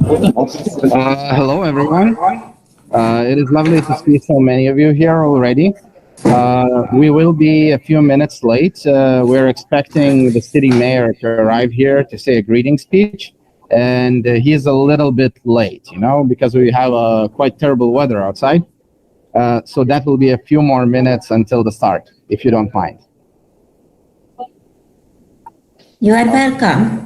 Hello, everyone. It is lovely to see so many of you here already. We will be a few minutes late. We're expecting the city mayor to arrive here to say a greeting speech, and he's a little bit late, because we have quite terrible weather outside. So that will be a few more minutes until the start, if you don't mind. You are welcome.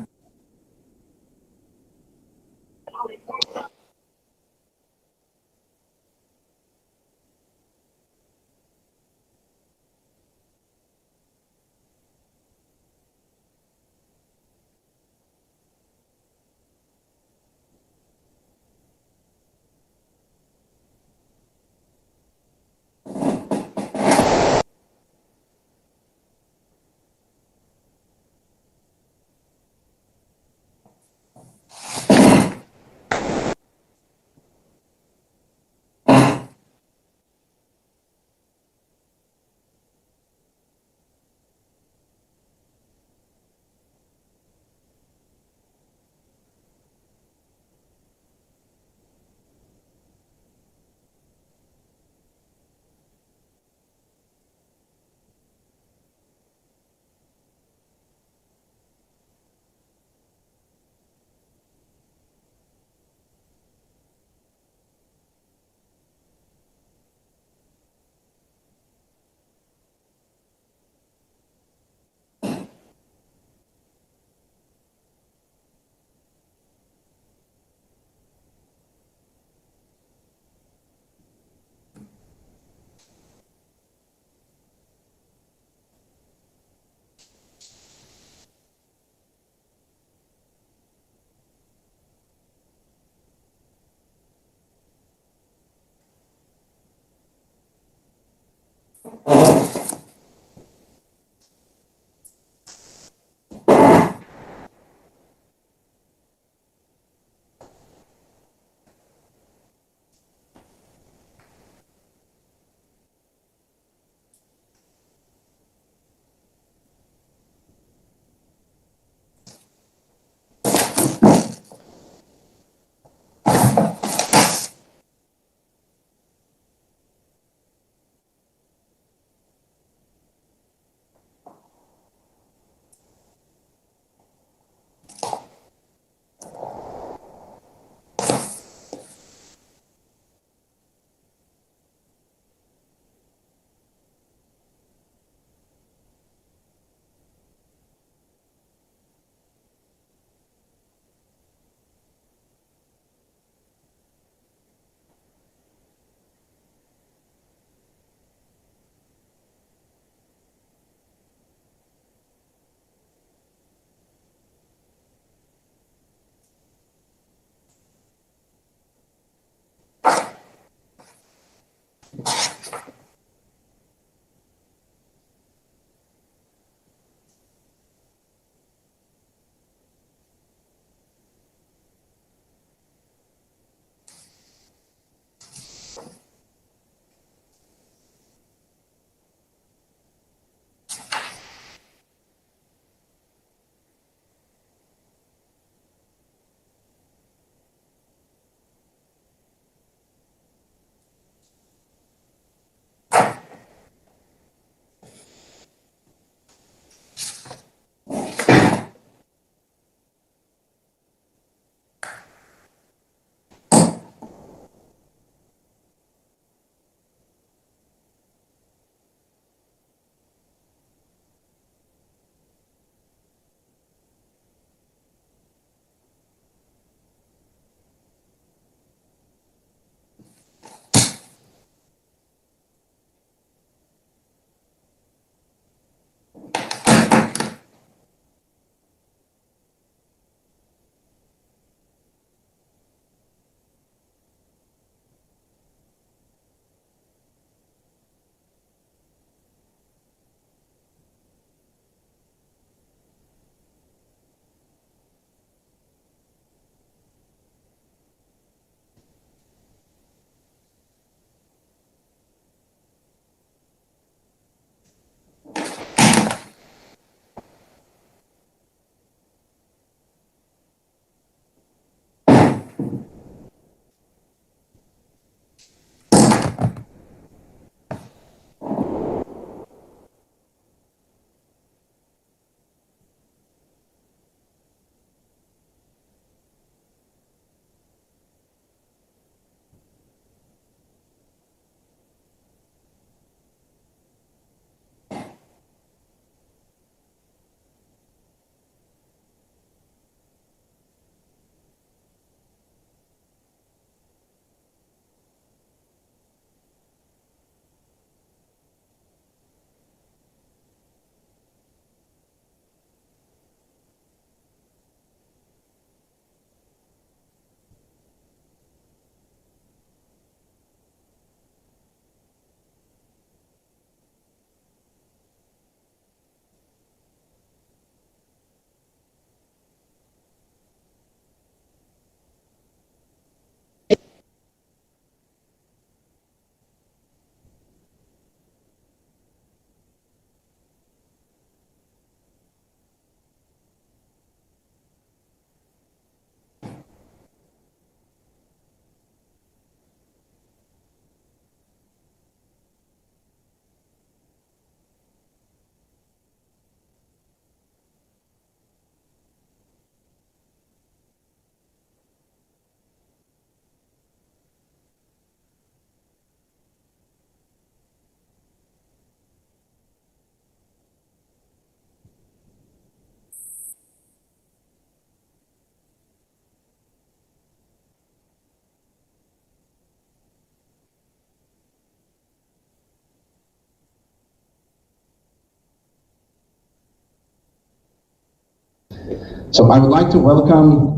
So I would like to welcome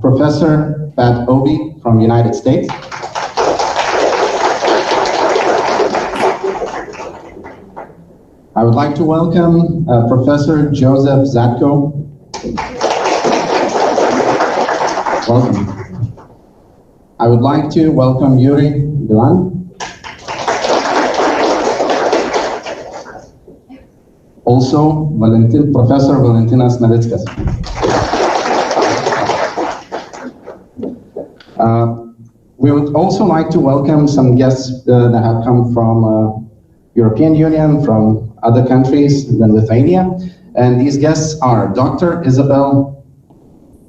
Professor Pat Obi from the United States. I would like to welcome Professor Joseph Zatko. Welcome. I would like to welcome Yuri Bilan. Also, Professor Valentinas Navickas. We would also like to welcome some guests that have come from European Union, from other countries than Lithuania. And these guests are Dr. Isabel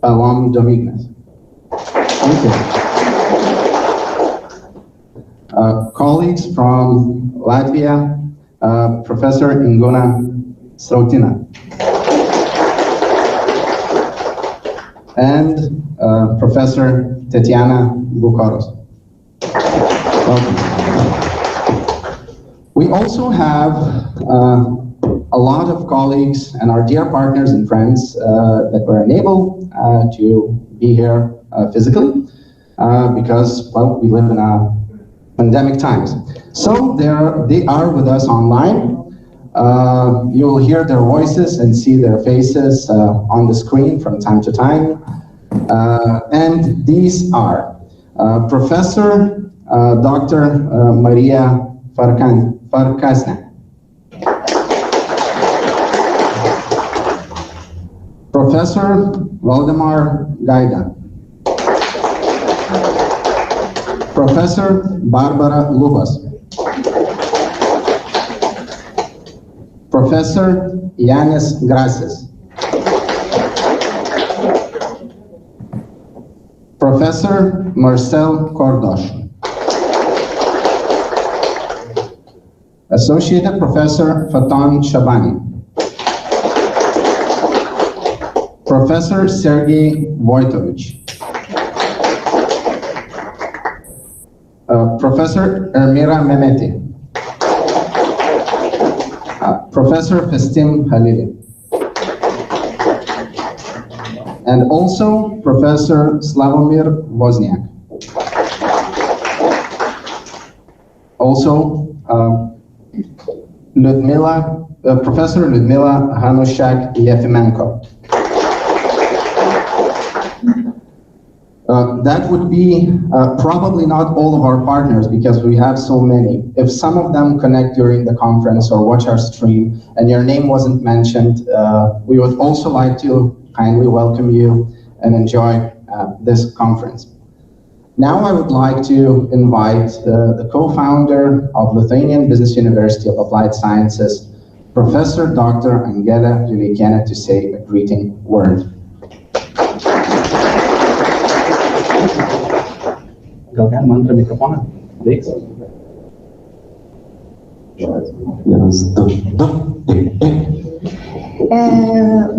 Palom Domignes. Thank you. Colleagues from Latvia, Professor Ingona Srautina. And Professor Tetiana Bukaros. Welcome. We also have a lot of colleagues and our dear partners and friends that were unable to be here physically because, well, we live in pandemic times. So they are with us online. You will hear their voices and see their faces on the screen from time to time. And these are Professor Dr. Maria Farkasna, Professor Valdemar Gaida, Professor Barbara Lubas, Professor Yanis Grasis, Professor Marcel Kordosh, Associated Professor Fatan Shabani, Professor Sergei Voitovich, Professor Ermira Mehmeti, Professor Festim Halili, and also Professor Slavomir Wozniak. Also, Professor Ludmila Hanushak-Yefimenko. That would be probably not all of our partners because we have so many. If some of them connect during the conference or watch our stream and your name wasn't mentioned, we would also like to kindly welcome you and enjoy this conference. Now I would like to invite the co-founder of Lithuanian Business University of Applied Sciences, Professor Dr. Angela Lileikienė, to say a greeting word. Gal galima antrą mikrofoną? Veiks?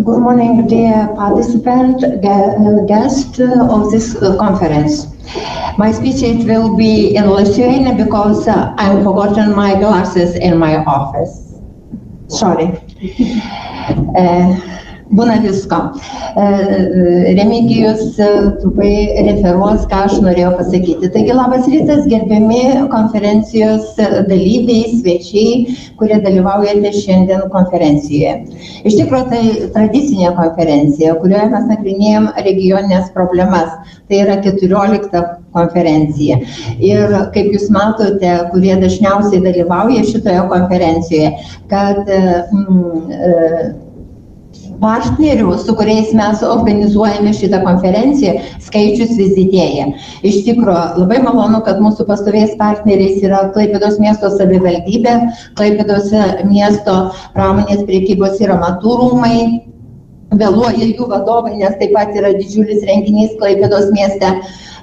Good morning, dear participant, guest of this conference. My speech it will be in Lithuanian because I've forgotten my glasses in my office. Sorry. Būna visko. Remigijus trumpai referuos, ką aš norėjau pasakyti. Taigi, labas rytas, gerbiami konferencijos dalyviai, svečiai, kurie dalyvaujate šiandien konferencijoje. Iš tikrųjų, tai tradicinė konferencija, kurioje mes nagrinėjom regioninės problemas. Tai yra 14 konferencija. Ir kaip jūs matote, kurie dažniausiai dalyvauja šitoje konferencijoje, kad partnerių, su kuriais mes organizuojame šitą konferenciją, skaičius vis didėja. Iš tikrųjų, labai malonu, kad mūsų pastoviais partneriais yra Klaipėdos miesto savivaldybė, Klaipėdos miesto pramonės prekybos ir amatų rūmai, vėluoja jų vadovai, nes taip pat yra didžiulis renginys Klaipėdos mieste.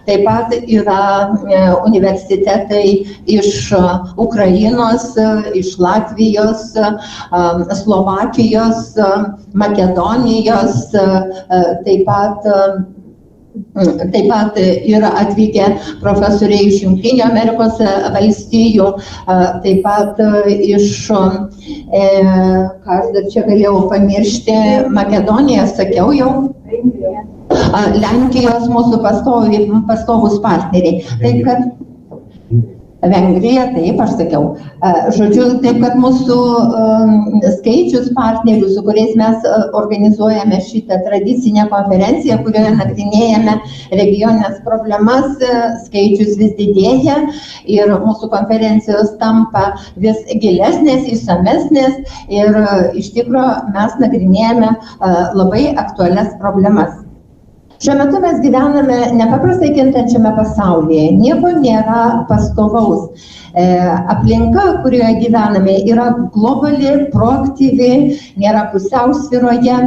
Taip pat yra universitetai iš Ukrainos, iš Latvijos, Slovakijos, Makedonijos, taip pat yra atvykę profesoriai iš Jungtinių Amerikos valstijų, taip pat iš, ką aš dar čia galėjau pamiršti, Makedonija, sakiau jau, Lenkijos mūsų pastovūs partneriai. Taip, kad Vengrija, taip, aš sakiau. Žodžiu, taip, kad mūsų skaičius partnerių, su kuriais mes organizuojame šitą tradicinę konferenciją, kurioje nagrinėjame regioninės problemas, skaičius vis didėja ir mūsų konferencijos tampa vis gilesnės, išsamesnės ir iš tikrųjų mes nagrinėjame labai aktualias problemas. Šiuo metu mes gyvename nepaprastai kintančiame pasaulyje, nieko nėra pastovaus. Aplinka, kurioje gyvename, yra globali, proaktyvi, nėra pusiausvyroje,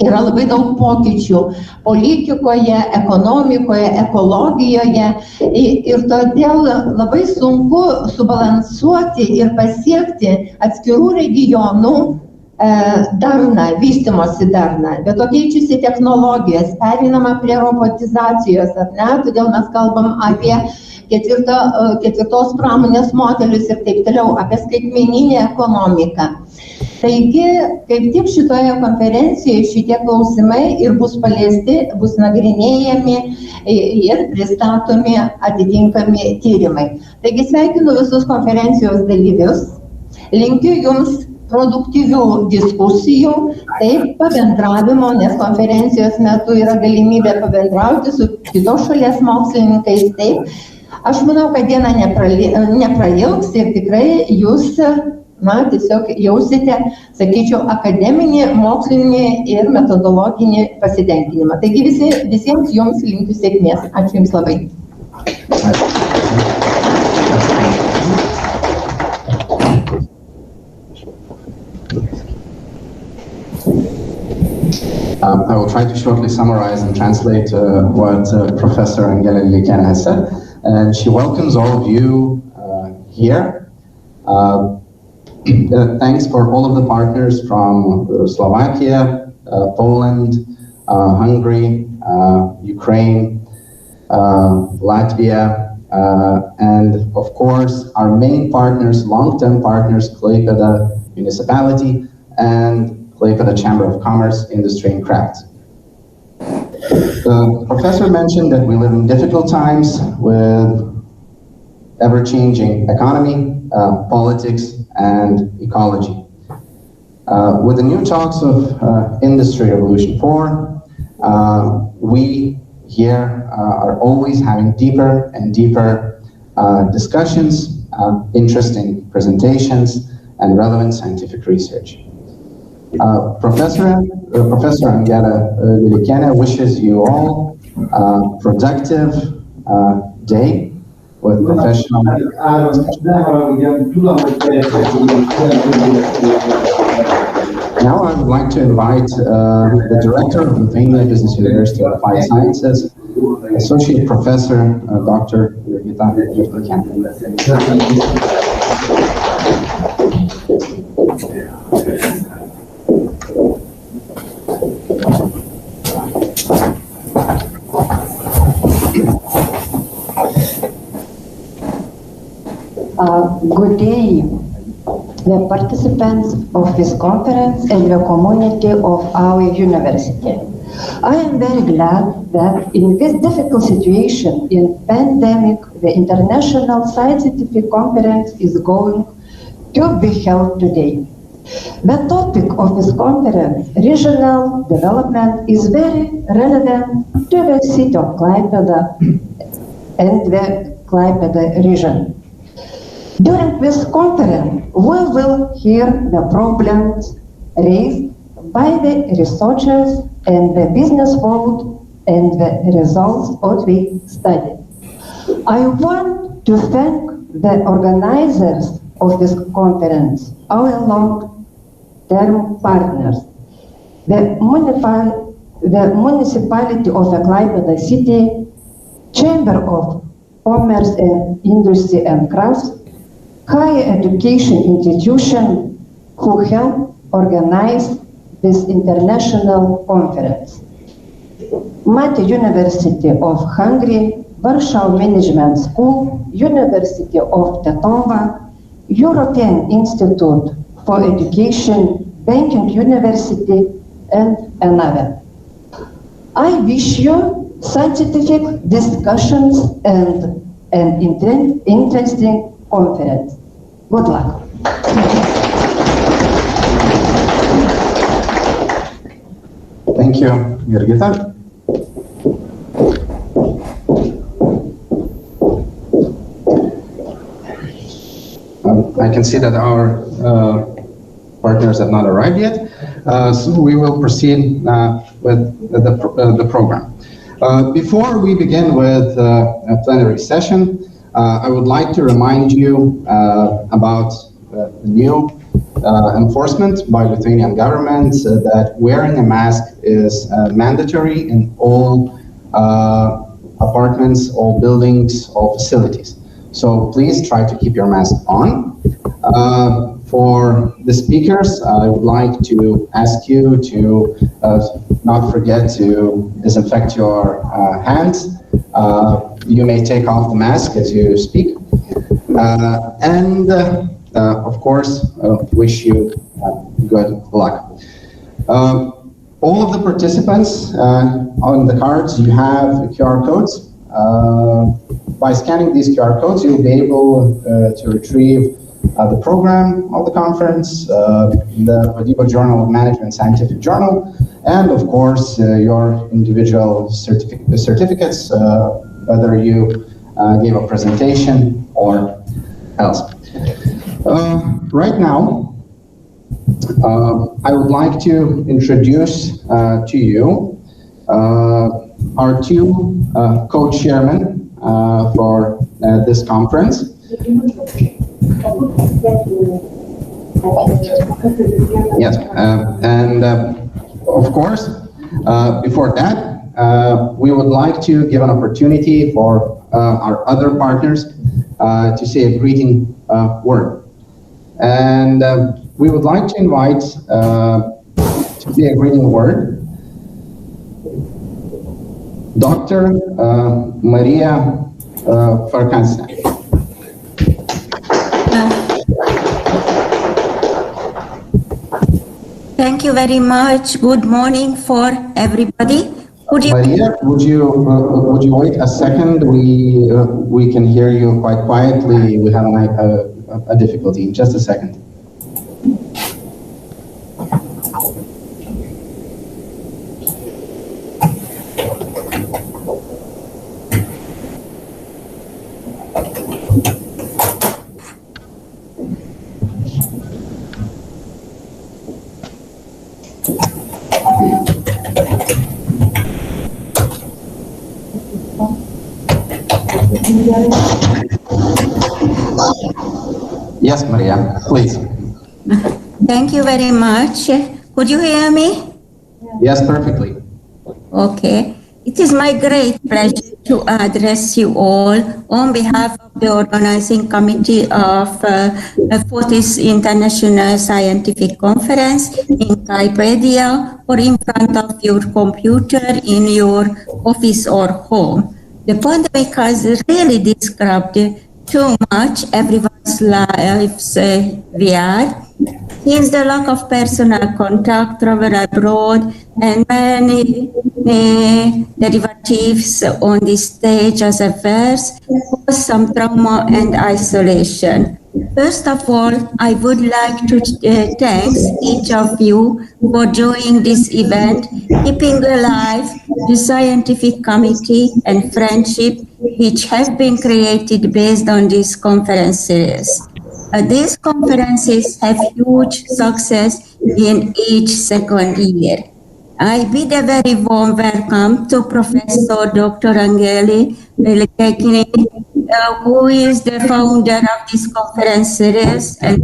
yra labai daug pokyčių politikoje, ekonomikoje, ekologijoje ir todėl labai sunku subalansuoti ir pasiekti atskirų regionų darną, vystimosi darną, bet to keičiasi technologijos, pereinama prie robotizacijos, ar ne, todėl mes kalbam apie ketvirtos pramonės modelius ir taip toliau, apie skaitmeninę ekonomiką. Taigi, kaip tik šitoje konferencijoje šitie klausimai ir bus paliesti, bus nagrinėjami ir pristatomi atitinkami tyrimai. Taigi, sveikinu visus konferencijos dalyvius, linkiu jums produktyvių diskusijų, taip pabendravimo, nes konferencijos metu yra galimybė pabendrauti su kitos šalies mokslininkais, taip. Aš manau, kad diena neprailgs ir tikrai jūs, tiesiog jausite, sakyčiau, akademinį, mokslinį ir metodologinį pasitenkinimą. Taigi visiems jums linkiu sėkmės. Ačiū jums labai. I will try to shortly summarize and translate what Professor Angela Lileikienė has said. And she welcomes all of you here. Thanks for all of the partners from Slovakia, Poland, Hungary, Ukraine, Latvia, and of course our main partners, long-term partners, Klaipėda Municipality and Klaipėda Chamber of Commerce, Industry and Craft. The professor mentioned that we live in difficult times with ever-changing economy, politics, and ecology. With the new talks of Industry Revolution 4, we here are always having deeper and deeper discussions, interesting presentations, and relevant scientific research. Professor Angela Lileikienė wishes you all productive day with professional. Now I would like to invite the director of Lithuania Business University of Applied Sciences, Associate Professor Dr. Jurgita Jurgita. Good day, the participants of this conference and the community of our university. I am very glad that in this difficult situation in pandemic, the International Scientific Conference is going to be held today. The topic of this conference, regional development, is very relevant to the city of Klaipėda and the Klaipėda region. During this conference, we will hear the problems raised by the researchers and the business world and the results of the study. I want to thank the organizers of this conference, our long-term partners, the municipality of the Klaipėda city, Chamber of Commerce and Industry and Crafts, higher education institution who helped organize this international conference. Mate University of Hungary, Warsaw Management School, University of Tetova, European Institute for Education, Banking University, and another. I wish you scientific discussions and an interesting conference. Good luck. Thank you, Jurgita. I can see that our partners have not arrived yet, so we will proceed with the program. Before we begin with a plenary session, I would like to remind you about the new enforcement by Lithuanian government that wearing a mask is mandatory in all apartments, all buildings, all facilities. So please try to keep your mask on. For the speakers, I would like to ask you to not forget to disinfect your hands. You may take off the mask as you speak. Of course, wish you good luck. All of the participants, on the cards, you have QR codes. By scanning these QR codes, you'll be able to retrieve the program of the conference, the Vadyba Journal of Management Scientific Journal, and of course, your individual certificates, whether you gave a presentation or else. Right now, I would like to introduce to you our two co-chairmen for this conference. Yes, and of course, before that, we would like to give an opportunity for our other partners to say a greeting word. And we would like to invite to say a greeting word Dr. Maria Farkansa. Thank you very much. Good morning for everybody. Maria, would you wait a second? We can hear you quite quietly. We have a difficulty. Just a second. Yes, Maria, please. Thank you very much. Could you hear me? Yes, perfectly. Okay. It is my great pleasure to address you all on behalf of the organizing committee of 40th International Scientific Conference in Kaipedia or in front of your computer in your office or home. The pandemic has really disrupted too much everyone's lives here. Since the lack of personal contact, travel abroad, and many derivatives on this stage as affairs cause some trauma and isolation. First of all, I would like to thank each of you for joining this event, keeping alive the scientific committee and friendship which have been created based on this conference series. These conferences have huge success in each second year. I bid a very warm welcome to Professor Dr. Angeli Velikakini, who is the founder of this conference series, and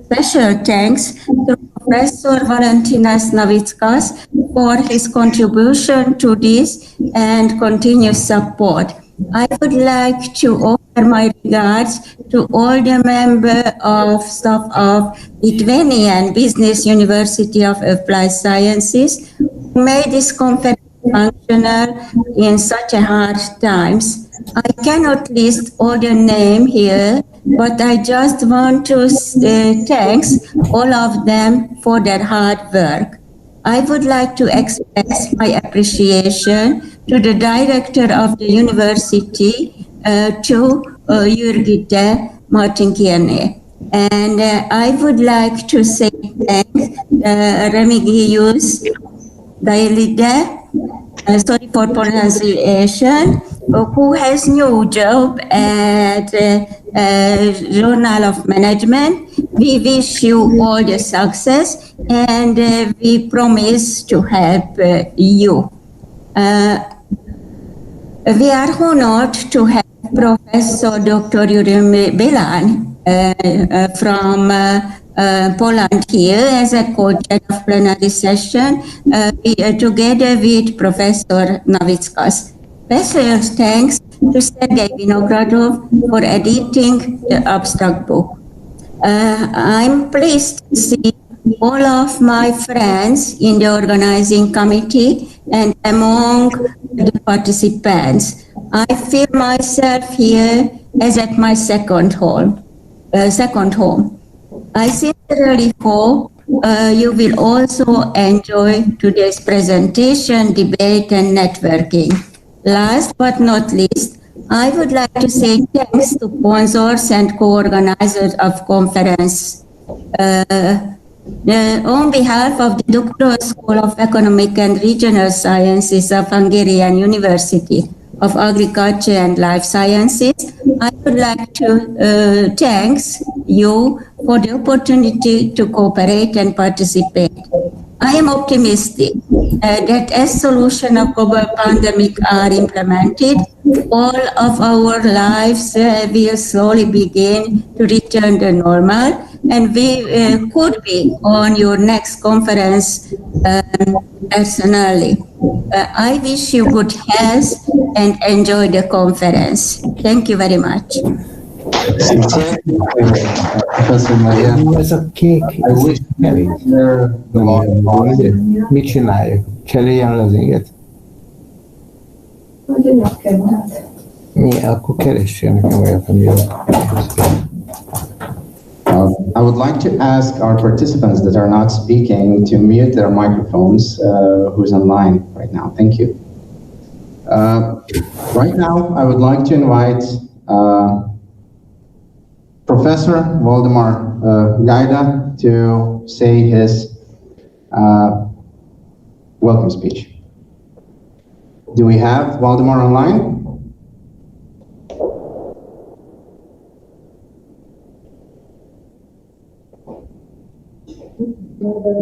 special thanks to Professor Valentinas Navickas for his contribution to this and continuous support. I would like to offer my regards to all the members of staff of Lithuanian Business University of Applied Sciences who made this conference functional in such a hard times. I cannot list all the names here, but I just want to thank all of them for their hard work. I would like to express my appreciation to the director of the university, to Jyrgita Martinkiene. And I would like to say thanks Remigius Dailide, sorry for pronunciation, who has new job at Journal of Management. We wish you all the success and we promise to help you. We are honored to have Professor Dr. Yuri Belan from Poland here as a co-chair of plenary session together with Professor Navickas. Special thanks to Sergei Vinogradov for editing the abstract book. I'm pleased to see all of my friends in the organizing committee and among the participants. I feel myself here as at my second home. I sincerely hope you will also enjoy today's presentation, debate, and networking. Last but not least, I would like to say thanks to sponsors and co-organizers of conference. On behalf of the Doctoral School of Economic and Regional Sciences of Hungarian University of Agriculture and Life Sciences, I would like to thank you for the opportunity to cooperate and participate. I am optimistic that as solutions of global pandemic are implemented, all of our lives will slowly begin to return to normal, and we could be on your next conference personally. I wish you good health and enjoy the conference. Thank you very much. Professor Maria, Ez a kék, I wish elég. Mit csináljuk? Cseréljen le az éget? Mi? Akkor keressél nekem olyat, ami I would like to ask our participants that are not speaking to mute their microphones, who's online right now. Thank you. Right now, I would like to invite Professor Waldemar Gaida to say his welcome speech. Do we have Waldemar online?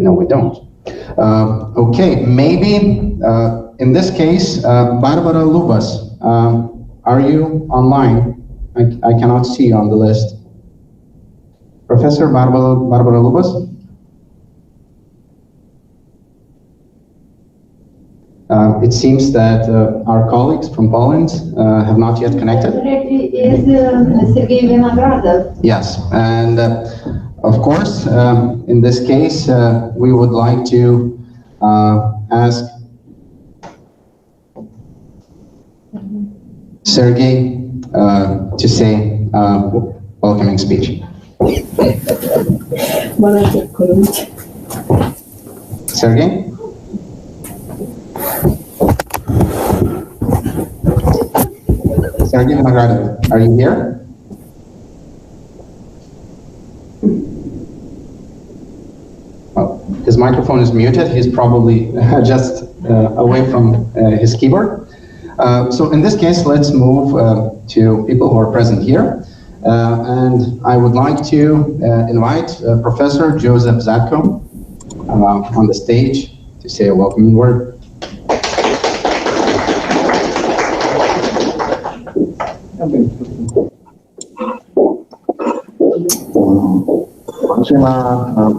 No, we don't. Okay, maybe in this case, Barbara Lubas, are you online? I cannot see you on the list. Professor Barbara Lubas. It seems that our colleagues from Poland have not yet connected. Yes, and of course, in this case, we would like to ask Sergey to say welcoming speech. Sergey? Sergey Vinogradov, are you here? Well, his microphone is muted. He's probably just away from his keyboard. So in this case, let's move to people who are present here. And I would like to invite Professor Joseph Zatko on the stage to say a welcoming word. Vážená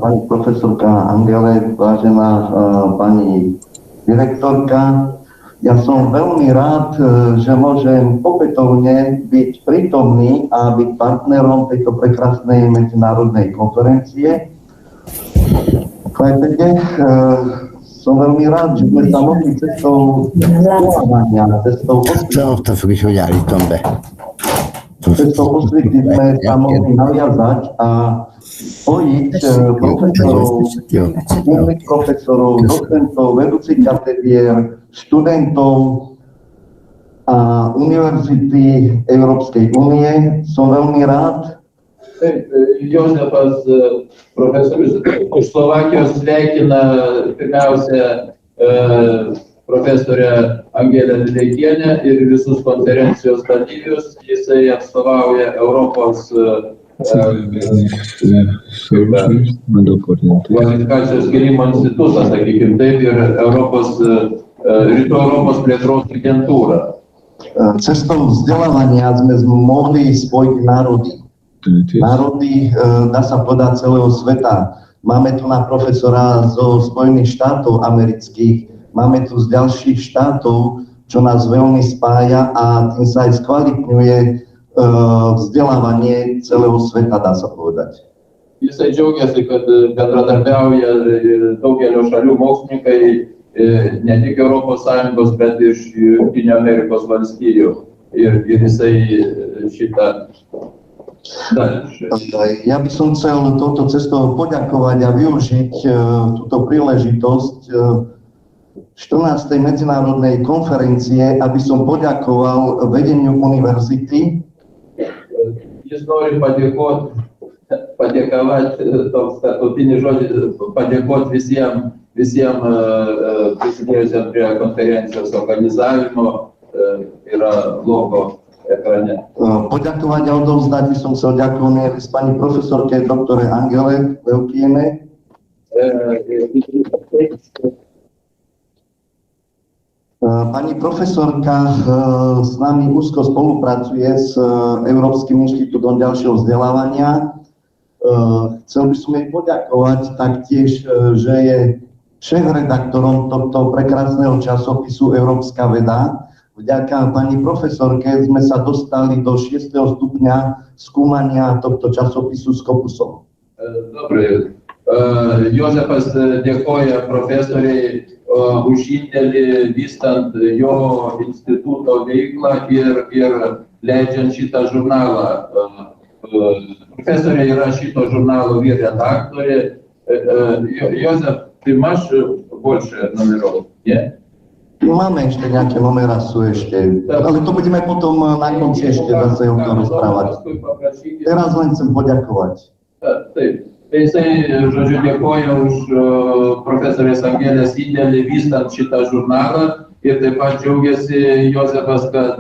pani profesorka Angele, vážená pani direktorka, ja som veľmi rád, že môžem opätovne byť prítomný a byť partnerom tejto prekrásnej medzinárodnej konferencie. Som veľmi rád, že sme sa mohli cestou vzdelávania, cestou osvety sme sa mohli naviazať a spojiť profesorov, docentov, vedúcich katedier, študentov a Univerzity Európskej únie. Som veľmi rád. Jozefas profesorius iš Slovakijos sveikina pirmiausia profesorę Angelę Lileikienę ir visus konferencijos dalyvius. Jisai atstovauja Europos kvalifikacijos kėlimo institutą, sakykime taip, ir Rytų Europos plėtros agentūrą. Cestou vzdelávania sme mohli spojiť národy. Národy, dá sa povedať, celého sveta. Máme tu na profesora zo Spojených štátov amerických, máme tu z ďalších štátov, čo nás veľmi spája a tým sa aj skvalitňuje vzdelávanie celého sveta, dá sa povedať. Jisai džiaugiasi, kad bendradarbiauja daugelio šalių mokslininkai, ne tik Europos Sąjungos, bet iš Jungtinių Amerikos valstijų. Ir jisai šitą Ja by som chcel touto cestou poďakovať a využiť túto príležitosť 14. medzinárodnej konferencie, aby som poďakoval vedeniu univerzity. Jis nori padėkoti, toks tarptautinis žodis, padėkoti visiems prisidėjusiems prie konferencijos organizavimo, yra logo ekrane. Poďakovať a odovzdať by som chcel ďakovať pani profesorke doktore Angele Lileikienej. Pani profesorka s nami úzko spolupracuje s Európskym inštitútom ďalšieho vzdelávania. Chcel by som jej poďakovať taktiež, že je šéfredaktorom tohto prekrásneho časopisu Európska veda. Vďaka pani profesorke sme sa dostali do 6. stupňa skúmania tohto časopisu s Kopusom. Dobre. Jozefas dėkoja profesoriai už indėlį vystant jo instituto veiklą ir leidžiant šitą žurnalą. Profesorė yra šito žurnalo vyr-redaktorė. Jozef, ty máš больше номеров, nie? Máme ešte nejaké numerá, sú ešte, ale to budeme potom na konci ešte zase o tom rozprávať. Teraz len chcem poďakovať. Taip. Tai jisai, žodžiu, dėkoja už profesorės Angelės indėlį vystant šitą žurnalą ir taip pat džiaugiasi Jozefas, kad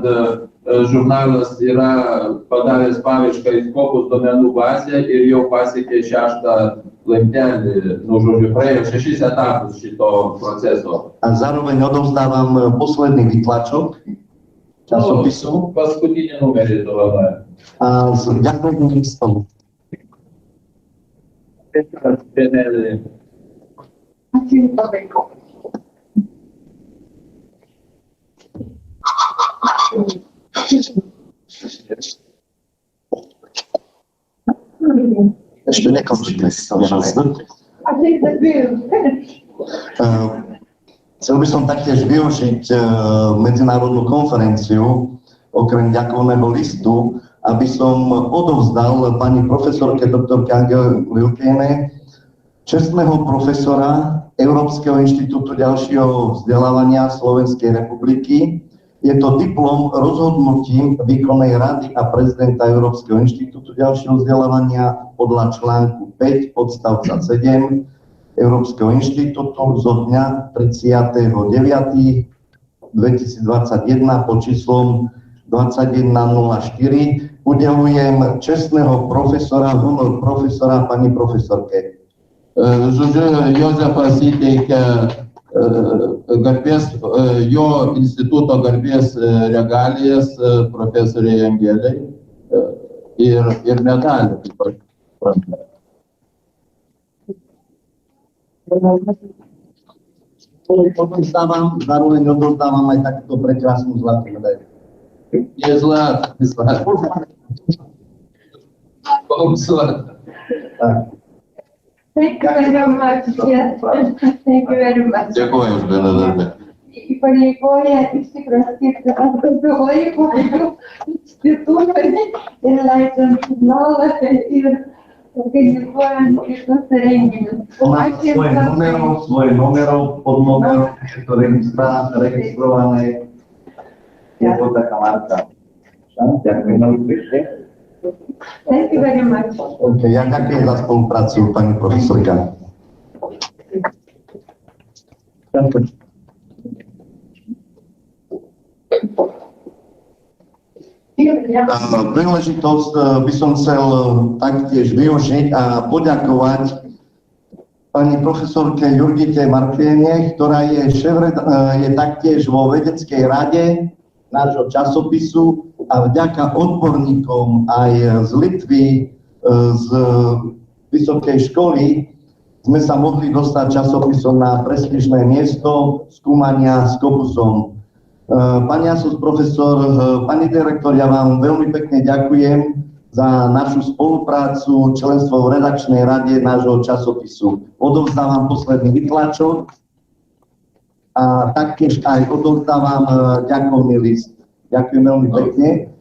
žurnalas yra padaręs paiešką į Scopus duomenų bazę ir jau pasiekė 6. laiptelį, žodžiu, praėjo 6 etapus šito proceso. A zároveň odovzdávam posledný vytlačok časopisu. Paskutinį numerį dovanoja. A s ďakovným listom. Plenary. Ešte nekončíme si to Chcel by som taktiež využiť medzinárodnú konferenciu, okrem ďakovného listu, aby som odovzdal pani profesorke doktorke Angele Lilkiene čestného profesora Európskeho inštitútu ďalšieho vzdelávania Slovenskej republiky. Je to diplom rozhodnutím výkonnej rady a prezidenta Európskeho inštitútu ďalšieho vzdelávania podľa článku 5 odstavca 7 Európskeho inštitútu zo dňa 30.9.2021 pod číslom 2104. Udelujem čestného profesora, honor profesora pani profesorke. Žodžiu, Jozefas įteikė garbės, jo instituto garbės regalijas profesoriai Angeliai ir medalį, kaip aš suprantu. Zároveň odovzdávam aj takúto prekrásnu zlatú medailu. Je zlat. Zlat. Thank you very much. Yes. Thank you very much. Ďakujem už bendradarbe. Įpareigoja iš tikrųjų skirti tam daugiau laiko institutui ir leidžiant signalą ir organizuojant kitus renginius. Svoje numerov, podnumerov, je to registrované. Je to taká marka. Ďakujem veľmi pekne. Thank you very much. Okay, ja ďakujem za spoluprácu, pani profesorka. Príležitosť by som chcel taktiež využiť a poďakovať pani profesorke Jurgite Martiene, ktorá je taktiež vo vedeckej rade nášho časopisu a vďaka odborníkom aj z Litvy, z vysokej školy sme sa mohli dostať časopisom na prestížne miesto skúmania s Kobusom. Pani Asos profesor, pani direktor, ja vám veľmi pekne ďakujem za našu spoluprácu, členstvo v redakčnej rade nášho časopisu. Odovzdávam posledný vytlačok a taktiež aj odovzdávam ďakovný list. Ďakujem veľmi pekne.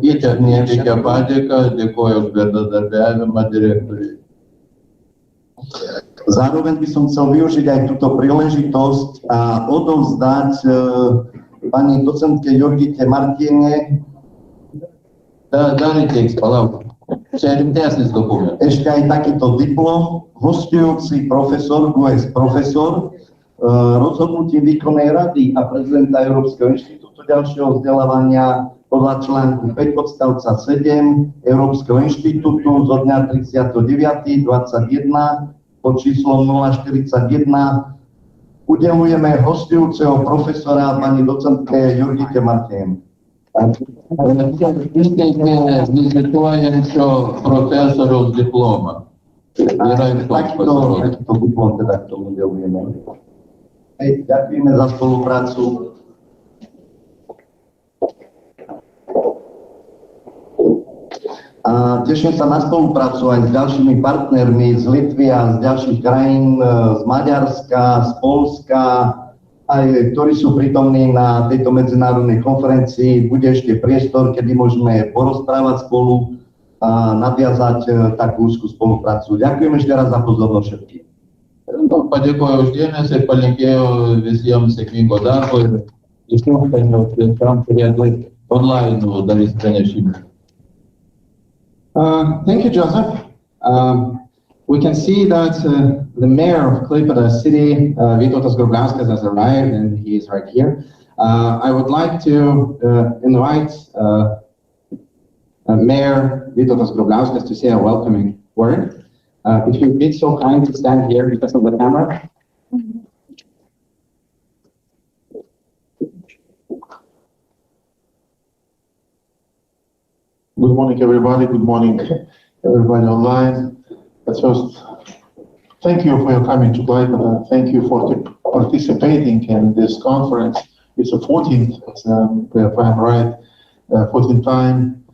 Įtėkia padėka, dėkoju už bendradarbiavimą direktoriui. Zároveň by som chcel využiť aj túto príležitosť a odovzdať pani docentke Jurgite Martiene. Dar įteiks, palauk. Čia rimtesnis dokumentas. Ešte aj takýto diplom, hostujúci profesor, QS profesor, rozhodnutím výkonnej rady a prezidenta Európskeho inštitútu ďalšieho vzdelávania podľa článku 5 odstavca 7 Európskeho inštitútu zo dňa 39.21 pod číslom 041 udelujeme hostujúceho profesora pani docentke Jurgite Martiene. Įteikė vizituojančio profesoriaus diplomą. Takýto diplom teda k tomu udelujeme. Ďakujeme za spoluprácu. A teším sa na spoluprácu aj s ďalšími partnermi z Litvy a z ďalších krajín, z Maďarska, z Poľska, aj ktorí sú prítomní na tejto medzinárodnej konferencii. Bude ešte priestor, kedy môžeme porozprávať spolu a nadviazať takú úzkú spoluprácu. Ďakujem ešte raz za pozornosť všetkým. Padėkoju už dėmesį ir palinkėjau visiems sėkmingo darbo ir išlauktanių svečiam, kurie online darys pranešimus. Thank you, Joseph. We can see that the mayor of Klaipėda city, Vytautas Grubliauskas, has arrived, and he is right here. I would like to invite Mayor Vytautas Grubliauskas to say a welcoming word. If you'd be so kind to stand here because of the camera. Good morning, everybody. Good morning, everybody online. Let's first thank you for your coming to Klaipėda. Thank you for participating in this conference. It's the 14th, if I'm right, 14th time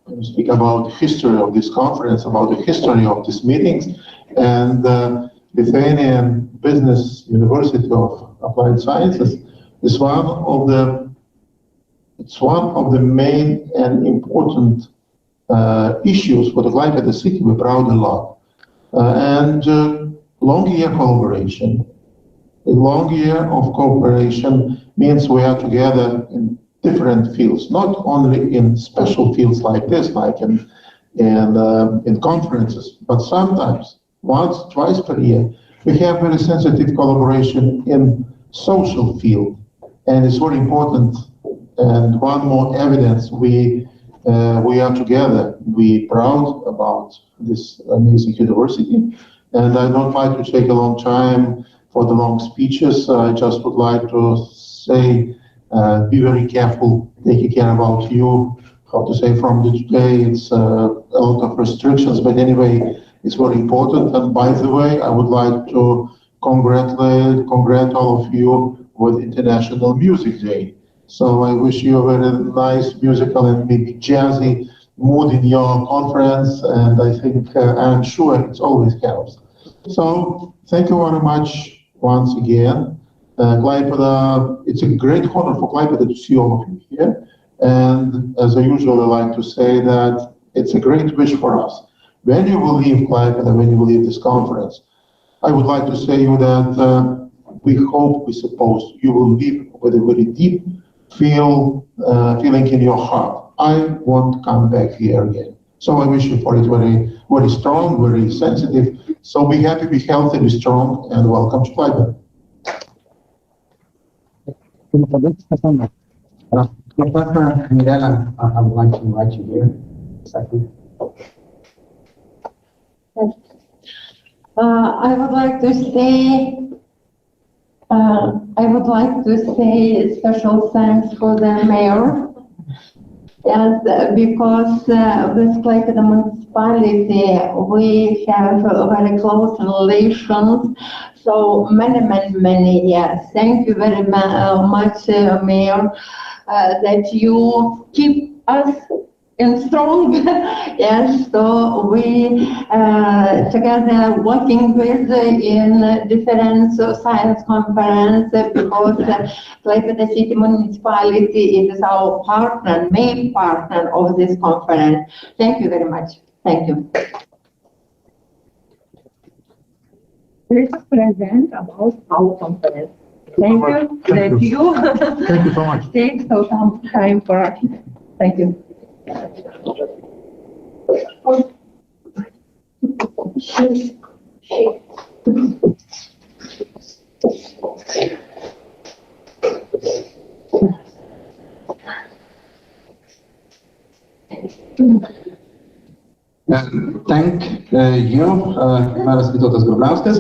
we speak about the history of this conference, about the history of these meetings, and Lithuanian Business University of Applied Sciences is one of the main and important issues for the Klaipėda city. We're proud a lot. And long year collaboration. A long year of cooperation means we are together in different fields, not only in special fields like this, like in conferences, but sometimes once, twice per year, we have very sensitive collaboration in social field, and it's very important. And one more evidence, we are together. We proud about this amazing university, and I don't like to take a long time for the long speeches. I just would like to say, be very careful, take care about you. How to say, from today, it's a lot of restrictions, but anyway, it's very important. And by the way, I would like to congratulate all of you with International Music Day. So I wish you a very nice musical and maybe jazzy mood in your conference, and I think, I'm sure it always helps. So thank you very much once again. Klaipėda, it's a great honor for Klaipėda to see all of you here. And as I usually like to say that it's a great wish for us. When you will leave Klaipėda, when you will leave this conference, I would like to say you that we hope, we suppose, you will leave with a very deep feeling in your heart. I won't come back here again. So I wish you for it very, very strong, very sensitive. So be happy, be healthy, be strong, and welcome to Klaipėda. Professor Mirela, I would like to invite you here. Second. I would like to say special thanks for the mayor. Yes, because with Klaipėda municipality we have very close relations. So many years. Thank you very much, Mayor, that you keep us in strong. Yes, so we together working with in different science conference, because Klaipėda City Municipality is our partner, main partner of this conference. Thank you very much. Thank you. Please present about our conference. Thank you. Thank you so much. Take some time for us. Thank you. Thank you, Maras Vytautas Grubliauskas.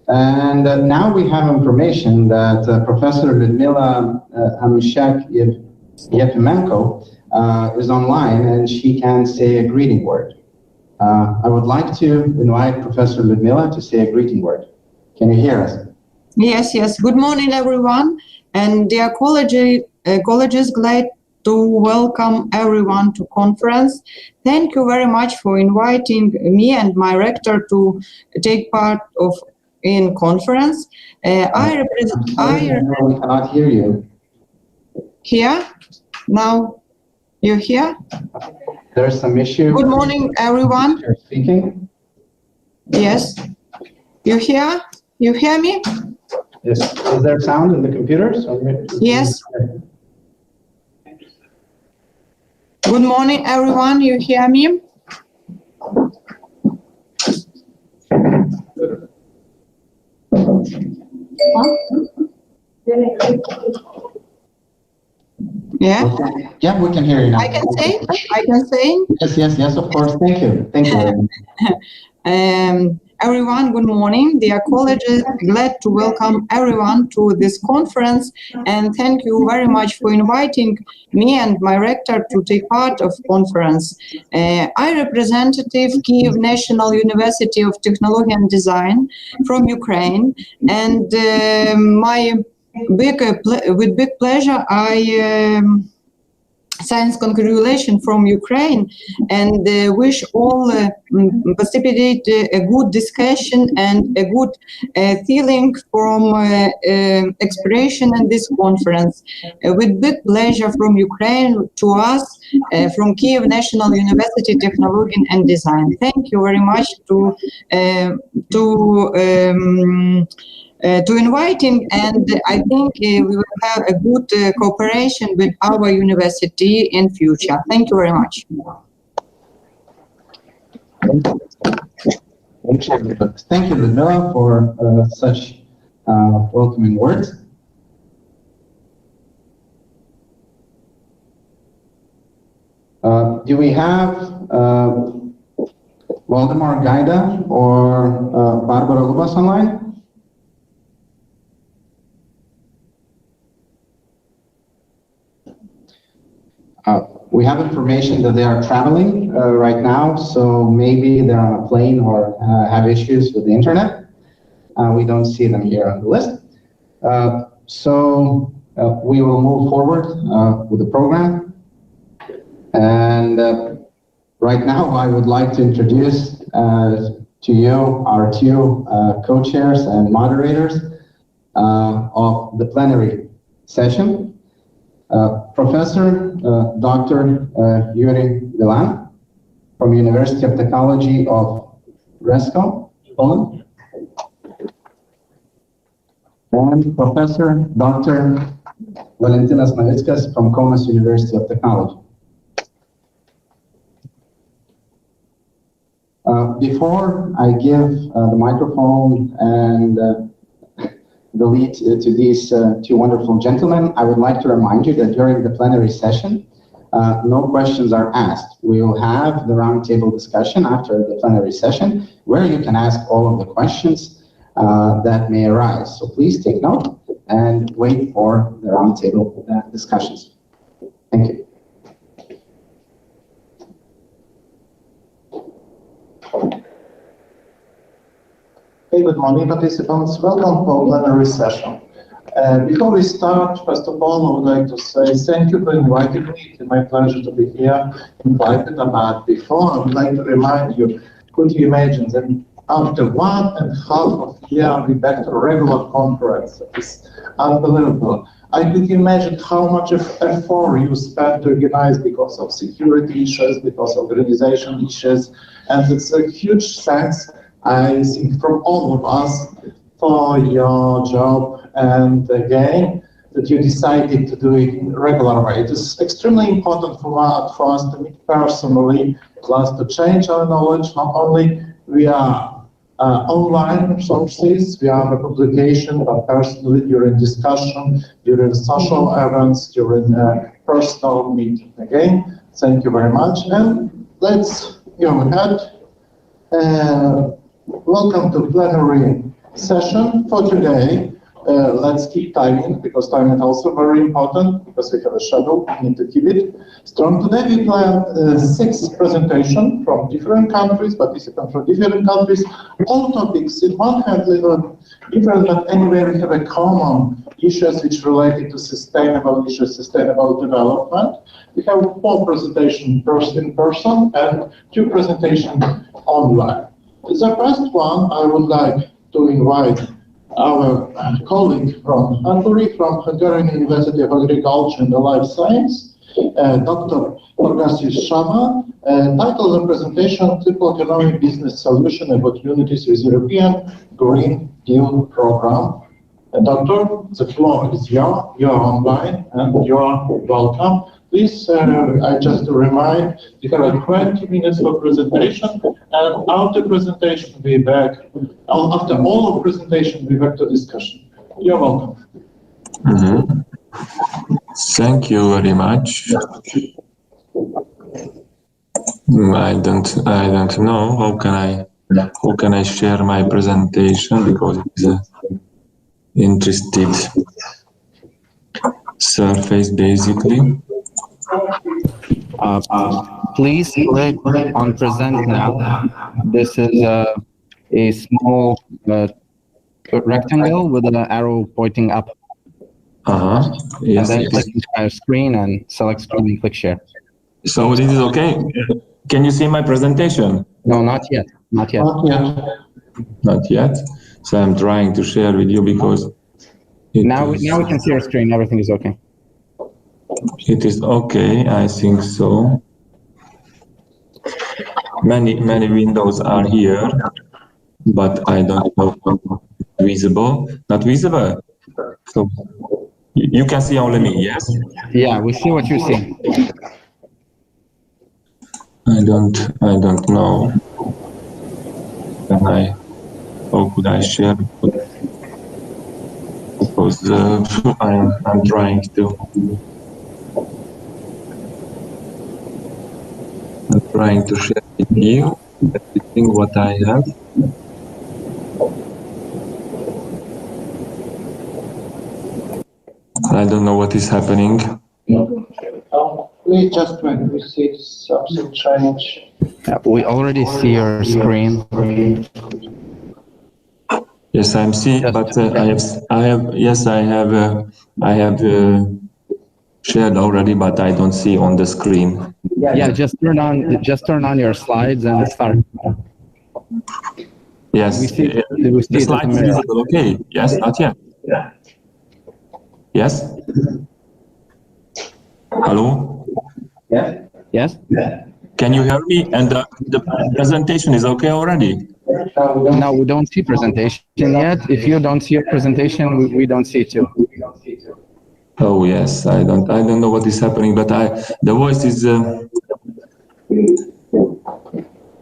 And now we have information that Professor Liudmila Anushak-Yefimenko is online, and she can say a greeting word. I would like to invite Professor Liudmila to say a greeting word. Can you hear us? Yes. Good morning, everyone. And dear colleagues, glad to welcome everyone to conference. Thank you very much for inviting me and my rector to take part in conference. I cannot hear you. Here? Now you hear? There's some issue. Good morning, everyone. You're speaking? Yes. You hear? You hear me? Yes. Is there sound in the computers? Yes. Good morning, everyone. You hear me? Yeah. Okay. Yeah, we can hear you now. I can say. Yes, of course. Thank you. Everyone, good morning. Dear colleagues, glad to welcome everyone to this conference, and thank you very much for inviting me and my rector to take part of conference. I representative Kyiv National University of Technology and Design from Ukraine, and with big pleasure I science congratulations from Ukraine and wish all participate a good discussion and a good feeling from expression in this conference. With big pleasure from Ukraine to us from Kyiv National University Technology and Design. Thank you very much to inviting, and I think we will have a good cooperation with our university in future. Thank you very much. Thank you, Ludmila, for such welcoming words. Do we have Waldemar Gaida or Barbara Lubas online? We have information that they are traveling right now, so maybe they're on a plane or have issues with the internet. We don't see them here on the list. So we will move forward with the program. And right now I would like to introduce to you our two co-chairs and moderators of the plenary session. Professor Dr. Yuri Vilan from University of Technology of Brzesko, Poland, and Professor Dr. Valentinas Navickas from Kaunas University of Technology. Before I give the microphone and the lead to these two wonderful gentlemen, I would like to remind you that during the plenary session, no questions are asked. We will have the roundtable discussion after the plenary session, where you can ask all of the questions that may arise. So please take note and wait for the roundtable discussions. Thank you. Hey, good morning, participants. Welcome to our plenary session. Before we start, first of all, I would like to say thank you for inviting me. It's my pleasure to be here, invited. But before, I would like to remind you, could you imagine that after 1.5 years, we're back to a regular conference? It's unbelievable. I could imagine how much effort you spent to organize because of security issues, because of organization issues, and it's a huge thanks, I think, from all of us for your job, and again, that you decided to do it in a regular way. It is extremely important for us to meet personally, plus to change our knowledge, not only via online sources, via the publication, but personally during discussion, during social events, during personal meeting. Again, thank you very much, and let's go ahead. Welcome to plenary session for today. Let's keep timing, because time is also very important, because we have a schedule, we need to keep it strong. Today we planned 6 presentations from different countries, participants from different countries. All topics, in one hand, little different, but anyway we have a common issues which related to sustainable issues, sustainable development. We have 4 presentations, first in person and 2 presentations online. The first one, I would like to invite our colleague from Hungary, from Hungarian University of Agriculture and Life Science, Dr. Forgasius Sama, title of the presentation, Triple Economic Business Solution Opportunities with European Green Deal Program. Doctor, the floor is yours. You are online and you are welcome. Please, I just remind, you have 20 minutes for presentation, and after presentation, we back. After all of presentation, we back to discussion. You're welcome. Thank you very much. I don't know how can I how can I share my presentation, because it's an interested surface basically. Please click on present now. This is a small rectangle with an arrow pointing up. Yes, and then click entire screen and select screen and click share. So this is okay. Can you see my presentation? No, not yet. Not yet. Not yet. So I'm trying to share with you because now we can see your screen. Everything is okay. It is okay. I think so. Many windows are here, but I don't know visible. Not visible. So you can see only me. Yes. Yeah, we see what you see. I don't know. How could I share? Because I'm trying to. I'm trying to share with you everything what I have. I don't know what is happening. We just went to see something strange. We already see your screen. Yes, I'm seeing, but I have shared already, but I don't see on the screen. Yeah, just turn on your slides and start. Yes, the slide is visible. Okay. Yes, not yet. Yes. Hello. Yes. Can you hear me? And the presentation is okay already? No, we don't see presentation yet. If you don't see your presentation, we don't see it too. Oh yes, I don't know what is happening, but the voice is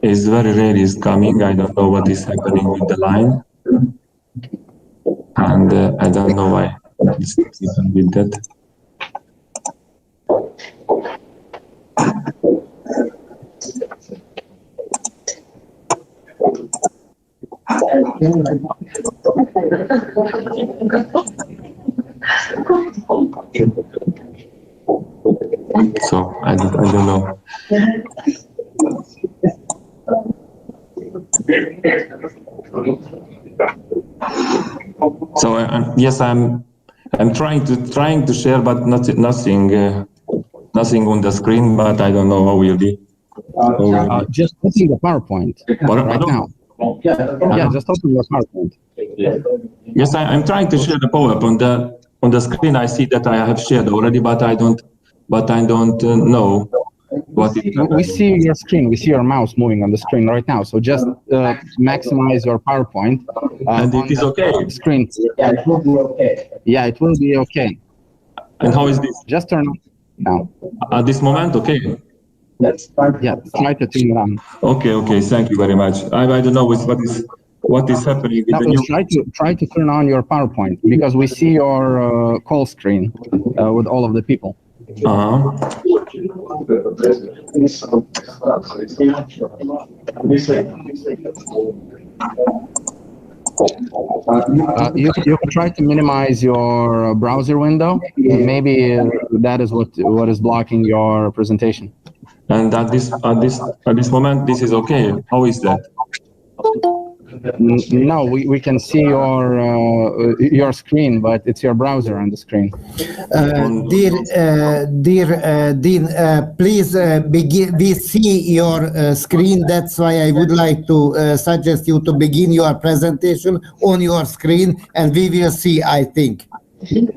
very rare is coming. I don't know what is happening with the line, and I don't know why it's happening with that. So I don't know. So yes, I'm trying to share, but nothing on the screen. But I don't know how will be. Just open the PowerPoint right now. Yeah, just open the PowerPoint. Yes, I'm trying to share the PowerPoint. On the screen, I see that I have shared already, but I don't know what is happening. We see your screen. We see your mouse moving on the screen right now. So just maximize your PowerPoint. And it is okay. Screen. Yeah, it will be okay. Yeah, it will be okay. And how is this? Just turn on now. At this moment, okay. Yeah, try to turn it on. Okay. Thank you very much. I don't know what is happening with the new. Try to turn on your PowerPoint because we see your call screen with all of the people. You can try to minimize your browser window. Maybe that is what is blocking your presentation. And at this moment, this is okay. How is that? No, we can see your screen, but it's your browser on the screen. Dear Dean, please begin. We see your screen. That's why I would like to suggest you to begin your presentation on your screen, and we will see, I think.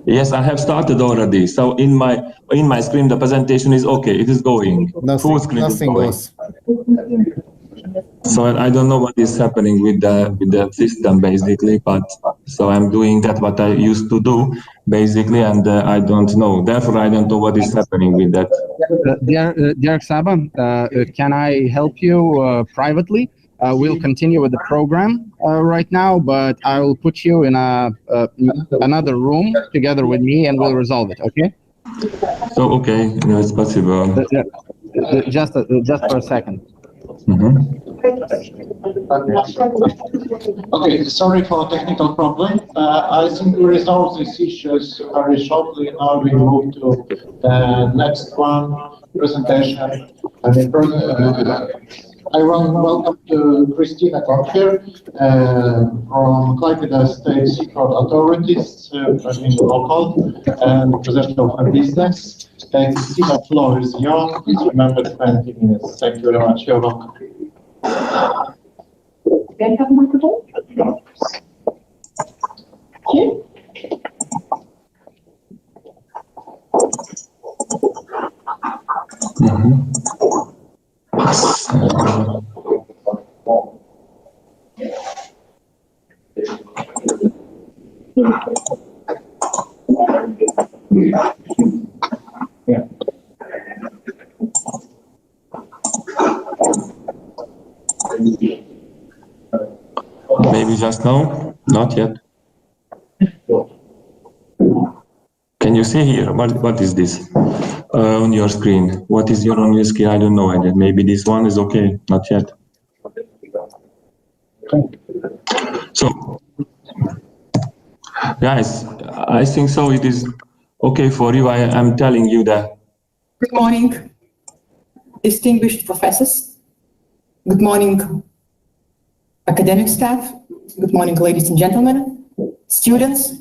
Yes, I have started already. So in my screen, the presentation is okay. It is going. Full screen is going. So I don't know what is happening with the system basically, but so I'm doing that what I used to do basically, and I don't know. Therefore, I don't know what is happening with that. Dear Saba, can I help you privately? We'll continue with the program right now, but I will put you in another room together with me, and we'll resolve it. Okay? So okay, no, it's possible. Just for a second. Mm-hmm. Okay, sorry for technical problem. I think we resolve these issues very shortly. Now we move to the next one, presentation. I want to welcome to Christina Kocher from Klaipėda State Seaport Authorities, local and possession of her business. Christina, floor is yours. Please remember 20 minutes. Thank you very much. You're welcome. Can I have microphone? Here. Yeah. Maybe just now? Not yet. Can you see here? What is this on your screen? What is on your screen? I don't know. Maybe this one is okay. Not yet. So, guys, I think so. It is okay for you. I'm telling you that. Good morning, distinguished professors. Good morning, academic staff. Good morning, ladies and gentlemen, students,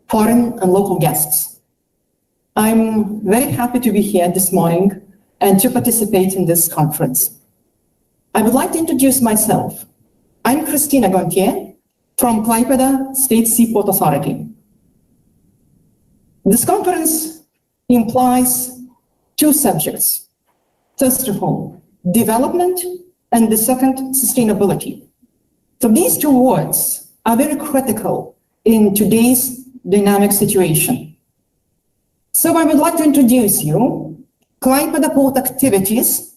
foreign and local guests. I'm very happy to be here this morning and to participate in this conference. I would like to introduce myself. I'm Christina Gontier from Klaipėda State Seaport Authority. This conference implies two subjects. First of all, development, and the second, sustainability. So these two words are very critical in today's dynamic situation. So I would like to introduce you Klaipėda Port activities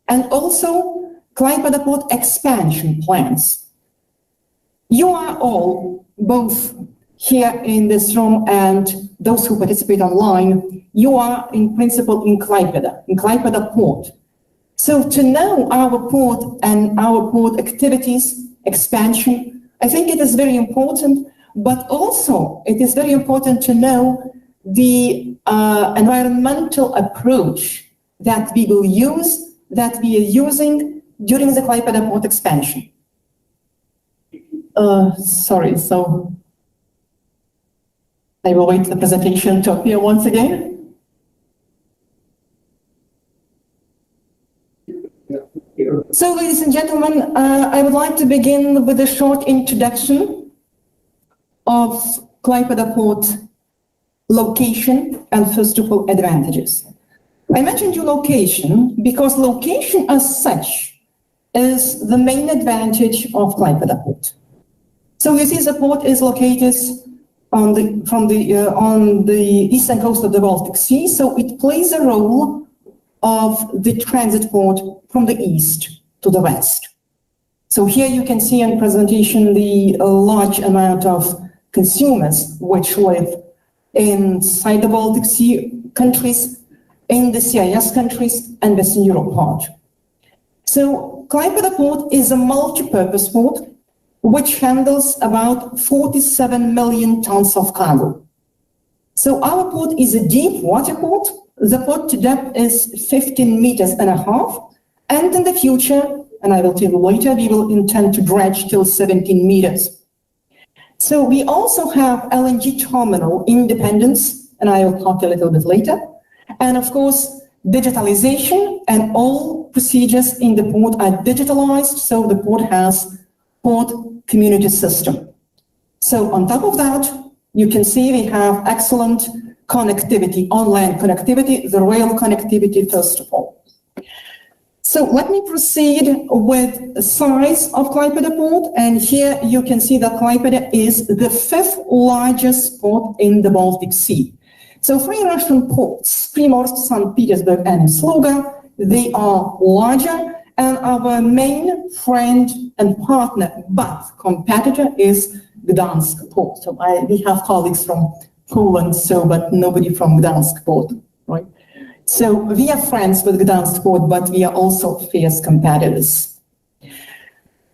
and also Klaipėda Port expansion plans. You are all, both here in this room and those who participate online, you are in principle in Klaipėda Port. So to know our port and our port activities, expansion, I think it is very important, but also it is very important to know the environmental approach that we will use, that we are using during the Klaipėda Port expansion. Sorry, so I will wait for the presentation to appear once again. So, ladies and gentlemen, I would like to begin with a short introduction of Klaipėda Port location and first of all advantages. I mentioned your location because location as such is the main advantage of Klaipėda Port. So you see the port is located on the eastern coast of the Baltic Sea, so it plays a role of the transit port from the east to the west. So here you can see in presentation the large amount of consumers which live inside the Baltic Sea countries, in the CIS countries, and Western Europe part. So Klaipėda Port is a multi-purpose port which handles about 47 million tons of cargo. So our port is a deep water port. The port depth is 15 meters and a half, and in the future, and I will tell you later, we will intend to dredge till 17 meters. So we also have LNG terminal independence, and I will talk a little bit later. And of course, digitalization, and all procedures in the port are digitalized, so the port has port community system. So on top of that, you can see we have excellent connectivity, online connectivity, the rail connectivity first of all. So let me proceed with the size of Klaipėda Port, and here you can see that Klaipėda is the 5th largest port in the Baltic Sea. So three Russian ports, Primorsk, St. Petersburg, and Sluga, they are larger, and our main friend and partner, but competitor, is Gdansk Port. So we have colleagues from Poland, but nobody from Gdansk Port, right? So we are friends with Gdansk Port, but we are also fierce competitors.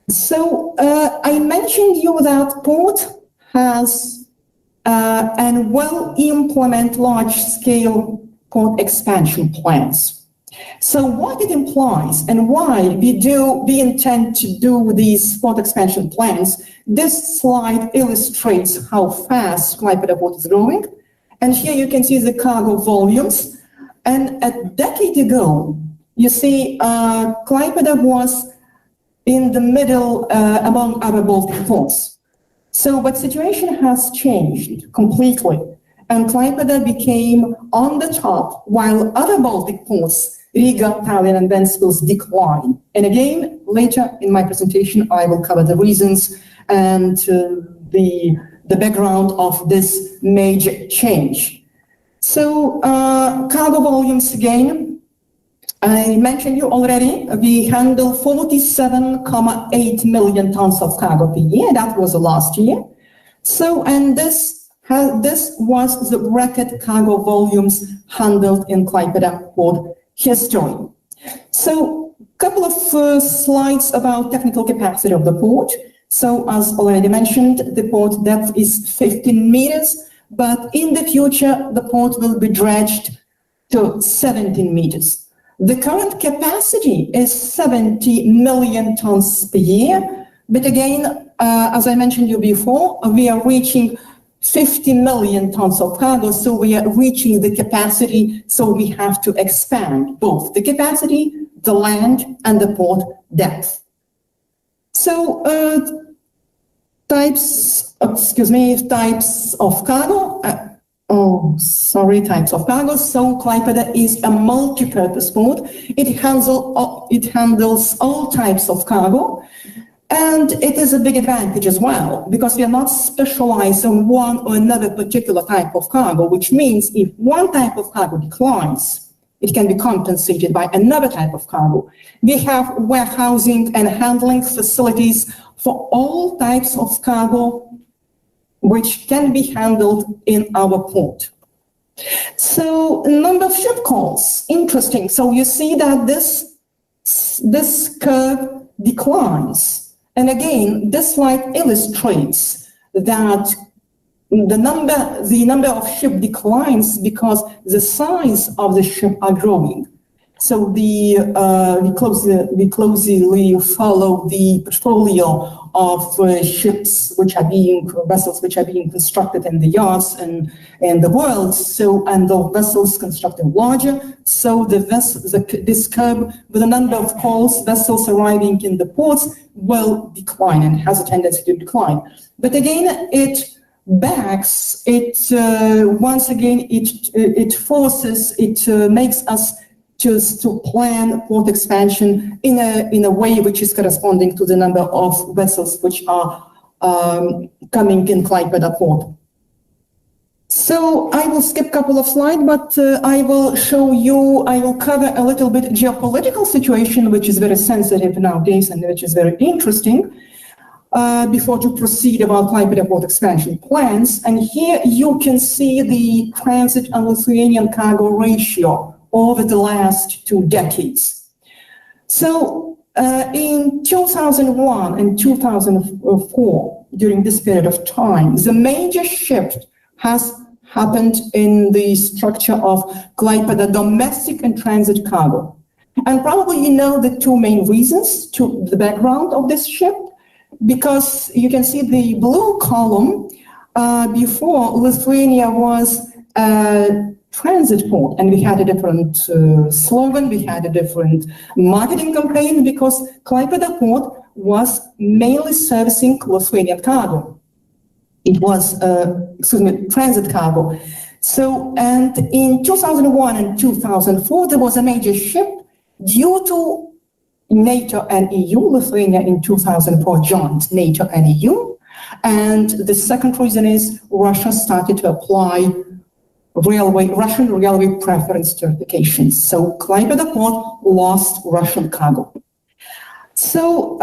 So I mentioned you that port has and will implement large-scale port expansion plans. So what it implies and why we intend to do these port expansion plans, this slide illustrates how fast Klaipėda port is growing. And here you can see the cargo volumes. And a decade ago, you see Klaipėda was in the middle among other Baltic ports. So, but situation has changed completely. And Klaipėda became on the top while other Baltic ports, Riga, Tallinn, and Ventspils decline. And again, later in my presentation, I will cover the reasons and the background of this major change. So, cargo volumes again, I mentioned you already, we handle 47.8 million tons of cargo per year. That was the last year. So, and this was the record cargo volumes handled in Klaipėda port history. So, a couple of slides about technical capacity of the port. So, as already mentioned, the port depth is 15 meters, but in the future, the port will be dredged to 17 meters. The current capacity is 70 million tons per year, but again, as I mentioned you before, we are reaching 50 million tons of cargo, so we are reaching the capacity, so we have to expand both the capacity, the land, and the port depth. So, types of cargo. Types of cargo. So Klaipėda is a multi-purpose port. It handles all types of cargo. And it is a big advantage as well, because we are not specialized on one or another particular type of cargo, which means if one type of cargo declines, it can be compensated by another type of cargo. We have warehousing and handling facilities for all types of cargo which can be handled in our port. So, number of ship calls, interesting. So you see that this curve declines. And again, this slide illustrates that the number of ship declines because the size of the ship are growing. So we closely follow the portfolio of vessels which are being constructed in the yards and the world. So, and the vessels constructed larger. So this curve with the number of vessels arriving in the ports will decline and has a tendency to decline. But again, it makes us to plan port expansion in a way which is corresponding to the number of vessels which are coming in Klaipėda port. So I will skip a couple of slides, but I will cover a little bit geopolitical situation, which is very sensitive nowadays and which is very interesting, before to proceed about Klaipėda port expansion plans. And here you can see the transit and Lithuanian cargo ratio over the last 2 decades. So in 2001 and 2004, during this period of time, the major shift has happened in the structure of Klaipėda domestic and transit cargo. And probably you know the 2 main reasons to the background of this shift, because you can see the blue column. Before, Lithuania was transit port, and we had a different slogan, we had a different marketing campaign, because Klaipėda port was mainly servicing Lithuanian cargo. It was, transit cargo. So, and in 2001 and 2004, there was a major shift due to NATO and EU. Lithuania in 2004 joined NATO and EU. And the second reason is Russia started to apply Russian railway preference certifications. So Klaipėda port lost Russian cargo. So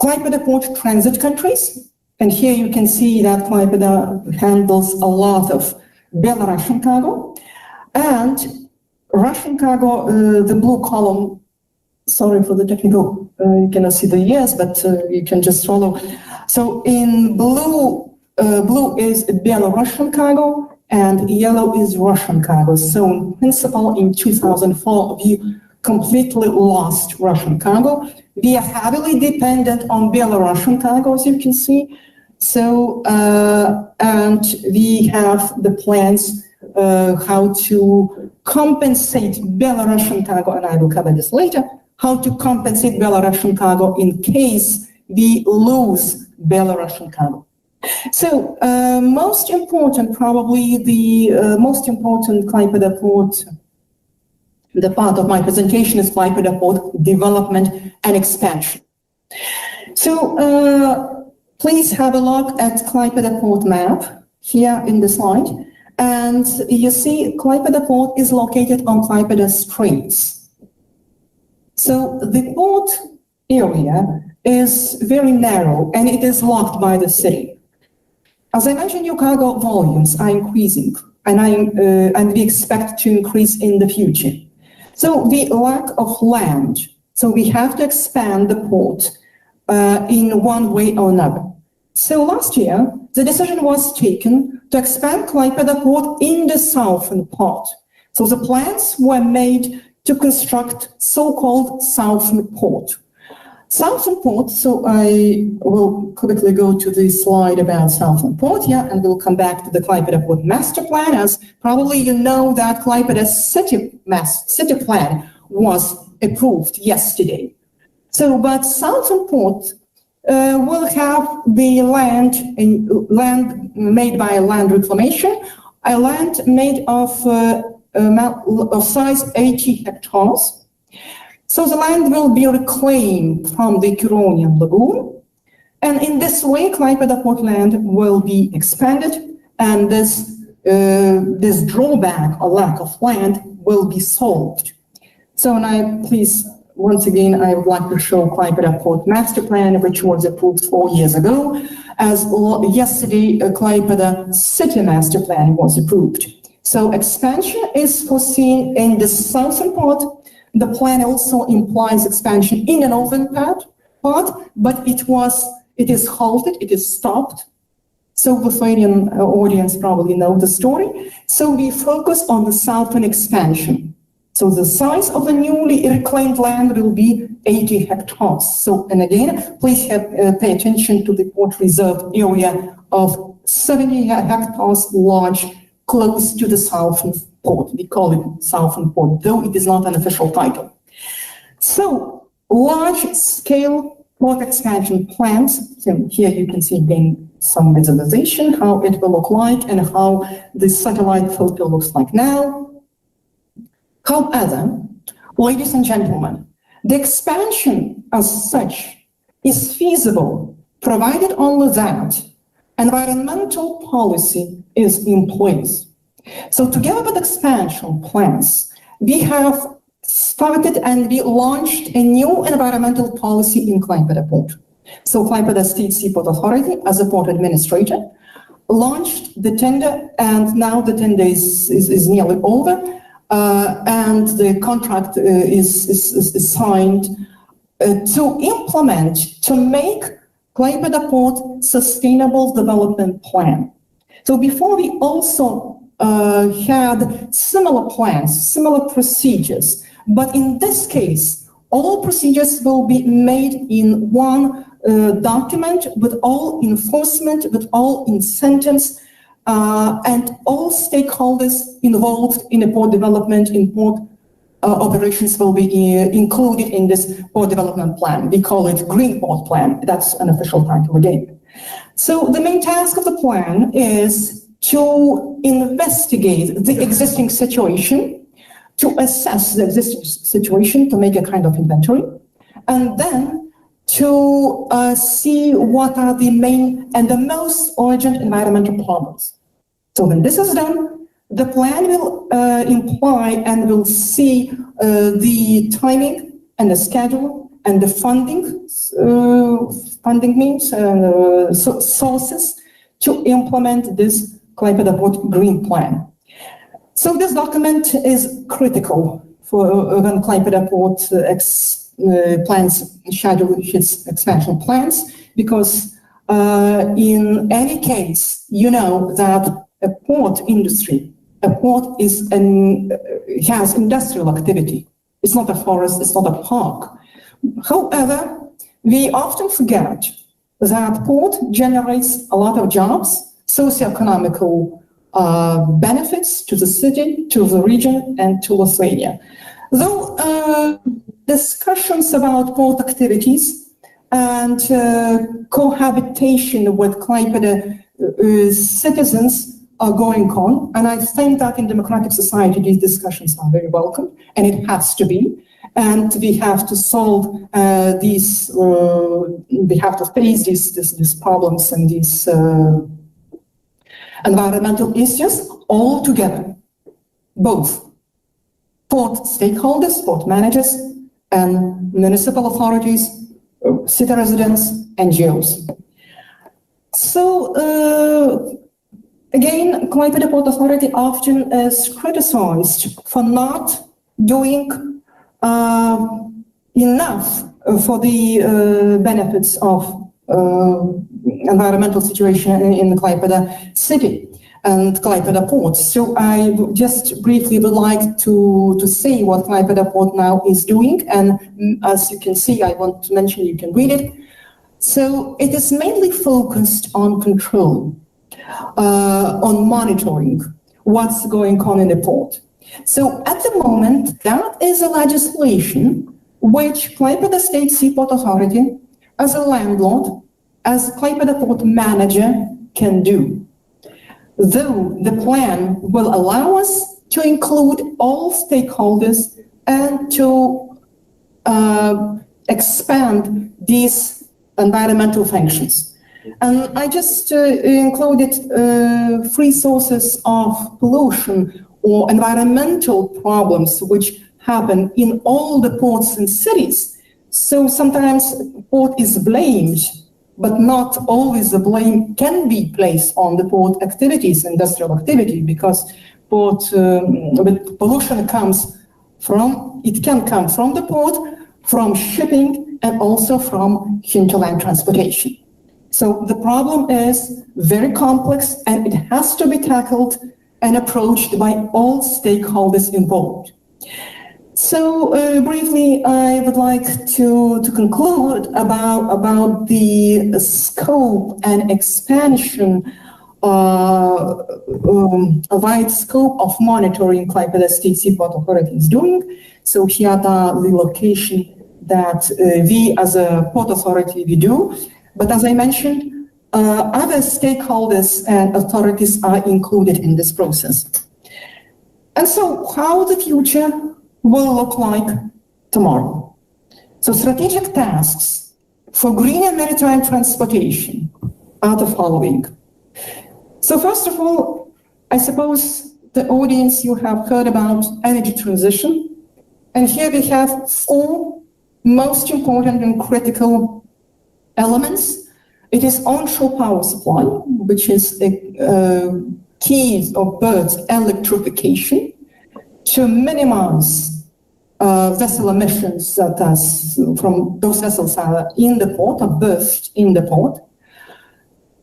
Klaipėda port transit countries, and here you can see that Klaipėda handles a lot of Belarusian cargo, and Russian cargo, the blue column sorry for the technical, you cannot see the years, but you can just follow. So in blue, blue is Belarusian cargo and yellow is Russian cargo. So in principle, in 2004, we completely lost Russian cargo. We are heavily dependent on Belarusian cargo, as you can see. So, and we have the plans how to compensate Belarusian cargo, and I will cover this later, how to compensate Belarusian cargo in case we lose Belarusian cargo. So, most important, probably the most important Klaipėda port, the part of my presentation is Klaipėda port development and expansion. So, please have a look at Klaipėda port map here in the slide. And you see Klaipėda port is located on Klaipėda Straits. So the port area is very narrow and it is locked by the city. As I mentioned, your cargo volumes are increasing and we expect to increase in the future. So the lack of land, so we have to expand the port in one way or another. So last year, the decision was taken to expand Klaipėda port in the southern part. So the plans were made to construct so-called southern port. Southern port, so I will quickly go to the slide about southern port here, and we'll come back to the Klaipėda port master plan, as probably you know that Klaipėda city plan was approved yesterday. So, but southern port will have the land made by land reclamation, a land made of size 80 hectares. So the land will be reclaimed from the Curonian lagoon, and in this way, Klaipėda port land will be expanded, and this drawback or lack of land will be solved. So now, please. Once again, I would like to show Klaipėda Port Master Plan, which was approved 4 years ago. As yesterday, Klaipėda City Master Plan was approved. So expansion is foreseen in the southern part. The plan also implies expansion in the northern part, but it is halted, it is stopped. So Lithuanian audience probably know the story. So we focus on the southern expansion. So the size of the newly reclaimed land will be 80 hectares. So, and again, please pay attention to the port reserve area of 70 hectares large, close to the southern port. We call it southern port, though it is not an official title. So, large-scale port expansion plans. So here you can see again some visualization, how it will look like and how the satellite photo looks like now. However, ladies and gentlemen, the expansion as such is feasible, provided only that environmental policy is in place. So together with expansion plans, we have started and we launched a new environmental policy in Klaipėda Port. So Klaipėda State Seaport Authority, as a port administrator, launched the tender, and now the tender is nearly over. And the contract is signed to implement, to make Klaipėda Port Sustainable Development Plan. So before we also had similar plans, similar procedures, but in this case, all procedures will be made in one document with all enforcement, with all incentives, and all stakeholders involved in the port development, in port operations will be included in this port development plan. We call it Green Port Plan. That's an official title again. So the main task of the plan is to investigate the existing situation, to assess the existing situation, to make a kind of inventory, and then to see what are the main and the most urgent environmental problems. So when this is done, the plan will imply and will see the timing and the schedule and the funding means sources to implement this Klaipėda Port Green Plan. So this document is critical for when Klaipėda Port schedule its expansion plans, because in any case, you know that a port industry, a port is has industrial activity. It's not a forest, it's not a park. However, we often forget that port generates a lot of jobs, socioeconomical benefits to the city, to the region, and to Lithuania. Though discussions about port activities and cohabitation with Klaipėda citizens are going on, and I think that in democratic society these discussions are very welcome, and it has to be. And we have to solve these. We have to face these problems and these environmental issues all together, both port stakeholders, port managers, and municipal authorities, city residents, NGOs. So again, Klaipėda Port Authority often is criticized for not doing enough for the benefits of environmental situation in the Klaipėda city and Klaipėda port. So I just briefly would like to say what Klaipėda port now is doing, and as you can see, I want to mention, you can read it. So it is mainly focused on control, on monitoring what's going on in the port. So at the moment, that is a legislation which Klaipėda State Seaport Authority, as a landlord, as Klaipėda Port manager, can do. Though the plan will allow us to include all stakeholders and to expand these environmental functions. And I just included 3 sources of pollution or environmental problems which happen in all the ports and cities. So sometimes port is blamed, but not always the blame can be placed on the port activities, industrial activity, because port pollution comes from, it can come from the port, from shipping, and also from hinterland transportation. So the problem is very complex, and it has to be tackled and approached by all stakeholders involved. So briefly, I would like to conclude about the scope and expansion, a wide scope of monitoring Klaipėda State Seaport Authority is doing. So here are the location that we as a port authority we do. But as I mentioned, other stakeholders and authorities are included in this process. And so how the future will look like tomorrow. So strategic tasks for green and maritime transportation are the following. So first of all, I suppose the audience, you have heard about energy transition. And here we have 4 most important and critical elements. It is onshore power supply, which is the key of birds electrification to minimize vessel emissions that from those vessels are in the port or berthed in the port.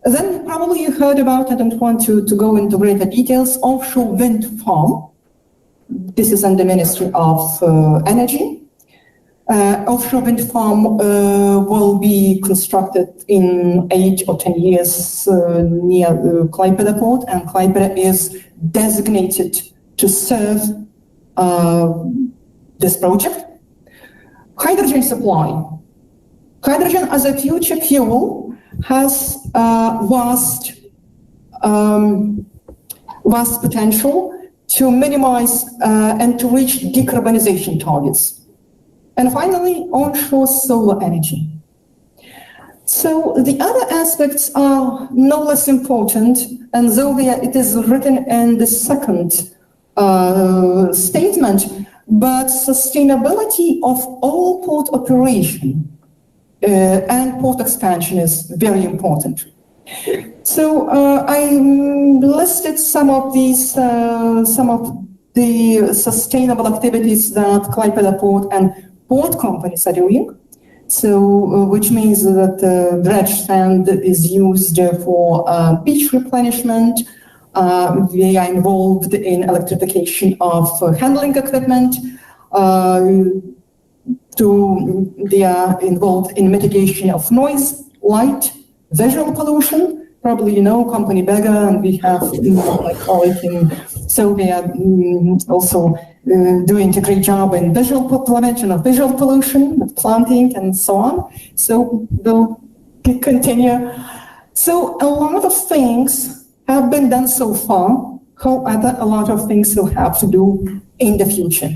Then probably you heard about, I don't want to go into greater details, offshore wind farm. This is under Ministry of Energy. Offshore wind farm will be constructed in 8 or 10 years near Klaipėda port, and Klaipėda is designated to serve this project. Hydrogen supply. Hydrogen as a future fuel has vast potential to minimize and to reach decarbonization targets. And finally, onshore solar energy. So the other aspects are no less important, and though it is written in the second statement, but sustainability of all port operation and port expansion is very important. So I listed some of the sustainable activities that Klaipėda Port and port companies are doing. So, which means that dredged sand is used for beach replenishment. They are involved in electrification of handling equipment. They are involved in mitigation of noise, light, visual pollution. Probably you know company Beggar, and we have my colleague in, so they are also doing a great job in prevention of visual pollution, with planting and so on. So we'll continue. So a lot of things have been done so far. However, a lot of things still have to do in the future.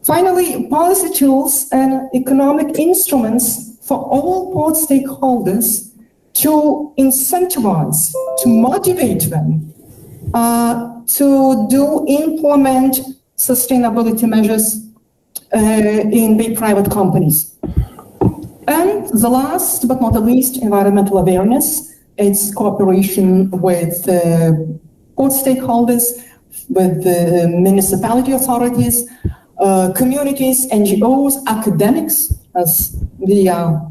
Finally, policy tools and economic instruments for all port stakeholders to incentivize, to motivate them to implement sustainability measures in big private companies. And the last but not the least, environmental awareness. It's cooperation with port stakeholders, with the municipality authorities, communities, NGOs, academics, as we are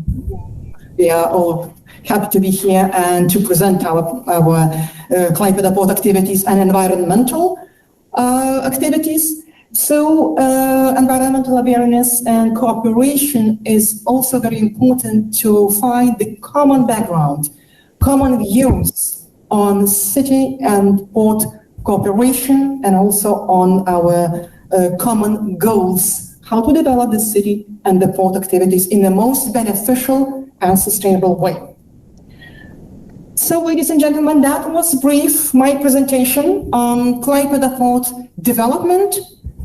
all happy to be here and to present our Klaipėda port activities and environmental activities. So environmental awareness and cooperation is also very important to find the common background, common views on city and port cooperation, and also on our common goals, how to develop the city and the port activities in the most beneficial and sustainable way. So, ladies and gentlemen, that was brief, my presentation on Klaipėda port development,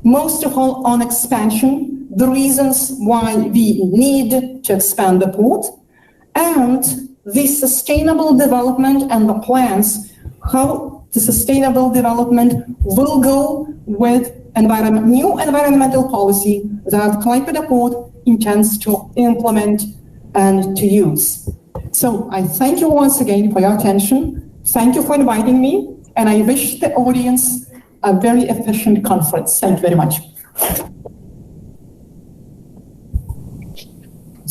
most of all on expansion, the reasons why we need to expand the port, and the sustainable development and the plans, how the sustainable development will go with new environmental policy that Klaipėda port intends to implement and to use. So I thank you once again for your attention. Thank you for inviting me, and I wish the audience a very efficient conference. Thank you very much.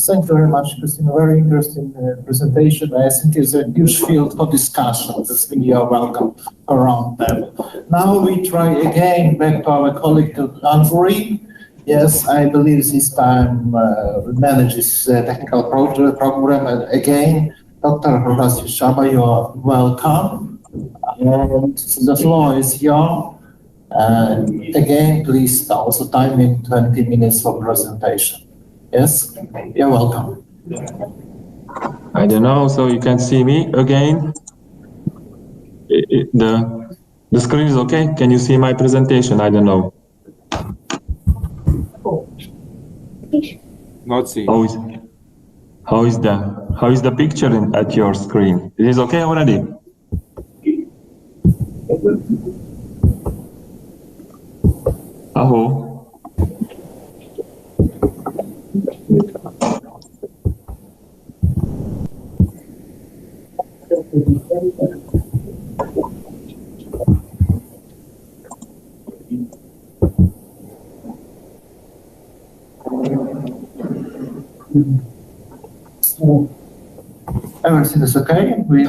Thank you very much, Christina. Very interesting presentation. I think it's a huge field for discussion. You are welcome around them. Now we try again back to our colleague Hungary. Yes, I believe this time manages technical program. And again, Dr. Horacio Shaba, you are welcome. And the floor is yours. Again, please also time in 20 minutes for presentation. Yes, you're welcome. I don't know, so you can see me again. The screen is okay. Can you see my presentation? I don't know. Not see. How is the picture at your screen? It is okay already. Aho. So, everything is okay? We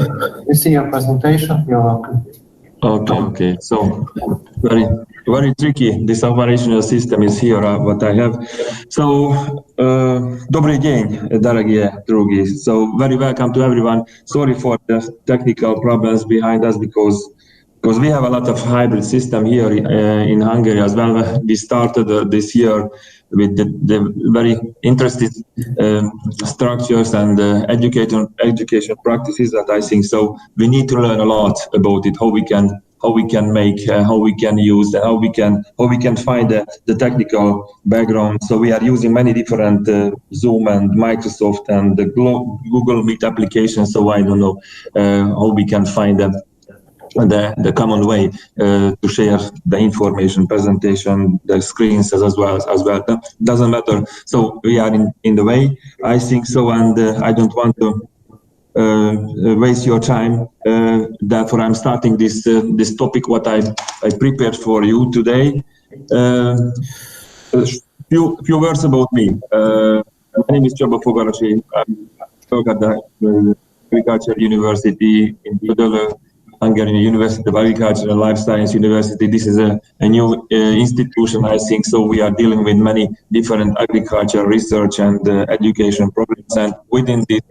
see your presentation. You're welcome. Okay. So, very tricky. This operational system is here, what I have. So, добрый день, дорогие други. So, very welcome to everyone. Sorry for the technical problems behind us because we have a lot of hybrid system here in Hungary as well. We started this year with the very interesting structures and education practices that I think so we need to learn a lot about it, how we can make, how we can use, how we can find the technical background. So we are using many different Zoom and Microsoft and the Google Meet applications. So I don't know how we can find the common way to share the information, presentation, the screens as well. Doesn't matter. So we are in the way, I think so, and I don't want to waste your time. Therefore, I'm starting this topic what I prepared for you today. Few words about me. My name is Csaba Fogarasi. I work at the Agriculture University in Budapest, Hungarian University of Agriculture and Life Science University. This is a new institution, I think, so we are dealing with many different agriculture research and education programs, and within these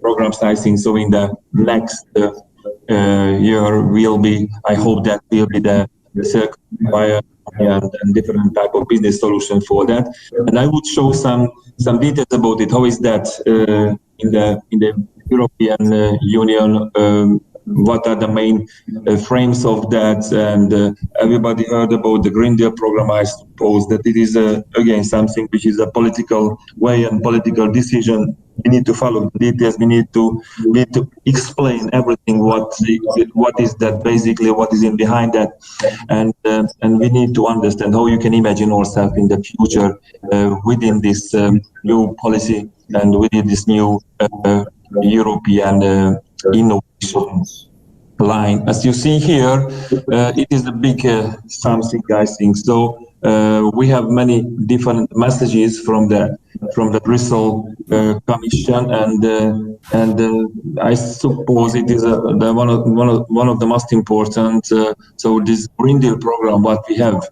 programs, I think, so in the next year will be, I hope that will be the circular and different type of business solution for that. And I would show some details about it. How is that in the European Union? What are the main frames of that? And everybody heard about the Green Deal program. I suppose that it is again something which is a political way and political decision. We need to follow the details. We need to explain everything. What is that basically? What is in behind that? And we need to understand how you can imagine ourselves in the future within this new policy and within this new European innovation line. As you see here, it is a big something, I think. So we have many different messages from the Bristol Commission, and I suppose it is one of the most important. So this Green Deal program, what we have,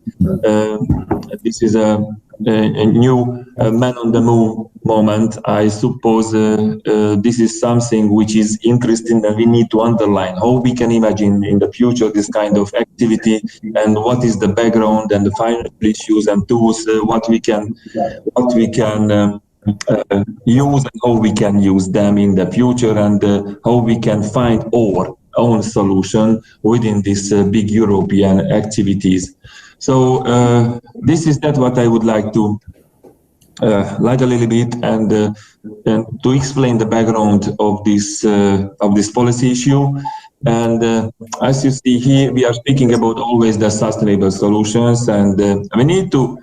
this is a new man on the moon moment. I suppose this is something which is interesting, and we need to underline how we can imagine in the future this kind of activity, and what is the background and the financial issues and tools, what we can use and how we can use them in the future, and how we can find our own solution within these big European activities. So this is what I would like to light a little bit and to explain the background of this policy issue. And as you see here, we are speaking about always the sustainable solutions, and we need to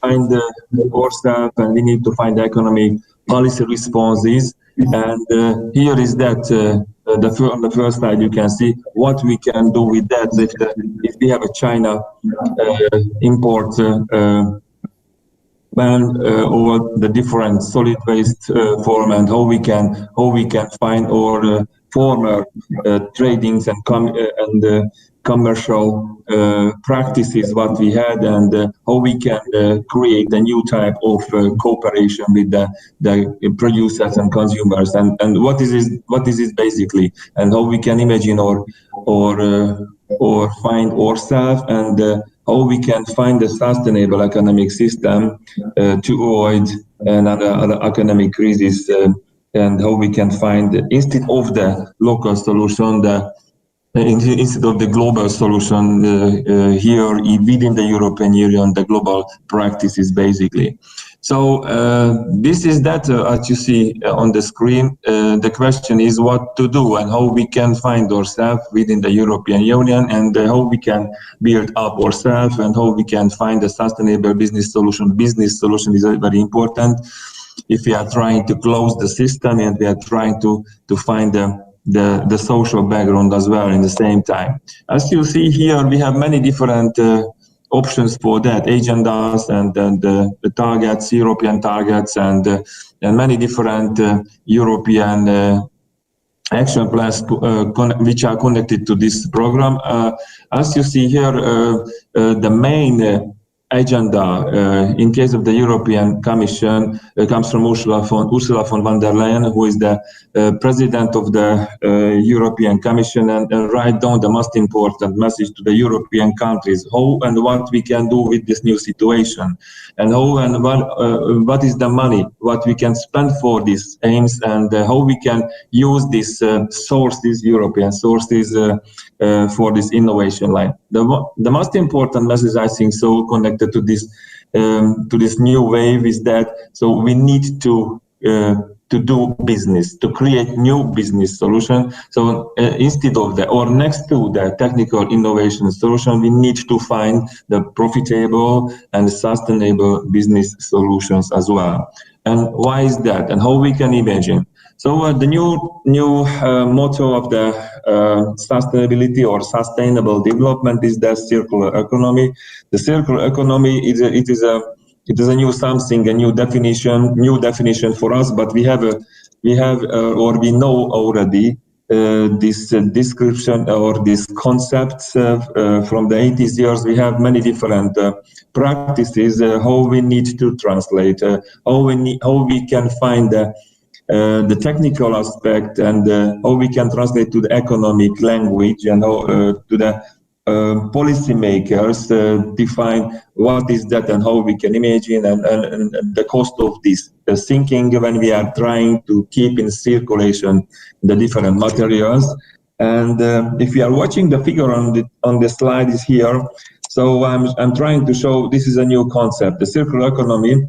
find ourselves, and we need to find economic policy responses. And here is that. On the first slide, you can see what we can do with that. If we have a China import ban over the different solid waste form, and how we can find our former tradings and commercial practices what we had, and how we can create a new type of cooperation with the producers and consumers, and what is it basically, and how we can imagine or find ourselves, and how we can find a sustainable economic system to avoid another economic crisis, and how we can find, instead of the local solution, instead of the global solution here within the European Union, the global practices basically. So this is that, as you see on the screen. The question is what to do and how we can find ourselves within the European Union, and how we can build up ourselves, and how we can find a sustainable business solution. Business solution is very important if we are trying to close the system, and we are trying to find the social background as well in the same time. As you see here, we have many different options for that, agendas and the targets, European targets, and many different European action plans which are connected to this program. As you see here, the main agenda in case of the European Commission comes from Ursula von der Leyen, who is the president of the European Commission, and write down the most important message to the European countries: how and what we can do with this new situation, and how and what is the money what we can spend for these aims, and how we can use these sources, European sources, for this innovation line. The most important message, I think, so connected to this new wave is that so we need to do business, to create new business solution. So instead of or next to the technical innovation solution, we need to find the profitable and sustainable business solutions as well. And why is that? And how we can imagine? So the new motto of the sustainability or sustainable development is the circular economy. The circular economy is it is a new something, a new definition for us. But we know already this description or this concept from the 80s years. We have many different practices how we need to translate, how we can find the technical aspect, and how we can translate to the economic language, and how to the policymakers define what is that and how we can imagine, and the cost of this thinking when we are trying to keep in circulation the different materials. And if you are watching the figure on the slide is here, so I'm trying to show this is a new concept, the circular economy.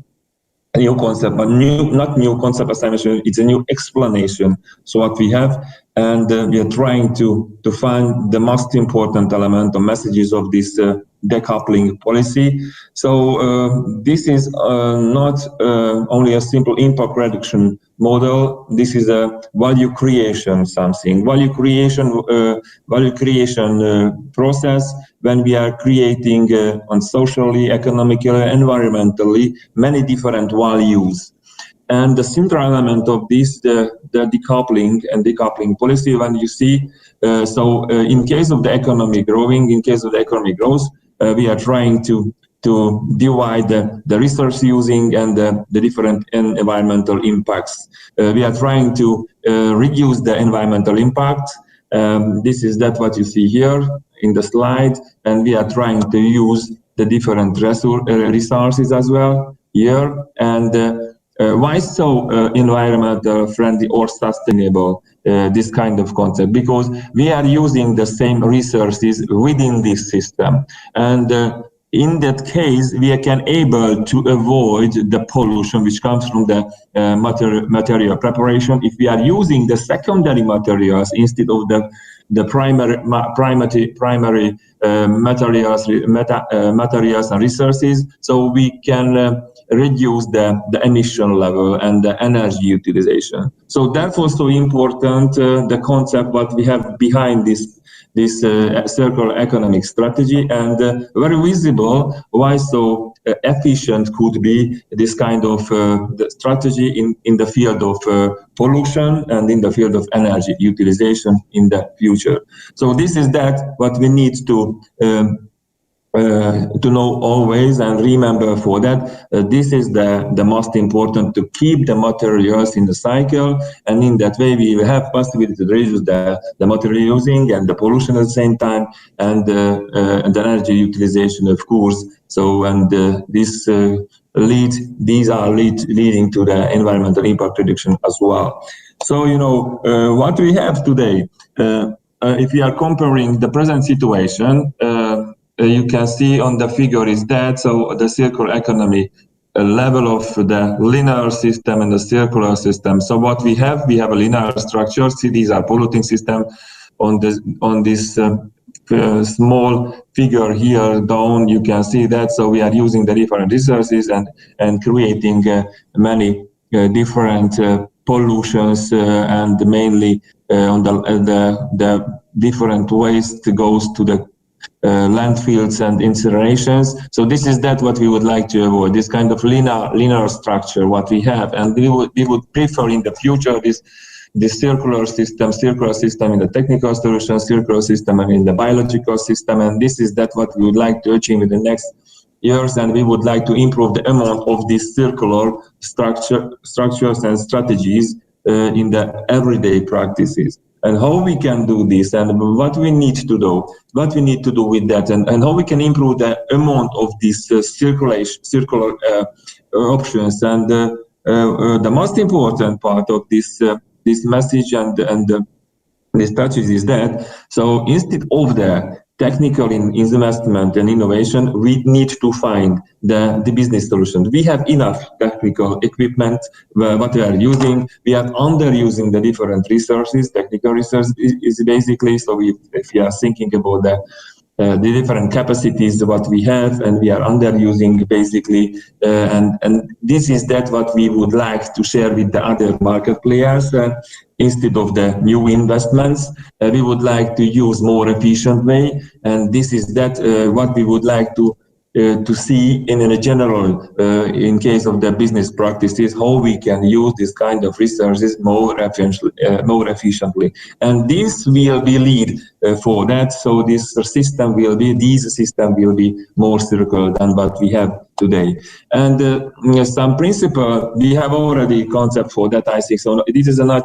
A new concept, but not new concept as I mentioned, it's a new explanation. So what we have, and we are trying to find the most important element or messages of this decoupling policy. So this is not only a simple impact reduction model. This is a value creation value creation process when we are creating on socially, economically, environmentally many different values. And the central element of this, the decoupling and decoupling policy, when you see, in case of the economy growing, we are trying to divide the resource using and the different environmental impacts. We are trying to reduce the environmental impact. This is what you see here in the slide, and we are trying to use the different resources as well here. And why so environmental friendly or sustainable, this kind of concept? Because we are using the same resources within this system, and in that case we can able to avoid the pollution which comes from the material preparation if we are using the secondary materials instead of the primary materials and resources. So we can reduce the emission level and the energy utilization. So that's also important, the concept what we have behind this circular economic strategy, and very visible why so efficient could be this kind of the strategy in the field of pollution and in the field of energy utilization in the future. So this is what we need to know always and remember for that. This is the most important, to keep the materials in the cycle, and in that way we have possibility to reduce the material using and the pollution at the same time, and the energy utilization, of course. So these are leading to the environmental impact reduction as well. So what we have today, if we are comparing the present situation, you can see on the figure is so the circular economy level of the linear system and the circular system. So what we have a linear structure. See, these are polluting system on this small figure here down. You can see that. So we are using the different resources and creating many different pollutions, and mainly on the different waste goes to the landfills and incinerations. So this is what we would like to avoid, this kind of linear structure what we have, and we would prefer in the future this circular system in the technical solution, circular system and in the biological system, and this is what we would like to achieve in the next years, and we would like to improve the amount of these circular structures and strategies in the everyday practices. And how we can do this, and what we need to do with that, and how we can improve the amount of these circular options. And the most important part of this message and the strategy is so instead of the technical investment and innovation, we need to find the business solution. We have enough technical equipment, what we are using. We are underusing the different resources. Technical resources is basically, so if we are thinking about the different capacities what we have, and we are underusing basically, and this is what we would like to share with the other market players. Instead of the new investments, we would like to use more efficient way, and this is what we would like to to see in a general, in case of the business practices, how we can use this kind of resources more efficiently. And this will be lead for that. So this system will be more circular than what we have today. And some principle, we have already concept for that, I think. So this is not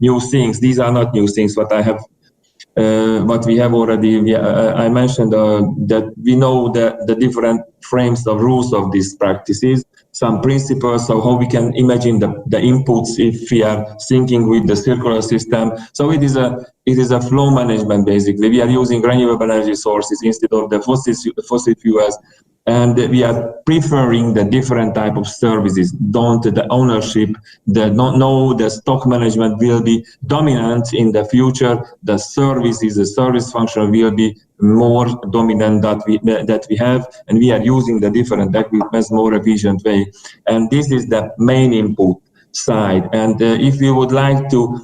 new things. These are not new things. What we have already, I mentioned that we know the different frames of rules of these practices, some principles of how we can imagine the inputs if we are thinking with the circular system. So it is a flow management, basically. We are using renewable energy sources instead of the fossil fuels. And we are preferring the different type of services. The ownership, the stock management will be dominant in the future. The service function will be more dominant that we have, and we are using the different equipments more efficient way. And this is the main input side. And if we would like to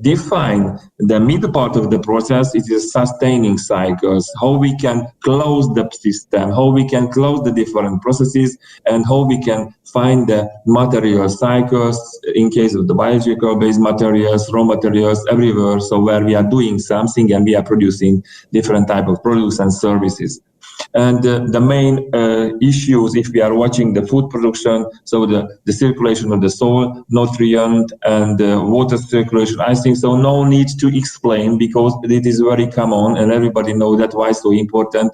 define the middle part of the process, it is sustaining cycles, how we can close the system, how we can close the different processes, and how we can find the material cycles in case of the biological based materials, raw materials, everywhere. So where we are doing something and we are producing different type of products and services. And the main issues, if we are watching the food production, so the circulation of the soil, nutrient, and water circulation, I think so no need to explain, because it is very common and everybody knows that why it's so important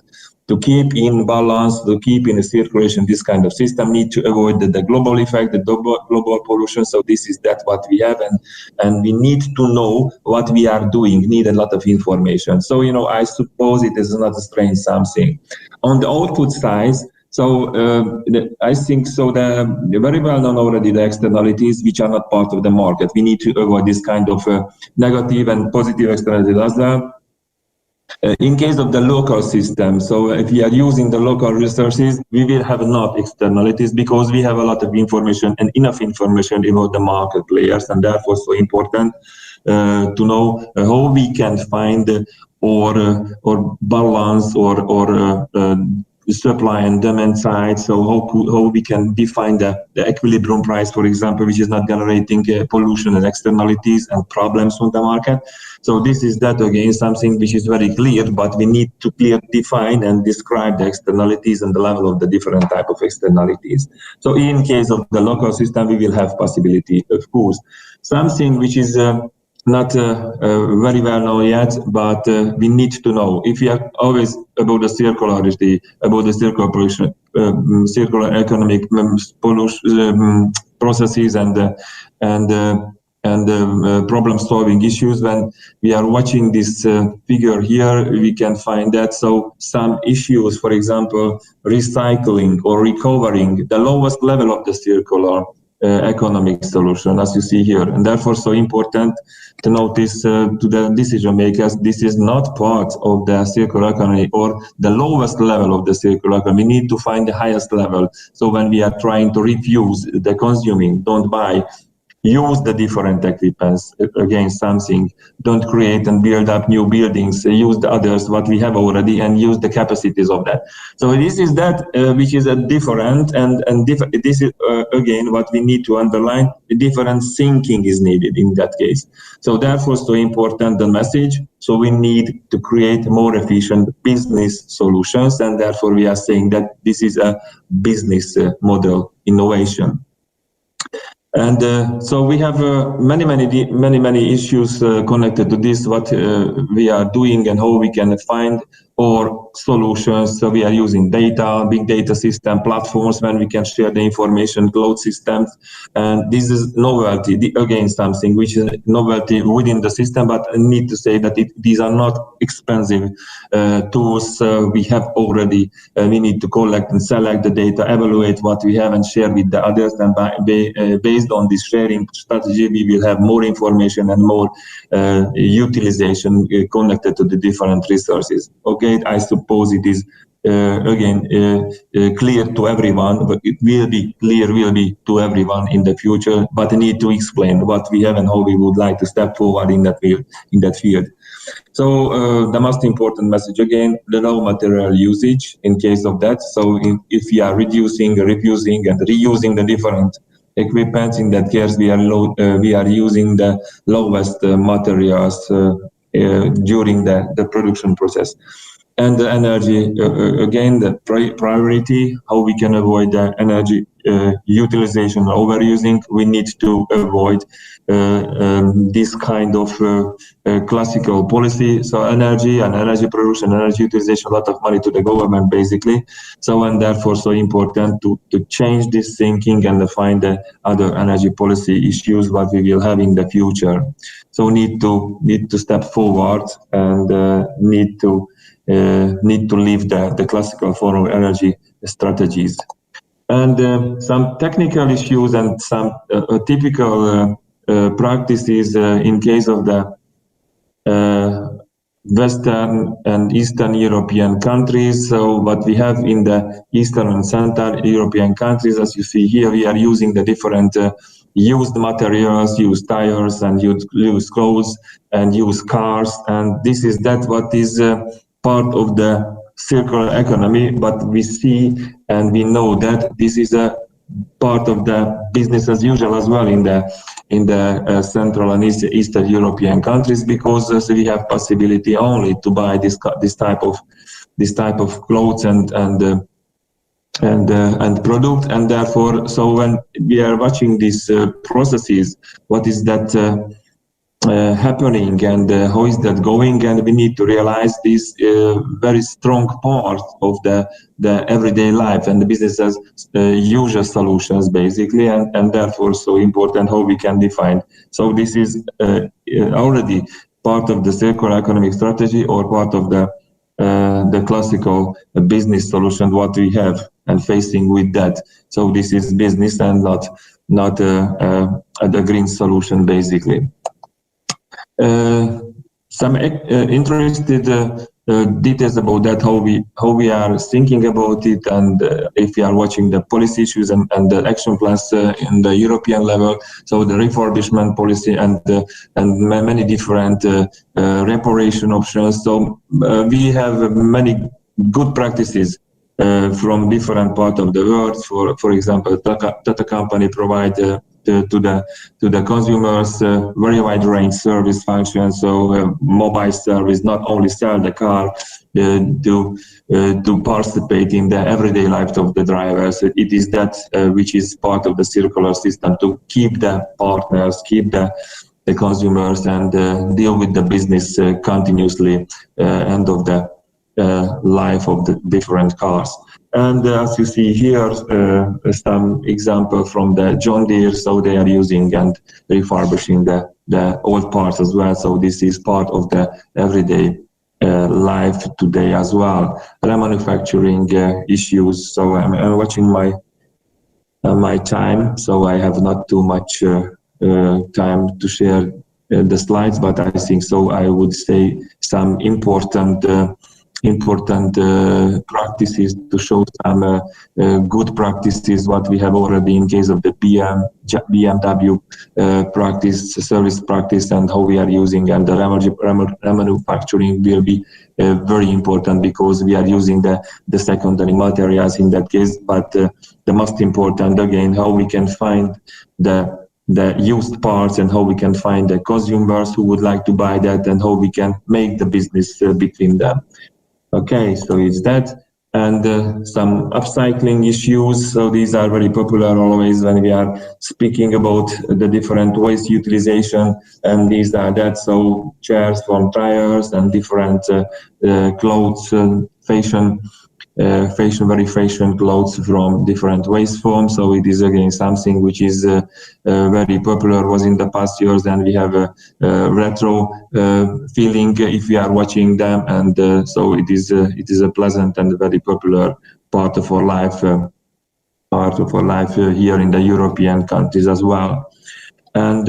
to keep in balance, to keep in a circulation this kind of system, need to avoid the global effect, the global pollution. So this is that what we have, and we need to know what we are doing, need a lot of information. So, I suppose it is not a strange something. On the output side, so I think so the very well known already the externalities which are not part of the market. We need to avoid this kind of negative and positive externalities as well. In case of the local system, so if we are using the local resources, we will have not externalities, because we have a lot of information and enough information about the market players, and therefore so important to know how we can find or balance or supply and demand side. So how we can define the equilibrium price, for example, which is not generating pollution and externalities and problems on the market. So this is that again something which is very clear, but we need to clearly define and describe the externalities and the level of the different type of externalities. So in case of the local system, we will have possibility, of course. Something which is not very well known yet, but we need to know. If we are always about the circularity, about the circular production, circular economic processes and problem-solving issues, when we are watching this figure here, we can find that so some issues, for example, recycling or recovering, the lowest level of the circular economic solution, as you see here, and therefore so important to notice to the decision makers, this is not part of the circular economy or the lowest level of the circular economy. We need to find the highest level. So when we are trying to refuse the consuming, don't buy, use the different equipments against something, don't create and build up new buildings, use the others what we have already and use the capacities of that. So this is that which is a different and this is again what we need to underline, the different thinking is needed in that case. So therefore so important the message. So we need to create more efficient business solutions, and therefore we are saying that this is a business model innovation. And so we have many issues connected to this, what we are doing and how we can find or solutions. So we are using data, big data system platforms when we can share the information, cloud systems. And this is novelty, again, something which is novelty within the system, but I need to say that these are not expensive tools we have already. We need to collect and select the data, evaluate what we have and share with the others. And based on this sharing strategy, we will have more information and more utilization connected to the different resources. Okay, I suppose it is clear to everyone, but it will be clear to everyone in the future, but I need to explain what we have and how we would like to step forward in that field. So the most important message again, the low material usage in case of that. So if we are reducing, refusing and reusing the different equipment, in that case we are using the lowest materials during the production process. And the energy, again, the priority, how we can avoid the energy utilization overusing. We need to avoid this kind of classical policy. So energy and energy production, energy utilization, a lot of money to the government, basically. So, and therefore, so important to change this thinking and find the other energy policy issues what we will have in the future. So need to step forward and need to leave the classical form of energy strategies. And some technical issues and some typical practices in case of the Western and Eastern European countries. So what we have in the Eastern and Central European countries, as you see here, we are using the different used materials, used tires and used clothes and used cars. And this is what is part of the circular economy, but we see and we know that this is a part of the business as usual as well in the Central and Eastern European countries, because we have possibility only to buy this type of clothes and product, and therefore, so when we are watching these processes, what is that happening and how is that going, and we need to realize this very strong part of the everyday life and the business as usual solutions, basically, and therefore so important how we can define. So this is already part of the circular economic strategy or part of the classical business solution what we have and facing with that. So this is business and not the green solution, basically. Some interested details about that, how we are thinking about it, and if we are watching the policy issues and the action plans in the European level, so the refurbishment policy and many different reparation options. So we have many good practices from different parts of the world. For example, Tata company provide to the consumers very wide range service functions. So mobile service, not only sell the car, to participate in the everyday life of the drivers. It is that which is part of the circular system, to keep the partners, keep the consumers, and deal with the business continuously end of the life of the different cars. And as you see here, some example from the John Deere, so they are using and refurbishing the old parts as well. So this is part of the everyday life today as well. Remanufacturing issues. So I'm watching my time, so I have not too much time to share the slides, but I think so I would say some important practices to show some good practices what we have already in case of the BMW service practice, and how we are using, and the remanufacturing will be very important because we are using the secondary materials in that case. But the most important again, how we can find the used parts and how we can find the consumers who would like to buy that, and how we can make the business between them. Okay, so it's that. And some upcycling issues. So these are very popular always when we are speaking about the different waste utilization, and these are that. So chairs from tires and different clothes, fashion clothes from different waste forms. So it is again something which is very popular, was in the past years, and we have a retro feeling if we are watching them, and so it is a pleasant and very popular part of our life here in the European countries as well. And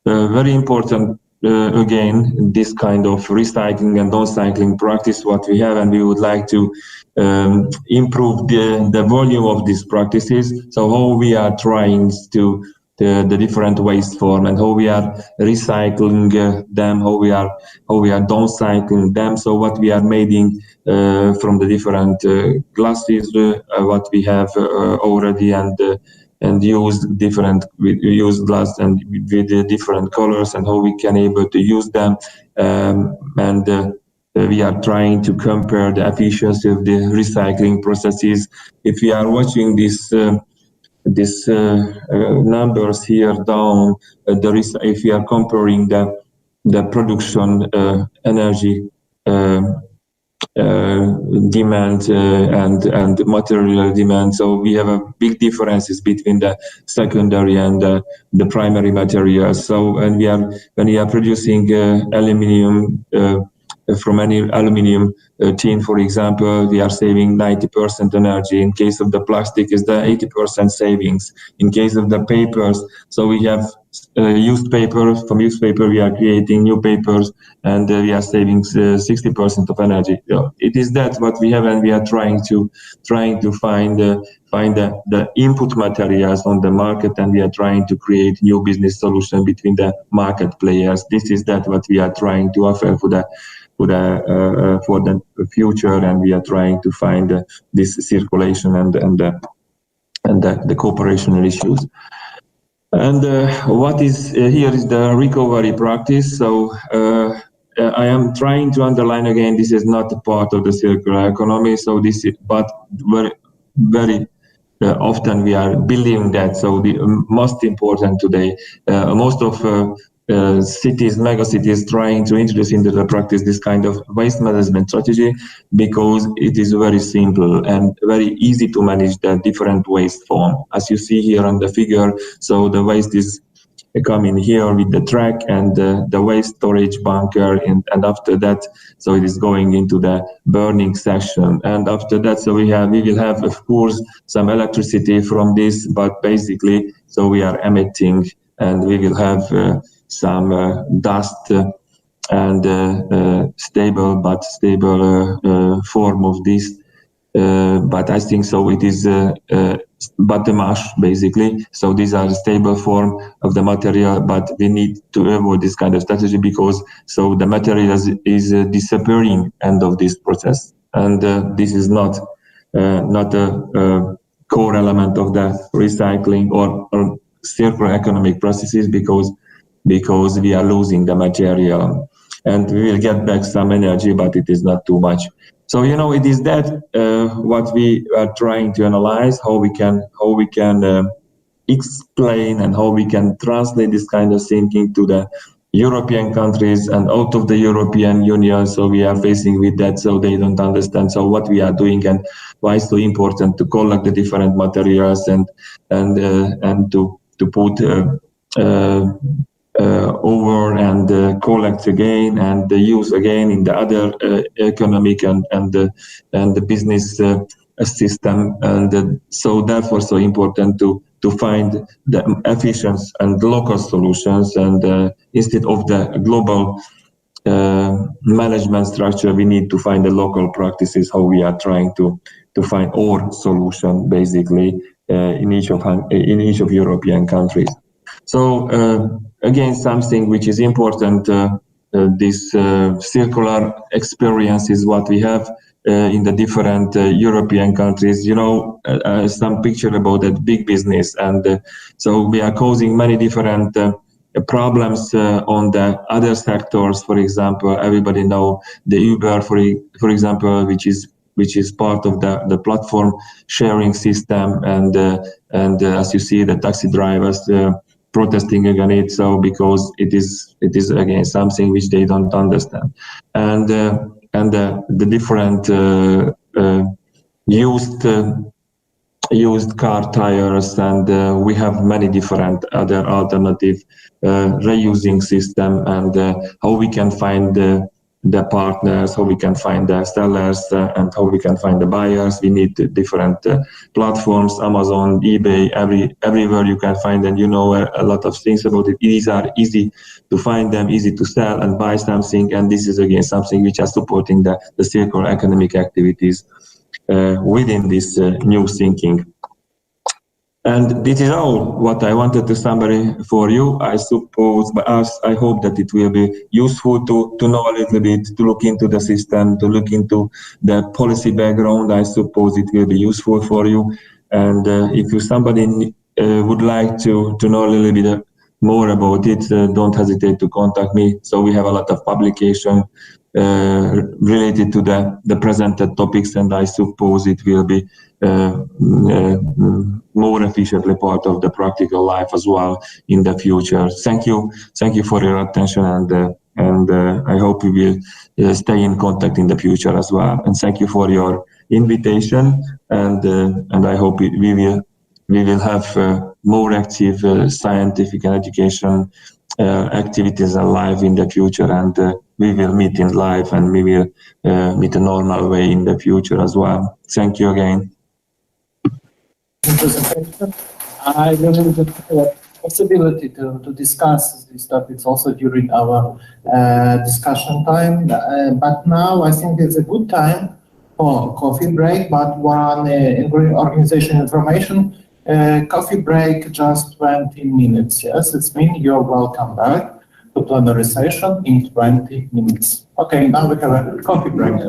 very important again, this kind of recycling and downcycling practice what we have, and we would like to improve the volume of these practices. So how we are trying to the different waste form and how we are recycling them, how we are downcycling them. So what we are making from the different glasses, what we have already, and use glass and with the different colors, and how we can able to use them, we are trying to compare the efficiency of the recycling processes. If we are watching this numbers here down, if we are comparing the production energy demand and material demand. So we have a big differences between the secondary and the primary materials. So when we are producing aluminium from any aluminium tin, for example, we are saving 90% energy. In case of the plastic, is the 80% savings. In case of the papers, so we have used paper. From used paper, we are creating new papers, and we are saving 60% of energy. It is that what we have, and we are trying to find the input materials on the market, and we are trying to create new business solution between the market players. This is that what we are trying to offer for the future, and we are trying to find this circulation and the cooperational issues. And what is here is the recovery practice. So I am trying to underline again, this is not a part of the circular economy. So this is, but very often we are building that. So the most important today, most of cities, mega cities, trying to introduce into the practice this kind of waste management strategy, because it is very simple and very easy to manage the different waste form. As you see here on the figure, so the waste is coming here with the track and the waste storage bunker, and after that, so it is going into the burning section. And after that, so we will have, of course, some electricity from this, but basically, so we are emitting, and we will have some dust and stable form of this. But I think so it is bottom ash basically. So these are the stable form of the material, but we need to avoid this kind of strategy, because so the material is disappearing end of this process, and this is not a core element of the recycling or circular economic processes, because we are losing the material, and we will get back some energy, but it is not too much. So it is that what we are trying to analyze, how we can explain and how we can translate this kind of thinking to the European countries and out of the European Union. So we are facing with that, so they don't understand. So what we are doing and why it's so important to collect the different materials and to put over and collect again and use again in the other economic and the business system. And so therefore so important to find the efficient and local solutions, and instead of the global management structure, we need to find the local practices, how we are trying to find our solution basically in each of European countries. So again, something which is important, this circular experience is what we have in the different European countries. Some picture about that big business, and so we are causing many different problems on the other sectors. For example, everybody know the Uber, for example, which is part of the platform sharing system, and as you see, the taxi drivers protesting against it, so because it is again something which they don't understand, and the different used car tires, and we have many different other alternative reusing system, and how we can find the partners, how we can find the sellers, and how we can find the buyers. We need different platforms, Amazon, eBay, everywhere you can find, and a lot of things about it. These are easy to find them, easy to sell and buy something, and this is again something which are supporting the circular economic activities within this new thinking. And this is all what I wanted to summary for you. I suppose, but I hope that it will be useful to know a little bit, to look into the system, to look into the policy background. I suppose it will be useful for you. And if you somebody would like to know a little bit more about it, don't hesitate to contact me. So we have a lot of publication related to the presented topics, and I suppose it will be more efficiently part of the practical life as well in the future. Thank you for your attention, and I hope we will stay in contact in the future as well. And thank you for your invitation, and I hope we will have more active scientific and education activities alive in the future, and we will meet in life, and we will meet a normal way in the future as well. Thank you again. Presentation. I believe that the possibility to discuss these topics also during our discussion time. But now I think it's a good time for coffee break. But one organization information, coffee break just 20 minutes. Yes, it means you're welcome back to plenary session in 20 minutes. Okay, now we have a coffee break.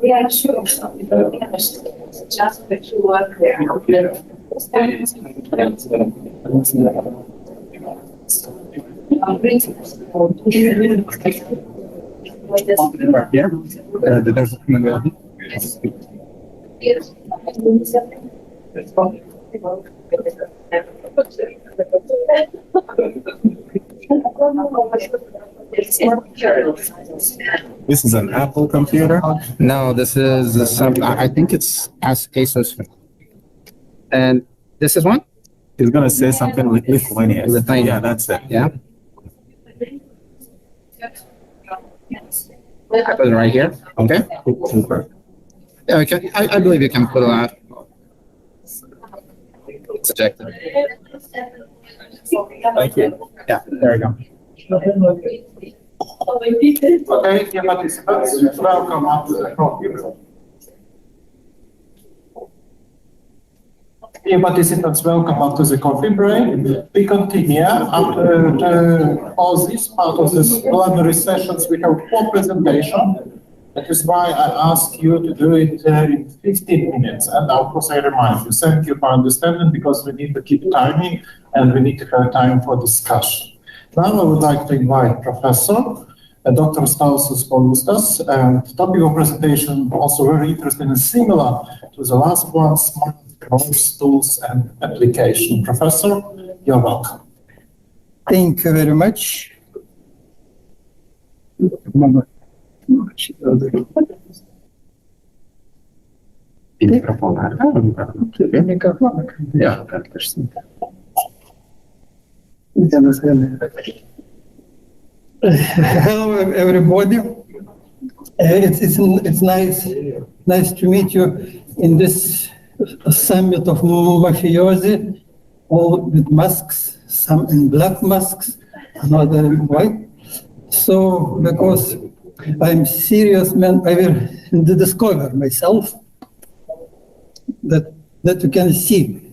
Yeah, sure. Just that you work there. This is an Apple computer? No, this is some, I think it's Asus. And this is one? He's gonna say something with Lithuanian. Lithuanian. Yeah, that's it. Yeah. I put it right here. Okay. Super. Yeah, okay. I believe you can put it out. It's ejected. Thank you. Yeah, there we go. Okay, dear participants, welcome up to the program. Dear participants, welcome up to the coffee break. We continue. After all this part of this plenary sessions, we have 4 presentations. That is why I ask you to do it in 15 minutes. And of course, I remind you, thank you for understanding, because we need to keep timing and we need to have time for discussion. Now I would like to invite Professor Dr. Stauskas Paluskas, and the topic of presentation also very interesting and similar to the last one, smart growth tools and application. Professor, you're welcome. Thank you very much. Hello, everybody. It's nice to meet you in this summit of mafiosi, all with masks, some in black masks, another in white. So, because I'm serious man, I will discover myself that you can see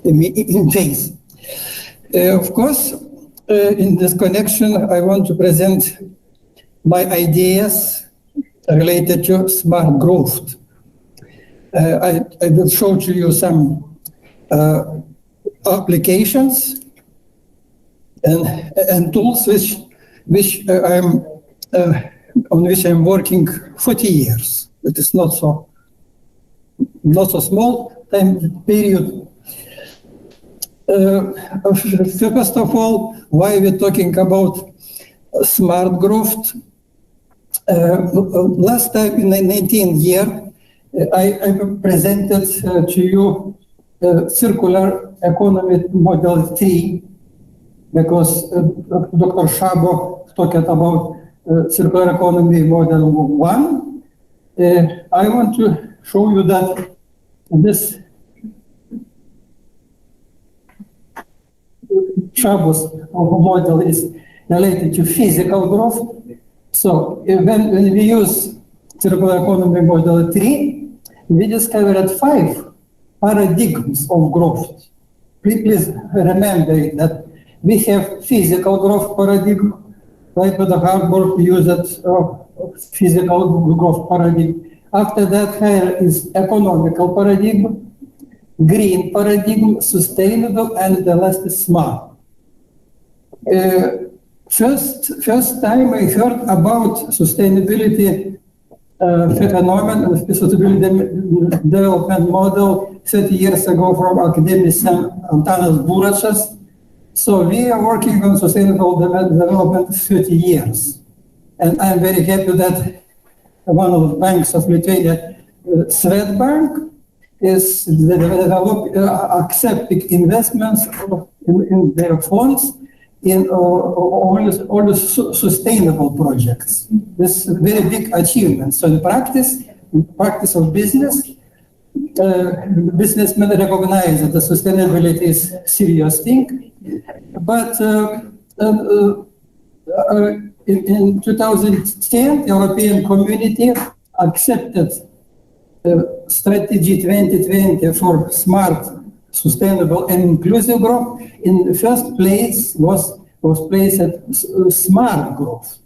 me in face. Of course, in this connection, I want to present my ideas related to smart growth. I will show to you some applications and tools which on which I'm working 40 years. It is not so small time period. First of all, why we're talking about smart growth? Last time in the 19th year, I presented to you circular economy model 3, because Dr. Szabo talked about circular economy model 1. I want to show you that this Szabo's model is related to physical growth. So when we use circular economy model 3, we discovered 5 paradigms of growth. Please remember that we have physical growth paradigm, right? With the Harvard used physical growth paradigm. After that, here is economical paradigm, green paradigm, sustainable, and the last is smart. First time I heard about sustainability phenomenon, sustainability development model 30 years ago from academic Antanas Burachas. So we are working on sustainable development 30 years. And I'm very happy that one of the banks of Lithuania, Swedbank, is accepting investments in their funds in all the sustainable projects. This is a very big achievement. So in practice of business, businessmen recognize that the sustainability is a serious thing. But in 2010, European Community accepted Strategy 2020 for smart, sustainable, and inclusive growth. In the first place was placed at smart growth.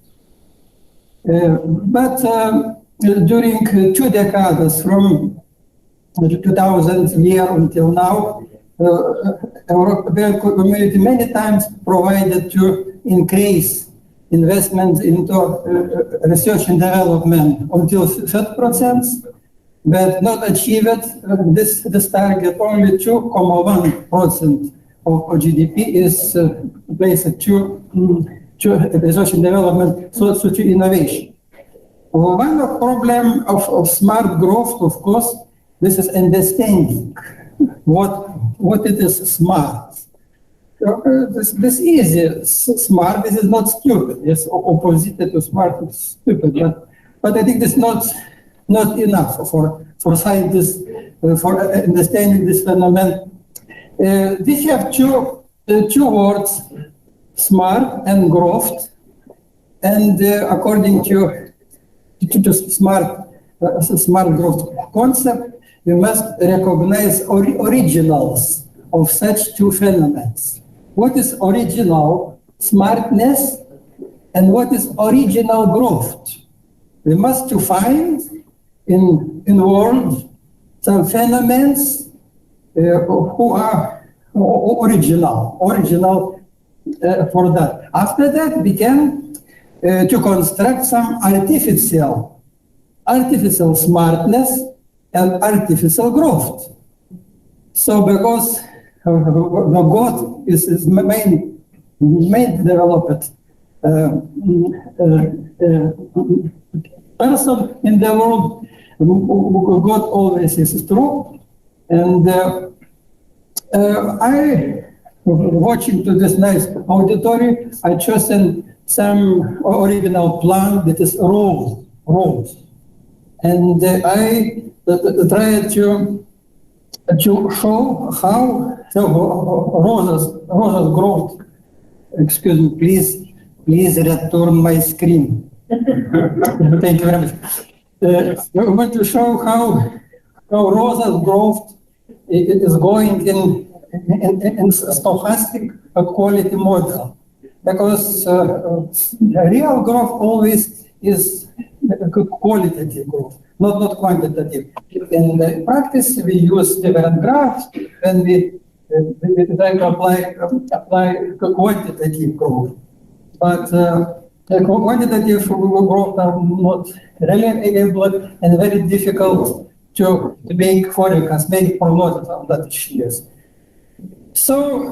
But during 2 decades, from 2000 year until now, European community many times provided to increase investment into research and development until 30%, but not achieved this target. Only 2.1% of GDP is placed to research and development, so to innovation. One of problem of smart growth, of course, this is understanding what it is smart. This is smart. This is not stupid. Yes, opposite to smart is stupid. But I think it's not enough for scientists for understanding this phenomenon. We have two words, smart and growth, and according to smart growth concept, we must recognize originals of such two phenomena. What is original smartness and what is original growth? We must to find in world some phenomena who are original for that. After that, we can to construct some artificial smartness and artificial growth. So because the God is main developed person in the world, God always is true. And I, watching to this nice auditory, I chosen some original plant that is rose. And I tried to show how roses grow. Excuse me, please return my screen. Thank you very much. I want to show how roses growth it is going in stochastic quality model, because real growth always is qualitative growth, not quantitative. In practice, we use different graphs and we try to apply quantitative growth. But quantitative growth are not really able and very difficult to make forecasts, make prognosis on that issues. So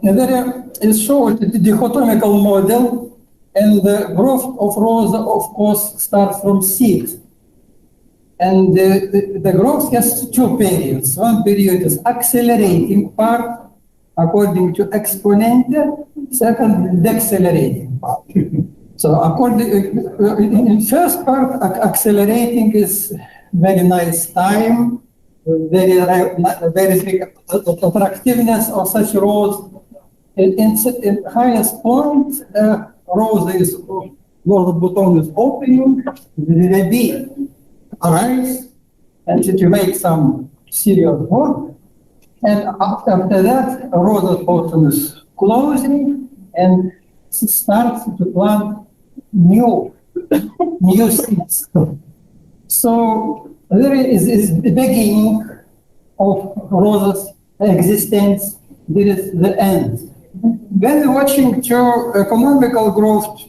there is shown the dichotomical model, and the growth of rose, of course, starts from seed. And the growth has two periods. One period is accelerating part, according to exponential. Second, decelerating part. So according in first part, accelerating is very nice time, very big attractiveness of such rose. In highest point, rose is where the button is opening, the bee arrives, and to make some serious work. And after that, rose button is closing and starts to plant new seeds. So there is the beginning of roses' existence. There is the end. When watching economical growth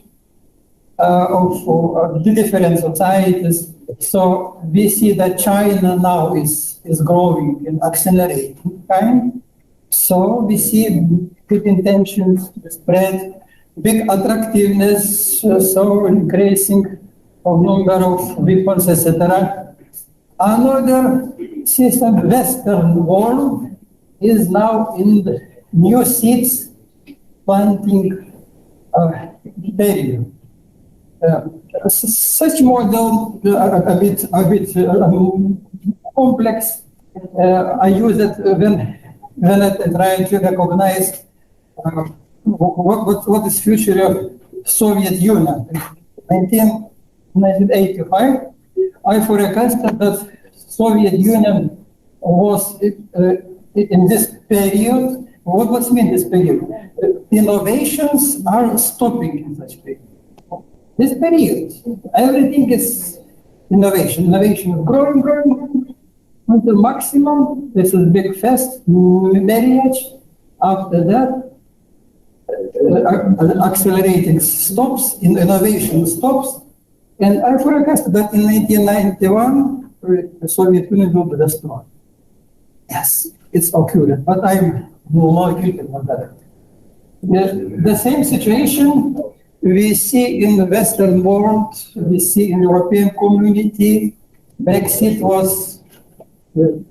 of the different societies, so we see that China now is growing and accelerating kind. So we see good intentions to spread, big attractiveness, so increasing of number of weapons, etc. Another system, Western world, is now in the new seeds planting period. Such model a bit complex. I use it when I try to recognize what is future of Soviet Union. 1985, I forecasted that Soviet Union was in this period. What does mean this period? Innovations are stopping in such period. This period, everything is innovation. Innovation is growing until maximum. This is big fest, marriage. After that, accelerating stops, innovation stops. And I forecast that in 1991, the Soviet Union will be destroyed. Yes, it's occurred, but I'm more critical on that. The same situation we see in the Western world, we see in European community. Brexit was the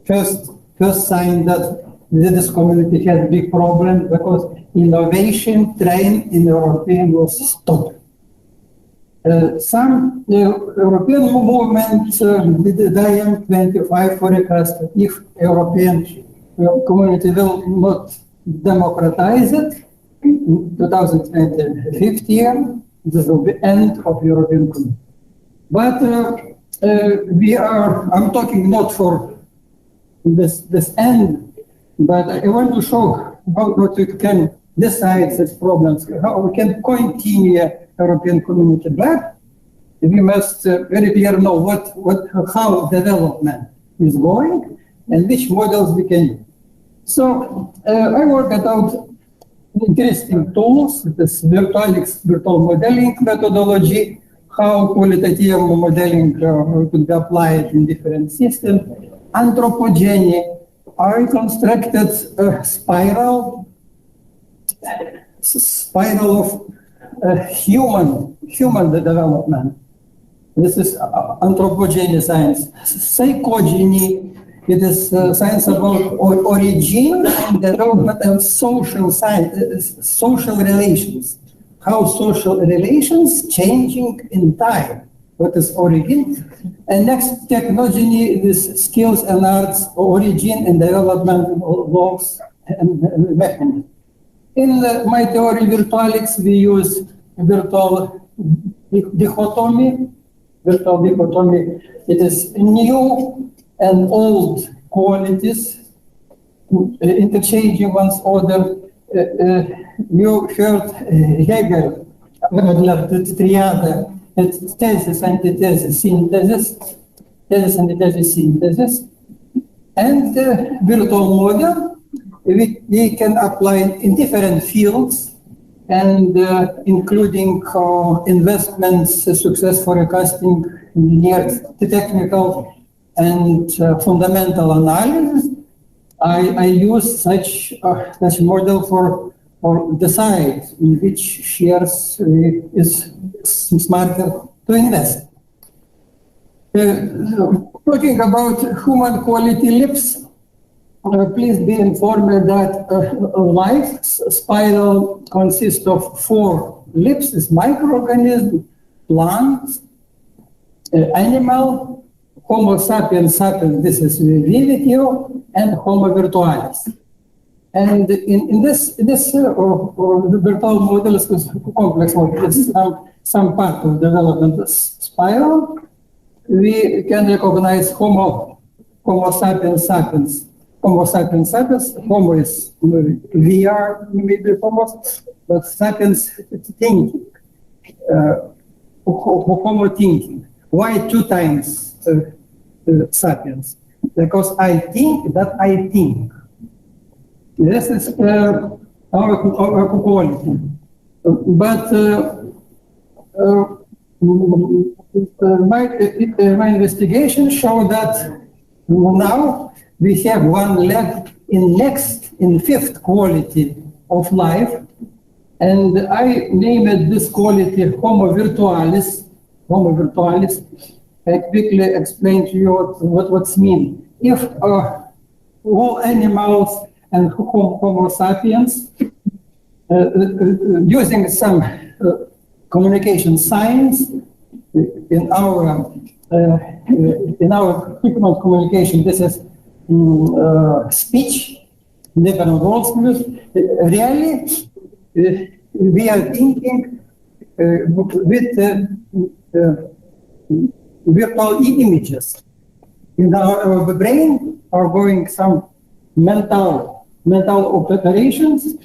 first sign that this community had big problems because innovation train in European was stopped. Some European movements with the IM25 forecast that if European community will not democratize it, in 2050 year, this will be end of European community. But I'm talking not for this end, but I want to show how we can decide such problems, how we can continue European community, but we must very clearly know how development is going and which models we can use. So I worked out interesting tools, this virtual modeling methodology, how qualitative modeling could be applied in different systems. Anthropogeny, I constructed a spiral of human development. This is anthropogeny science. Psychogeny, it is science about origin and development of social relations. How social relations changing in time. What is origin? And next, technogeny, this skills and arts, origin and development of laws and mechanisms. In my theory, virtualics, we use virtual dichotomy. Virtual dichotomy, it is new and old qualities interchanging one's order. You heard Hegel, the triad, thesis, antithesis, synthesis, thesis, antithesis, synthesis. And virtual model, we can apply in different fields, and including investments, success forecasting, engineering, technical, and fundamental analysis. I use such model for decide in which shares is smarter to invest. Talking about human quality lips, please be informed that life spiral consists of 4 lips: is microorganism, plants, animal, Homo sapiens sapiens, this is Vivitio, and Homo virtualis. And in this virtual model is complex model. It's some part of development spiral. We can recognize Homo sapiens sapiens. Homo sapiens sapiens. Homo is we are maybe Homo, but sapiens thinking. Homo thinking. Why 2 times sapiens? Because I think that I think. This is our quality. But my investigation showed that now we have 1 leg in 5th quality of life, and I named this quality Homo virtualis. Homo virtualis. I quickly explain to you what's mean. If all animals and Homo sapiens using some communication science in our human communication, this is speech, different words. Really, we are thinking with virtual images. In our brain are going some mental operations.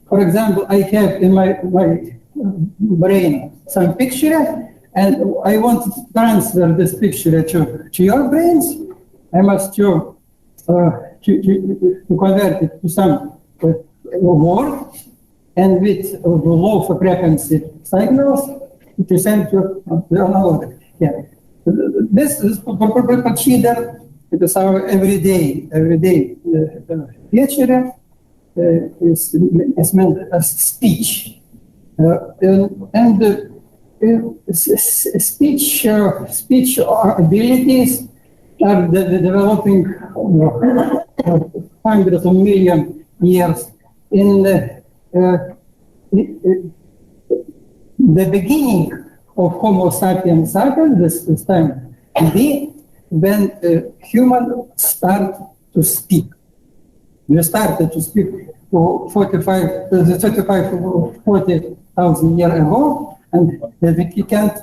For example, I have in my brain some picture, and I want to transfer this picture to your brains. I must to convert it to some word, and with low frequency signals to send to another. Yeah. This is considered it is our everyday feature. Is meant as speech, and speech abilities are developing hundreds of million years. In the beginning of Homo sapiens sapiens, this time, when humans start to speak. We started to speak 40,000 years ago, and we can't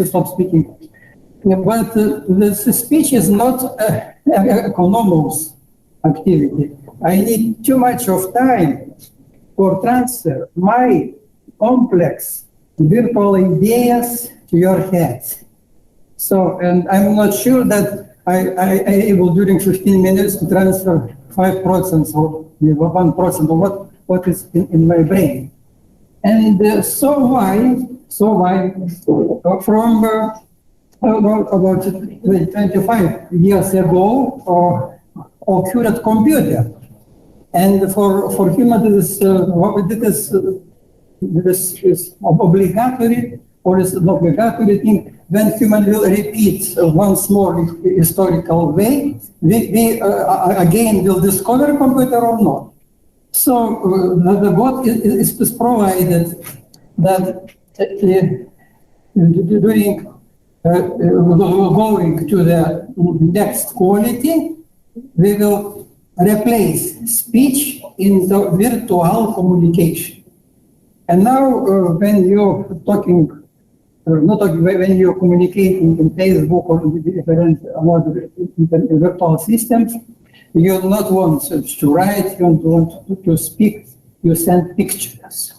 stop speaking. But this speech is not an autonomous activity. I need too much of time for transfer my complex virtual ideas to your head. So, and I'm not sure that I able during 15 minutes to transfer 5% or 1% of what is in my brain. And so why from about 25 years ago occurred computer. And for humans, this is obligatory or is an obligatory thing. When human will repeat once more historical way, we again will discover computer or not. So the God is provided that during going to the next quality, we will replace speech in the virtual communication. And now when you're talking, when you're communicating in Facebook or different virtual systems, you do not want to write, you don't want to speak, you send pictures.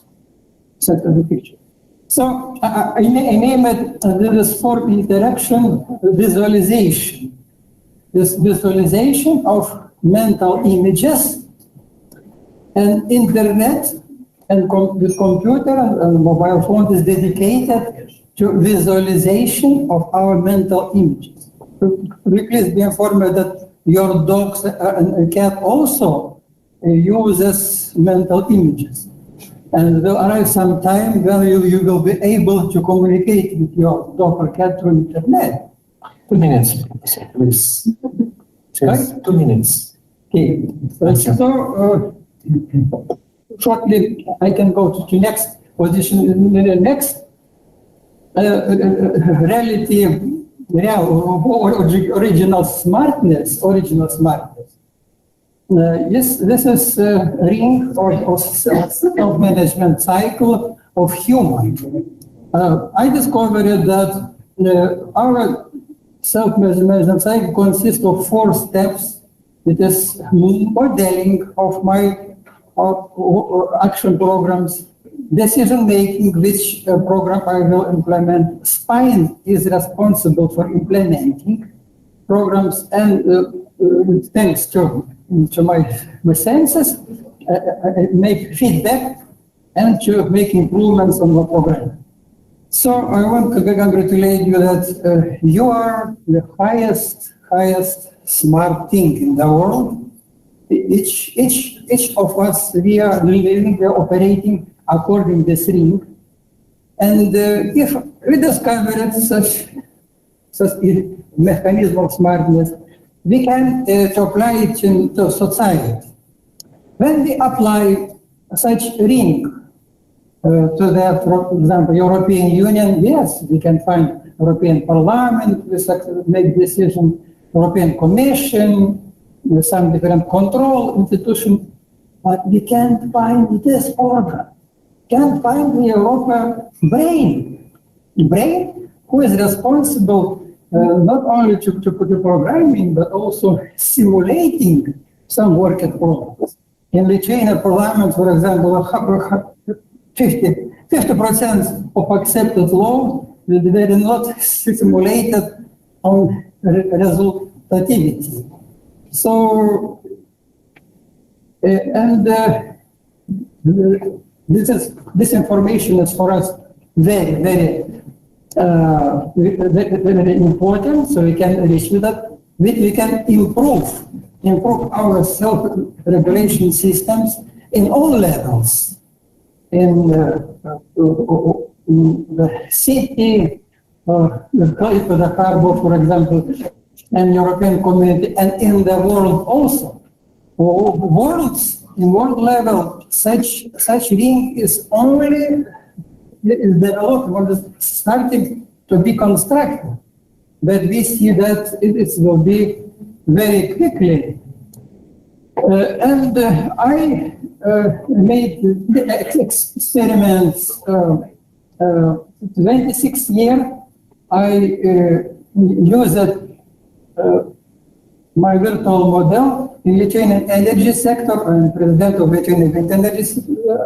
So I name it this form interaction visualization. This visualization of mental images and internet and with computer and mobile phone is dedicated to visualization of our mental images. Please be informed that your dogs and cat also uses mental images. And there will arrive some time when you will be able to communicate with your dog or cat through internet. 2 minutes, please. Just 2 minutes. Okay. So shortly I can go to the next position. The next original smartness. Yes, this is a ring or self-management cycle of human. I discovered that our self-management cycle consists of 4 steps. It is modeling of my action programs, decision-making, which program I will implement. Spine is responsible for implementing programs, and thanks to my senses, I make feedback and to make improvements on the program. So I want to congratulate you that you are the highest smart thing in the world. Each of us, we are living, we are operating according to this ring. And if we discover such mechanism of smartness, we can apply it into society. When we apply such ring to the, for example, European Union, yes, we can find European Parliament, we make decision, European Commission, some different control institution, but we can't find this organ. Can't find the European brain who is responsible not only to programming, but also simulating some work at programs. In Lithuanian Parliament, for example, 50 50% of accepted laws were not simulated on resultativity. So, this information is for us very important, so we can reach that. We can improve our self-regulation systems in all levels. In the city, the harbor, for example, and European community, and in the world also. In world level, such ring is only developed, starting to be constructed. But we see that it will be very quickly. I made experiments. 26 years, I used my virtual model in Lithuanian energy sector. I'm president of Lithuanian Wind Energy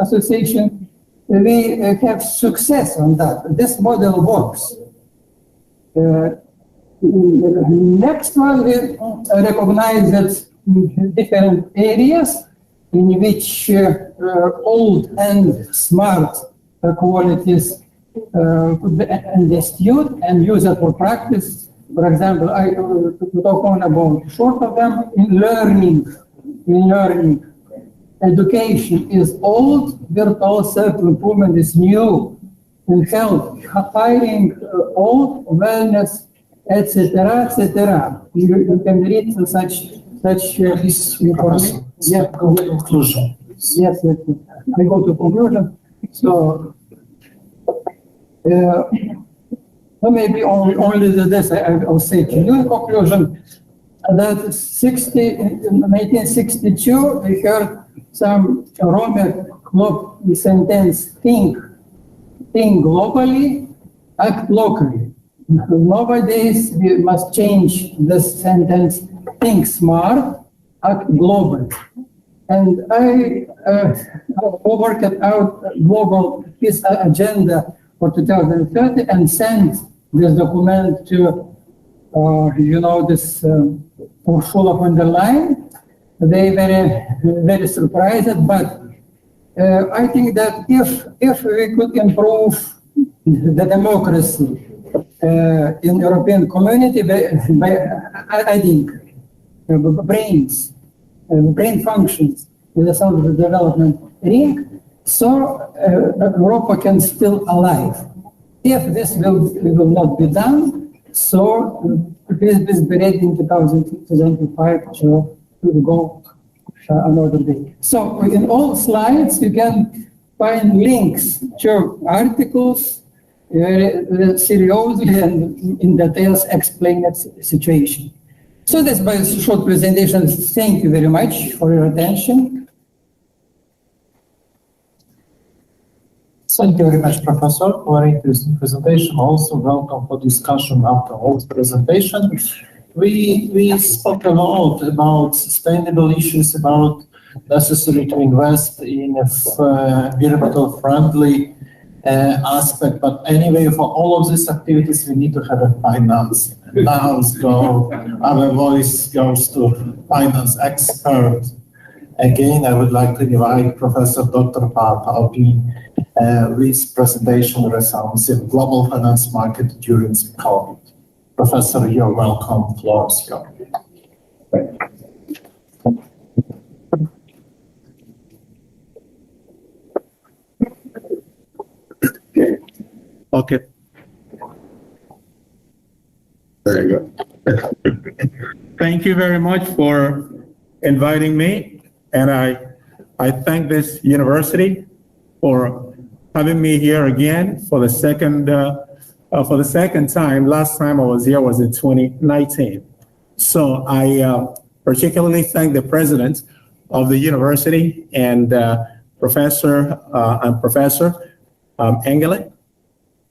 Association. We have success on that. This model works. Next one, we recognize that different areas in which old and smart qualities could be understood and used for practice. For example, I talk on about short of them in learning. Education is old, virtual self-improvement is new. In health, hiring old, wellness, etc., etc. You can read such information. Yeah, conclusion. Yes, I go to conclusion. So maybe only this I'll say to you in conclusion that in 1962 we heard some Roman club sentence: think globally, act locally. Nowadays we must change this sentence: think smart, act global. And I worked out global peace agenda for 2030 and sent this document to, this Ursula von der Leyen. They very surprised, but I think that if we could improve the democracy in European community by adding brain functions with the self-development ring, so Europa can still alive. If this will not be done, so please be ready in 2025 to go another day. So in all slides, you can find links to articles very seriously and in details explain that situation. So that's my short presentation. Thank you very much for your attention. Thank you very much, Professor. Very interesting presentation. Also, welcome for discussion after all the presentation. We spoke a lot about sustainable issues, about necessary to invest in environmental friendly aspect. But anyway, for all of these activities, we need to have a finance. Now our voice goes to finance expert. Again, I would like to invite Professor Dr. Alpin with presentation results in global finance market during the COVID. Professor, you're welcome. Floor is yours. Okay. Very good. Thank you very much for inviting me, and I thank this university for having me here again for the second time. Last time I was here was in 2019. So I particularly thank the president of the university and Professor Engele,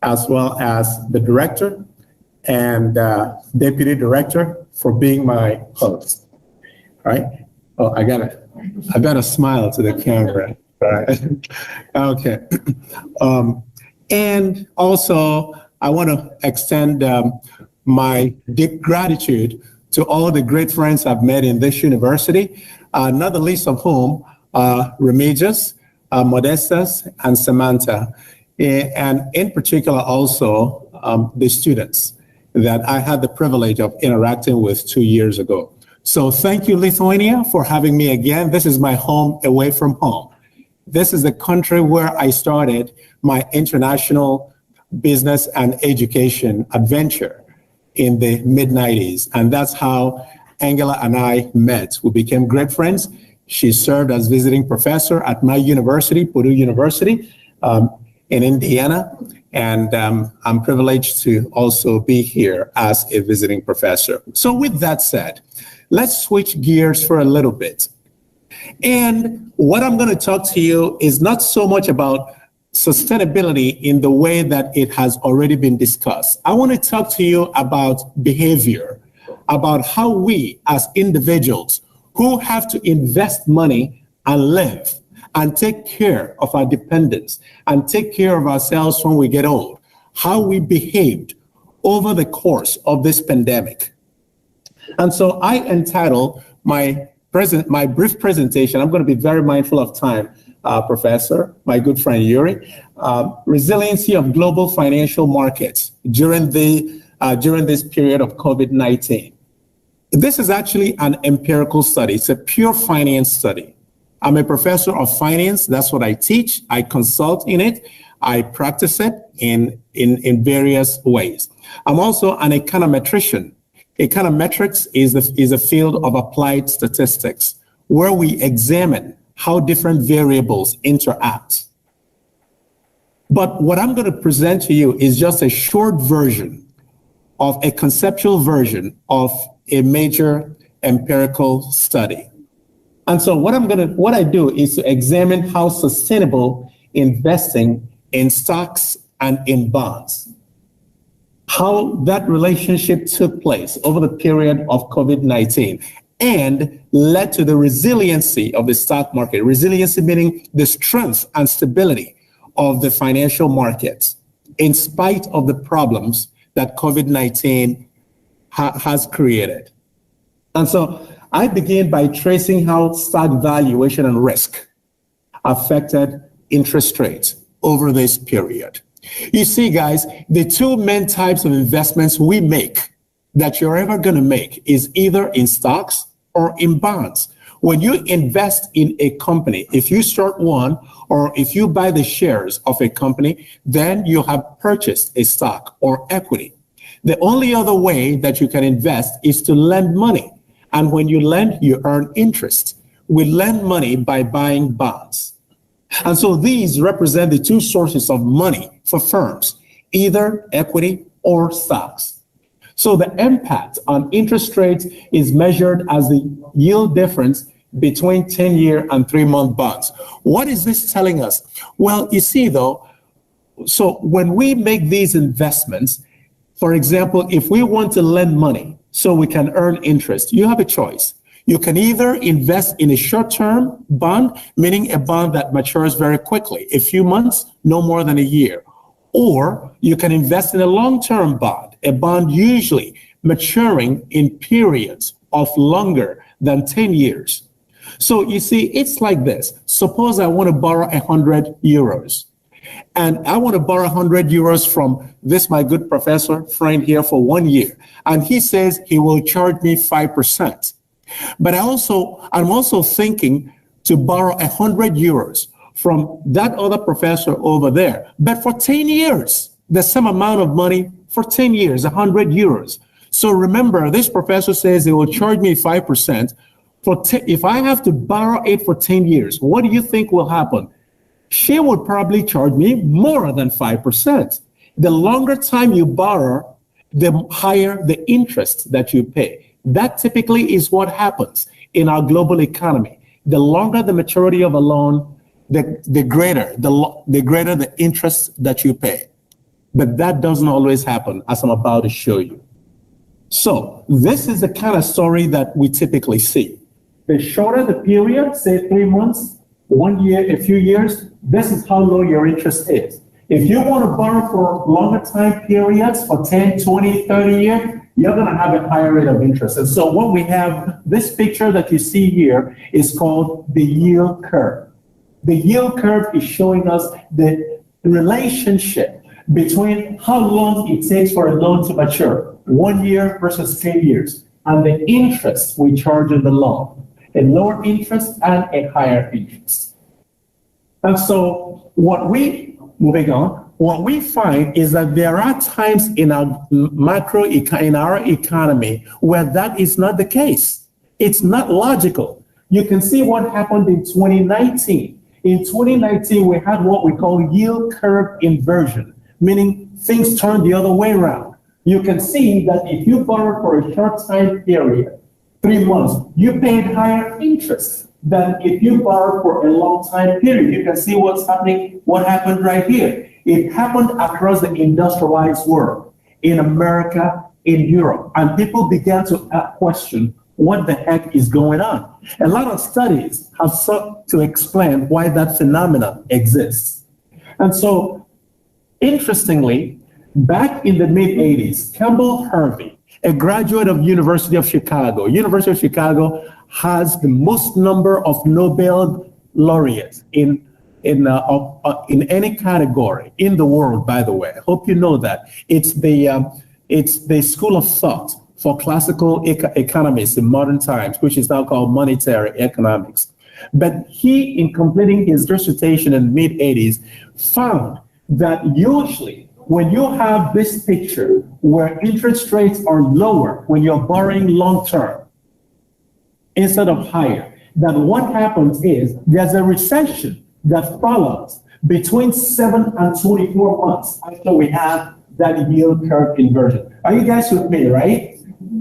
as well as the director and deputy director for being my host. All right. Oh, I gotta smile to the camera. Right. Okay. And also, I want to extend my deep gratitude to all the great friends I've met in this university, not the least of whom Remedios, Modestas, and Samantha, and in particular also the students that I had the privilege of interacting with 2 years ago. So thank you, Lithuania, for having me again. This is my home away from home. This is the country where I started my international business and education adventure in the mid-90s. And that's how Angela and I met. We became great friends. She served as visiting professor at my university, Purdue University, in Indiana. And I'm privileged to also be here as a visiting professor. So with that said, let's switch gears for a little bit. And what I'm going to talk to you is not so much about sustainability in the way that it has already been discussed. I want to talk to you about behavior, about how we as individuals who have to invest money and live and take care of our dependents and take care of ourselves when we get old, how we behaved over the course of this pandemic. And so I entitled my brief presentation, I'm going to be very mindful of time, Professor, my good friend Yuri, resiliency of global financial markets during this period of COVID-19. This is actually an empirical study. It's a pure finance study. I'm a professor of finance. That's what I teach. I consult in it. I practice it in various ways. I'm also an econometrician. Econometrics is a field of applied statistics where we examine how different variables interact. But what I'm going to present to you is just a short version of a conceptual version of a major empirical study. And so what I do is to examine how sustainable investing in stocks and in bonds, how that relationship took place over the period of COVID-19 and led to the resiliency of the stock market. Resiliency meaning the strength and stability of the financial markets in spite of the problems that COVID-19 has created. And so I begin by tracing how stock valuation and risk affected interest rates over this period. You see, guys, the two main types of investments we make that you're ever going to make is either in stocks or in bonds. When you invest in a company, if you start one or if you buy the shares of a company, then you have purchased a stock or equity. The only other way that you can invest is to lend money. And when you lend, you earn interest. We lend money by buying bonds. And so these represent the two sources of money for firms, either equity or stocks. So the impact on interest rates is measured as the yield difference between 10-year and 3-month bonds. What is this telling us? Well, you see, though, so when we make these investments, for example, if we want to lend money so we can earn interest, you have a choice. You can either invest in a short-term bond, meaning a bond that matures very quickly, a few months, no more than a year. Or you can invest in a long-term bond, a bond usually maturing in periods of longer than 10 years. So you see, it's like this. Suppose I want to borrow 100 euros. And I want to borrow 100 euros from this, my good professor friend here for 1 year. And he says he will charge me 5%. But I'm also thinking to borrow 100 euros from that other professor over there, but for 10 years, the same amount of money for 10 years, 100 euros. So remember, this professor says he will charge me 5%. If I have to borrow it for 10 years, what do you think will happen? She would probably charge me more than 5%. The longer time you borrow, the higher the interest that you pay. That typically is what happens in our global economy. The longer the maturity of a loan, the greater the interest that you pay. But that doesn't always happen, as I'm about to show you. So this is the kind of story that we typically see. The shorter the period, say 3 months, 1 year, a few years, this is how low your interest is. If you want to borrow for longer time periods, for 10, 20, 30 years, you're going to have a higher rate of interest. And so what we have, this picture that you see here is called the yield curve. The yield curve is showing us the relationship between how long it takes for a loan to mature, 1 year versus 10 years, and the interest we charge on the loan, a lower interest and a higher interest. And so what we find is that there are times in our in our economy where that is not the case. It's not logical. You can see what happened in 2019. In 2019, we had what we call yield curve inversion, meaning things turned the other way around. You can see that if you borrow for a short time period, 3 months, you paid higher interest than if you borrow for a long time period. You can see what's happening, what happened right here. It happened across the industrialized world, in America, in Europe, and people began to question what the heck is going on. A lot of studies have sought to explain why that phenomenon exists. And so, interestingly, back in the mid-80s, Campbell Hervey, a graduate of University of Chicago has the most number of Nobel laureates in any category in the world, by the way. I hope you know that. It's the school of thought for classical economists in modern times, which is now called monetary economics. But he, in completing his dissertation in the mid-80s, found that usually when you have this picture where interest rates are lower when you're borrowing long-term instead of higher, that what happens is there's a recession that follows between 7 and 24 months after we have that yield curve inversion. Are you guys with me, right?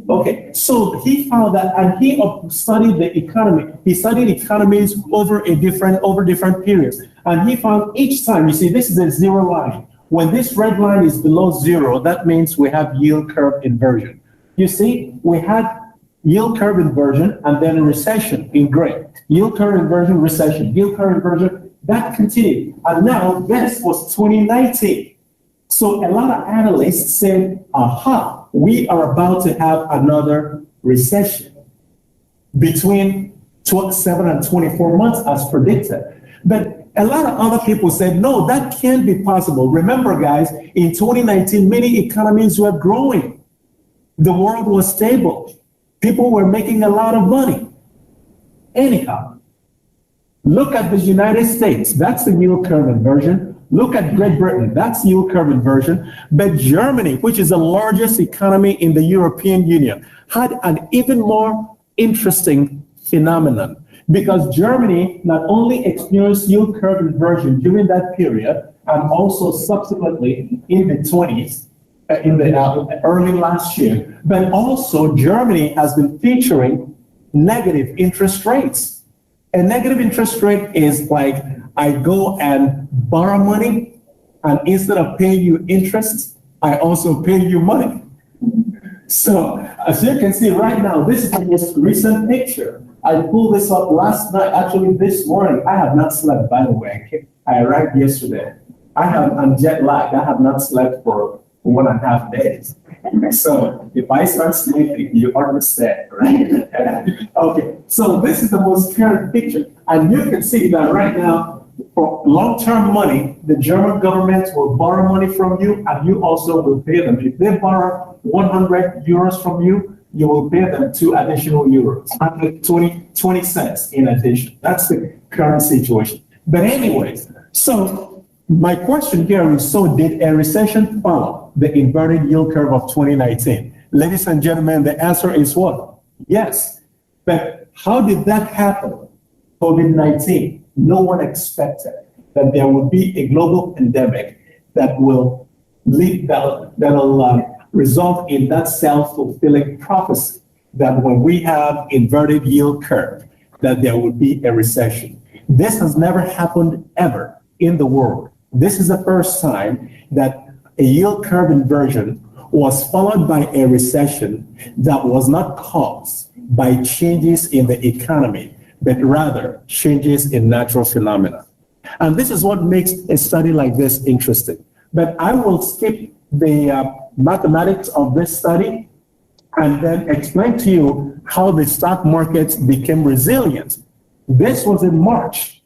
Okay, so he found that, and he studied the economy. He studied economies over different periods. And he found each time, you see, this is a zero line. When this red line is below zero, that means we have yield curve inversion. You see, we had yield curve inversion and then a recession in gray. Yield curve inversion, recession, yield curve inversion, that continued. And now this was 2019. So a lot of analysts said, aha, we are about to have another recession between 7 and 24 months as predicted. But a lot of other people said, no, that can't be possible. Remember, guys, in 2019, many economies were growing. The world was stable. People were making a lot of money. Anyhow, look at the United States. That's the yield curve inversion. Look at Great Britain. That's yield curve inversion. But Germany, which is the largest economy in the European Union, had an even more interesting phenomenon, because Germany not only experienced yield curve inversion during that period and also subsequently in the 20s, in the early last year, but also Germany has been featuring negative interest rates. A negative interest rate is like, I go and borrow money, and instead of paying you interest, I also pay you money. So as you can see right now, this is the most recent picture. I pulled this up last night, actually this morning. I have not slept, by the way. I arrived yesterday. I'm jet lagged. I have not slept for 1.5 days. So if I start sleeping, you understand, right? Okay, so this is the most current picture. And you can see that right now, for long-term money, the German government will borrow money from you, and you also will pay them. If they borrow 100 euros from you, you will pay them 2 additional euros, 20 cents in addition. That's the current situation. But anyways, so my question here is, so did a recession follow the inverted yield curve of 2019? Ladies and gentlemen, the answer is what? Yes. But how did that happen? COVID-19. No one expected that there would be a global pandemic that will result in that self-fulfilling prophecy that when we have inverted yield curve, that there would be a recession. This has never happened ever in the world. This is the first time that a yield curve inversion was followed by a recession that was not caused by changes in the economy, but rather changes in natural phenomena. And this is what makes a study like this interesting. But I will skip the mathematics of this study and then explain to you how the stock markets became resilient. This was in March.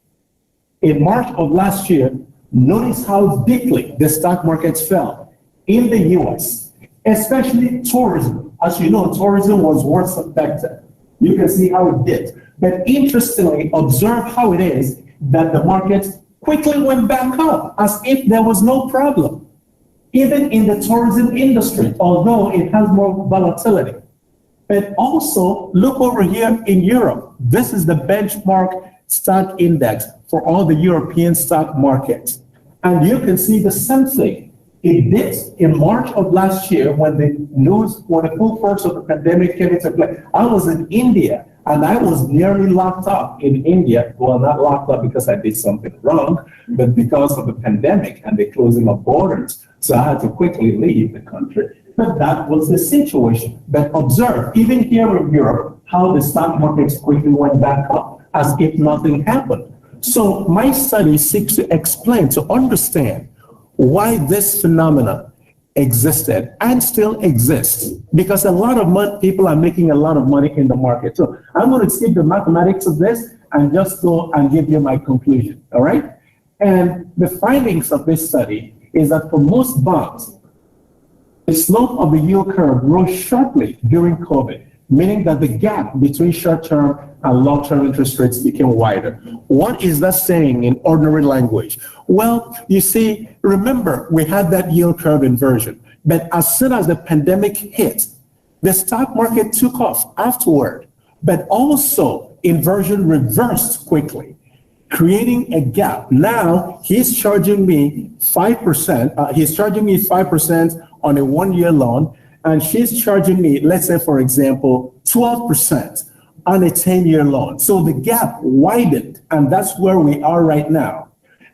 In March of last year, notice how deeply the stock markets fell in the US, especially tourism. As you know, tourism was worst affected. You can see how it did. But interestingly, observe how it is that the markets quickly went back up as if there was no problem. Even in the tourism industry, although it has more volatility. But also, look over here in Europe. This is the benchmark stock index for all the European stock markets. And you can see the same thing. It did in March of last year when the full force of the pandemic came into play. I was in India and I was nearly locked up in India. Well, not locked up because I did something wrong, but because of the pandemic and the closing of borders. So I had to quickly leave the country. But that was the situation. But observe, even here in Europe, how the stock markets quickly went back up as if nothing happened. So my study seeks to explain, to understand why this phenomena existed and still exists, because a lot of people are making a lot of money in the market. So I'm going to skip the mathematics of this and just go and give you my conclusion, all right? And the findings of this study is that for most bonds, the slope of the yield curve rose sharply during COVID, meaning that the gap between short-term and long-term interest rates became wider. What is that saying in ordinary language? Well, you see, remember, we had that yield curve inversion, but as soon as the pandemic hit, the stock market took off afterward, but also inversion reversed quickly, creating a gap. Now he's charging me 5%, he's charging me 5% on a one-year loan, and she's charging me, let's say, for example, 12% on a 10-year loan. So the gap widened, and that's where we are right now.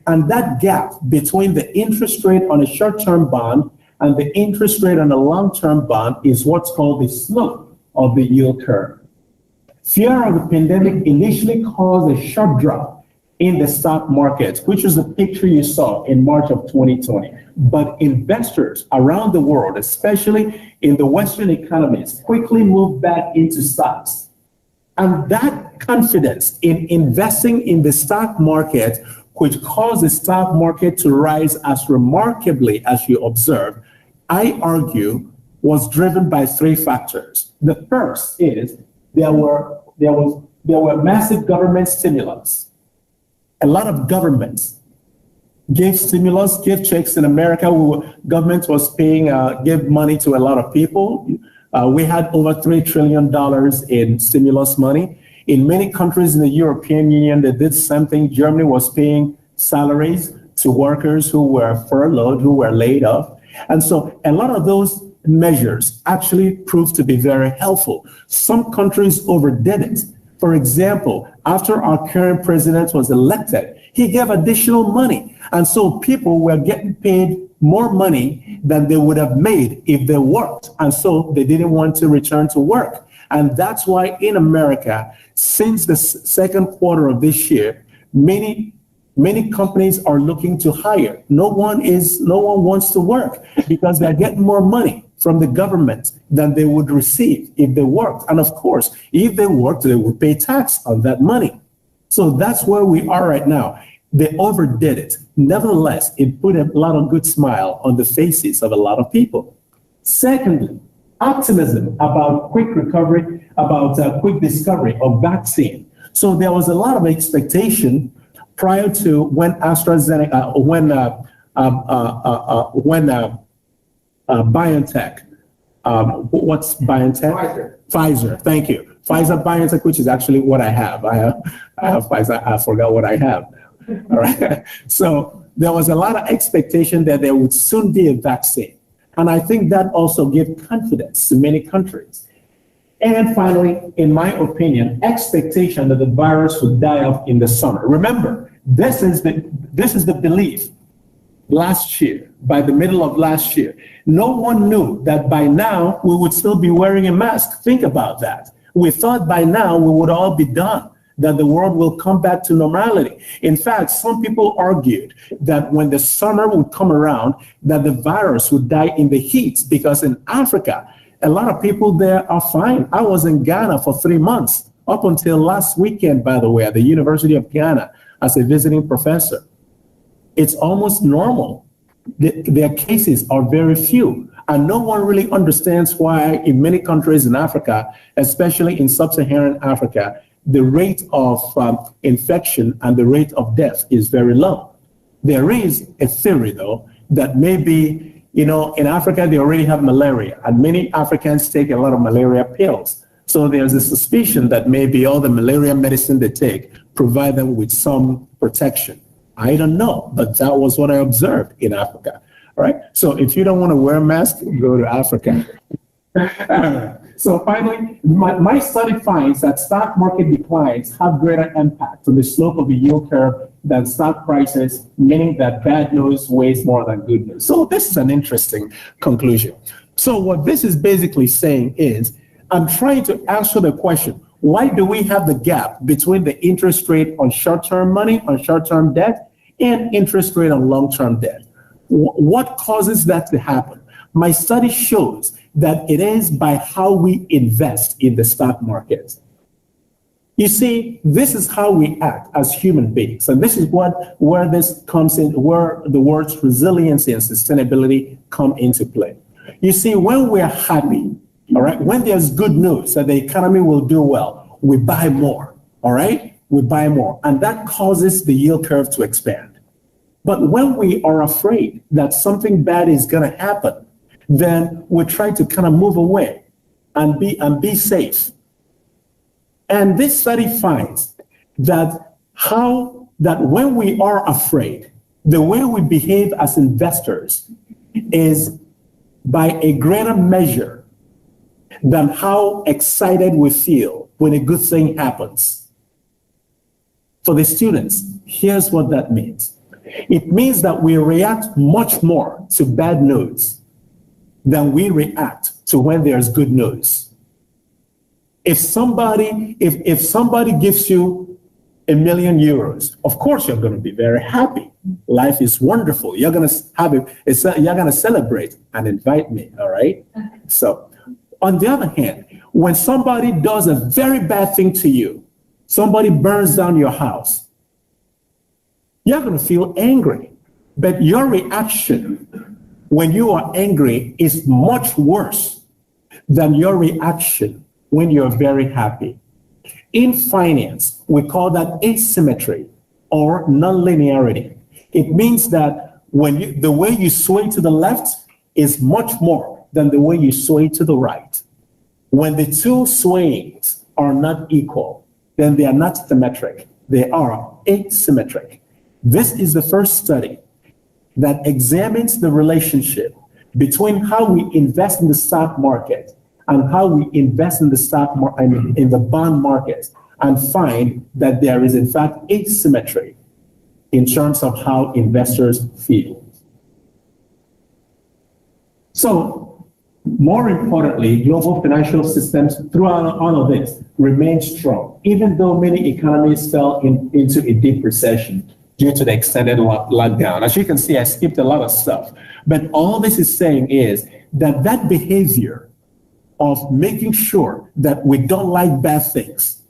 And that gap between the interest rate on a short-term bond and the interest rate on a long-term bond is what's called the slope of the yield curve. Fear of the pandemic initially caused a sharp drop in the stock market, which is the picture you saw in March of 2020. But investors around the world, especially in the Western economies, quickly moved back into stocks. And that confidence in investing in the stock market, which caused the stock market to rise as remarkably as you observed, I argue was driven by three factors. The first is there were massive government stimulus. A lot of governments gave stimulus, gave checks in America. Government was paying, gave money to a lot of people. We had over $3 trillion in stimulus money. In many countries in the European Union, they did something. Germany was paying salaries to workers who were furloughed, who were laid off. And so a lot of those measures actually proved to be very helpful. Some countries overdid it. For example, after our current president was elected, he gave additional money. And so people were getting paid more money than they would have made if they worked. And so they didn't want to return to work. And that's why in America, since the second quarter of this year, many companies are looking to hire. No one wants to work because they're getting more money from the government than they would receive if they worked. And of course, if they worked, they would pay tax on that money. So that's where we are right now. They overdid it. Nevertheless, it put a lot of good smile on the faces of a lot of people. Secondly, optimism about quick recovery, about quick discovery of vaccine. So there was a lot of expectation prior to when AstraZeneca, BioNTech, what's BioNTech? Pfizer, thank you. Pfizer BioNTech, which is actually what I have. I have Pfizer, I forgot what I have. All right. So there was a lot of expectation that there would soon be a vaccine. And I think that also gave confidence to many countries. And finally, in my opinion, expectation that the virus would die off in the summer. Remember, this is the belief last year, by the middle of last year. No one knew that by now we would still be wearing a mask. Think about that. We thought by now we would all be done. that the world will come back to normality. In fact, some people argued that when the summer would come around, that the virus would die in the heat, because in Africa, a lot of people there are fine. I was in Ghana for 3 months, up until last weekend, by the way, at the University of Ghana as a visiting professor. It's almost normal. Their cases are very few. And no one really understands why in many countries in Africa, especially in sub-Saharan Africa, the rate of infection and the rate of death is very low. There is a theory, though, that maybe, in Africa, they already have malaria, and many Africans take a lot of malaria pills. So there's a suspicion that maybe all the malaria medicine they take provide them with some protection. I don't know, but that was what I observed in Africa. All right. So if you don't want to wear a mask, go to Africa. So finally, my study finds that stock market declines have greater impact on the slope of the yield curve than stock prices, meaning that bad news weighs more than good news. So this is an interesting conclusion. So what this is basically saying is, I'm trying to answer the question, why do we have the gap between the interest rate on short-term money, on short-term debt, and interest rate on long-term debt? What causes that to happen? My study shows that it is by how we invest in the stock market. You see, this is how we act as human beings. And this is where this comes in, where the words resiliency and sustainability come into play. You see, when we're happy, all right, when there's good news that the economy will do well, we buy more, all right? We buy more, and that causes the yield curve to expand. But when we are afraid that something bad is going to happen, then we try to kind of move away and be safe. And this study finds that when we are afraid, the way we behave as investors is by a greater measure than how excited we feel when a good thing happens. For the students, here's what that means. It means that we react much more to bad news than we react to when there's good news. If somebody gives you €1 million, of course you're going to be very happy. Life is wonderful. You're going to celebrate and invite me, all right? So, on the other hand, when somebody does a very bad thing to you, somebody burns down your house, you're going to feel angry. But your reaction when you are angry is much worse than your reaction when you're very happy. In finance, we call that asymmetry or nonlinearity. It means that the way you sway to the left is much more than the way you sway to the right. When the two swayings are not equal, then they are not symmetric. They are asymmetric. This is the first study that examines the relationship between how we invest in the stock market and how we invest in the bond market, and find that there is in fact asymmetry in terms of how investors feel. So, more importantly, global financial systems throughout all of this remain strong, even though many economies fell into a deep recession due to the extended lockdown. As you can see, I skipped a lot of stuff. But all this is saying is that behavior of making sure that we don't like bad things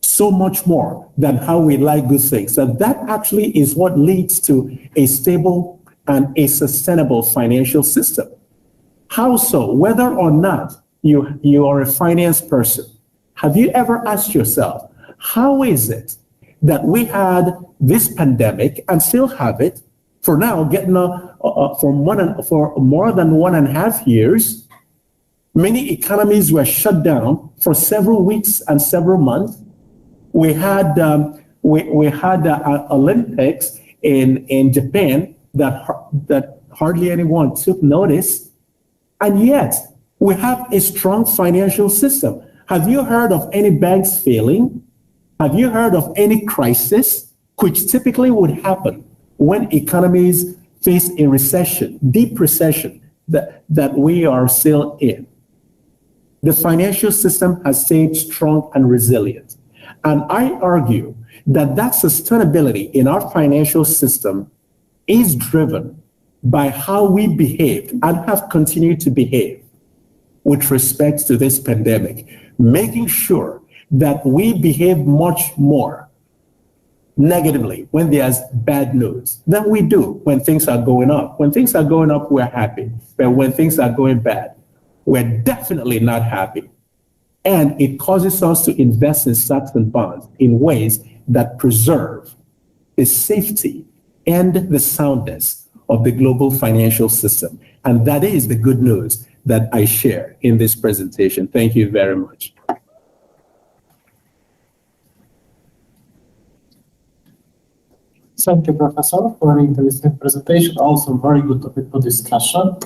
so much more than how we like good things, that actually is what leads to a stable and a sustainable financial system. How so? Whether or not you are a finance person, have you ever asked yourself, how is it that we had this pandemic and still have it for now, getting for more than 1.5 years? Many economies were shut down for several weeks and several months. We had Olympics in Japan that hardly anyone took notice, and yet we have a strong financial system. Have you heard of any banks failing? Have you heard of any crisis, which typically would happen when economies face a recession, deep recession that we are still in? the financial system has stayed strong and resilient. And I argue that that sustainability in our financial system is driven by how we behaved and have continued to behave with respect to this pandemic, making sure that we behave much more negatively when there's bad news than we do when things are going up. When things are going up, we're happy. But when things are going bad, we're definitely not happy. And it causes us to invest in stocks and bonds in ways that preserve the safety and the soundness of the global financial system. And that is the good news that I share in this presentation. Thank you very much. Thank you, Professor, for an interesting presentation. Also, very good topic for discussion.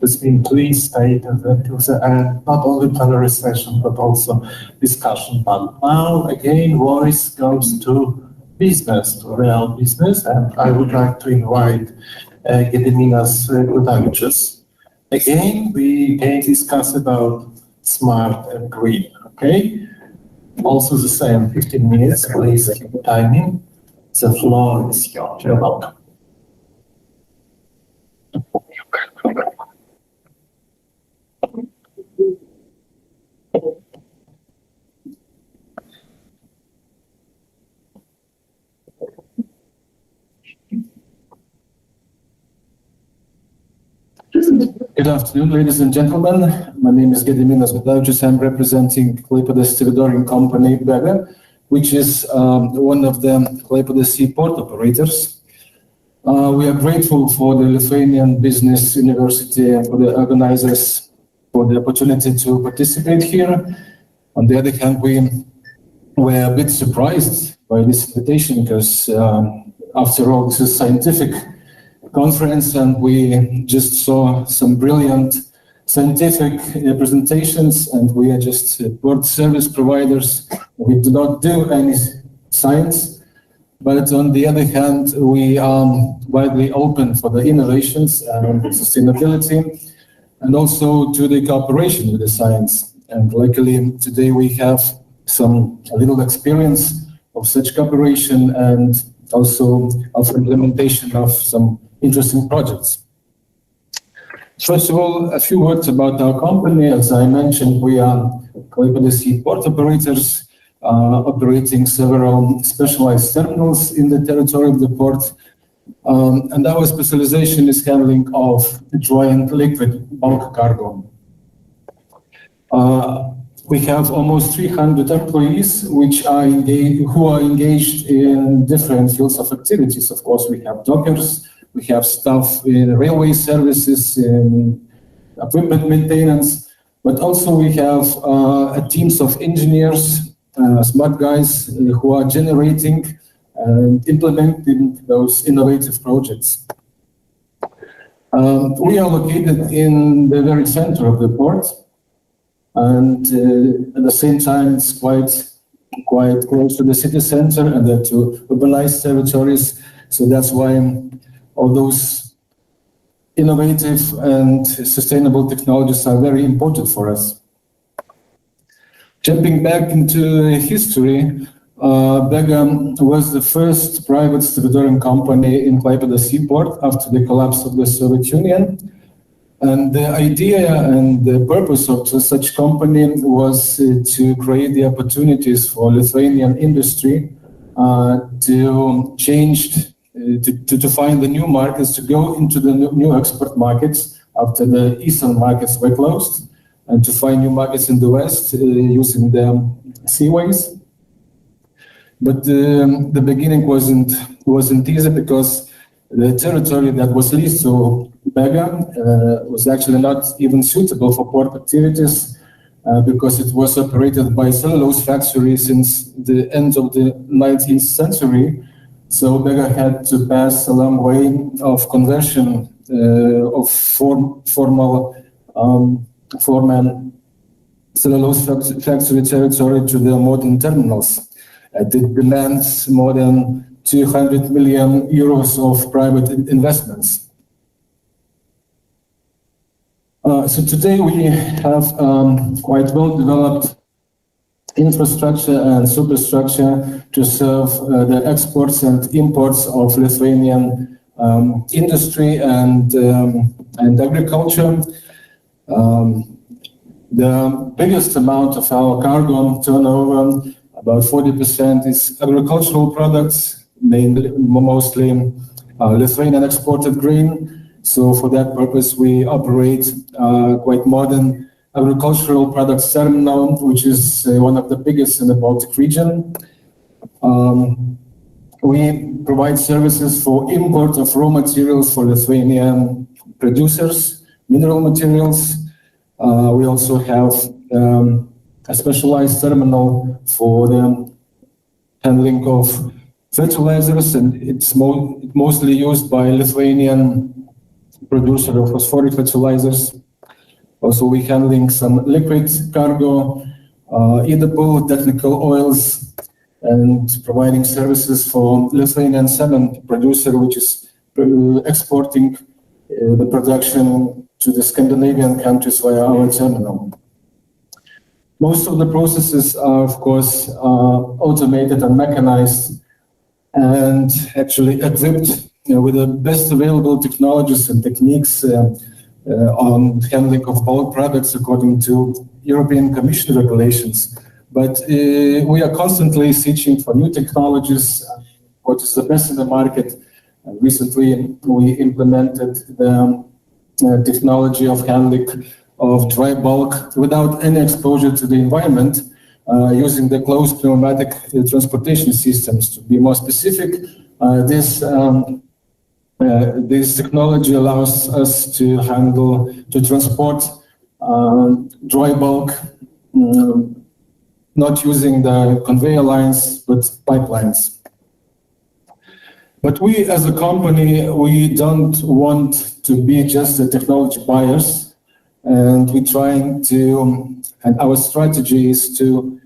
It's been please state that it was not only plenary session, but also discussion. But now, again, voice goes to business, to real business, and I would like to invite Gediminas Gudavičius. Again, we can discuss about smart and green, okay? Also the same, 15 minutes, please keep timing. The floor is yours. You're welcome. Good afternoon, ladies and gentlemen. My name is Gediminas Gudavičius. I'm representing Klaipėda Stevedoring Company, BEGA, which is one of the Klaipėda Seaport operators. We are grateful for the Lithuanian Business University and for the organizers for the opportunity to participate here. On the other hand, we were a bit surprised by this invitation because after all, this is a scientific conference and we just saw some brilliant scientific presentations and we are just port service providers. We do not do any science, but on the other hand, we are widely open for the innovations and sustainability and also to the cooperation with the science. And luckily today we have a little experience of such cooperation and also of implementation of some interesting projects. First of all, a few words about our company. As I mentioned, we are Klaipėda Seaport operators, operating several specialized terminals in the territory of the port. And our specialization is handling of dry and liquid bulk cargo. We have almost 300 employees who are engaged in different fields of activities. Of course, we have dockers, we have staff in railway services, in equipment maintenance, but also we have teams of engineers, smart guys who are generating and implementing those innovative projects. We are located in the very center of the port, and at the same time it's quite close to the city center and then to urbanized territories. So that's why all those innovative and sustainable technologies are very important for us. Jumping back into history, BEGA was the first private stevedoring company in Klaipėda Seaport after the collapse of the Soviet Union. And the idea and the purpose of such company was to create the opportunities for Lithuanian industry to change, to find the new markets, to go into the new export markets after the eastern markets were closed, and to find new markets in the west using the seaways. But the beginning wasn't easy because the territory that was leased to BEGA was actually not even suitable for port activities because it was operated by cellulose factory since the end of the 19th century. So BEGA had to pass a long way of conversion of former cellulose factory territory to the modern terminals. It demands more than 200 million euros of private investments. So today we have quite well developed infrastructure and superstructure to serve the exports and imports of Lithuanian industry and agriculture. The biggest amount of our cargo turnover, about 40%, is agricultural products, mostly Lithuanian exported grain. So for that purpose, we operate quite modern agricultural products terminal, which is one of the biggest in the Baltic region. We provide services for import of raw materials for Lithuanian producers, mineral materials. We also have a specialized terminal for the handling of fertilizers, and it's mostly used by Lithuanian producer of phosphoric fertilizers. Also, we're handling some liquid cargo, edible technical oils, and providing services for Lithuanian cement producer, which is exporting the production to the Scandinavian countries via our terminal. Most of the processes are, of course, automated and mechanized, and actually equipped with the best available technologies and techniques on handling of bulk products according to European Commission regulations. But we are constantly searching for new technologies, what is the best in the market. Recently, we implemented the technology of handling of dry bulk without any exposure to the environment, using the closed pneumatic transportation systems. To be more specific, this technology allows us to transport dry bulk, not using the conveyor lines, but pipelines. But we as a company, we don't want to be just the technology buyers, and we're trying to, and our strategy is to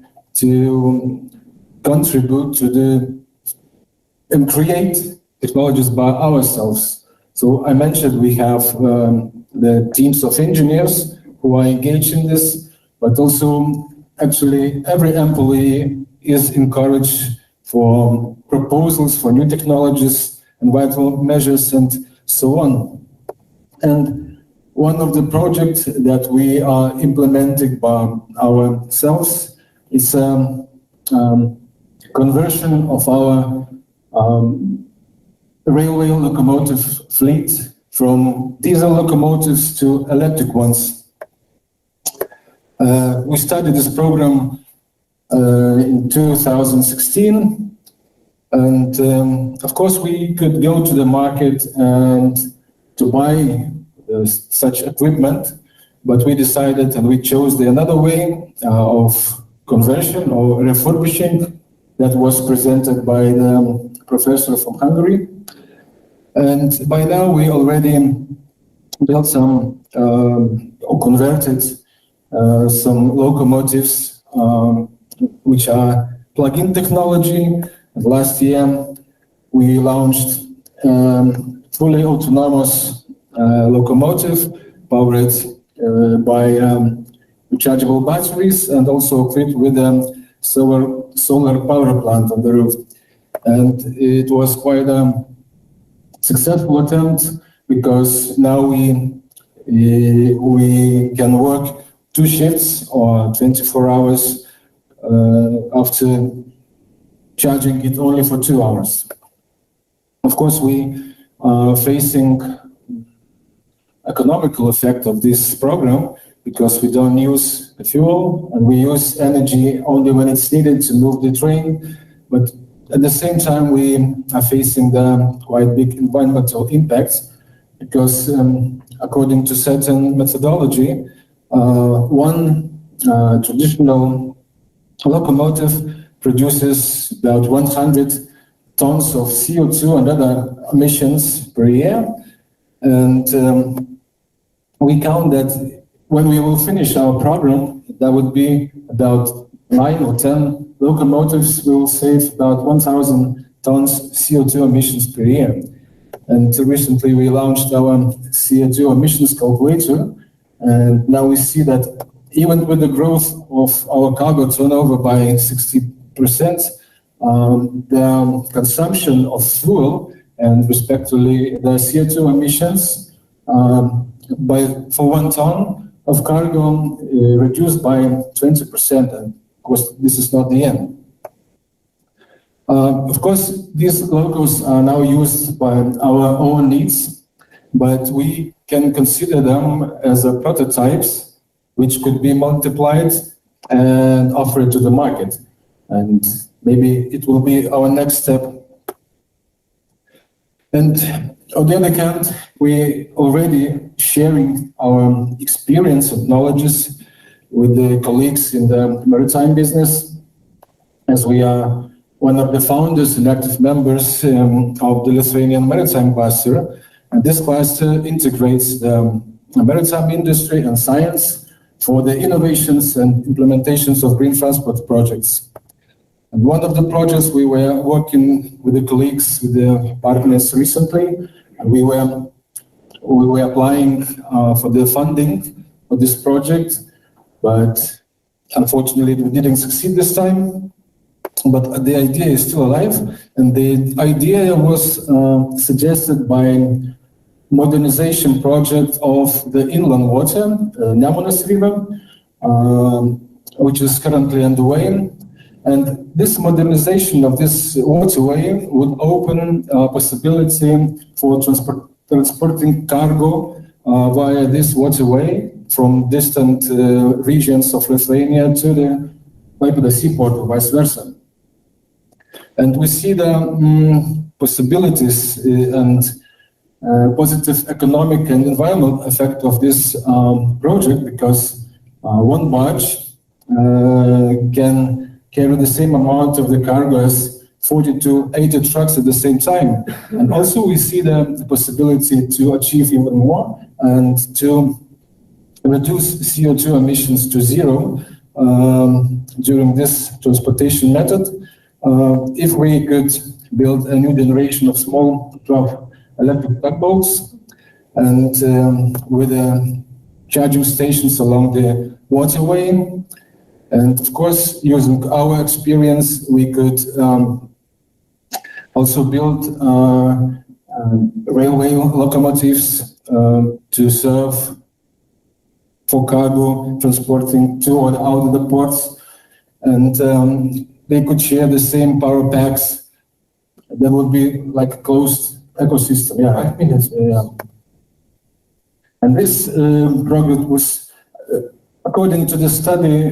contribute to and create technologies by ourselves. So I mentioned we have the teams of engineers who are engaged in this, but also actually every employee is encouraged for proposals for new technologies, environmental measures, and so on. And one of the projects that we are implementing by ourselves is conversion of our railway locomotive fleet from diesel locomotives to electric ones. We started this program in 2016, and of course we could go to the market and to buy such equipment, but we decided and we chose another way of conversion or refurbishing that was presented by the professor from Hungary. And by now we already built some or converted some locomotives which are plug-in technology. And last year we launched fully autonomous locomotive powered by rechargeable batteries and also equipped with a solar power plant on the roof. And it was quite a successful attempt because now we can work 2 shifts or 24 hours after charging it only for 2 hours. Of course, we are facing economical effect of this program because we don't use the fuel and we use energy only when it's needed to move the train. But at the same time, we are facing the quite big environmental impacts because according to certain methodology, one traditional locomotive produces about 100 tons of CO2 and other emissions per year. And we count that when we will finish our program, that would be about 9 or 10 locomotives will save about 1,000 tons CO2 emissions per year. And recently we launched our CO2 emissions calculator, And now we see that even with the growth of our cargo turnover by 60%, the consumption of fuel and respectively the CO2 emissions for 1 ton of cargo reduced by 20%. And of course, this is not the end. Of course, these logos are now used by our own needs, but we can consider them as prototypes which could be multiplied and offered to the market. And maybe it will be our next step. And on the other hand, we already sharing our experience and knowledges with the colleagues in the maritime business, as we are one of the founders and active members of the Lithuanian Maritime Cluster. And this cluster integrates the maritime industry and science for the innovations and implementations of green transport projects. And one of the projects we were working with the colleagues, with the partners recently, and we were applying for the funding for this project, but unfortunately we didn't succeed this time. But the idea is still alive, and the idea was suggested by modernization project of the inland water, Nemunas River, which is currently underway. And this modernization of this waterway would open a possibility for transporting cargo via this waterway from distant regions of Lithuania to the Klaipėda seaport or vice versa. And we see the possibilities and positive economic and environmental effect of this project, because one barge can carry the same amount of the cargo as 40 to 80 trucks at the same time. And also we see the possibility to achieve even more and to reduce CO2 emissions to zero during this transportation method. If we could build a new generation of small electric tugboats and with charging stations along the waterway, and of course, using our experience, we could also build railway locomotives to serve for cargo transporting to or out of the ports, and they could share the same power packs. There would be like a closed ecosystem. Yeah, I mean, and this project was, according to the study,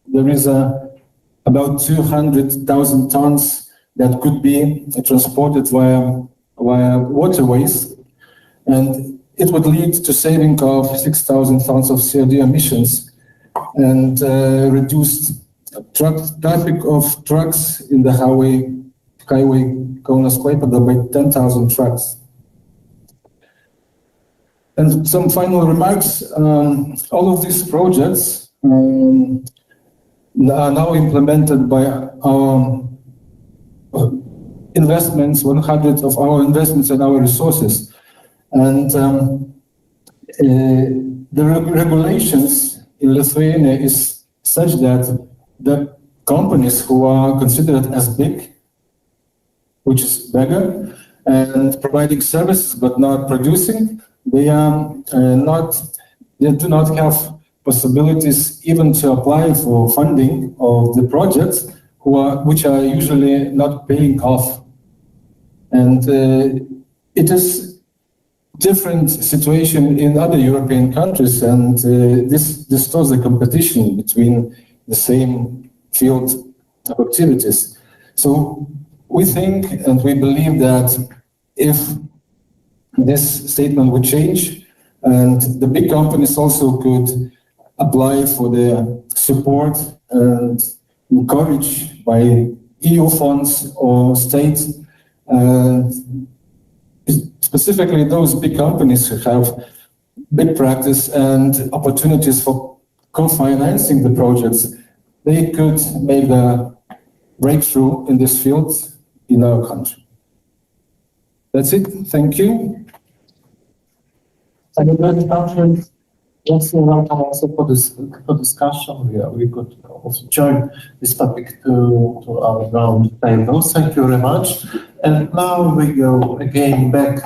there is about 200,000 tons that could be transported via waterways, and it would lead to saving of 6,000 tons of CO2 emissions and reduced traffic of trucks in the highway Kaunas-Klaipėda by 10,000 trucks. And some final remarks. All of these projects are now implemented by our investments, 100 of our investments and our resources. And the regulations in Lithuania is such that the companies who are considered as big, which is bigger, and providing services but not producing, they do not have possibilities even to apply for funding of the projects which are usually not paying off. And it is different situation in other European countries, and this distorts the competition between the same field of activities. So we think and we believe that if this statement would change, and the big companies also could apply for the support and encouraged by EU funds or state, specifically those big companies who have big practice and opportunities for co-financing the projects, they could make the breakthrough in this field in our country. That's it. Thank you. Yes, you're welcome also for this for discussion. We could also join this topic to our round table. Thank you very much. And now we go again back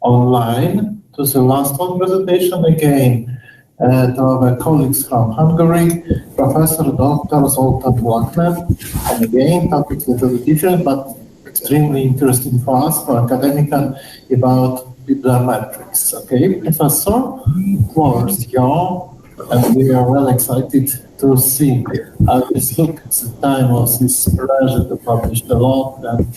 online to the last one presentation again to our colleagues from Hungary, Professor Dr. Zoltán Blackman. And again, topic a little bit different, but extremely interesting for us, for academics, about bibliometrics. Okay, Professor, floor is yours, and we are well excited to see how this looks. The time was this pressure to publish a lot and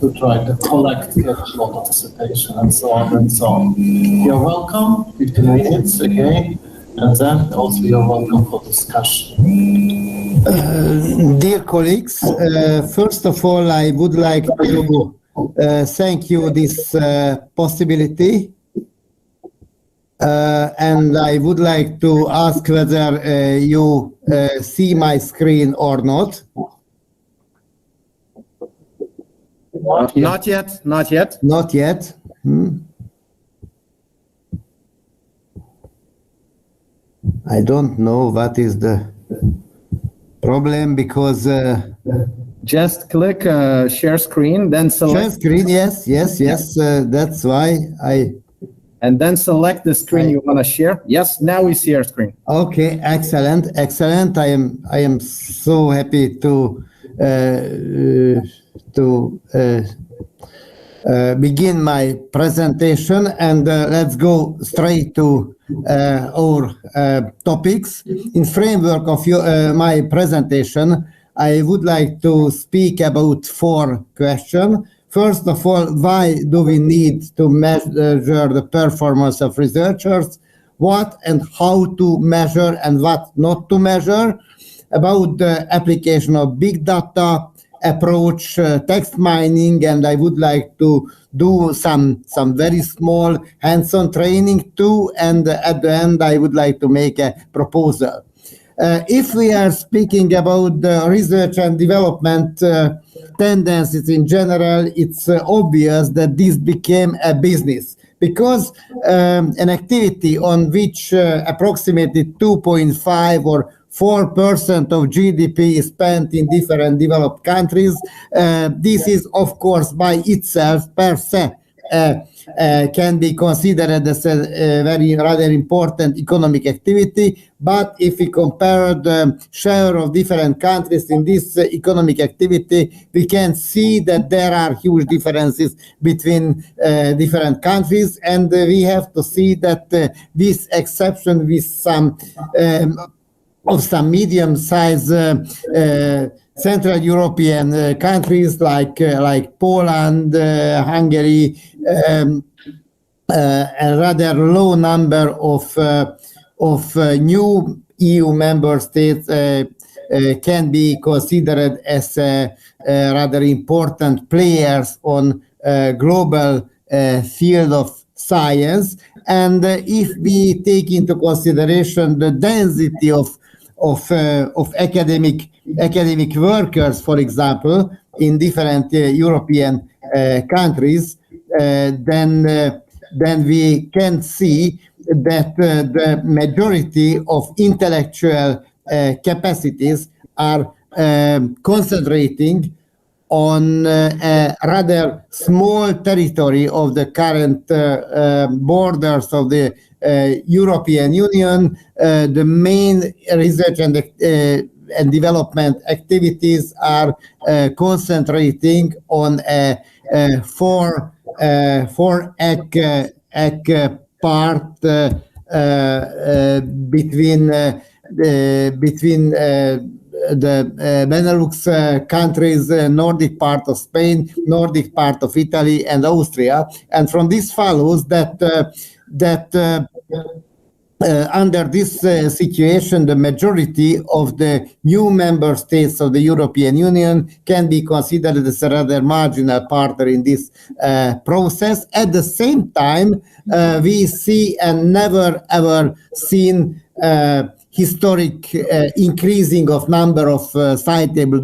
to try to get a lot of citation and so on and so on. You're welcome, 15 minutes again, and then also you're welcome for discussion. Dear colleagues, first of all, I would like to thank you this possibility, and I would like to ask whether you see my screen or not. Not yet, not yet. Not yet. I don't know what is the problem, because just click share screen, then select share screen. Yes. That's why and then select the screen you want to share. Yes, now we see our screen. Okay, excellent. I am so happy to begin my presentation, and let's go straight to our topics. In framework of my presentation, I would like to speak about 4 questions. First of all, why do we need to measure the performance of researchers? What and how to measure and what not to measure? About the application of big data approach, text mining, and I would like to do some very small hands-on training too, and at the end I would like to make a proposal. If we are speaking about the research and development tendencies in general, it's obvious that this became a business, because an activity on which approximately 2.5 or 4% of GDP is spent in different developed countries. This is, of course, by itself per se can be considered as a very rather important economic activity. But if we compare the share of different countries in this economic activity, we can see that there are huge differences between different countries, and we have to see that with exception with some medium-sized Central European countries like Poland, Hungary, a rather low number of new EU member states can be considered as rather important players on global field of science. And if we take into consideration the density of academic workers, for example, in different European countries, then we can see that the majority of intellectual capacities are concentrating on a rather small territory of the current borders of the European Union. The main research and development activities are concentrating on a 4-acre part between the Benelux countries, Nordic part of Spain, Nordic part of Italy, and Austria. And from this follows that under this situation, the majority of the new member states of the European Union can be considered as a rather marginal partner in this process. At the same time, we see and never ever seen historic increasing of number of citable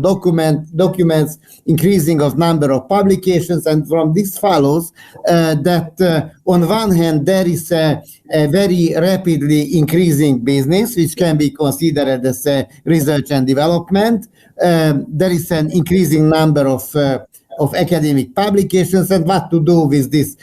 documents, increasing of number of publications, and from this follows that on one hand there is a very rapidly increasing business, which can be considered as research and development. There is an increasing number of academic publications, and what to do with this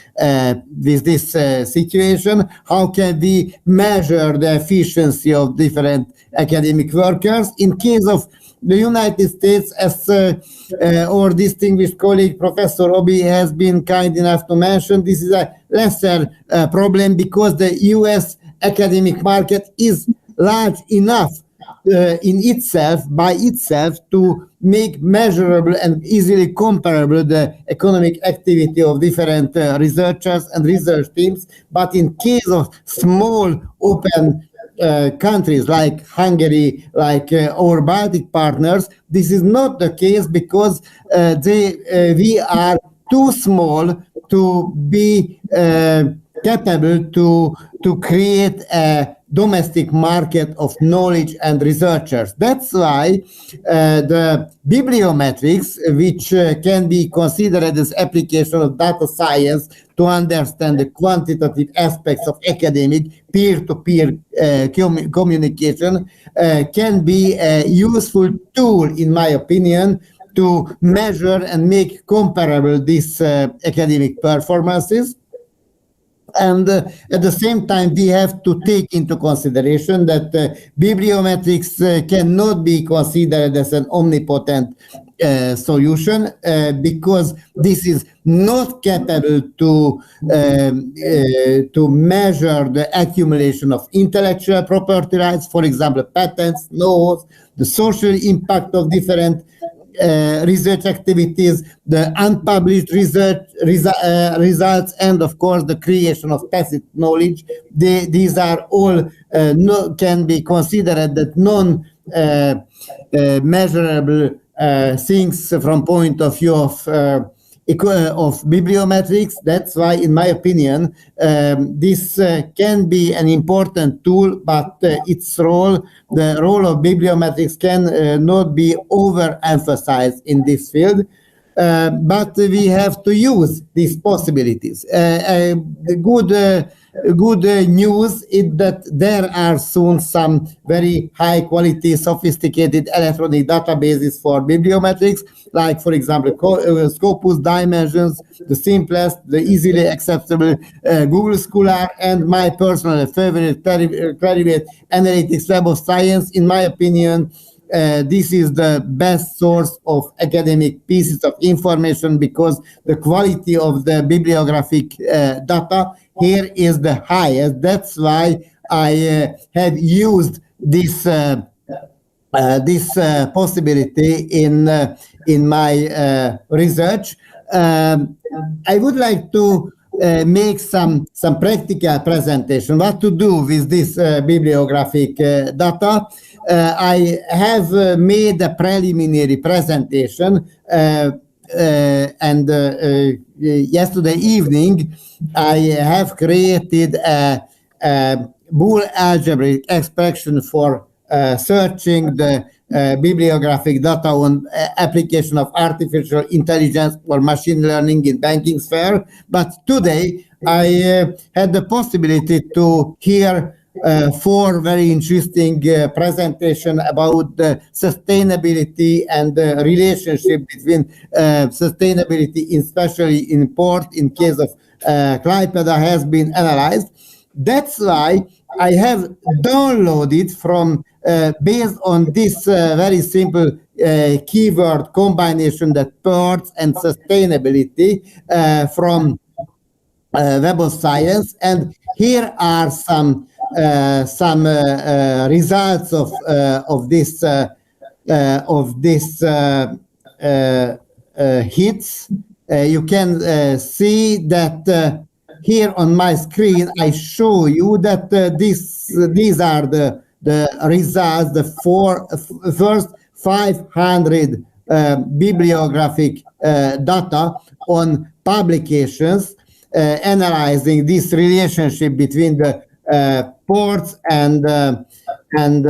situation? How can we measure the efficiency of different academic workers? In case of the United States, as our distinguished colleague Professor Obi has been kind enough to mention, this is a lesser problem because the US academic market is large enough by itself to make measurable and easily comparable the economic activity of different researchers and research teams. But in case of small open countries like Hungary, like our Baltic partners, this is not the case because we are too small to be capable to create a domestic market of knowledge and researchers. That's why the bibliometrics, which can be considered as application of data science to understand the quantitative aspects of academic peer-to-peer communication, can be a useful tool, in my opinion, to measure and make comparable these academic performances. And at the same time, we have to take into consideration that bibliometrics cannot be considered as an omnipotent solution because this is not capable to measure the accumulation of intellectual property rights, for example, patents, laws, the social impact of different research activities, the unpublished research results, and of course the creation of tacit knowledge. These are all can be considered that non-measurable things from point of view of bibliometrics. That's why, in my opinion, this can be an important tool, but the role of bibliometrics can not be overemphasized in this field. But we have to use these possibilities. The good news is that there are soon some very high quality, sophisticated electronic databases for bibliometrics, like, for example, Scopus, Dimensions, the simplest, the easily accessible Google Scholar, and my personal favorite, Clarivate Analytics Web of Science. In my opinion, this is the best source of academic pieces of information because the quality of the bibliographic data here is the highest. That's why I have used this possibility in my research. I would like to make some practical presentation. What to do with this bibliographic data? I have made a preliminary presentation and yesterday evening I have created a Boole algebraic expression for searching the bibliographic data on application of artificial intelligence or machine learning in banking sphere. But today I had the possibility to hear 4 very interesting presentation about the sustainability and the relationship between sustainability, especially in port, in case of Klaipeda, has been analyzed. That's why I have downloaded from based on this very simple keyword combination, that ports and sustainability from Web of Science, and here are some results of this hits. You can see that here on my screen I show you that these are the results, the first 500 bibliographic data on publications analyzing this relationship between the ports and and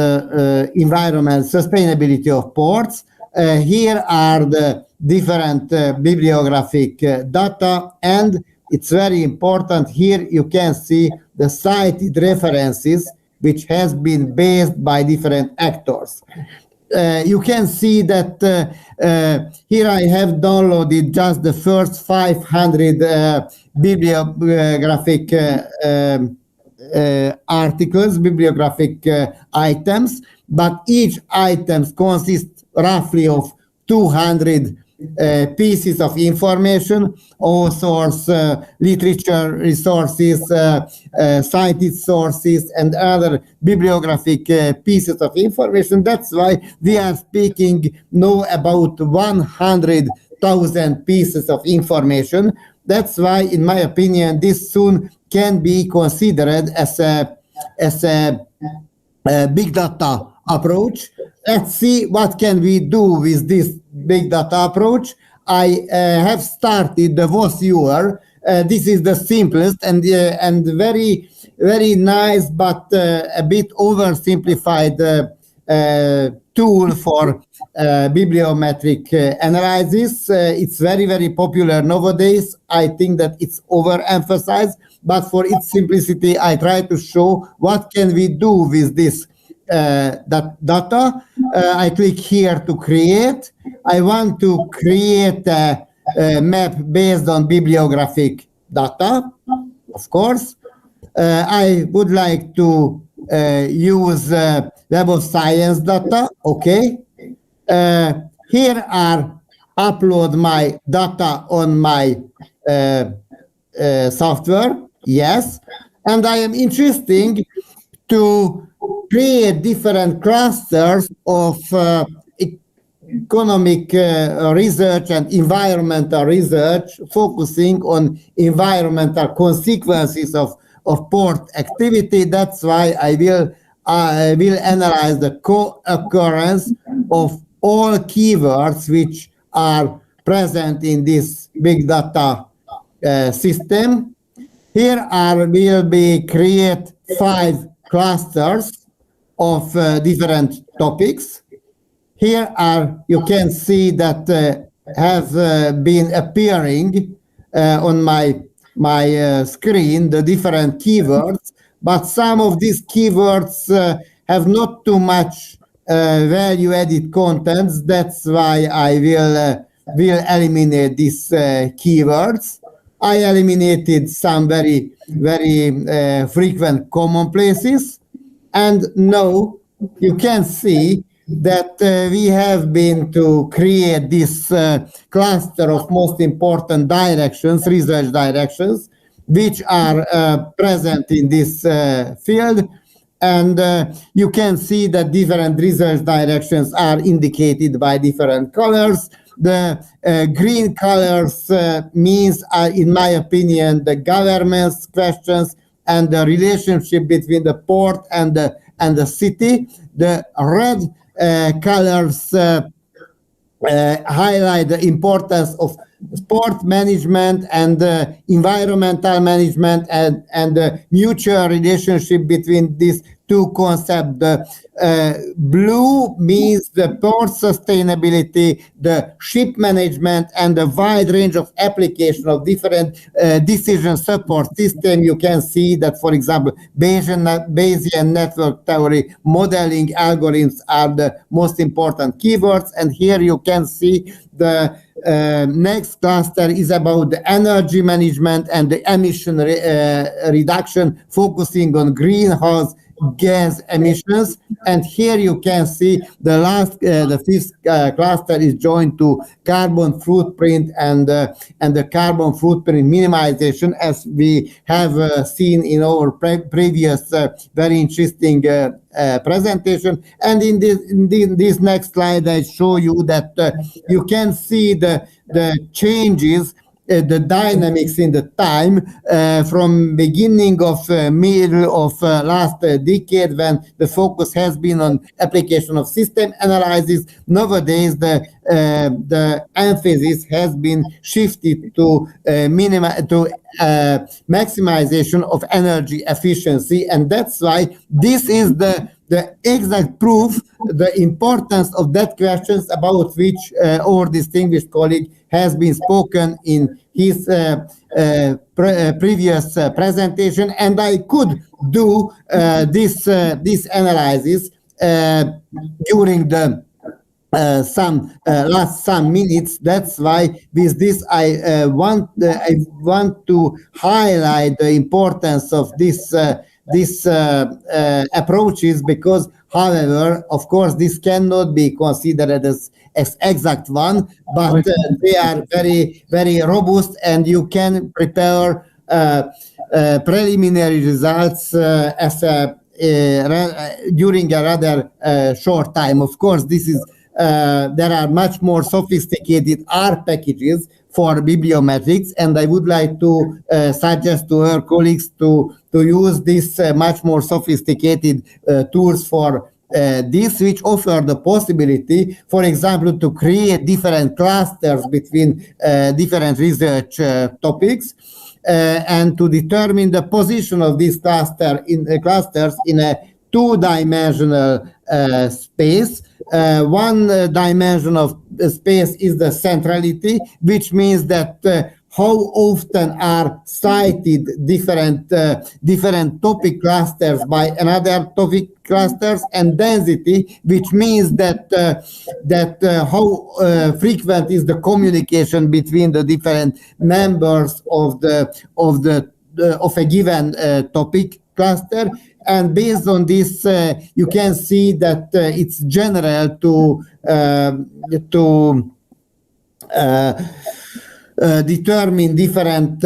environment sustainability of ports. Here are the different bibliographic data, and it's very important. Here you can see the cited references which has been based by different actors. You can see that here I have downloaded just the first 500 bibliographic articles, bibliographic items, but each item consists roughly of 200 pieces of information, all source literature resources, cited sources, and other bibliographic pieces of information. That's why we are speaking now about 100,000 pieces of information. That's why, in my opinion, this soon can be considered as a big data approach. Let's see what can we do with this big data approach. I have started the WOS viewer. This is the simplest and very, very nice, but a bit oversimplified tool for bibliometric analysis. It's very, very popular nowadays. I think that it's overemphasized, but for its simplicity, I try to show what can we do with this that data. I click here to create. I want to create a map based on bibliographic data, of course. I would like to use Web of Science data. Okay. Here are upload my data on my software. Yes. And I am interested to create different clusters of economic research and environmental research, focusing on environmental consequences of port activity. That's why I will analyze the co-occurrence of all keywords which are present in this big data system. Here will be create 5 clusters of different topics. Here you can see that have been appearing on my screen the different keywords, but some of these keywords have not too much value-added contents. That's why I will eliminate these keywords. I eliminated some very, very frequent commonplaces. And now you can see that we have been to create this cluster of most important directions, research directions, which are present in this field. And you can see that different research directions are indicated by different colors. The green colors means, in my opinion, the government's questions and the relationship between the port and the city. The red colors highlight the importance of sport management and environmental management and the mutual relationship between these two concepts. The blue means the port sustainability, the ship management, and the wide range of application of different decision support system. You can see that, for example, Bayesian network theory modeling algorithms are the most important keywords. And here you can see the next cluster is about the energy management and the emission reduction, focusing on greenhouse gas emissions. And here you can see the fifth cluster is joined to carbon footprint and the carbon footprint minimization, as we have seen in our previous very interesting presentation. And in this next slide, I show you that you can see the changes, the dynamics in the time from beginning of middle of last decade, when the focus has been on application of system analysis. Nowadays, the the emphasis has been shifted to maximization of energy efficiency, and that's why this is the exact proof the importance of that questions about which our distinguished colleague has been spoken in his previous presentation, and I could do this analysis during the last some minutes. That's why with this I want to highlight the importance of this approaches, because however, of course, this cannot be considered as exact one, but they are very, very robust, and you can prepare preliminary results as during a rather short time. Of course, this is there are much more sophisticated R packages for bibliometrics, and I would like to suggest to our colleagues to use this much more sophisticated tools for this, which offer the possibility, for example, to create different clusters between different research topics, and to determine the position of these clusters in a two-dimensional space. One dimension of the space is the centrality, which means that how often are cited different topic clusters by another topic clusters, and density, which means that how frequent is the communication between the different members of a given topic cluster. And based on this, you can see that it's general to determine different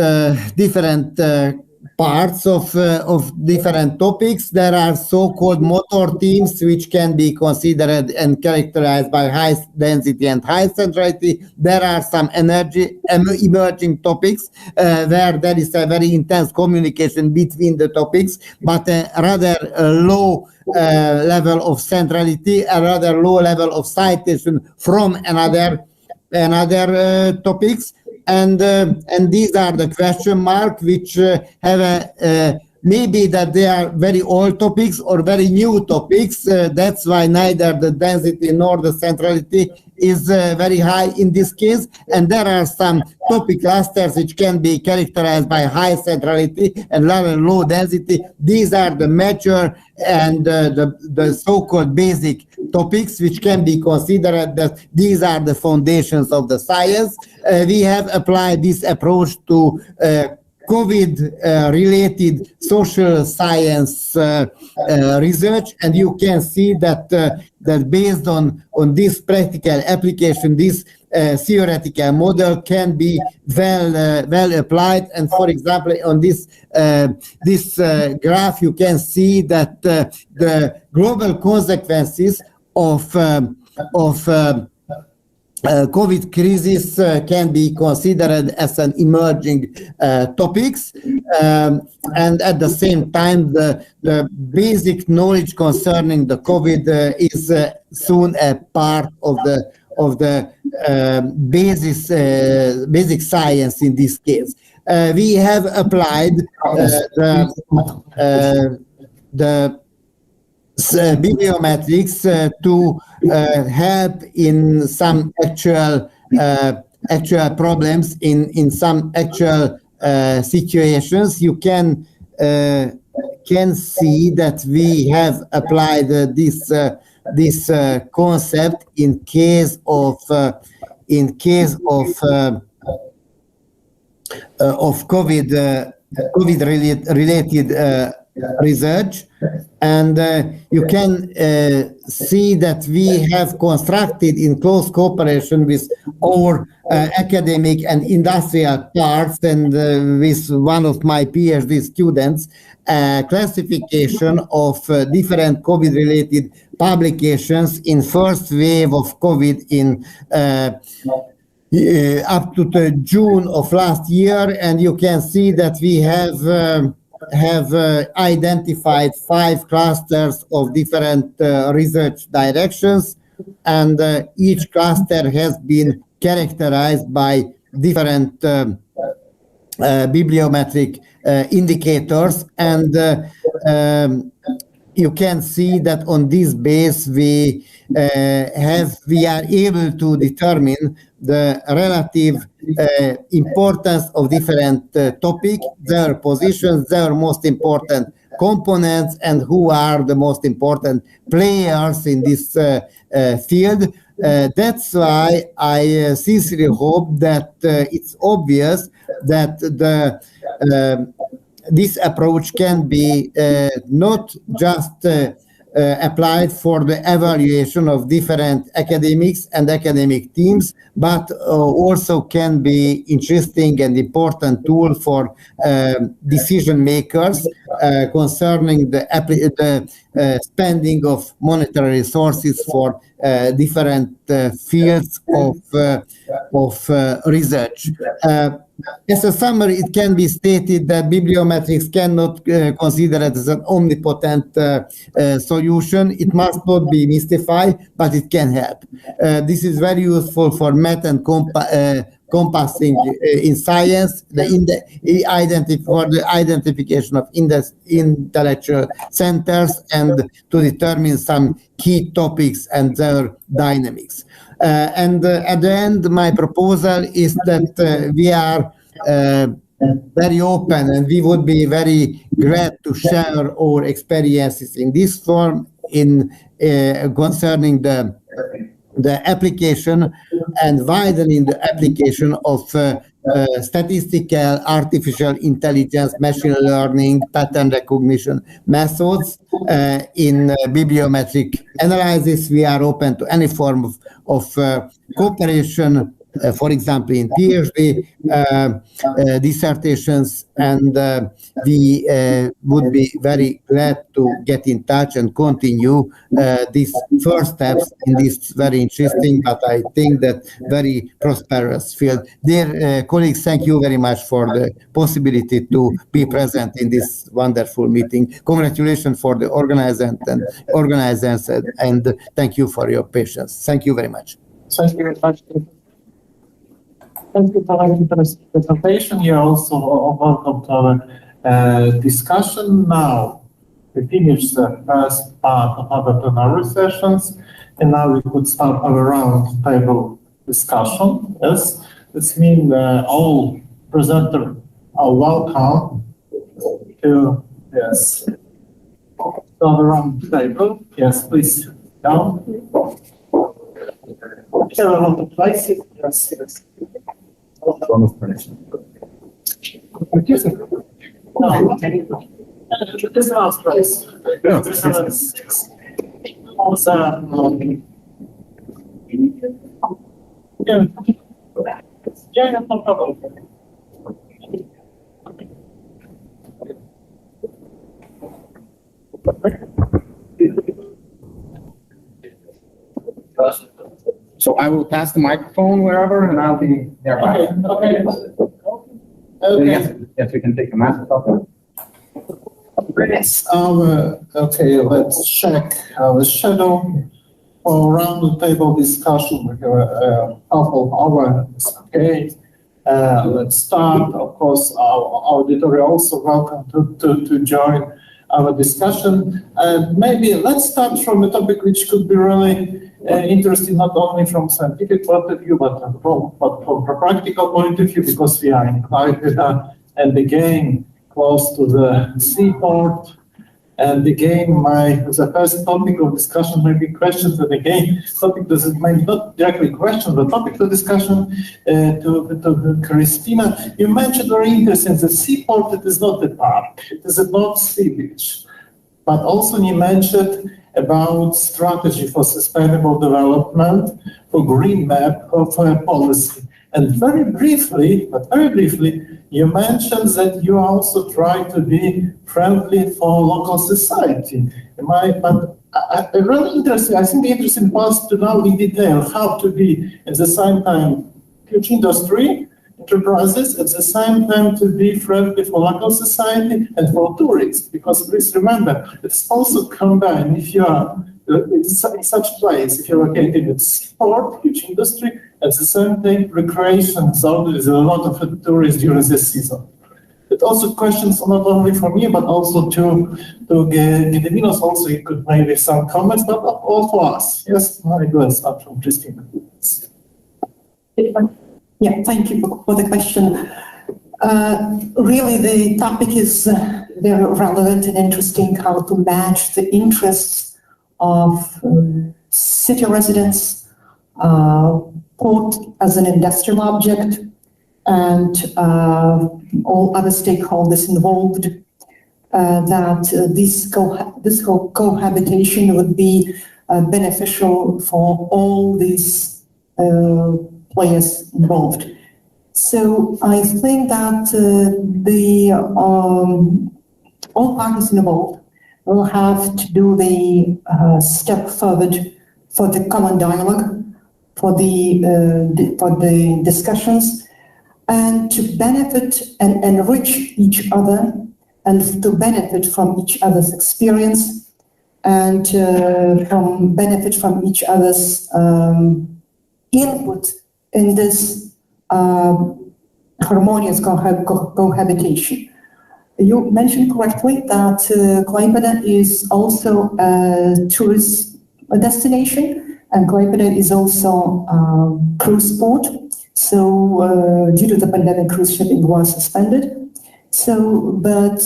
parts of different topics. There are so-called motor themes, which can be considered and characterized by high density and high centrality. There are some emerging topics where there is a very intense communication between the topics, but a rather low level of centrality, a rather low level of citation from another topics. And these are the question mark, which have a maybe that they are very old topics or very new topics. That's why neither the density nor the centrality is very high in this case. And there are some topic clusters which can be characterized by high centrality and rather low density. These are the mature and the so-called basic topics, which can be considered that these are the foundations of the science. We have applied this approach to COVID-related social science research, and you can see that that based on this practical application, this theoretical model can be well applied. And for example, on this graph, you can see that the global consequences of COVID crisis can be considered as an emerging topics, and at the same time, the basic knowledge concerning the COVID is soon a part of the basic science in this case. We have applied the bibliometrics to help in some actual problems in some actual situations. You can see that we have applied this concept in case of COVID related research, and you can see that we have constructed in close cooperation with our academic and industrial parts and with one of my PhD students, classification of different COVID-related publications in first wave of COVID in up to the June of last year, and you can see that we have identified 5 clusters of different research directions. and each cluster has been characterized by different bibliometric indicators, and you can see that on this base we are able to determine the relative importance of different topics, their positions, their most important components, and who are the most important players in this field. That's why I sincerely hope that it's obvious that this approach can be not just applied for the evaluation of different academics and academic teams, but also can be interesting and important tool for decision makers concerning the spending of monetary resources for different fields of research. As a summary, it can be stated that bibliometrics cannot consider it as an omnipotent solution. It must not be mystified, but it can help. This is very useful for math and compassing in science, for the identification of intellectual centers, and to determine some key topics and their dynamics. And at the end, my proposal is that we are very open, and we would be very glad to share our experiences in this form in concerning the application and widening the application of statistical, artificial intelligence, machine learning, pattern recognition methods in bibliometric analysis. We are open to any form of cooperation, for example, in PhD dissertations, and we would be very glad to get in touch and continue these first steps in this very interesting, but I think that very prosperous field. Dear colleagues, thank you very much for the possibility to be present in this wonderful meeting. Congratulations for the organizers, and thank you for your patience. Thank you very much. Thank you very much. Thank you for the interesting presentation. You're also welcome to our discussion. Now, we finished the first part of our plenary sessions, and now we could start our round table discussion. Yes, this means all presenters are welcome to, yes, the round table. Yes, please, down. Share a lot of places. Yes, yes. No, this last place. Yeah. Also, yeah, no problem. So I will pass the microphone wherever, and I'll be nearby. Okay. Okay. Yes, we can take the mask off. Okay, let's check our schedule for round table discussion. We have a couple hours. Okay, let's start. Of course, our auditor also welcome to join our discussion. And maybe let's start from a topic which could be really interesting, not only from scientific point of view, but from a practical point of view, because we are in Klaipėda, and again, close to the seaport. And again, the first topic of discussion may be questions, and again, topic maybe not directly question, but topic of discussion to Christina. You mentioned very interesting, the seaport, it is not a park, it is a North Sea beach. But also you mentioned about strategy for sustainable development, for green map, for a policy. And very briefly, you mentioned that you also try to be friendly for local society. I really interesting. I think the interesting was to know in detail how to be at the same time huge industry, enterprises, at the same time to be friendly for local society and for tourists. Because please remember, it's also combined. If you are in such place, if you're located in sport, huge industry, at the same time, recreation zone, there is a lot of tourists during this season. It also questions not only for me, but also to Gediminas also, you could maybe some comments, but all for us. Yes, I go and start from Christina. Yeah, thank you for the question. Really, the topic is very relevant and interesting, how to match the interests of city residents, port as an industrial object, and all other stakeholders involved, that this whole cohabitation would be beneficial for all these players involved. So I think that all parties involved will have to do the step forward for the common dialogue, for the discussions, and to benefit and enrich each other, and to benefit from each other's experience, and benefit from each other's input in this harmonious cohabitation. You mentioned correctly that Klaipėda is also a tourist destination, and Klaipėda is also a cruise port. So due to the pandemic, cruise shipping was suspended. So, but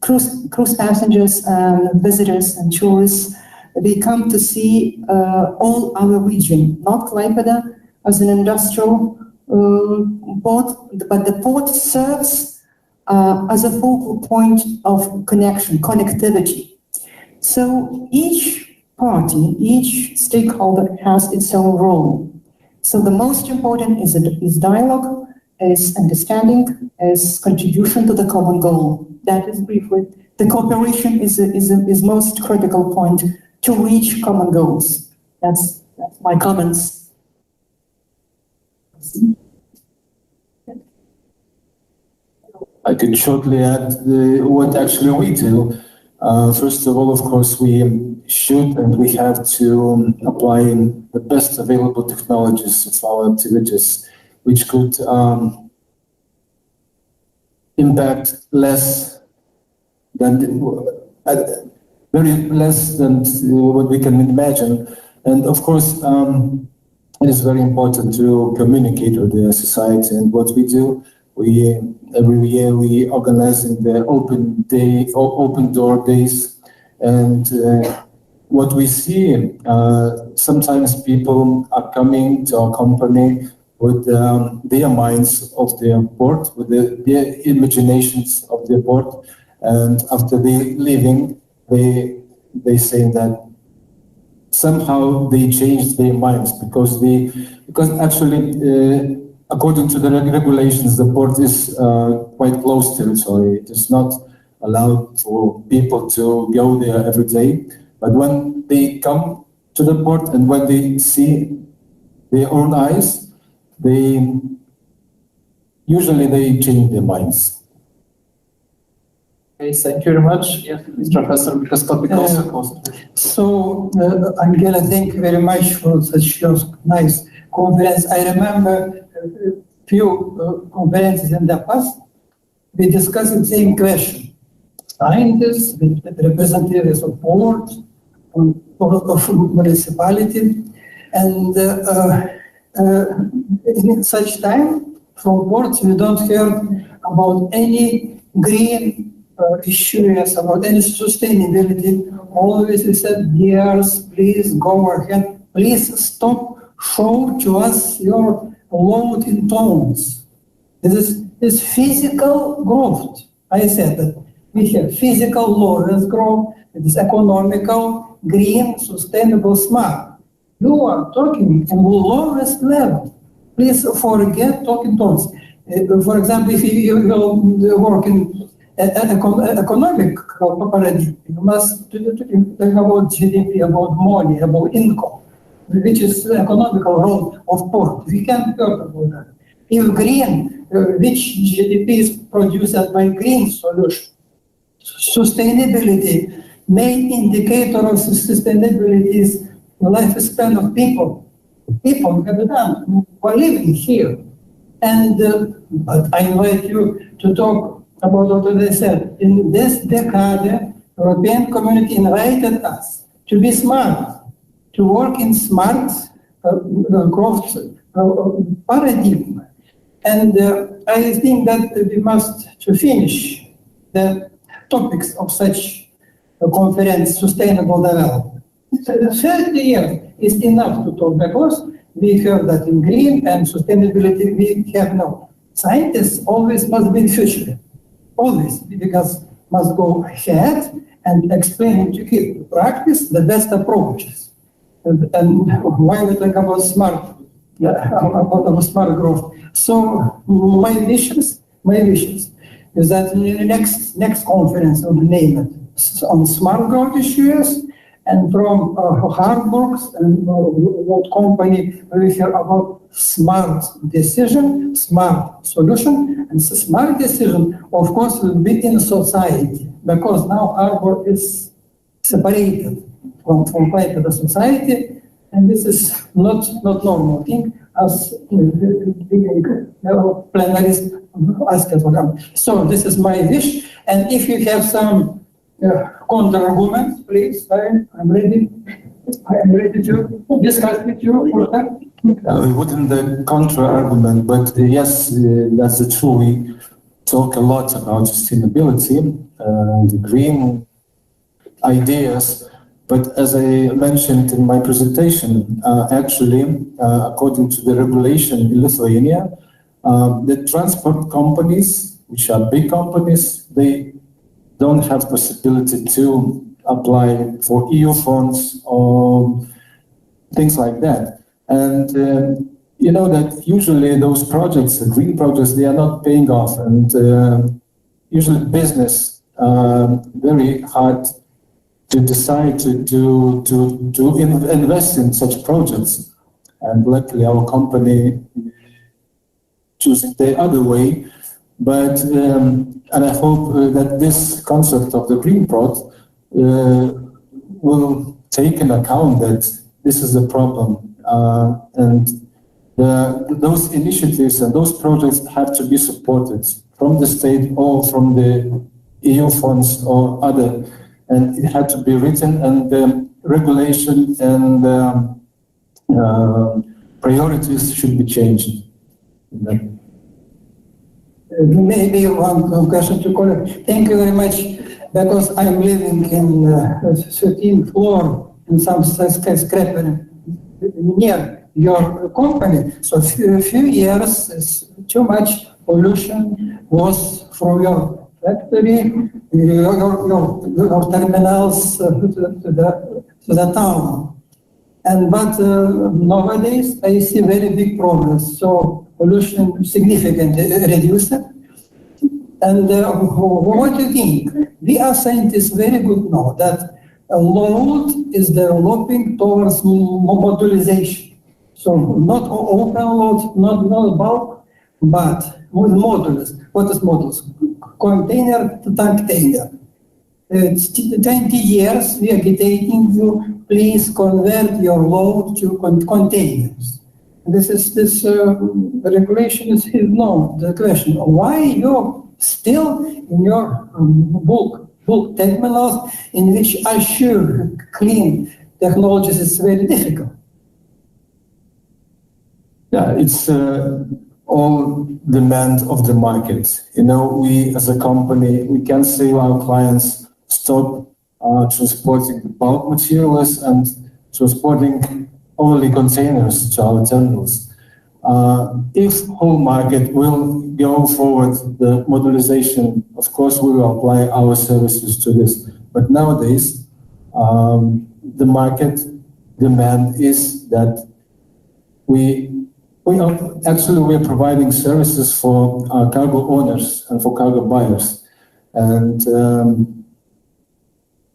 cruise passengers and visitors and tourists, they come to see all our region, not Klaipėda as an industrial port, but the port serves as a focal point of connectivity. So each party, each stakeholder has its own role. So the most important is dialogue, is understanding, is contribution to the common goal. That is briefly, the cooperation is most critical point to reach common goals. That's my comments. I can shortly add what actually we do. First of all, of course, we should and we have to apply the best available technologies of our activities, which could impact less than very less than what we can imagine. And of course, it is very important to communicate with the society. And what we do, every year we organize the open door days, and what we see, sometimes people are coming to our company with their minds of the port, with their imaginations of the port, and after they leaving, they say that somehow they changed their minds because actually, according to the regulations, the port is quite close territory. It is not allowed for people to go there every day. But when they come to the port and when they see their own eyes, usually they change their minds. Okay, thank you very much, Professor, because topic also. So, Angela, thank you very much for such a nice conference. I remember a few conferences in the past. We discussed the same question. Scientists, representatives of boards, of municipality, and in such time, from boards, we don't hear about any green issues, about any sustainability. Always we said, yes, please go ahead, please stop, show to us your load in tons. This is physical growth. I said that we have physical low-risk growth, it is economical, green, sustainable, smart. You are talking on the lowest level. Please forget talking tons. For example, if you work in economic paradigm, you must think about GDP, about money, about income, which is the economical role of port. We can't talk about that. If green, which GDP is produced by green solution, sustainability, main indicator of sustainability is the lifespan of people. People who are living here. And but I invite you to talk about what I said. In this decade, European community invited us to be smart, to work in smart growth paradigm. And I think that we must to finish the topics of such a conference, sustainable development. 30 years is enough to talk because we have that in green and sustainability we have no. Scientists always must be in future, always, because must go ahead and explain to kids, practice the best approaches. And why we talk about smart, about smart growth. So my wishes is that in the next conference on the name it on smart growth issues, and from Harburg's and what company we hear about smart decision, smart solution, and smart decision, of course, will be in society, because now Harburg is separated from the society, and this is not normal thing, as plenaries ask for them. So this is my wish, and if you have some counter arguments, please, I'm ready. I am ready to discuss with you for that. We wouldn't the counter argument, but yes, that's true. We talk a lot about sustainability and green ideas, but as I mentioned in my presentation, actually, according to the regulation in Lithuania, the transport companies, which are big companies, they don't have possibility to apply for EU funds or things like that. And you know that usually those projects, the green projects, they are not paying off, and usually business very hard to decide to invest in such projects. And luckily our company choosing the other way. But and I hope that this concept of the green prod will take into account that this is a problem, and those initiatives and those projects have to be supported from the state or from the EU funds or other, and it had to be written, and the regulation and priorities should be changed. Maybe one question to colleague. Thank you very much, because I'm living in 13th floor in some skyscraper near your company. So a few years, too much pollution was from your factory, your terminals to the town. But nowadays I see very big progress. So pollution significantly reduced. And what do you think? We are scientists very good now that load is developing towards modularization. So not open load, not bulk, but with modules. What is modules? Container to container. It's 20 years we are agitating you, please convert your load to containers. This regulation is no. The question, why you still in your bulk terminals in which assure clean technologies is very difficult? Yeah, it's all demand of the market. You know, we as a company, we can say to our clients, stop transporting bulk materials and transporting only containers to our terminals. If whole market will go forward the modularization, of course we will apply our services to this. But nowadays, the market demand is that we are providing services for cargo owners and for cargo buyers. And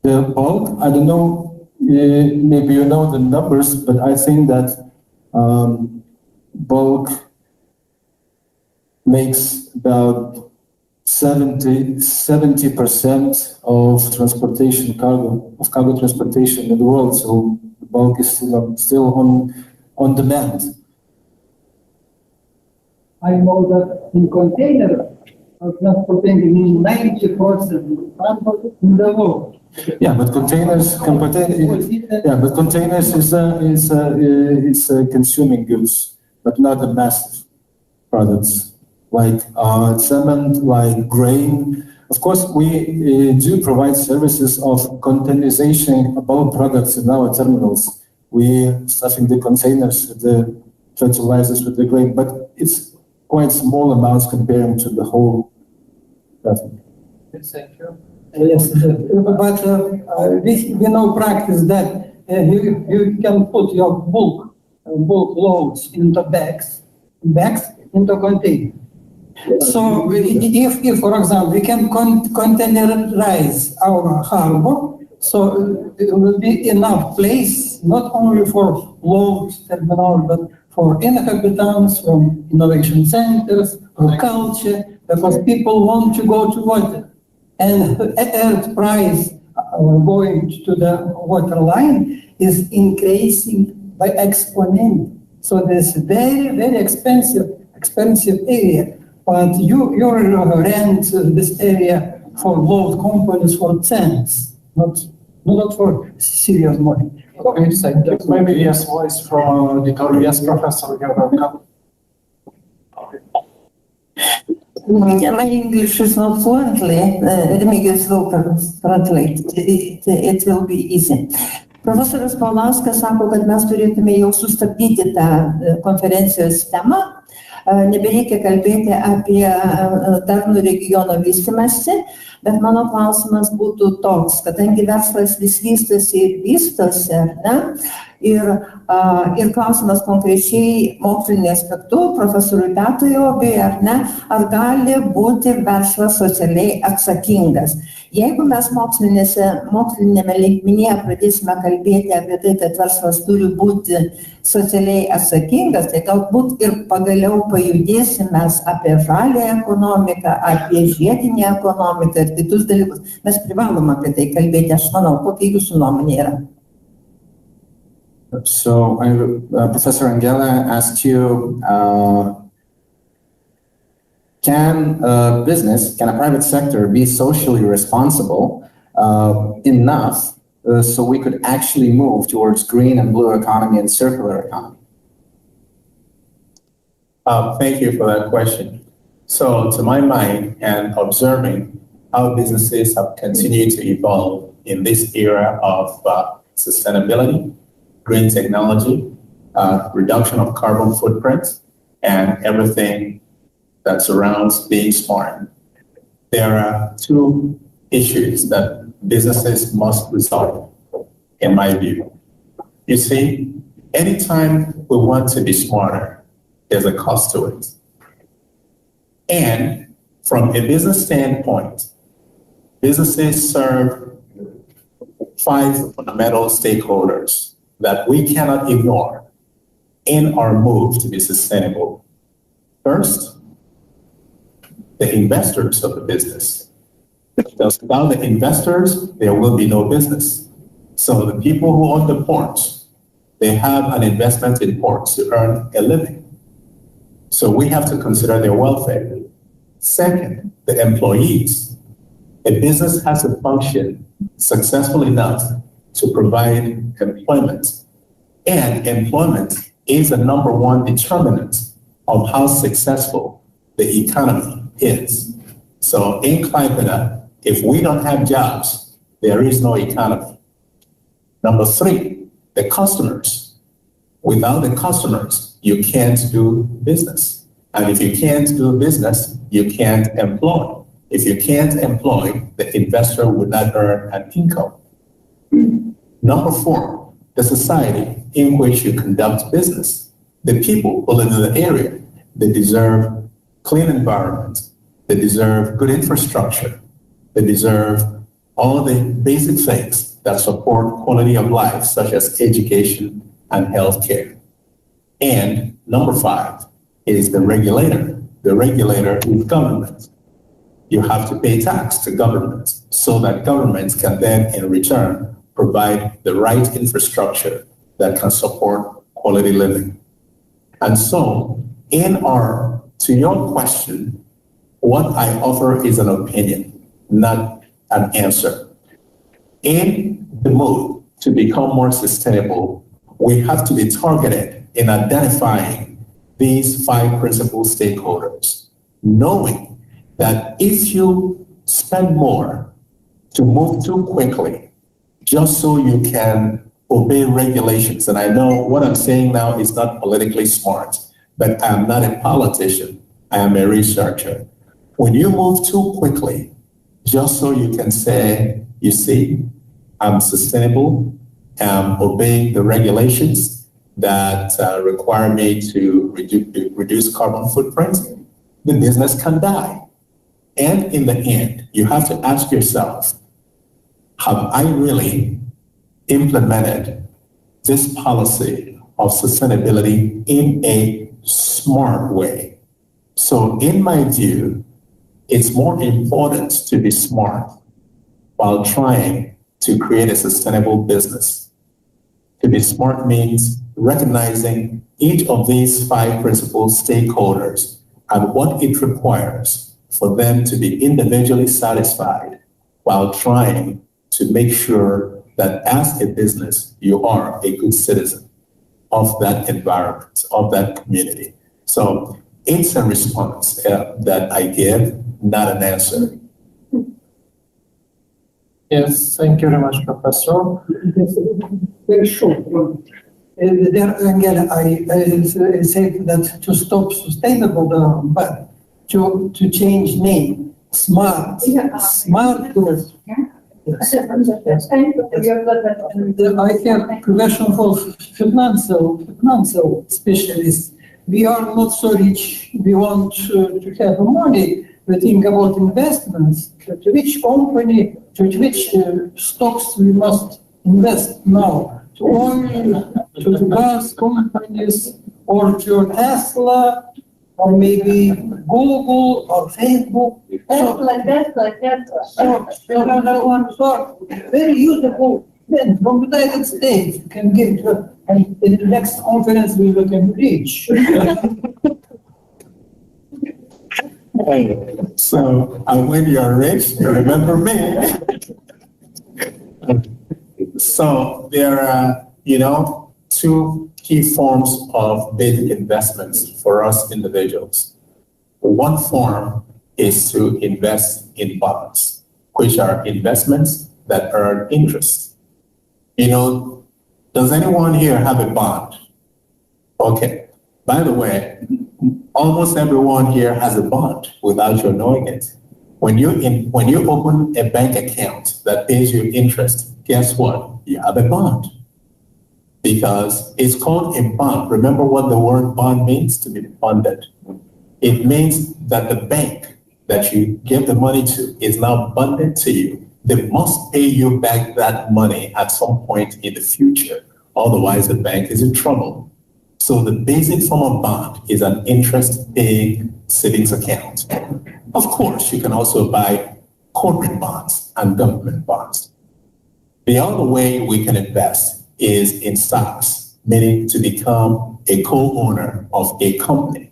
the bulk, I don't know, maybe you know the numbers, but I think that bulk makes about 70% of transportation cargo transportation in the world. So the bulk is still on demand. I know that in container are transporting 90% in the world. Yeah, but containers is consuming goods, but not the massive products like cement, like grain. Of course, we do provide services of containerization about products in our terminals. We stuffing the containers with the fertilizers with the grain, but it's quite small amounts comparing to the whole traffic. Thank you. Yes, but we know practice that you can put your bulk loads into bags into container. So if for example, we can containerize our harbor, so it will be enough place, not only for load terminal, but for inhabitants, from innovation centers, for culture, because people want to go to water. And earth price going to the water line is increasing by exponent. So this very, very expensive area. But you rent this area for load companies for cents, not for serious money. Okay, thank you. Maybe yes, voice from auditorium. Yes, Professor, you're welcome. My English is not fluently. Remigius will translate. It will be easy. Profesorius Paulauskas sako, kad mes turėtume jau sustabdyti tą konferencijos temą. Nebereikia kalbėti apie darnų regiono vystimąsi, bet mano klausimas būtų toks, kadangi verslas vis vystosi, ar ne? Ir klausimas konkrečiai mokslinį aspektu, profesoriui Petrui Obiui, ar ne, ar gali būti verslas socialiai atsakingas. Jeigu mes mokslinėme lygmenyje pradėsime kalbėti apie tai, kad verslas turi būti socialiai atsakingas, tai galbūt ir pagaliau pajudėsime apie žaliąją ekonomiką, apie žiedinę ekonomiką ir kitus dalykus. Mes privalom apie tai kalbėti, aš manau, kokia jūsų nuomonė yra. So, Professor Angela asked you, can a private sector be socially responsible enough so we could actually move towards green and blue economy and circular economy? Thank you for that question. So, to my mind, and observing how businesses have continued to evolve in this era of sustainability, green technology, reduction of carbon footprint, and everything that surrounds being smart. There are two issues that businesses must resolve, in my view. You see, anytime we want to be smarter, there's a cost to it. And from a business standpoint, businesses serve 5 fundamental stakeholders that we cannot ignore in our move to be sustainable. First, the investors of the business. Because without the investors, there will be no business. So the people who own the ports, they have an investment in ports to earn a living. So we have to consider their welfare. Second, the employees. A business has to function successful enough to provide employment. And employment is the #1 determinant of how successful the economy is. So in Klaipėda, if we don't have jobs, there is no economy. Number 3, the customers. Without the customers, you can't do business. And if you can't do business, you can't employ. If you can't employ, the investor would not earn an income. Number 4, the society in which you conduct business. The people who live in the area, they deserve clean environment. They deserve good infrastructure. They deserve all the basic things that support quality of life, such as education and healthcare. And number 5 is the regulator. The regulator is government. you have to pay tax to government so that governments can then, in return, provide the right infrastructure that can support quality living. And so, to your question, what I offer is an opinion, not an answer. In the move to become more sustainable, we have to be targeted in identifying these 5 principal stakeholders, knowing that if you spend more to move too quickly, just so you can obey regulations, and I know what I'm saying now is not politically smart, but I'm not a politician, I am a researcher. When you move too quickly, just so you can say, you see, I'm sustainable, I'm obeying the regulations that require me to reduce carbon footprint, the business can die. And in the end, you have to ask yourself, have I really implemented this policy of sustainability in a smart way? So in my view, it's more important to be smart while trying to create a sustainable business. To be smart means recognizing each of these 5 principal stakeholders and what it requires for them to be individually satisfied while trying to make sure that as a business, you are a good citizen of that environment, of that community. So it's a response that I give, not an answer. Yes, thank you very much, Professor. Very short one. There again, I say that to stop sustainable, but to change name, smart, smart to yes. Yes. And I have a question for financial specialists. We are not so rich. We want to have money. We think about investments. To which company, to which stocks we must invest now? To oil, to the gas companies, or to Tesla, or maybe Google or Facebook. Like that. So very useful. Then from the United States, you can get and in the next conference we can reach. So, and when you're rich, you remember me. So there are, 2 key forms of basic investments for us individuals. One form is to invest in bonds, which are investments that earn interest. Does anyone here have a bond? Okay. By the way, almost everyone here has a bond without your knowing it. When you open a bank account that pays you interest, guess what? You have a bond. Because it's called a bond. Remember what the word bond means? To be bonded. It means that the bank that you give the money to is now bonded to you. They must pay you back that money at some point in the future. Otherwise, the bank is in trouble. So the basic form of bond is an interest-paying savings account. Of course, you can also buy corporate bonds and government bonds. The other way we can invest is in stocks, meaning to become a co-owner of a company.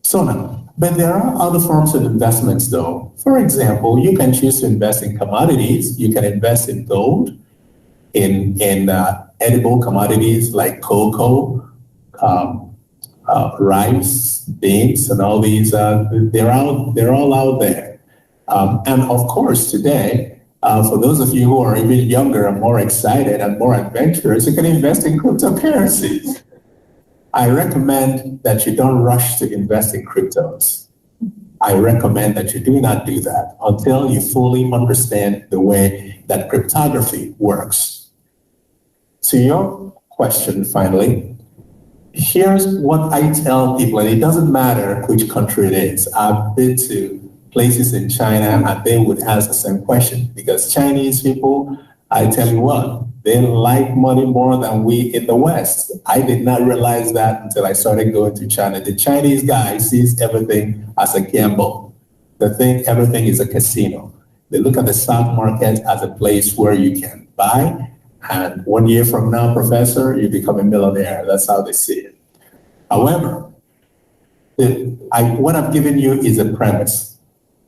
So now, but there are other forms of investments though. For example, you can choose to invest in commodities. You can invest in gold, in edible commodities like cocoa, rice, beans, and all these. They're all out there. And of course, today, for those of you who are even younger and more excited and more adventurous, you can invest in cryptocurrencies. I recommend that you don't rush to invest in cryptos. I recommend that you do not do that until you fully understand the way that cryptography works. To your question, finally, here's what I tell people, and it doesn't matter which country it is. I've been to places in China and they would ask the same question because Chinese people, I tell you what, they like money more than we in the West. I did not realize that until I started going to China. The Chinese guy sees everything as a gamble. They think everything is a casino. They look at the stock market as a place where you can buy, and 1 year from now, professor, you become a millionaire. That's how they see it. However, what I've given you is a premise.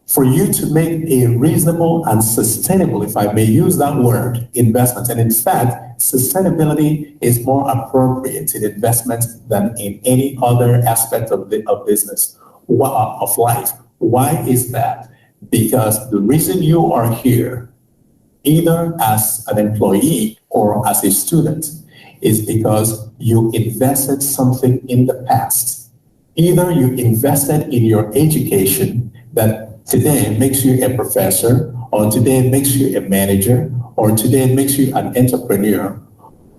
For you to make a reasonable and sustainable, if I may use that word, investment, and in fact, sustainability is more appropriate in investment than in any other aspect of business, of life. Why is that? Because the reason you are here, either as an employee or as a student, is because you invested something in the past. Either you invested in your education that today makes you a professor, or today makes you a manager, or today makes you an entrepreneur,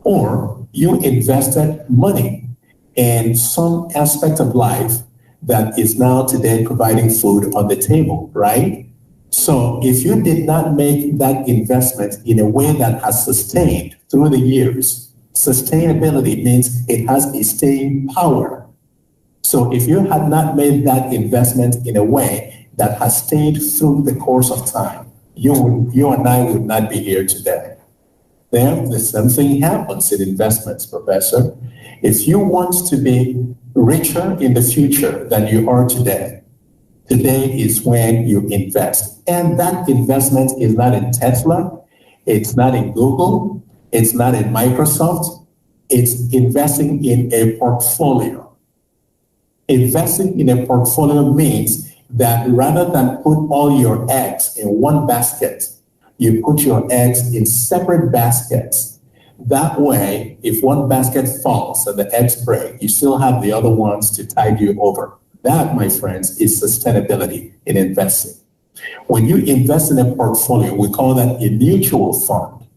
or you invested money in some aspect of life that is now today providing food on the table, right? So if you did not make that investment in a way that has sustained through the years, sustainability means it has a staying power. So if you had not made that investment in a way that has stayed through the course of time, you and I would not be here today. Then the same thing happens in investments, Professor. If you want to be richer in the future than you are today, today is when you invest. And that investment is not in Tesla, it's not in Google, it's not in Microsoft, it's investing in a portfolio. Investing in a portfolio means that rather than put all your eggs in one basket, you put your eggs in separate baskets. That way, if one basket falls and the eggs break, you still have the other ones to tide you over. That, my friends, is sustainability in investing. When you invest in a portfolio, we call that a mutual fund.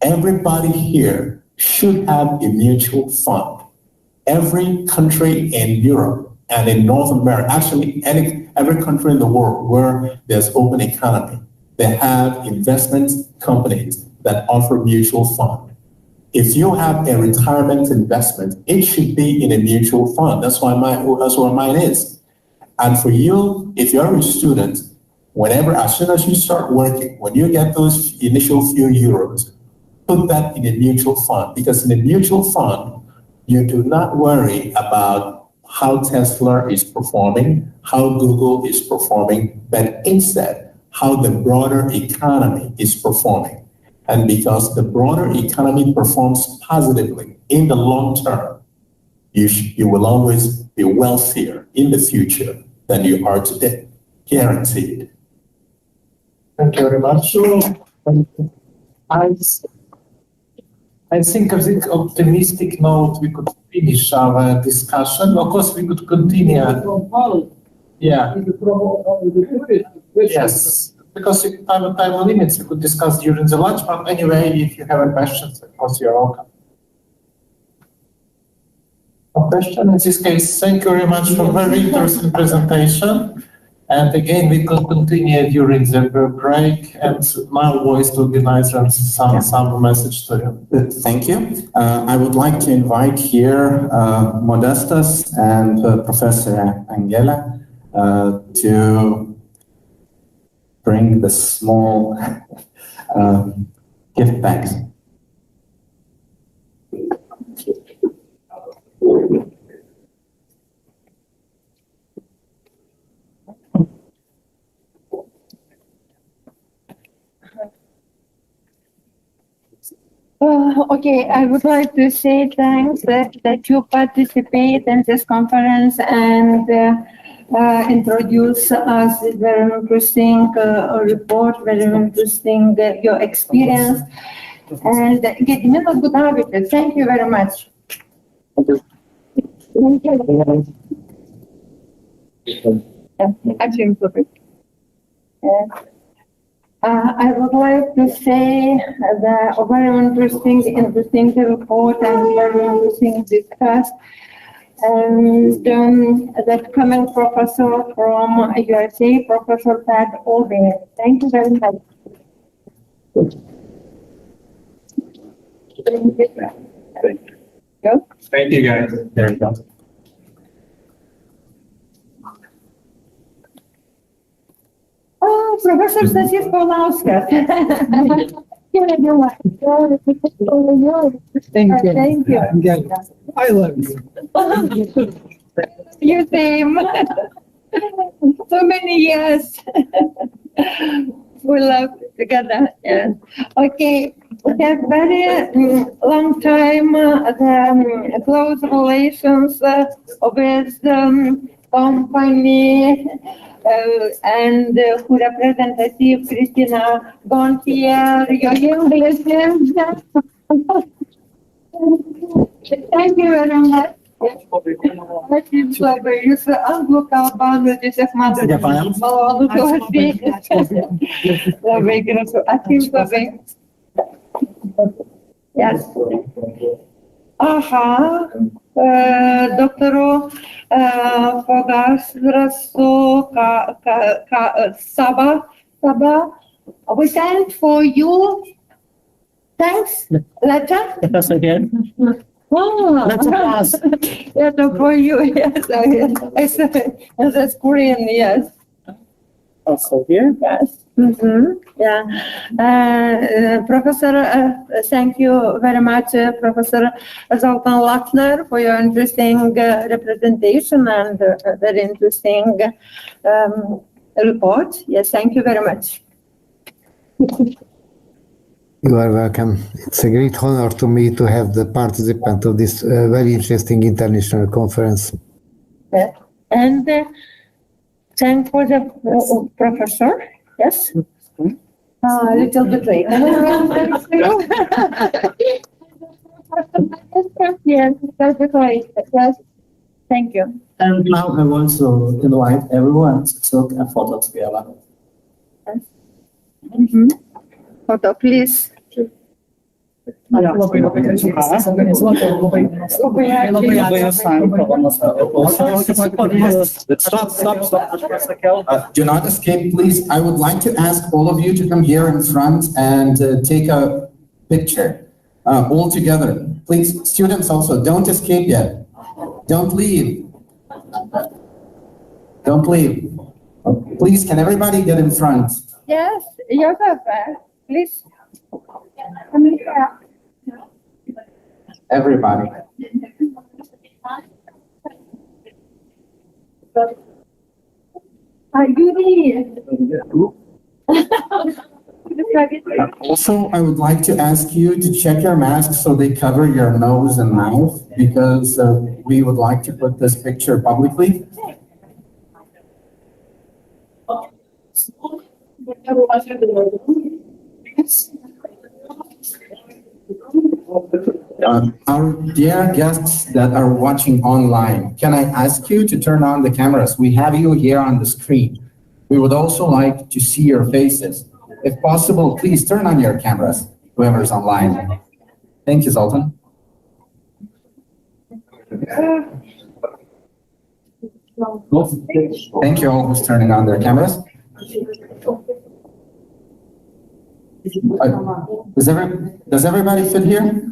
Everybody here should have a mutual fund. Every country in Europe and in North America, actually every country in the world where there's open economy, they have investment companies that offer mutual fund. If you have a retirement investment, it should be in a mutual fund. That's where mine is. And for you, if you're a student, as soon as you start working, when you get those initial few euros, put that in a mutual fund. Because in a mutual fund, you do not worry about how Tesla is performing, how Google is performing, but instead, how the broader economy is performing. And because the broader economy performs positively in the long term, you will always be wealthier in the future than you are today. Guaranteed. Thank you very much. I think on this optimistic note, we could finish our discussion. Of course, we could continue. Yeah. Yes, because time limits, we could discuss during the lunch. But anyway, if you have any questions, of course, you're welcome. No question in this case. Thank you very much for a very interesting presentation. And again, we could continue during the break, and my voice to organize some message to you. Thank you. I would like to invite here Modestas and Professor Angela to bring the small gift bags. Okay, I would like to say thanks that you participate in this conference and introduce us a very interesting report, very interesting your experience. And Gediminas Gudavičius, thank you very much. Thank you. I would like to say the very interesting report and very interesting discuss. And that coming professor from USA, Professor Pat Obe. Thank you very much. Thank you, guys. There you go. Oh, Professor Stasys Paulauskas. Thank you. Thank you. I love you. You same. So many years. We love together. Yes. Okay. We have very long time close relations with company and who representative Christina Gontier. Your English is. Thank you very much. Aš jums labai, jūsų anglų kalba, tiesiog man malonu klausyti. Labai gražu, ačiū jums labai. Yes. Aha, doktoru Fogasrasu Saba, we sent for you. Thanks, letter. Yes, again. Oh, Let's yes, for you, yes, as a screen, yes. Also here? Yes. Yeah. Professor, thank you very much, Professor Zoltan Lackner, for your interesting representation and very interesting report. Yes, thank you very much. You are welcome. It's a great honor to me to have the participant of this very interesting international conference. And thank for the professor. Yes. A little bit late. Yes, that's great. Yes. Thank you. And now I want to invite everyone to take a photo together. Photo, please. Do not escape, please. I would like to ask all of you to come here in front and take a picture all together. Please, students also, don't escape yet. Don't leave. Don't leave. Please, can everybody get in front? Yes, Joseph, please. Come here. Everybody. Also, I would like to ask you to check your masks so they cover your nose and mouth, because we would like to put this picture publicly. Our dear guests that are watching online, can I ask you to turn on the cameras? We have you here on the screen. We would also like to see your faces. If possible, please turn on your cameras, whoever's online. Thank you, Zoltan. Thank you all who's turning on their cameras. Does everybody fit here?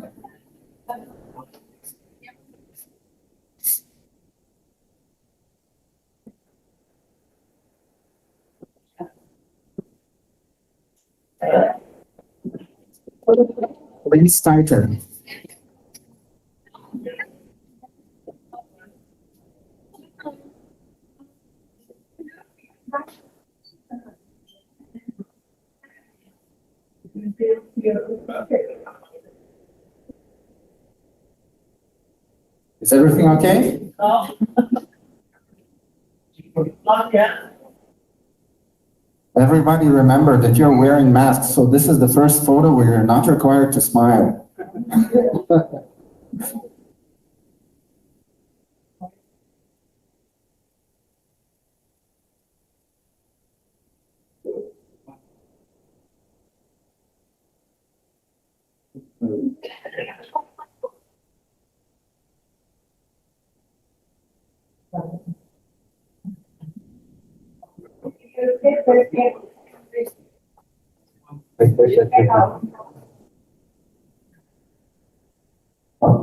Please start turn. Is everything okay? Everybody remember that you're wearing masks, so this is the first photo where you're not required to smile.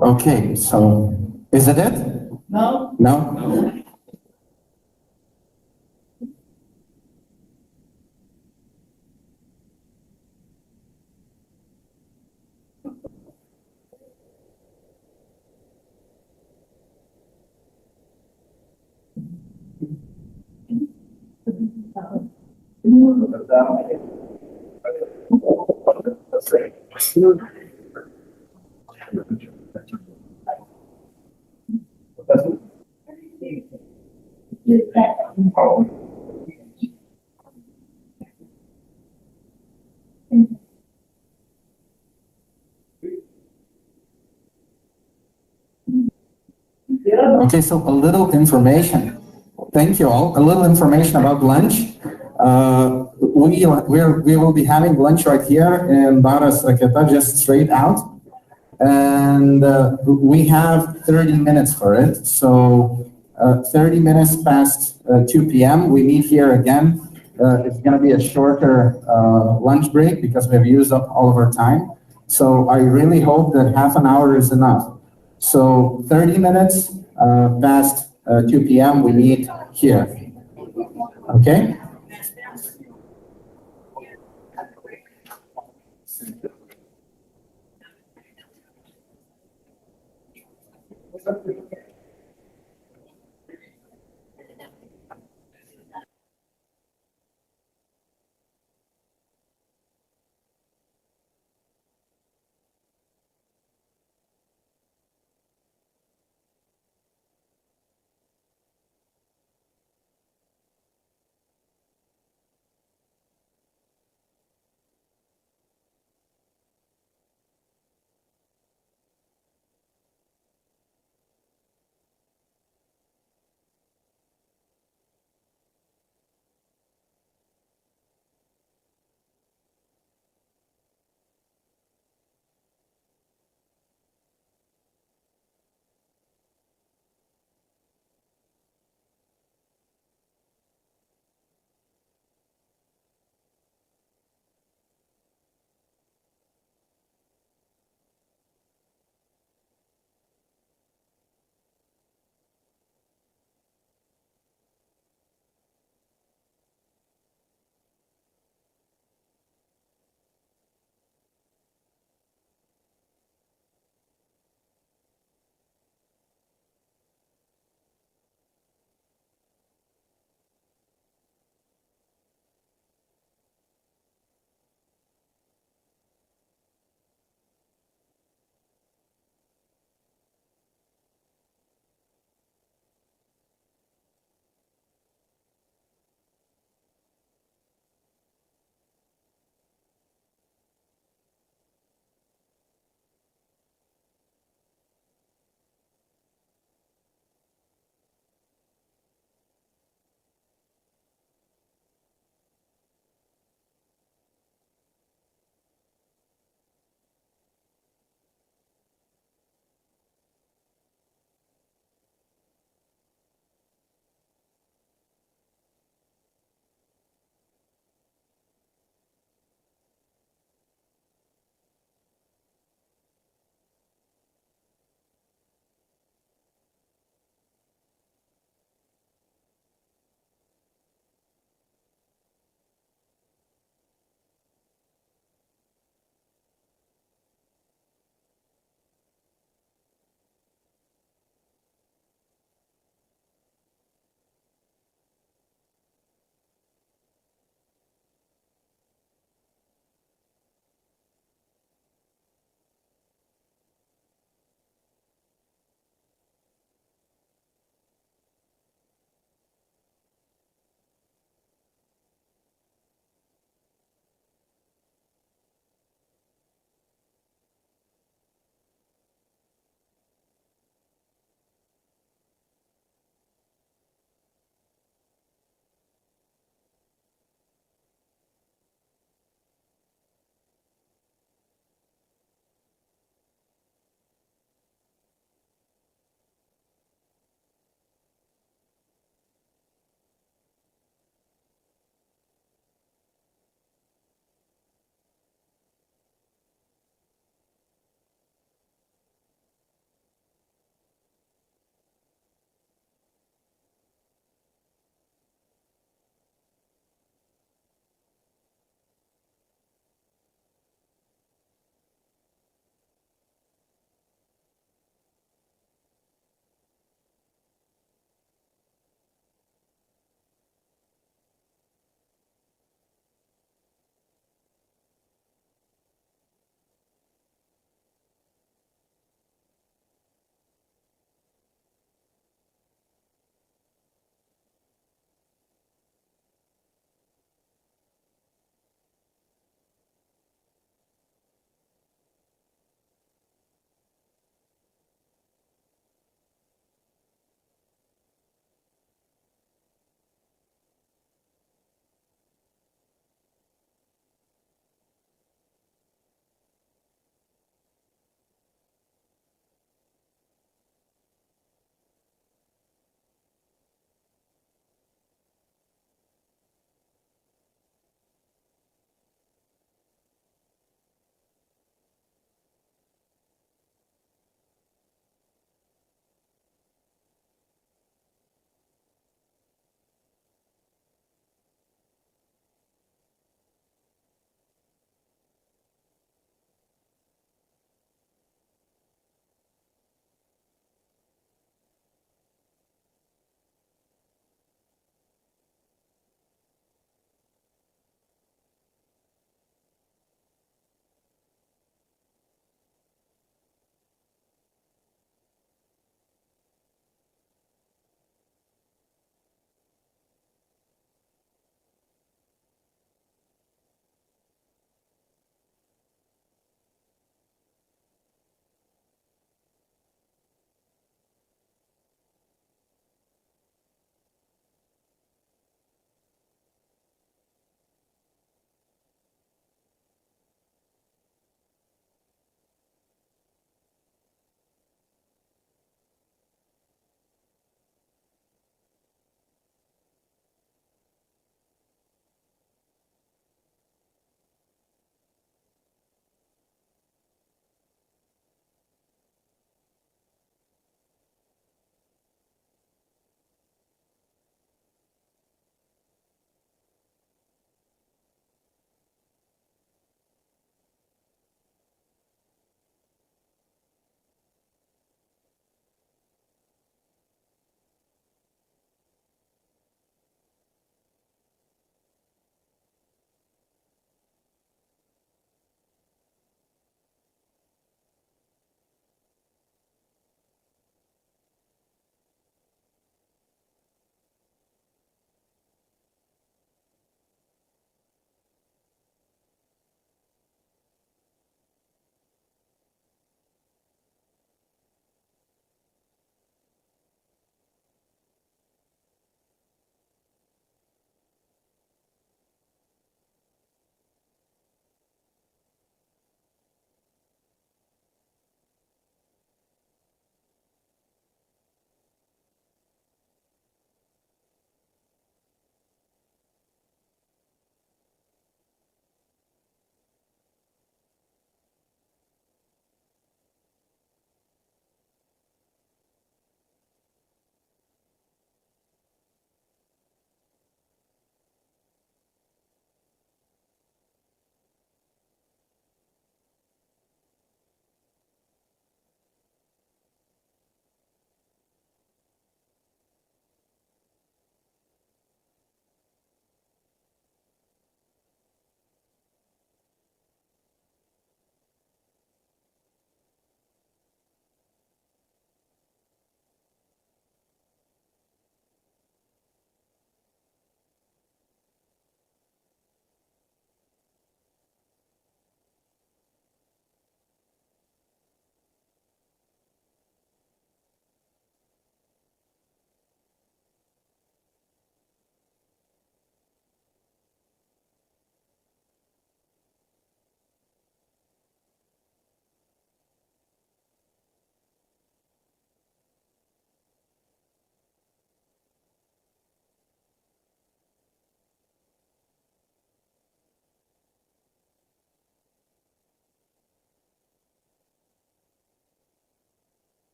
Okay, so is it it? No. No? Okay, so a little information. Thank you all. A little information about lunch. We will be having lunch right here in Baras Raketa, just straight out. And we have 30 minutes for it. So 30 minutes past 2 p.m., we meet here again. It's going to be a shorter lunch break because we've used up all of our time. So I really hope that half an hour is enough. So 30 minutes past 2 p.m., we meet here. Okay?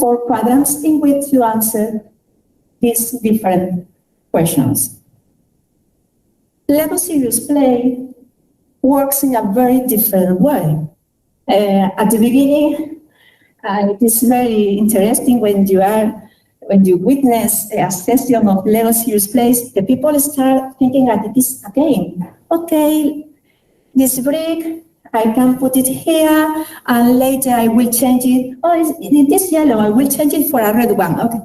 4 quadrants in which you answer these different questions. Lego Serious Play works in a very different way. At the beginning, it is very interesting when you witness a session of Lego Serious Plays, the people start thinking that it is a game. Okay, this brick, I can put it here, and later I will change it. Oh, it is yellow, I will change it for a red one. Okay.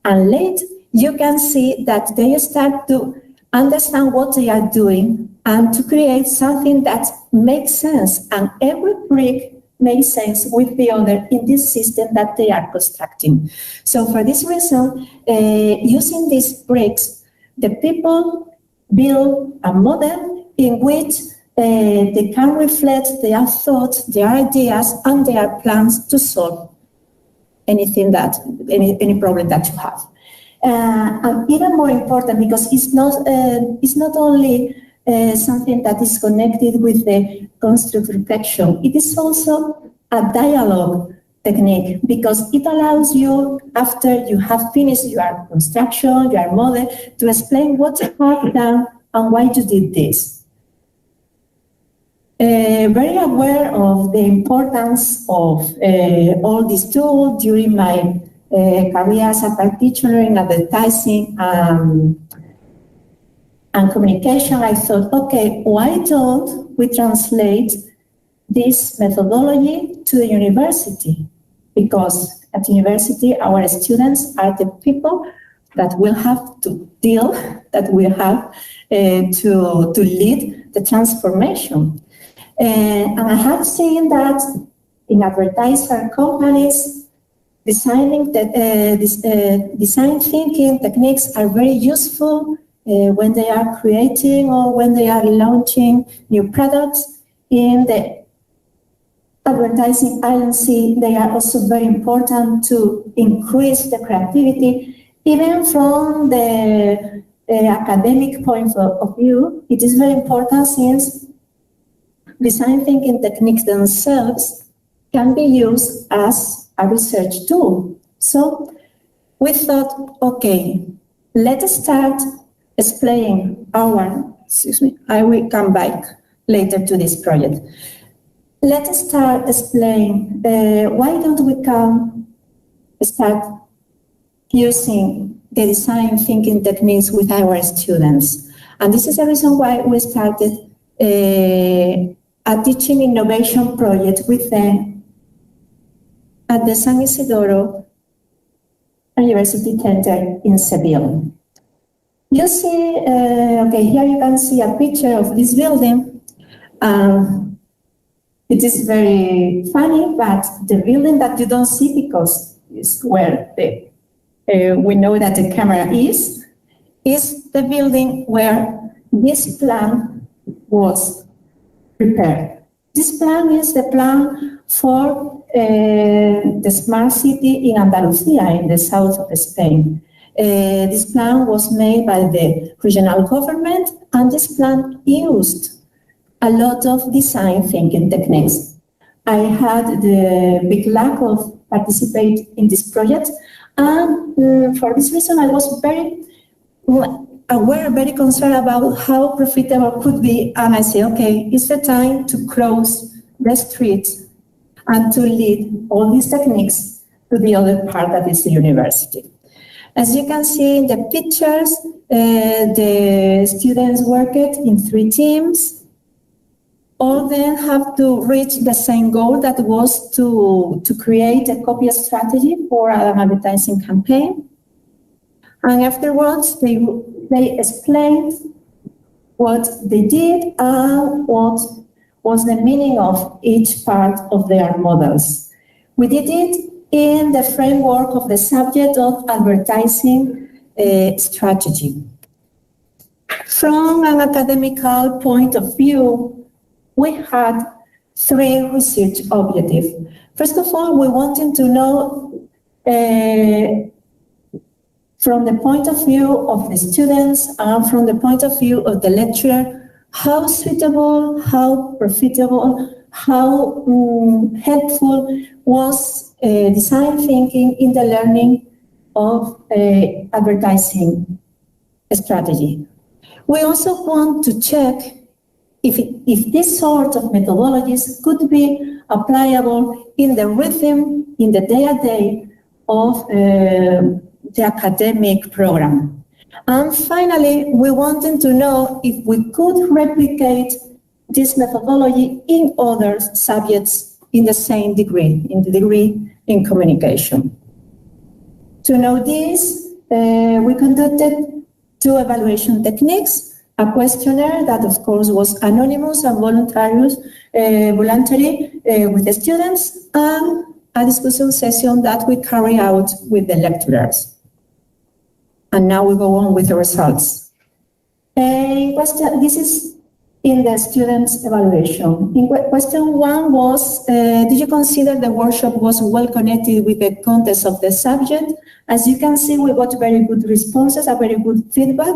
And later, you can see that they start to understand what they are doing and to create something that makes sense. And every brick makes sense with the other in this system that they are constructing. So for this reason, using these bricks, the people build a model in which they can reflect their thoughts, their ideas, and their plans to solve anything that, any problem that you have. And even more important, because it's not only something that is connected with the construct reflection, it is also a dialogue technique, because it allows you, after you have finished your construction, your model, to explain what you have done and why you did this. Very aware of the importance of all these tools during my career as a practitioner in advertising and communication, I thought, okay, why don't we translate this methodology to the university? Because at university, our students are the people that will have to deal, that will have to lead the transformation. And I have seen that in advertising companies, design thinking techniques are very useful when they are creating or when they are launching new products. In the advertising agency, they are also very important to increase the creativity. Even from the academic point of view, it is very important, since design thinking techniques themselves can be used as a research tool. So we thought, okay, let us start explaining I will come back later to this project. Let us start explaining why don't we start using the design thinking techniques with our students. And this is the reason why we started a teaching innovation project with them at the San Isidoro University Center in Seville. You see, okay, here you can see a picture of this building. It is very funny, but the building that you don't see, because it's where we know that the camera is the building where this plan was prepared. This plan is the plan for the smart city in Andalusia, in the south of Spain. This plan was made by the regional government, and this plan used a lot of design thinking techniques. I had the big luck of participating in this project, and for this reason I was very aware, very concerned about how profitable it could be, and I say, okay, it's the time to cross the street and to lead all these techniques to the other part that is the university. As you can see in the pictures, the students worked in 3 teams. All of them have to reach the same goal, that was to create a copy strategy for an advertising campaign. And afterwards, they explained what they did and what was the meaning of each part of their models. We did it in the framework of the subject of advertising strategy. From an academical point of view, we had 3 research objectives. First of all, we wanted to know from the point of view of the students and from the point of view of the lecturer, how suitable, how profitable how helpful was design thinking in the learning of advertising strategy. We also want to check if this sort of methodologies could be applicable in the rhythm, in the day-to-day of the academic program. And finally, we wanted to know if we could replicate this methodology in other subjects in the same degree, in the degree in communication. To know this, we conducted 2 evaluation techniques, a questionnaire that of course was anonymous and voluntary with the students, and a discussion session that we carry out with the lecturers. And now we go on with the results. This is in the students' evaluation. In question 1 was, did you consider the workshop was well connected with the context of the subject? As you can see, we got very good responses, a very good feedback.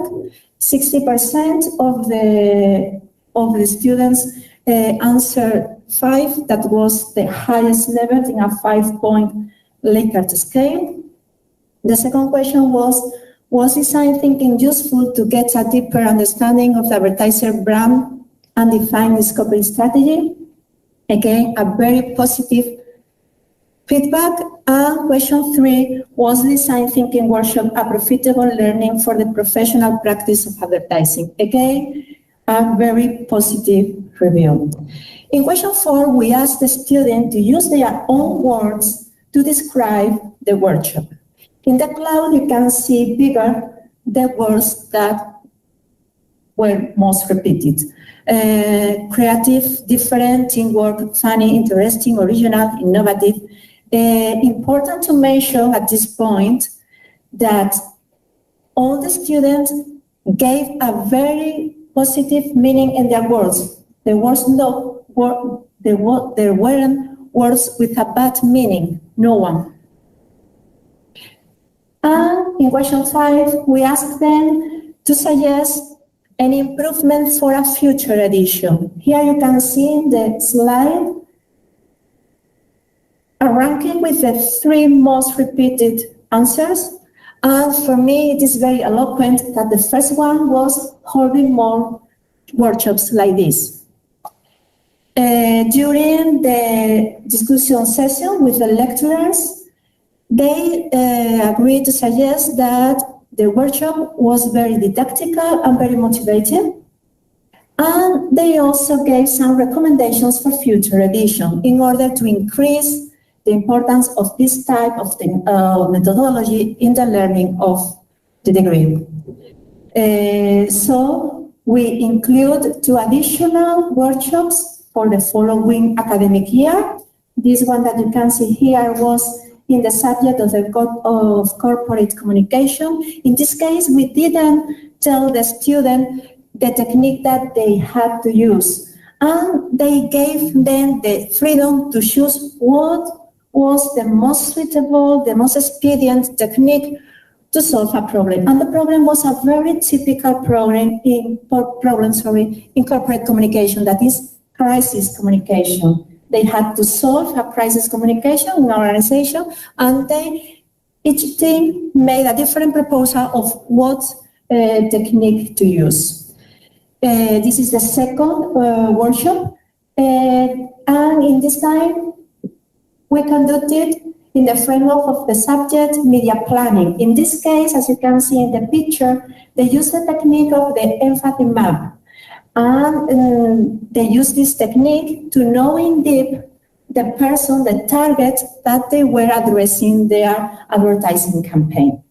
60% of the students answered 5. That was the highest level in a 5-point Likert scale. The second question was design thinking useful to get a deeper understanding of the advertiser brand and define the scoping strategy? Again, a very positive feedback. And question 3, was design thinking workshop a profitable learning for the professional practice of advertising? Again, a very positive review. In question 4, we asked the student to use their own words to describe the workshop. In the cloud, you can see bigger the words that were most repeated. Creative, different, teamwork, funny, interesting, original, innovative. Important to mention at this point that all the students gave a very positive meaning in their words. There weren't words with a bad meaning, no one. And in question 5, we asked them to suggest an improvement for a future edition. Here you can see in the slide a ranking with the 3 most repeated answers. And for me, it is very eloquent that the first one was holding more workshops like this. During the discussion session with the lecturers, they agreed to suggest that the workshop was very didactical and very motivating. And they also gave some recommendations for future edition in order to increase the importance of this type of methodology in the learning of the degree. So we include 2 additional workshops for the following academic year. This one that you can see here was in the subject of corporate communication. In this case, we didn't tell the student the technique that they had to use. And they gave them the freedom to choose what was the most suitable, the most expedient technique to solve a problem. And the problem was a very typical problem in corporate communication, that is crisis communication. They had to solve a crisis communication in an organization, and each team made a different proposal of what technique to use. This is the second workshop, and in this time, we conducted in the framework of the subject media planning. In this case, as you can see in the picture, they use the technique of the empathy map. And they use this technique to know in deep the person, the target that they were addressing their advertising campaign.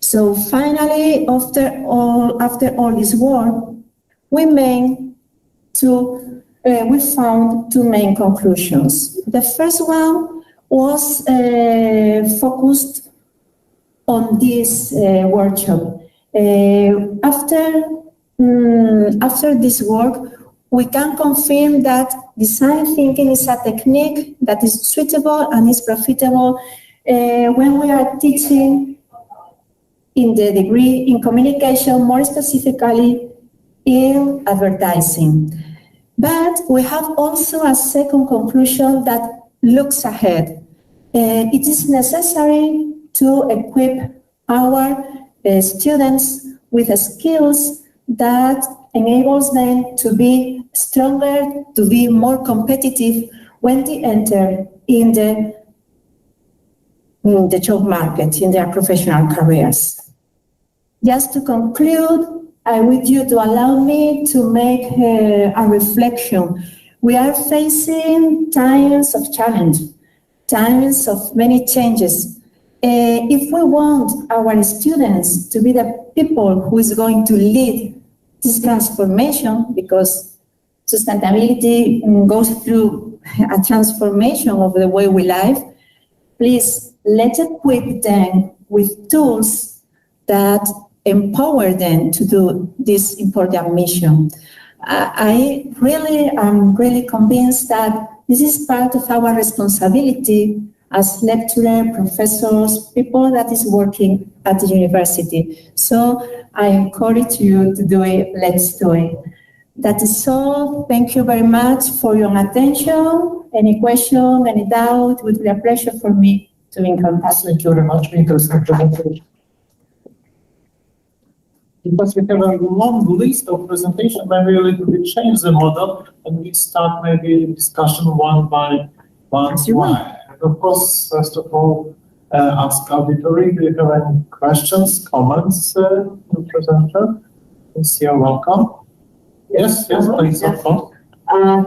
So finally, after all this work, we found 2 main conclusions. The first one was focused on this workshop. After this work, we can confirm that design thinking is a technique that is suitable and is profitable when we are teaching in the degree in communication, more specifically in advertising. But we have also a second conclusion that looks ahead. It is necessary to equip our students with skills that enables them to be stronger, to be more competitive when they enter in the job market, in their professional careers. Just to conclude, I want you to allow me to make a reflection. We are facing times of challenge, times of many changes. If we want our students to be the people who is going to lead this transformation, because sustainability goes through a transformation of the way we live, please let's equip them with tools that empower them to do this important mission. I am really convinced that this is part of our responsibility as lecturers, professors, people that is working at the university. So I encourage you to do it. Let's do it. That is all. Thank you very much for your attention. Any question, any doubt, it would be a pleasure for me to be in contact. Thank you very much. Interesting presentation. Because we have a long list of presentations, maybe a little bit change the model and we start maybe discussion one by one. Of course, first of all, ask auditory, do you have any questions, comments to the presenter? Please, you're welcome. Yes, please, of course.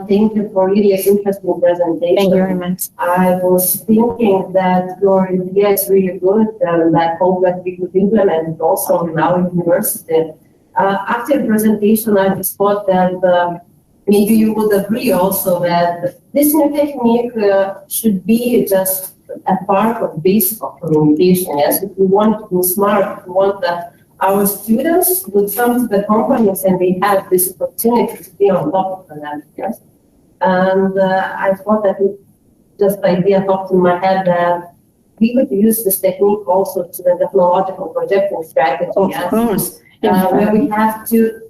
Thank you for really an interesting presentation. Thank you very much. I was thinking that your idea is really good, and I hope that we could implement it also in our university. After the presentation, I just thought that maybe you would agree also that this new technique should be just a part of basic of communication. Yes, if we want to be smart, if we want that our students would come to the companies and they have this opportunity to be on top of them. Yes, and I thought that just the idea popped in my head that we could use this technique also to the technological projecting strategy. Of course. Where we have to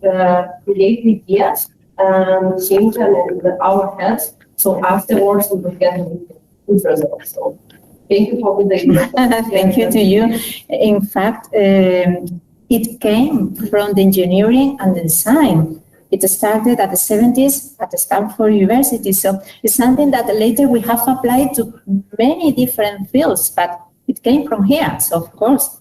create ideas and change them in our heads. So afterwards we will get good results. So thank you for the idea. Thank you to you. In fact, it came from the engineering and the design. It started at the 70s at the Stanford University. So it's something that later we have applied to many different fields, but it came from here. So of course.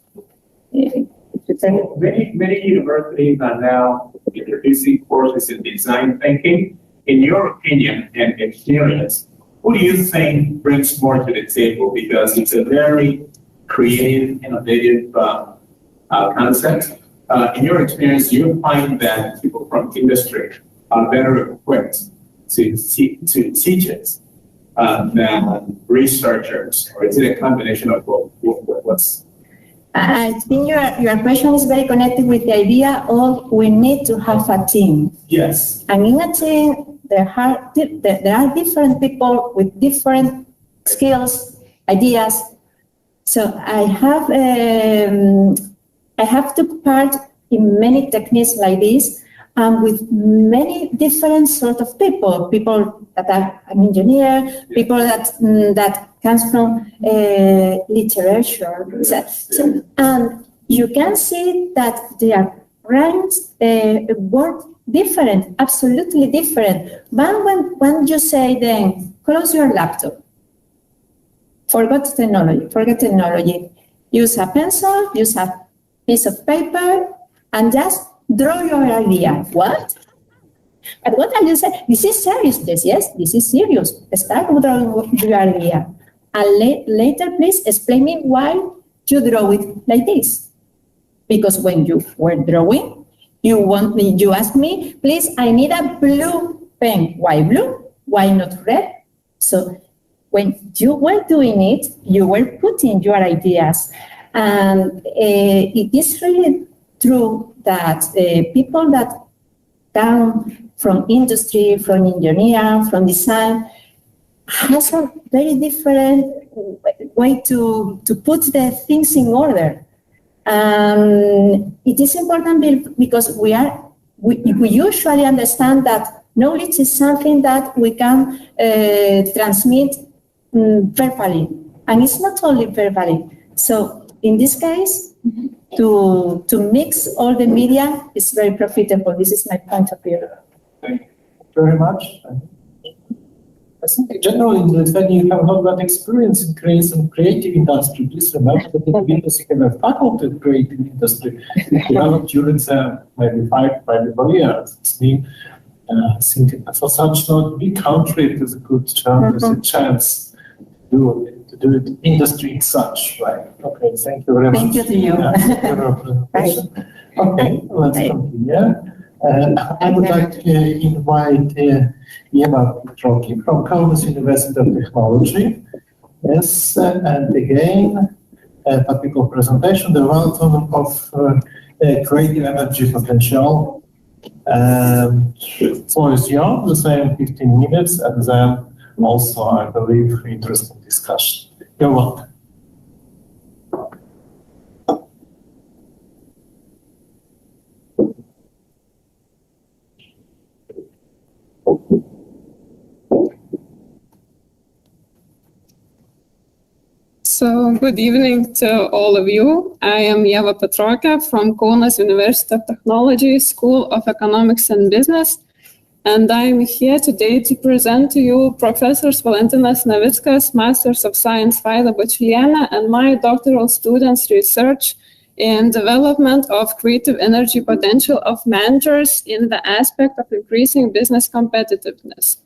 Many universities are now introducing courses in design thinking. In your opinion and experience, who do you think brings more to the table? Because it's a very creative, innovative concept. In your experience, do you find that people from industry are better equipped to teach it than researchers, or is it a combination of both? I think your question is very connected with the idea of we need to have a team. Yes. And in a team, there are different people with different skills, ideas. So I have to part in many techniques like this, with many different sort of people that are an engineer, people that comes from literature. And you can see that their ranks work different, absolutely different. But when you say then, close your laptop, forget technology, use a pencil, use a piece of paper, and just draw your idea. What? But what are you saying? This is serious. Yes, this is serious. Start drawing your idea. And later, please explain me why you draw it like this. Because when you were drawing, you asked me, please, I need a blue pen. Why blue? Why not red? So when you were doing it, you were putting your ideas. And it is really true that people that come from industry, from engineering, from design, has a very different way to put the things in order. It is important because we usually understand that Knowledge is something that we can transmit verbally, and it's not only verbally. So in this case, to mix all the media is very profitable. This is my point of view. Thank you very much. I think in general, in Lithuania, you have a lot of experience in creative industry. Please remember that in Vilnius you have a faculty of creative industry developed during the maybe 5 years. It's been, I think for such not big country, it is a good chance to do it industry as such, right? Okay, thank you very much. Thank you to you. Okay, let's continue. I would like to invite Eva Petroki from Kaunas University of Technology. Yes, and again, a topical presentation, the development of creative energy potential. Floor is yours, the same 15 minutes, and then also, I believe, interesting discussion. You're welcome. So, good evening to all of you. I am Eva Petroka from Kaunas University of Technology, School of Economics and Business. And I'm here today to present to you Professors Valentinas Navickas, Masters of Science Vaida Bačiulienė, and my doctoral students' research in development of creative energy potential of managers in the aspect of increasing business competitiveness.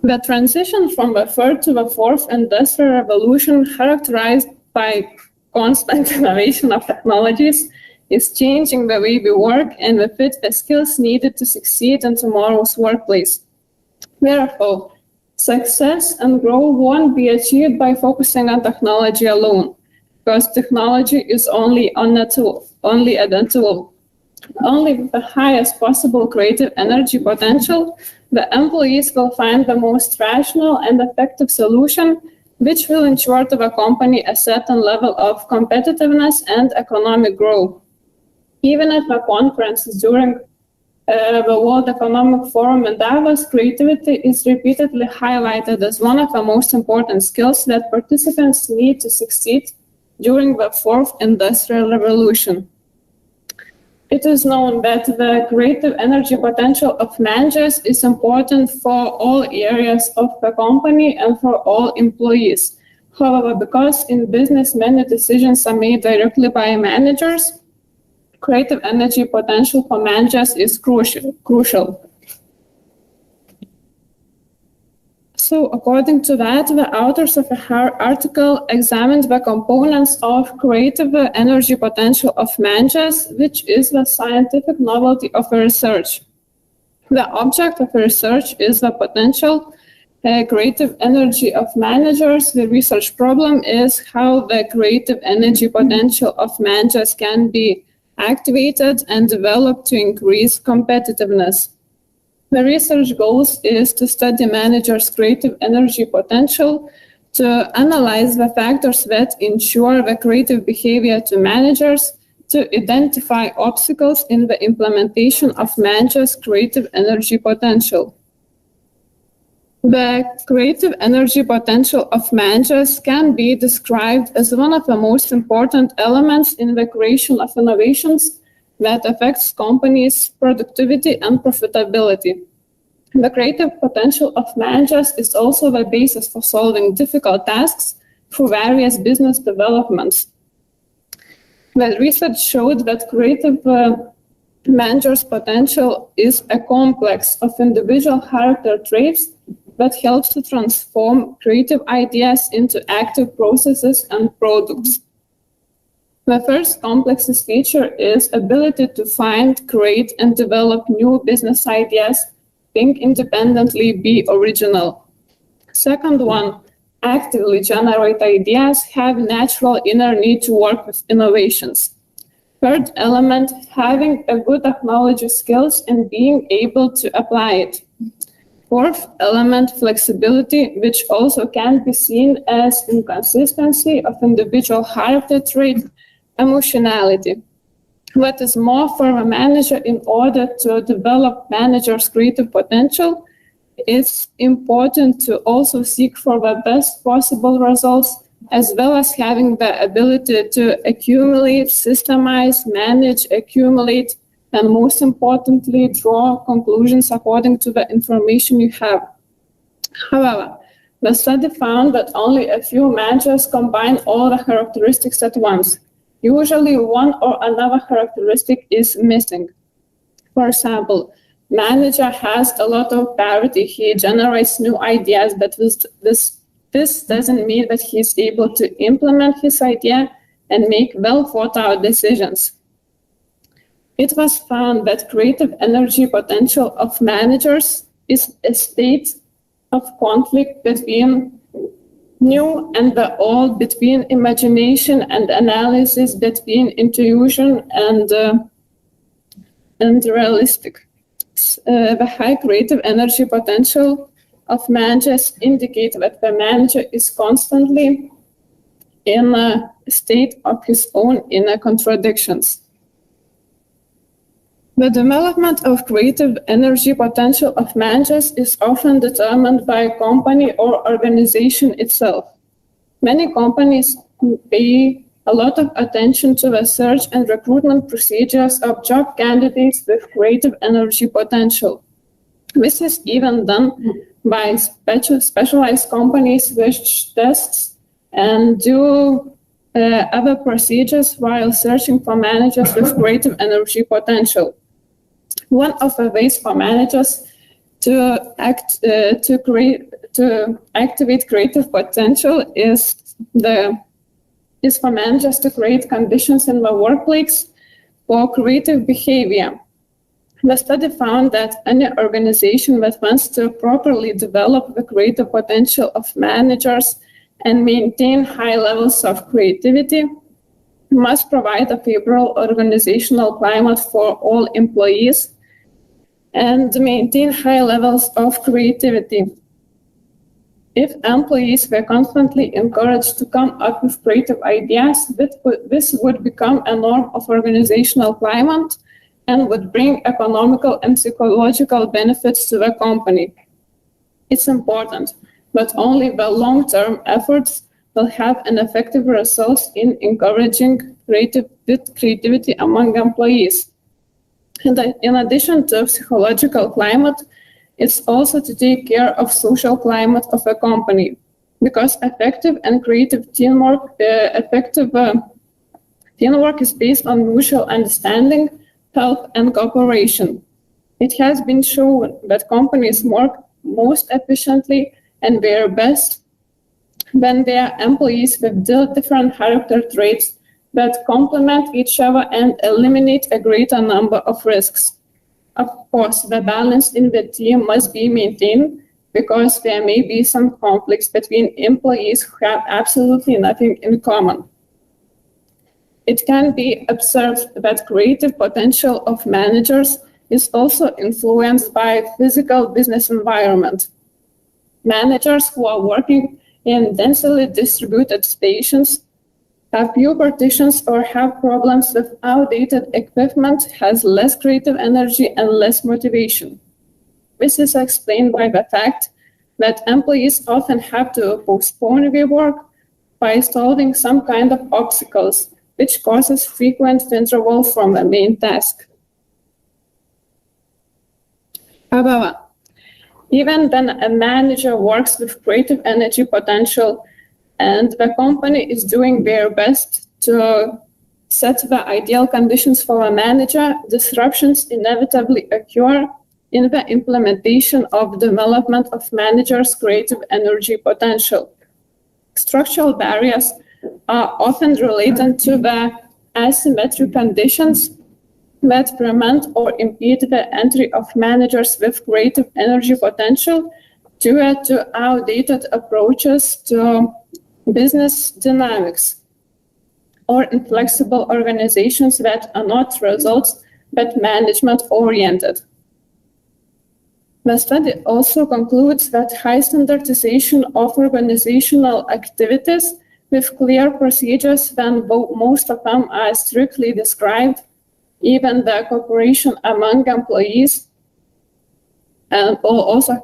The transition from the third to the fourth industrial revolution, characterized by constant innovation of technologies, is changing the way we work and with it the skills needed to succeed in tomorrow's workplace. Therefore, success and growth won't be achieved by focusing on technology alone, because technology is only a tool. Only with the highest possible creative energy potential, the employees will find the most rational and effective solution, which will ensure to the company a certain level of competitiveness and economic growth. Even at the conferences during the World Economic Forum in Davos, creativity is repeatedly highlighted as one of the most important skills that participants need to succeed during the fourth industrial revolution. It is known that the creative energy potential of managers is important for all areas of the company and for all employees. However, because in business many decisions are made directly by managers, creative energy potential for managers is crucial. So according to that, the authors of the article examined the components of creative energy potential of managers, which is the scientific novelty of the research. The object of the research is the potential creative energy of managers. The research problem is how the creative energy potential of managers can be activated and developed to increase competitiveness. The research goals is to study managers' creative energy potential, to analyze the factors that ensure the creative behavior to managers, to identify obstacles in the implementation of managers' creative energy potential. The creative energy potential of managers can be described as one of the most important elements in the creation of innovations that affects companies' productivity and profitability. The creative potential of managers is also the basis for solving difficult tasks through various business developments. The research showed that creative managers' potential is a complex of individual character traits that helps to transform creative ideas into active processes and products. The first complex feature is ability to find, create, and develop new business ideas, think independently, be original. Second one, actively generate ideas, have natural inner need to work with innovations. Third element, having a good technology skills and being able to apply it. Fourth element, flexibility, which also can be seen as inconsistency of individual character trait. Emotionality. What is more, for a manager, in order to develop manager's creative potential, it's important to also seek for the best possible results, as well as having the ability to accumulate, systemize, manage, accumulate, and most importantly, draw conclusions according to the information you have. However, the study found that only a few managers combine all the characteristics at once. Usually one or another characteristic is missing. For example, manager has a lot of parity, he generates new ideas, but this doesn't mean that he's able to implement his idea and make well thought out decisions. It was found that creative energy potential of managers is a state of conflict between new and the old, between imagination and analysis, between intuition and realistic. The high creative energy potential of managers indicate that the manager is constantly in a state of his own inner contradictions. The development of creative energy potential of managers is often determined by a company or organization itself. Many companies pay a lot of attention to the search and recruitment procedures of job candidates with creative energy potential. This is even done by specialized companies which tests and do other procedures while searching for managers with creative energy potential. One of the ways for managers to activate creative potential is for managers to create conditions in the workplace for creative behavior. The study found that any organization that wants to properly develop the creative potential of managers and maintain high levels of creativity must provide a favorable organizational climate for all employees and maintain high levels of creativity. If employees were constantly encouraged to come up with creative ideas, this would become a norm of organizational climate and would bring economical and psychological benefits to the company. It's important, but only the long-term efforts will have an effective result in encouraging creativity among employees. And in addition to psychological climate, it's also to take care of social climate of a company, because effective and creative teamwork, teamwork is based on mutual understanding, help, and cooperation. It has been shown that companies work most efficiently and their best when their employees with different character traits that complement each other and eliminate a greater number of risks. Of course, the balance in the team must be maintained because there may be some conflicts between employees who have absolutely nothing in common. It can be observed that creative potential of managers is also influenced by physical business environment. Managers who are working in densely distributed stations, have few partitions, or have problems with outdated equipment has less creative energy and less motivation. This is explained by the fact that employees often have to postpone their work by solving some kind of obstacles, which causes frequent withdrawal from the main task. However, even when a manager works with creative energy potential and the company is doing their best to set the ideal conditions for a manager, disruptions inevitably occur in the implementation of development of managers' creative energy potential. Structural barriers are often related to the asymmetric conditions that prevent or impede the entry of managers with creative energy potential due to outdated approaches to business dynamics or inflexible organizations that are not results but management oriented. The study also concludes that high standardization of organizational activities with clear procedures when most of them are strictly described Even the cooperation among employees and also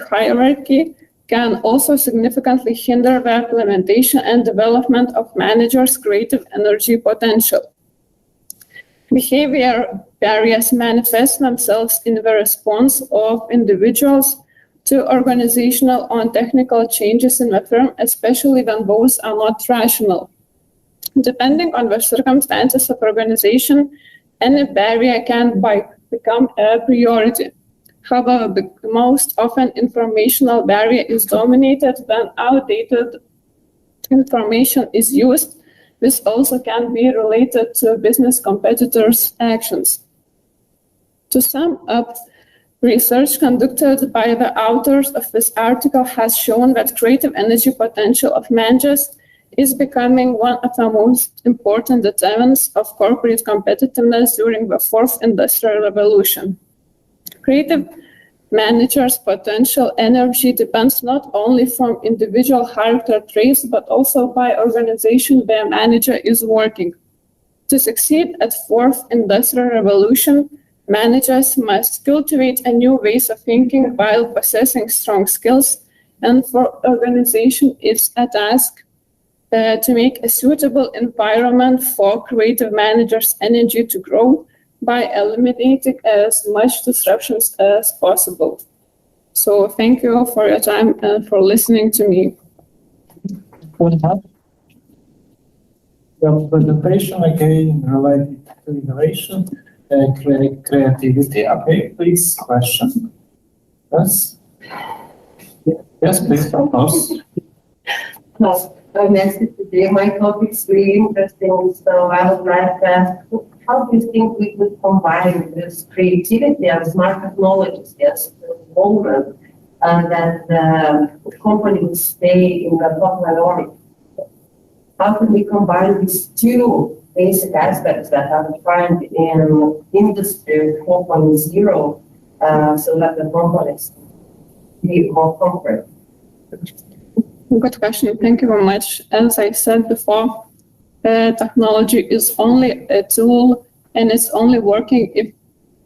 hierarchy can also significantly hinder the implementation and development of managers' creative energy potential. Behavior barriers manifest themselves in the response of individuals to organizational or technical changes in the firm, especially when those are not rational. Depending on the circumstances of organization, any barrier can become a priority. However, the most often informational barrier is dominated when outdated information is used. This also can be related to business competitors' actions. To sum up, research conducted by the authors of this article has shown that creative energy potential of managers is becoming one of the most important determinants of corporate competitiveness during the fourth industrial revolution. Creative managers' potential energy depends not only from individual character traits, but also by organization where manager is working. To succeed at fourth industrial revolution, managers must cultivate a new ways of thinking while possessing strong skills, and for organization it's a task to make a suitable environment for creative managers' energy to grow by eliminating as much disruptions as possible. So thank you for your time and for listening to me. Your presentation again related to innovation, creativity. Okay, please, question. Yes? Yes, please, of course. Today, my topic is really interesting, so I would like to ask, how do you think we could combine this creativity and smart technologies, yes, the moment, and that the company will stay in the top minority? How can we combine these two basic aspects that are defined in Industry 4.0 so that the companies be more corporate? Good question. Thank you very much. As I said before, technology is only a tool, and it's only working if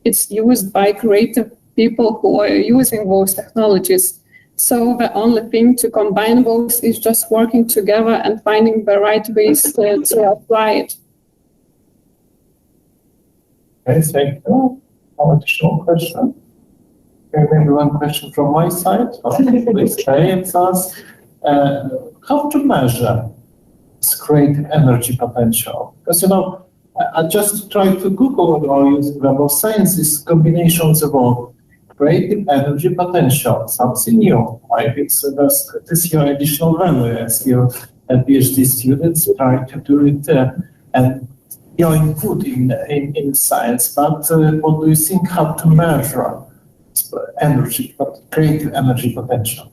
it's used by creative people who are using those technologies. So the only thing to combine those is just working together and finding the right ways to apply it. Okay, thank you. Additional question? Okay, maybe one question from my side. Please say it us. How to measure this creative energy potential? Because, you know, I just tried to Google or use Web of Science, these combinations of creative energy potential, something new. Like it's this your additional value as your PhD students try to do it and your input in science. But what do you think how to measure energy, creative energy potential?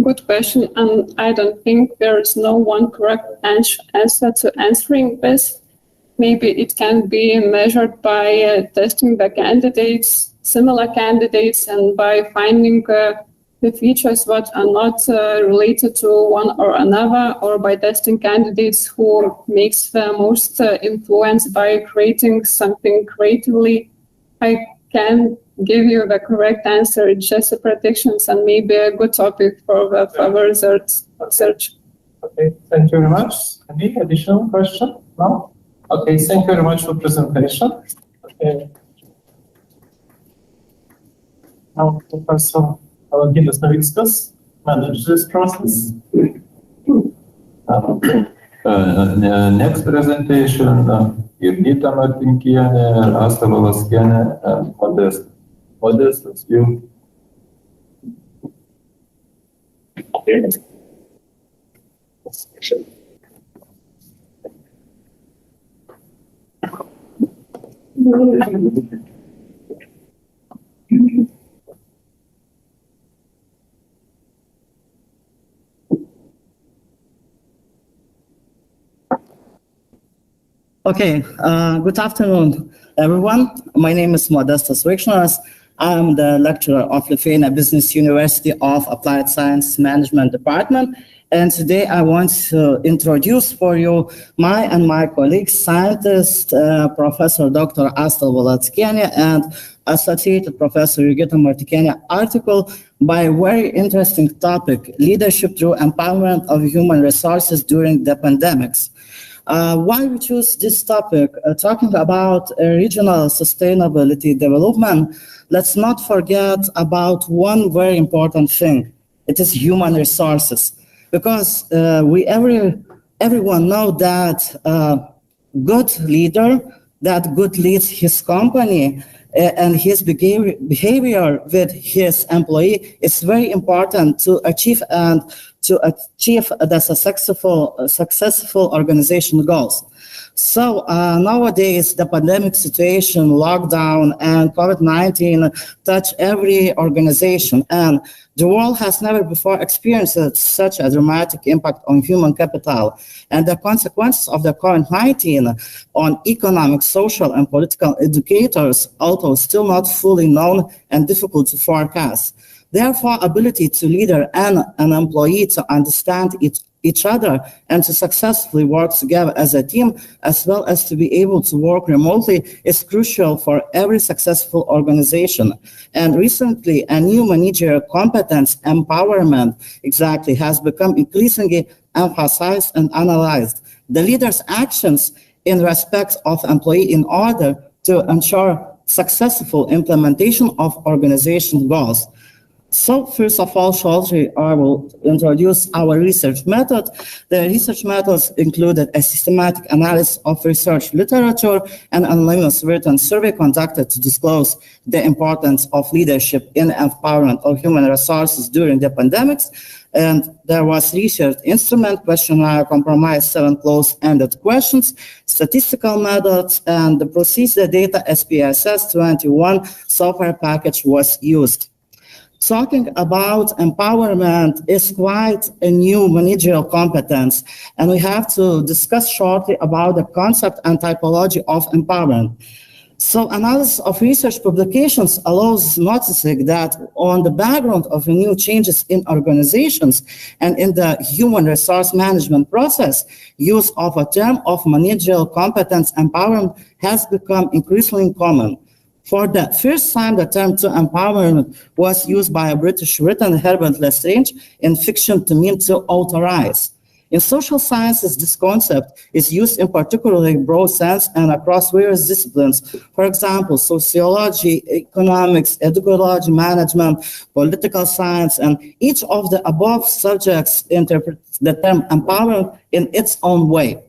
Good question, and I don't think there is no one correct answer to answering this. Maybe it can be measured by testing the candidates, similar candidates, and by finding the features that are not related to one or another, or by testing candidates who makes the most influence by creating something creatively. I can give you the correct answer. It's just a predictions and maybe a good topic for the further research. Okay, thank you very much. Any additional question? No? Okay, thank you very much for presentation. Okay. Now, Professor Ginas Navickas manage this process. Next presentation, Jurgita Martinkiene, Asta Valaskiene, and Modest. Modest, it's you. Okay, good afternoon, everyone. My name is Modestas Vaikšnoras. I'm the lecturer of Lithuania Business University of Applied Science Management Department, And today I want to introduce for you my colleague, scientist, Professor Dr. Asta Volodskiene and Associated Professor Jurgita Martikiene article by a very interesting topic, Leadership Through Empowerment of Human Resources During the Pandemics. Why we choose this topic? Talking about regional sustainability development, let's not forget about one very important thing. It is human resources. Because everyone know that good leader that good leads his company and his behavior with his employee is very important to achieve the successful organization goals. So nowadays, the pandemic situation, lockdown, and COVID-19 touch every organization, and the world has never before experienced such a dramatic impact on human capital. And the consequences of the COVID-19 on economic, social, and political indicators, although still not fully known and difficult to forecast. Therefore, ability to leader and an employee to understand each other and to successfully work together as a team, as well as to be able to work remotely, is crucial for every successful organization. And recently, a new managerial competence empowerment has become increasingly emphasized and analyzed. The leader's actions in respect of employee in order to ensure successful implementation of organization goals. So first of all, shortly, I will introduce our research method. The research methods included a systematic analysis of research literature and anonymous written survey conducted to disclose the importance of leadership in empowerment of human resources during the pandemics. And there was research instrument, questionnaire, compromise, 7 closed-ended questions, statistical methods, and the procedure data SPSS 21 software package was used. Talking about empowerment is quite a new managerial competence, and we have to discuss shortly about the concept and typology of empowerment. So analysis of research publications allows noticing that on the background of new changes in organizations and in the human resource management process, use of a term of managerial competence empowerment has become increasingly common. For the first time, the term to empowerment was used by a British writer, Herbert Lestrange, in fiction to mean to authorize. In social sciences, this concept is used in particularly broad sense and across various disciplines. For example, sociology, economics, educology, management, political science, and each of the above subjects interprets the term empowerment in its own way.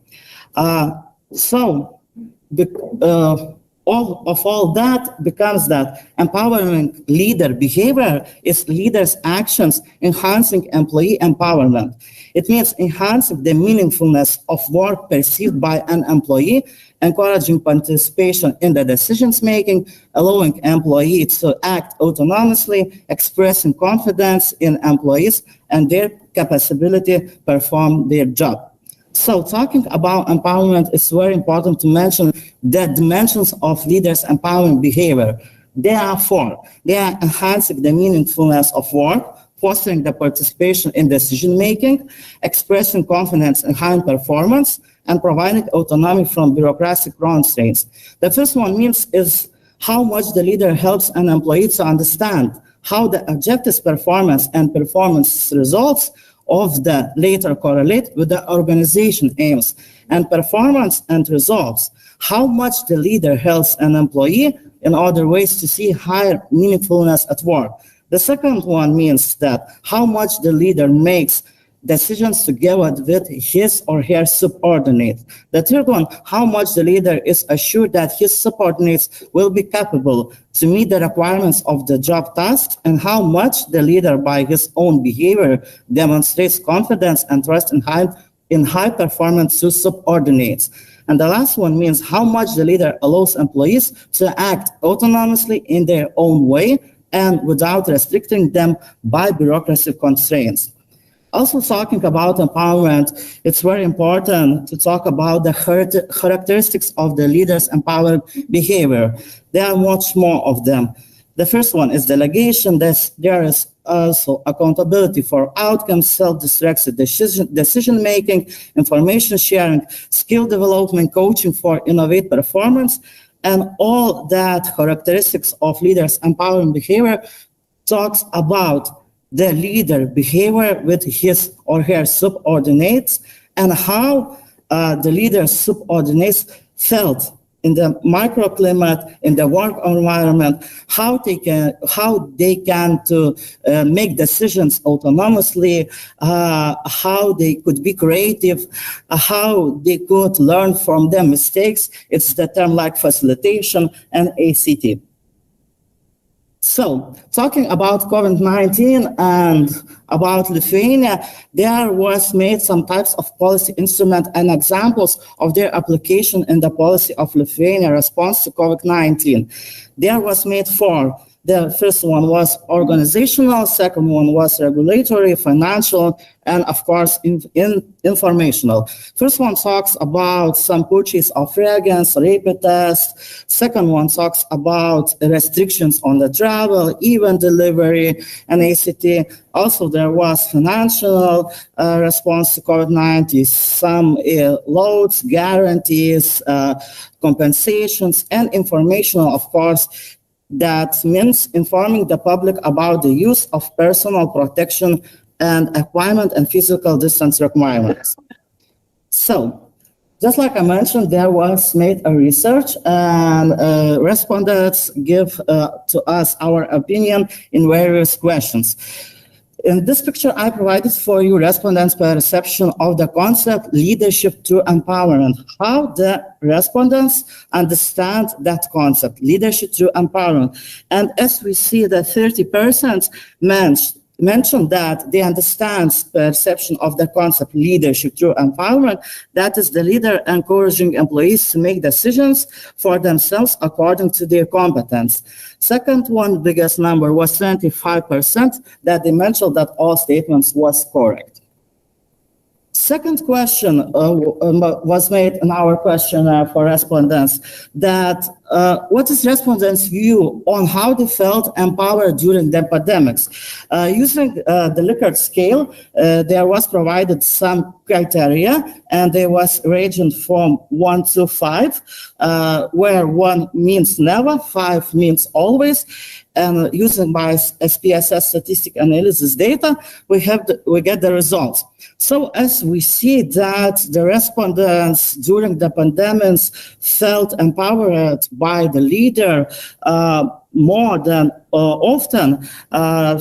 All that becomes that empowering leader behavior is leaders' actions enhancing employee empowerment. It means enhancing the meaningfulness of work perceived by an employee, encouraging participation in the decisions making, allowing employees to act autonomously, expressing confidence in employees and their capacity to perform their job. So talking about empowerment, it's very important to mention the dimensions of leaders' empowering behavior. There are 4. They are enhancing the meaningfulness of work, fostering the participation in decision-making, expressing confidence in high performance, and providing autonomy from bureaucratic constraints. The first one is how much the leader helps an employee to understand how the objectives performance and performance results of the later correlate with the organization aims, and performance and results, how much the leader helps an employee in other ways to see higher meaningfulness at work. The second one means that how much the leader makes decisions together with his or her subordinate. The third one, how much the leader is assured that his subordinates will be capable to meet the requirements of the job tasks, and how much the leader by his own behavior demonstrates confidence and trust in high performance to subordinates. And the last one means how much the leader allows employees to act autonomously in their own way and without restricting them by bureaucracy constraints. Also talking about empowerment, it's very important to talk about the characteristics of the leader's empowered behavior. There are much more of them. The first one is delegation. There is also accountability for outcomes, self-directed decision-making, information sharing, skill development, coaching for innovative performance, and all that characteristics of leaders' empowering behavior talks about the leader behavior with his or her subordinates and how the leader's subordinates felt in the microclimate, in the work environment, how they can to make decisions autonomously, how they could be creative, how they could learn from their mistakes. It's the term like facilitation and ACT. So, talking about COVID-19 and about Lithuania, there was made some types of policy instrument and examples of their application in the policy of Lithuania response to COVID-19. There was made 4. The first one was organizational, second one was regulatory, financial, and of course, informational. First one talks about some purchase of reagents, rapid tests. Second one talks about restrictions on the travel, event delivery, and ACT. Also, there was financial response to COVID-19, some loads, guarantees, compensations, and informational, of course. That means informing the public about the use of personal protection and equipment and physical distance requirements. So, just like I mentioned, there was made a research and respondents give to us our opinion in various questions. In this picture, I provided for you respondents' perception of the concept leadership through empowerment, how the respondents understand that concept, leadership through empowerment. And as we see that 30% mentioned that they understand perception of the concept leadership through empowerment, that is the leader encouraging employees to make decisions for themselves according to their competence. Second one, biggest number was 25% that they mentioned that all statements was correct. Second question was made in our questionnaire for respondents that what is respondents' view on how they felt empowered during the pandemics? Using the Likert scale, there was provided some criteria and there was ranging from 1 to 5, where 1 means never, 5 means always. And using by SPSS statistic analysis data, we get the results. So as we see that the respondents during the pandemics felt empowered by the leader more than often,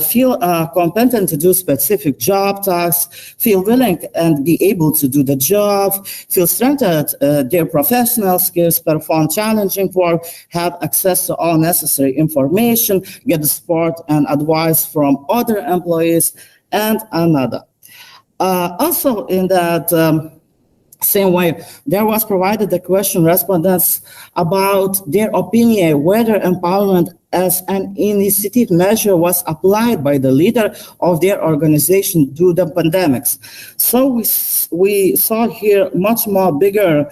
feel competent to do specific job tasks, feel willing and be able to do the job, feel strengthened their professional skills, perform challenging work, have access to all necessary information, get the support and advice from other employees, and another. Also in that same way, there was provided the question respondents about their opinion whether empowerment as an initiative measure was applied by the leader of their organization due to the pandemics. So we saw here much more bigger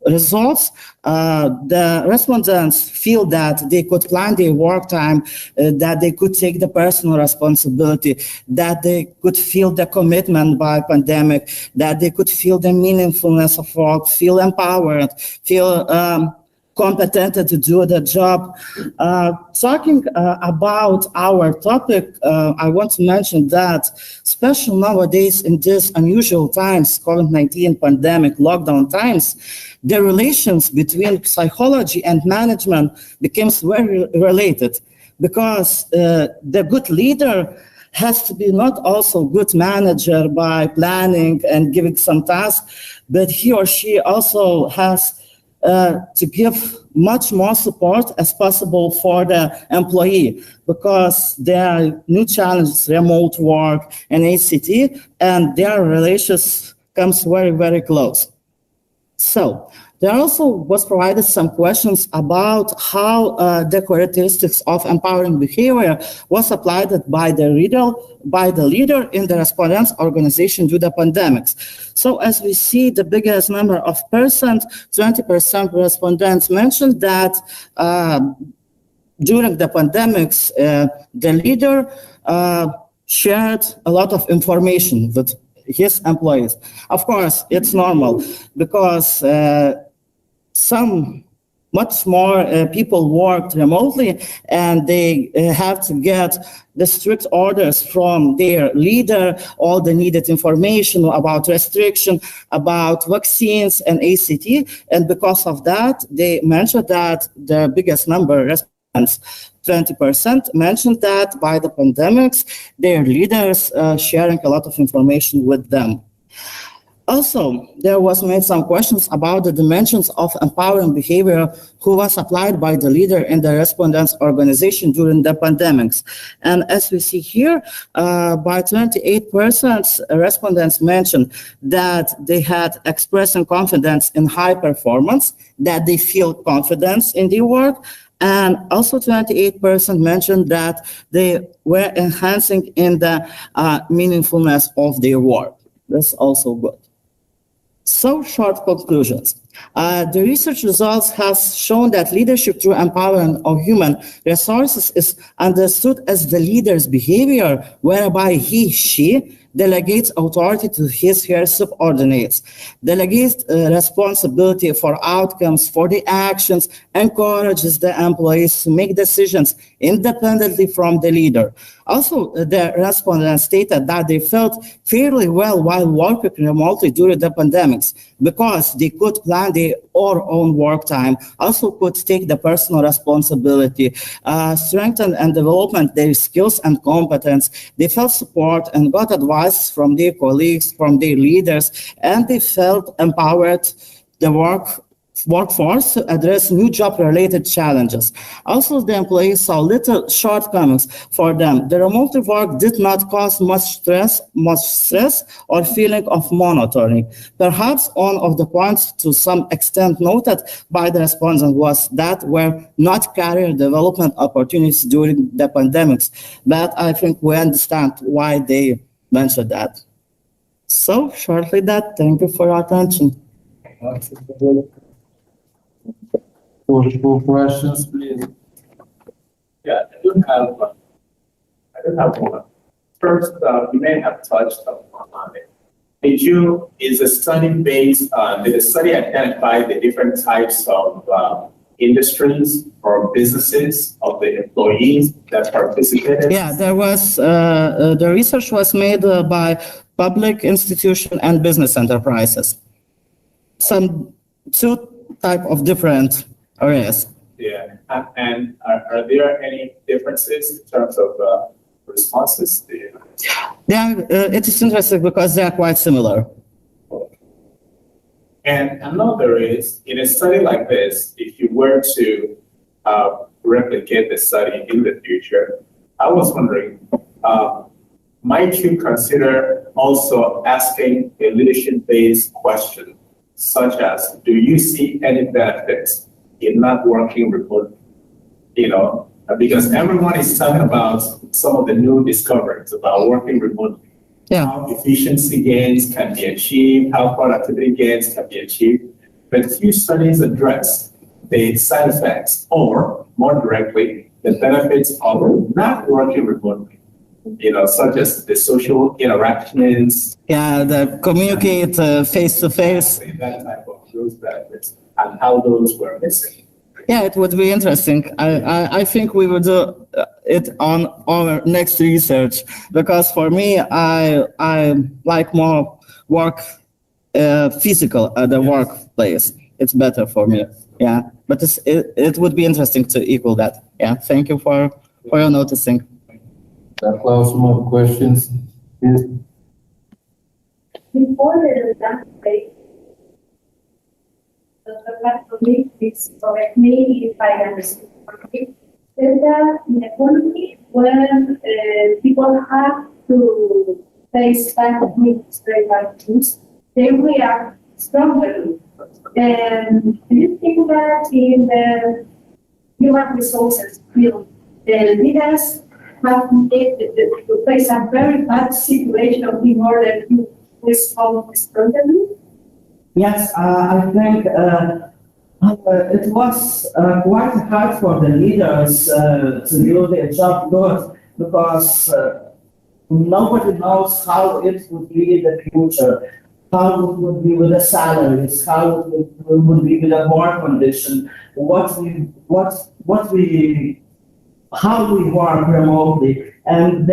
results. The respondents feel that they could plan their work time, that they could take the personal responsibility, that they could feel the commitment by pandemic, that they could feel the meaningfulness of work, feel empowered, feel competent to do the job. Talking about our topic, I want to mention that, especially nowadays in these unusual times, COVID-19 pandemic, lockdown times, the relations between psychology and management becomes very related because the good leader has to be not also good manager by planning and giving some tasks, but he or she also has to give much more support as possible for the employee because there are new challenges, remote work and ACT, and their relations comes very, very close. So there also was provided some questions about how the characteristics of empowering behavior was applied by the leader in the respondents' organization due to the pandemics. So as we see, the biggest number of 20% respondents mentioned that during the pandemics, the leader shared a lot of information with his employees. Of course, it's normal because much more people worked remotely, and they have to get the strict orders from their leader, all the needed information about restriction, about vaccines and ACT. And because of that, they mentioned that the biggest number, respondents, 20%, mentioned that by the pandemics, their leaders sharing a lot of information with them. Also, there was made some questions about the dimensions of empowering behavior who was applied by the leader in the respondents' organization during the pandemics. And as we see here, by 28%, respondents mentioned that they had expressing confidence in high performance, that they feel confidence in their work, and also 28% mentioned that they were enhancing in the meaningfulness of their work. That's also good. So, short conclusions. The research results have shown that leadership through empowering of human resources is understood as the leader's behavior, whereby she delegates authority to her subordinates, delegates responsibility for outcomes, for the actions, encourages the employees to make decisions independently from the leader. Also, the respondents stated that they felt fairly well while working remotely during the pandemics because they could plan their own work time, also could take the personal responsibility, strengthen and develop their skills and competence. They felt support and got advice from their colleagues, from their leaders, and they felt empowered the workforce to address new job-related challenges. Also, the employees saw little shortcomings for them. The remote work did not cause much stress or feeling of monotony. Perhaps one of the points to some extent noted by the respondent was that were not career development opportunities during the pandemics. But I think we understand why they mentioned that. So, shortly that, thank you for your attention. For questions, please. Yeah, I do have one. First, you may have touched on it. Is the study based on, did the study identify the different types of industries or businesses of the employees that participated? Yeah, there was, the research was made by public institution and business enterprises. Some two type of different areas. Yeah, and are there any differences in terms of responses? Yeah, it is interesting because they are quite similar. And another is, in a study like this, if you were to replicate the study in the future, I was wondering, might you consider also asking a leadership-based question, such as, do you see any benefits in not working remotely? You know, because everyone is talking about some of the new discoveries about working remotely. Yeah. How efficiency gains can be achieved, how productivity gains can be achieved. But few studies address the side effects, or more directly, the benefits of not working remotely. You know, such as the social interactions. Yeah, the communicate face to face. That type of those benefits and how those were missing. Yeah, it would be interesting. I think we would do it on our next research, because for me, I like more work physical at the workplace. It's better for me. Yeah, but it would be interesting to equal that. Yeah, thank you for your noticing. Some more questions. Yes. Before the last page, the last colleague, please correct me if I understand correctly, said that in economy, when people have to face bad news, they react strongly. And do you think that in the human resources field, the leaders have made to face a very bad situation in order to respond strongly? Yes, I think It was quite hard for the leaders to do their job good because nobody knows how it would be in the future, how it would be with the salaries, how it would be with the work condition, how we work remotely, and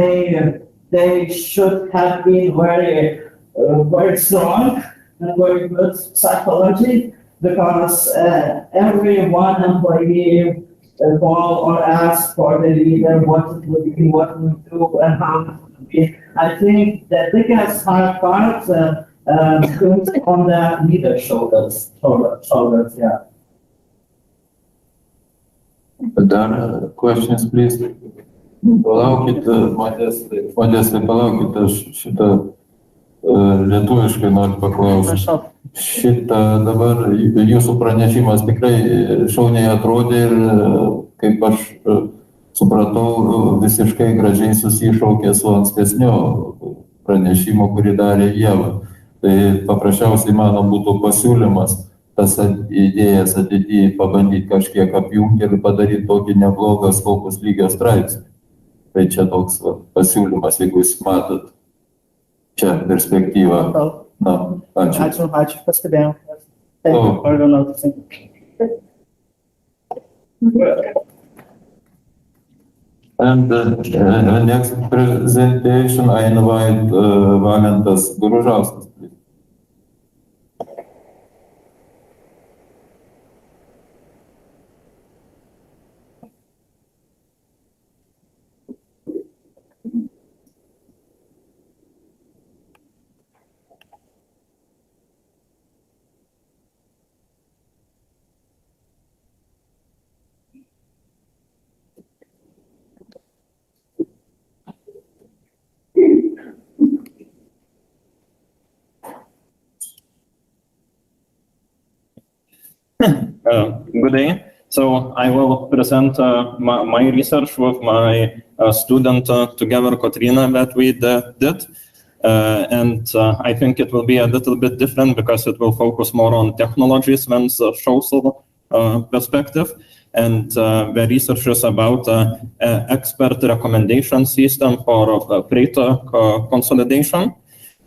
they should have been very strong and very good psychology, because every one employee call or ask for the leader what it would be, what we do, and how it would be. I think the biggest hard part comes on the leader's shoulders, yeah. Dar questions, please. Palaukit, Modestai, palaukit, aš šitą lietuviškai noriu paklausti. Šitą dabar jūsų pranešimas tikrai šauniai atrodė ir, kaip aš supratau, visiškai gražiai susišaukė su ankstesniu pranešimu, kurį darė Ieva. Tai paprasčiausiai mano būtų pasiūlymas tas idėjas ateityje pabandyti kažkiek apjungti ir padaryti tokį neblogą Skopus lygio straipsnį. Tai čia toks pasiūlymas, jeigu jūs matot čia perspektyvą. Na, ačiū. Ačiū, pastebėjau. And the next presentation, I invite Valentas Gružauskas, please. Good day. So I will present my research with my student together, Katrina, that we did. And I think it will be a little bit different because it will focus more on technologies than the social perspective. And the research is about expert recommendation system for freight consolidation.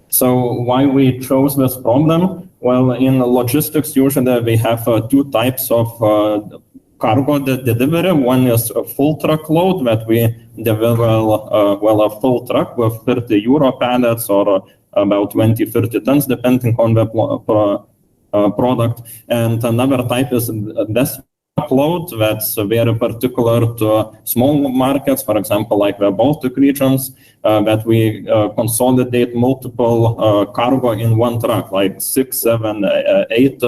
So why we chose this problem? Well, in logistics, usually we have two types of cargo delivery. One is a full truckload that we deliver, a full truck with 30 euro pallets or about 20-30 tons, depending on the product. And another type is less truckload that's very particular to small markets, for example, like the Baltic regions, that we consolidate multiple cargo in one truck, like 6, 7, 8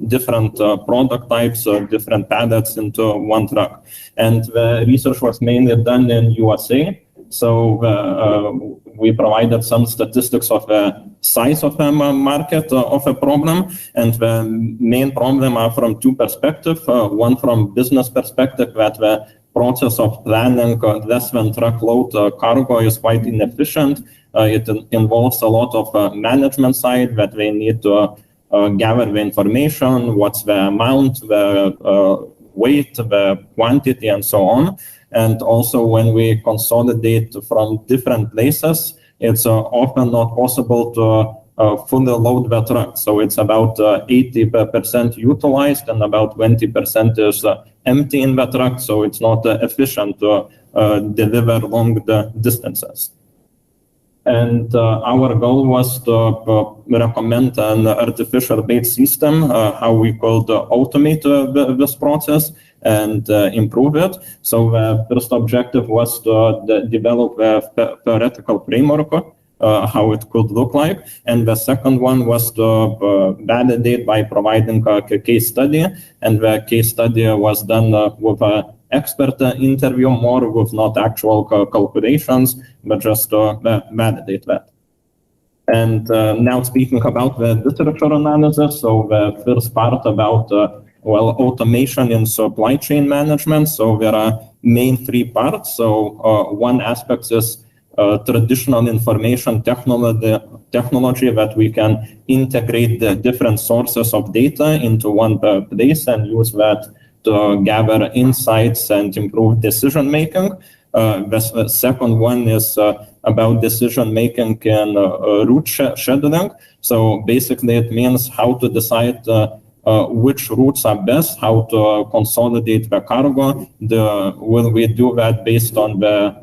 different product types, different pallets into one truck. And the research was mainly done in USA. So we provided some statistics of the size of the market of a problem, and the main problem are from two perspectives. One from business perspective, that the process of planning less than truckload cargo is quite inefficient. It involves a lot of management side, that they need to gather the information, what's the amount, the weight, the quantity, and so on. And also when we consolidate from different places, it's often not possible to fully load the truck. So it's about 80% utilized and about 20% is empty in the truck. So it's not efficient to deliver long distances. And our goal was to recommend an artificial-based system, how we could automate this process and improve it. So the first objective was to develop a theoretical framework, how it could look like. And the second one was to validate by providing a case study. And the case study was done with an expert interview, more with not actual calculations, but just to validate that. And now speaking about the literature analysis, so the first part about automation in supply chain management. So there are main three parts. So one aspect is traditional information technology that we can integrate the different sources of data into one place and use that to gather insights and improve decision making. The second one is about decision making and route scheduling. So basically it means how to decide which routes are best, how to consolidate the cargo. Will we do that based on the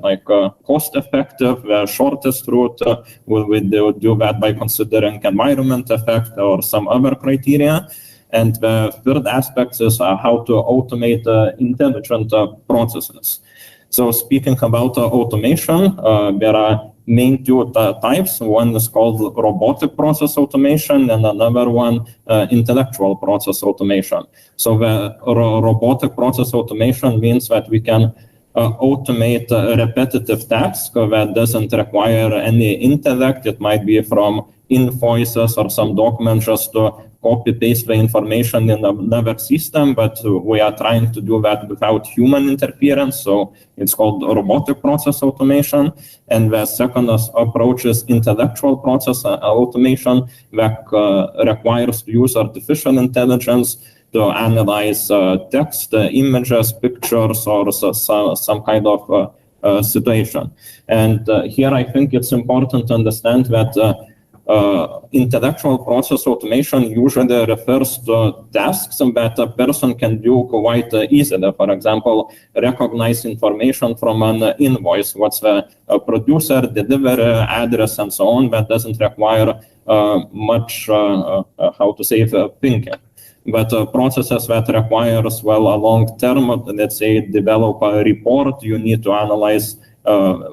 cost effective, the shortest route? Will we do that by considering environment effect or some other criteria? And the third aspect is how to automate intelligent processes. So speaking about automation, there are main two types. One is called robotic process automation and another one intellectual process automation. So the robotic process automation means that we can automate repetitive tasks that doesn't require any intellect. It might be from invoices or some documents just to copy paste the information in another system, but we are trying to do that without human interference. So it's called robotic process automation. And the second approach is intellectual process automation that requires to use artificial intelligence to analyze text, images, pictures, or some kind of situation. And here I think it's important to understand that intellectual process automation usually refers to tasks that a person can do quite easily. For example, recognize information from an invoice, what's the producer, delivery address, and so on. That doesn't require much, thinking. But processes that requires, a long term, let's say, develop a report, you need to analyze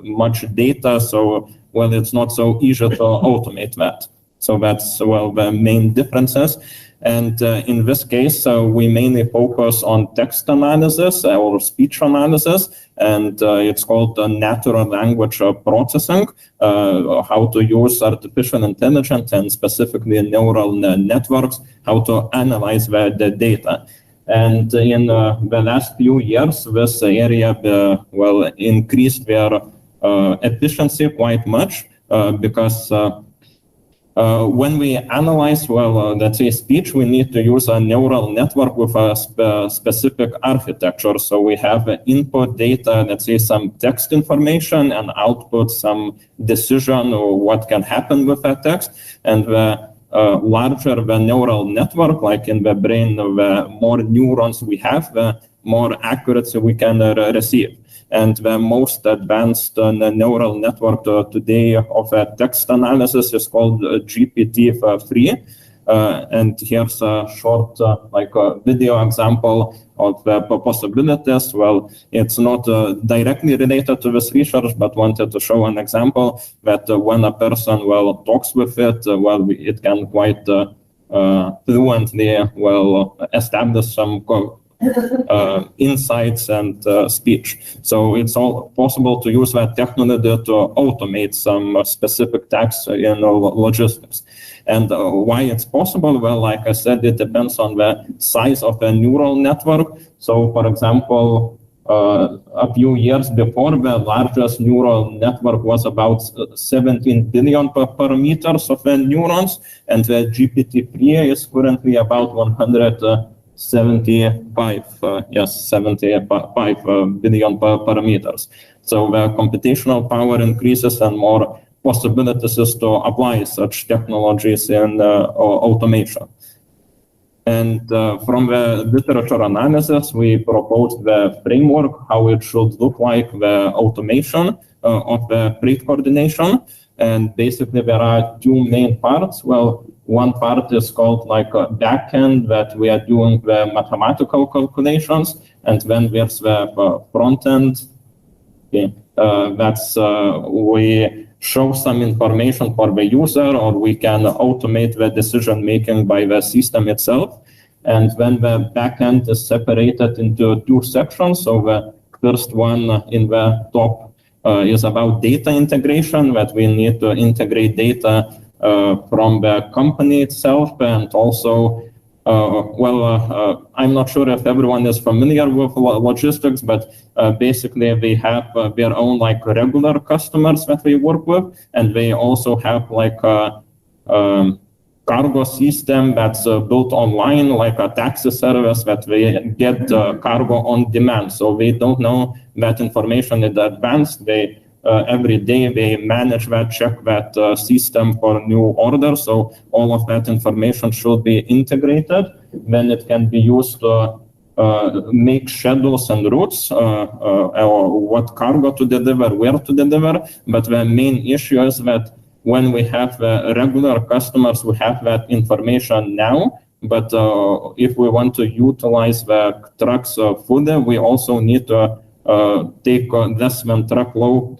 much data. So, it's not so easy to automate that. So that's, the main differences. And in this case, we mainly focus on text analysis or speech analysis, and it's called natural language processing, how to use artificial intelligence and specifically neural networks, how to analyze the data. And in the last few years, this area, increased their efficiency quite much because when we analyze, let's say speech, we need to use a neural network with a specific architecture. So we have input data, let's say some text information, and output some decision or what can happen with that text. And the larger the neural network, like in the brain, the more neurons we have, the more accuracy we can receive. And the most advanced neural network today of text analysis is called GPT-3. And here's a short video example of the possibilities. It's not directly related to this research, but wanted to show an example that when a person talks with it, it can quite fluently establish some insights and speech. So it's all possible to use that technology to automate some specific tasks in logistics. And why it's possible? Like I said, it depends on the size of the neural network. So, for example, a few years before, the largest neural network was about 17 billion parameters of the neurons, and the GPT-3 is currently about 75 billion parameters. So the computational power increases and more possibilities is to apply such technologies in automation. And from the literature analysis, we proposed the framework, how it should look like, the automation of the freight coordination. And basically there are two main parts. One part is called a backend, that we are doing the mathematical calculations, and then there's the front end. That's we show some information for the user, or we can automate the decision making by the system itself. And then the backend is separated into two sections. So the first one in the top is about data integration, that we need to integrate data from the company itself, and also I'm not sure if everyone is familiar with logistics, but basically they have their own like regular customers that they work with, and they also have like a cargo system that's built online, like a taxi service that they get cargo on demand. So they don't know that information in advance. They every day they manage that, check that system for new orders. So all of that information should be integrated. Then it can be used to make schedules and routes, or what cargo to deliver, where to deliver. But the main issue is that when we have regular customers, we have that information now. But if we want to utilize the trucks fully, we also need to take less than truckload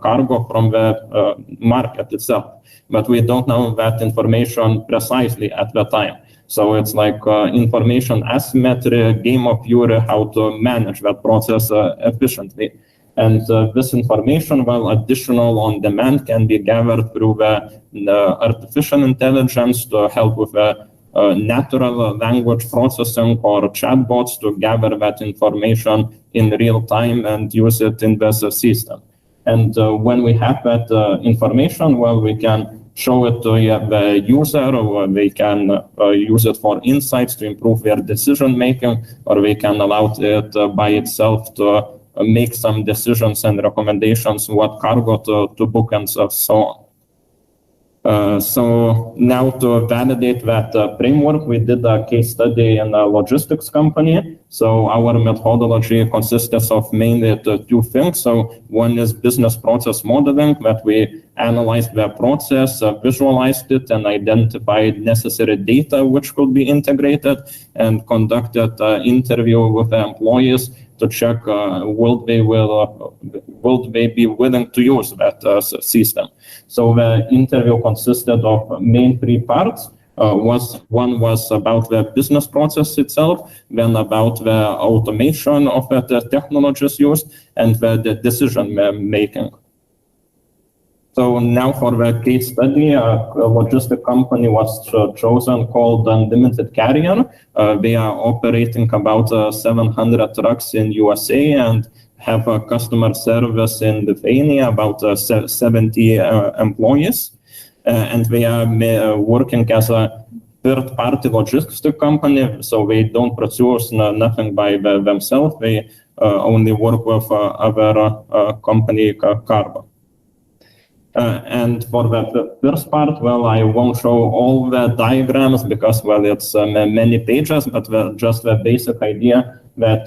cargo from the market itself. But we don't know that information precisely at the time. So it's like information asymmetry, game of theory, how to manage that process efficiently. And this information, while additional on demand, can be gathered through the artificial intelligence to help with natural language processing or chatbots to gather that information in real time and use it in the system. And when we have that information, well, we can show it to the user, or they can use it for insights to improve their decision making, or we can allow it by itself to make some decisions and recommendations what cargo to book and so on. So now to validate that framework, we did a case study in a logistics company. So our methodology consists of mainly two things. So one is business process modeling, that we analyzed the process, visualized it, and identified necessary data which could be integrated, and conducted an interview with the employees to check will they be willing to use that system. So the interview consisted of main three parts. One was about the business process itself, then about the automation of the technologies used, and the decision making. So now for the case study, a logistic company was chosen called Unlimited Carrier. They are operating about 700 trucks in USA and have a customer service in Lithuania, about 70 employees. And they are working as a third-party logistic company, so they don't produce nothing by themselves. They only work with other company cargo. And for the first part, well, I won't show all the diagrams because, well, it's many pages, but just the basic idea that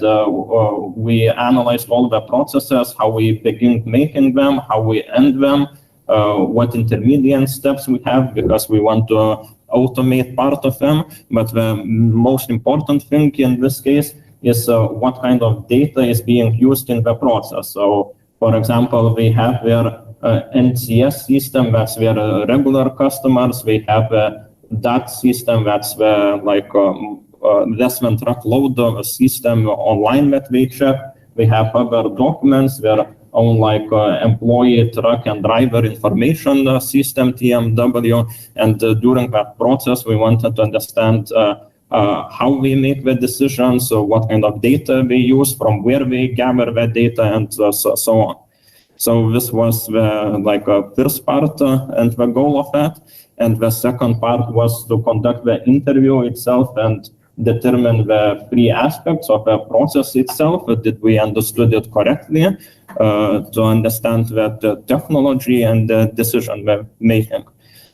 we analyzed all the processes, how we begin making them, how we end them, what intermediate steps we have, because we want to automate part of them. But the most important thing in this case is what kind of data is being used in the process. So, for example, we have their NCS system, that's their regular customers. We have a DAT system, that's the less than truckload system online that they check. We have other documents, their own employee, truck and driver information system, TMW. And during that process, we wanted to understand how we make the decisions, so what kind of data we use, from where we gather the data, and so on. So this was the first part and the goal of that. And the second part was to conduct the interview itself and determine the three aspects of the process itself. Did we understood it correctly? To understand that the technology and the decision making.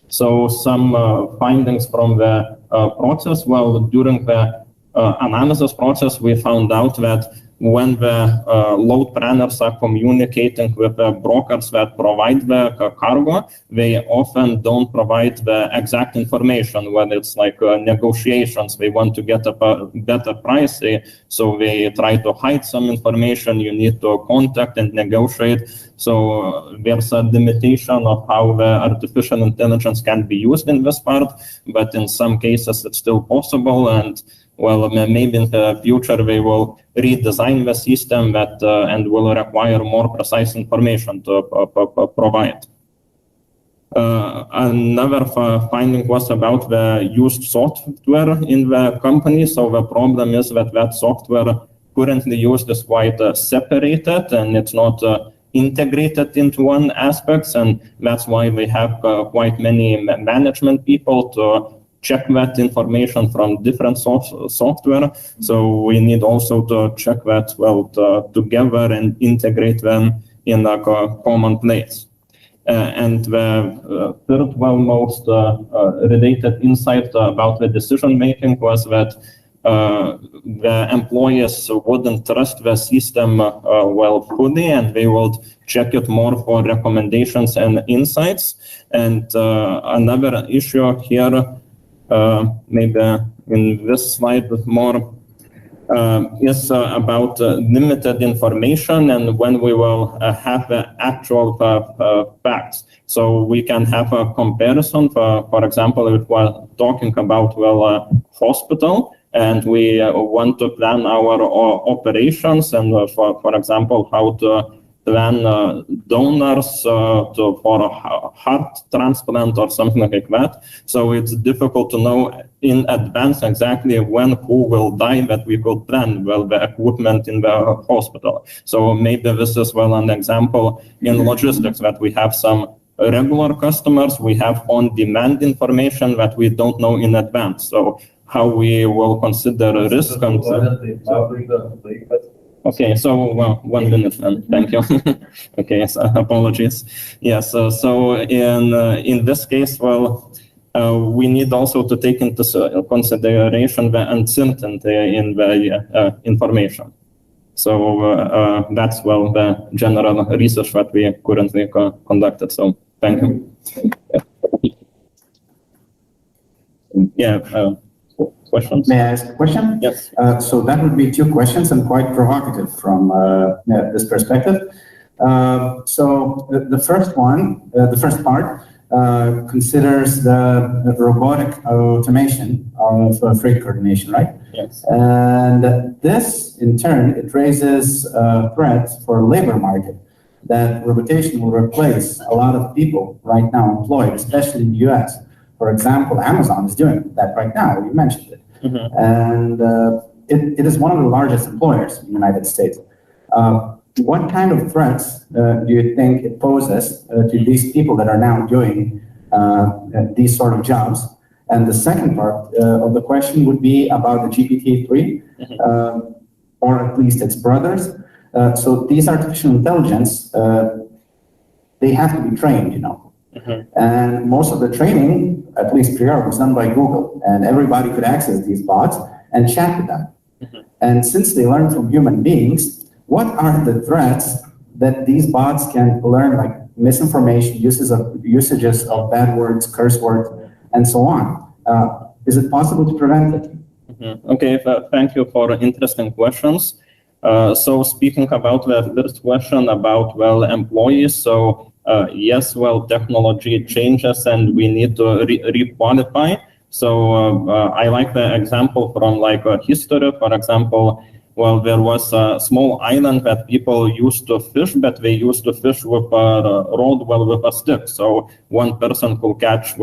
So some findings from the process. Well, during the analysis process, we found out that when the load planners are communicating with the brokers that provide the cargo, they often don't provide the exact information. When it's negotiations, they want to get a better price, so they try to hide some information. You need to contact and negotiate. So there's a limitation of how the artificial intelligence can be used in this part, but in some cases it's still possible. And well, maybe in the future they will redesign the system that and will require more precise information to provide. Another finding was about the used software in the company. So the problem is that that software currently used is quite separated, and it's not integrated into one aspect, and that's why we have quite many management people to check that information from different software. So we need also to check that together and integrate them in a common place. And the third most related insight about the decision making was that the employees wouldn't trust the system fully, and they will check it more for recommendations and insights. And another issue here, maybe in this slide more, is about limited information and when we will have the actual facts. So we can have a comparison. For example, if we're talking about hospital, and we want to plan our operations, and for example, how to plan donors for a heart transplant or something like that. So it's difficult to know in advance exactly when who will die, that we could plan the equipment in the hospital. So maybe this is an example in logistics, that we have some regular customers, we have on-demand information that we don't know in advance. So how we will consider risk. Okay, so 1 minute, then. Thank you. Okay, so apologies. Yes, so in this case, we need also to take into consideration the uncertainty in the information. So that's the general research that we currently conducted. So thank you. Yeah. Questions? May I ask a question? Yes. So that would be 2 questions, and quite provocative from this perspective. So the first part considers the robotic automation of freight coordination, right? Yes. And this, in turn, it raises threats for labor market, that robotation will replace a lot of people right now employed, especially in the US. For example, Amazon is doing that right now. You mentioned it. Mm-hmm. And it is one of the largest employers in the United States. What kind of threats do you think it poses to these people that are now doing these sort of jobs? And the second part of the question would be about the GPT-3, or at least its brothers. So these artificial intelligence, they have to be trained, you know. And most of the training, at least prior, was done by Google, and everybody could access these bots and chat with them. And since they learn from human beings, what are the threats that these bots can learn, like misinformation, usages of bad words, curse words, and so on? Is it possible to prevent it? Okay, thank you for interesting questions. So speaking about the first question about, employees, so yes, technology changes and we need to re-qualify. So I like the example from history. For example, there was a small island that people used to fish, but they used to fish with a rod, with a stick. So one person could catch,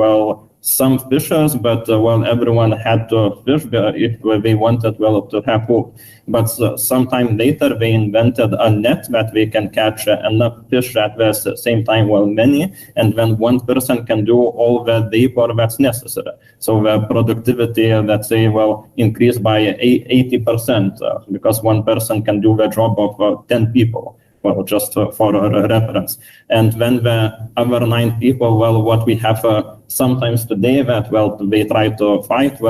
some fishes, but everyone had to fish if they wanted to have food. But sometime later they invented a net that they can catch enough fish at the same time, many, and then one person can do all the labor that's necessary. So the productivity, let's say, increased by 80% because one person can do the job of 10 people. Just for a reference. And then the other 9 people, what we have sometimes today that, they try to fight,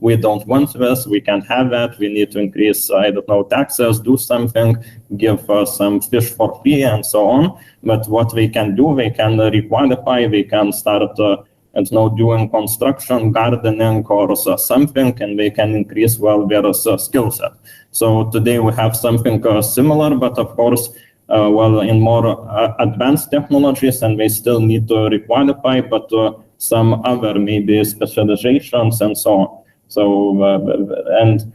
we don't want this, we can't have that, we need to increase, taxes, do something, give some fish for free, and so on. But what we can do, we can requalify, we can start doing construction, gardening, or something, and they can increase, their skill set. So today we have something similar, but of course, in more advanced technologies, and they still need to requalify, but some other maybe specializations and so on. So, and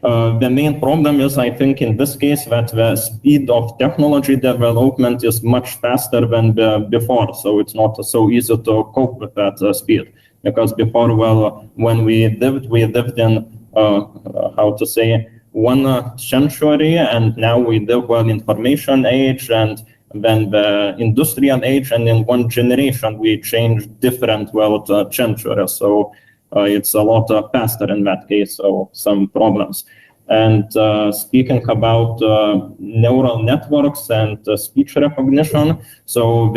The main problem is, I think, in this case, that the speed of technology development is much faster than before. So it's not so easy to cope with that speed. Because before, well, when we lived in, how to say, one century, and now we live, well, information age, and then the industrial age, and in one generation, we change different, well, centuries. So it's a lot faster in that case, so some problems. And speaking about neural networks and speech recognition, so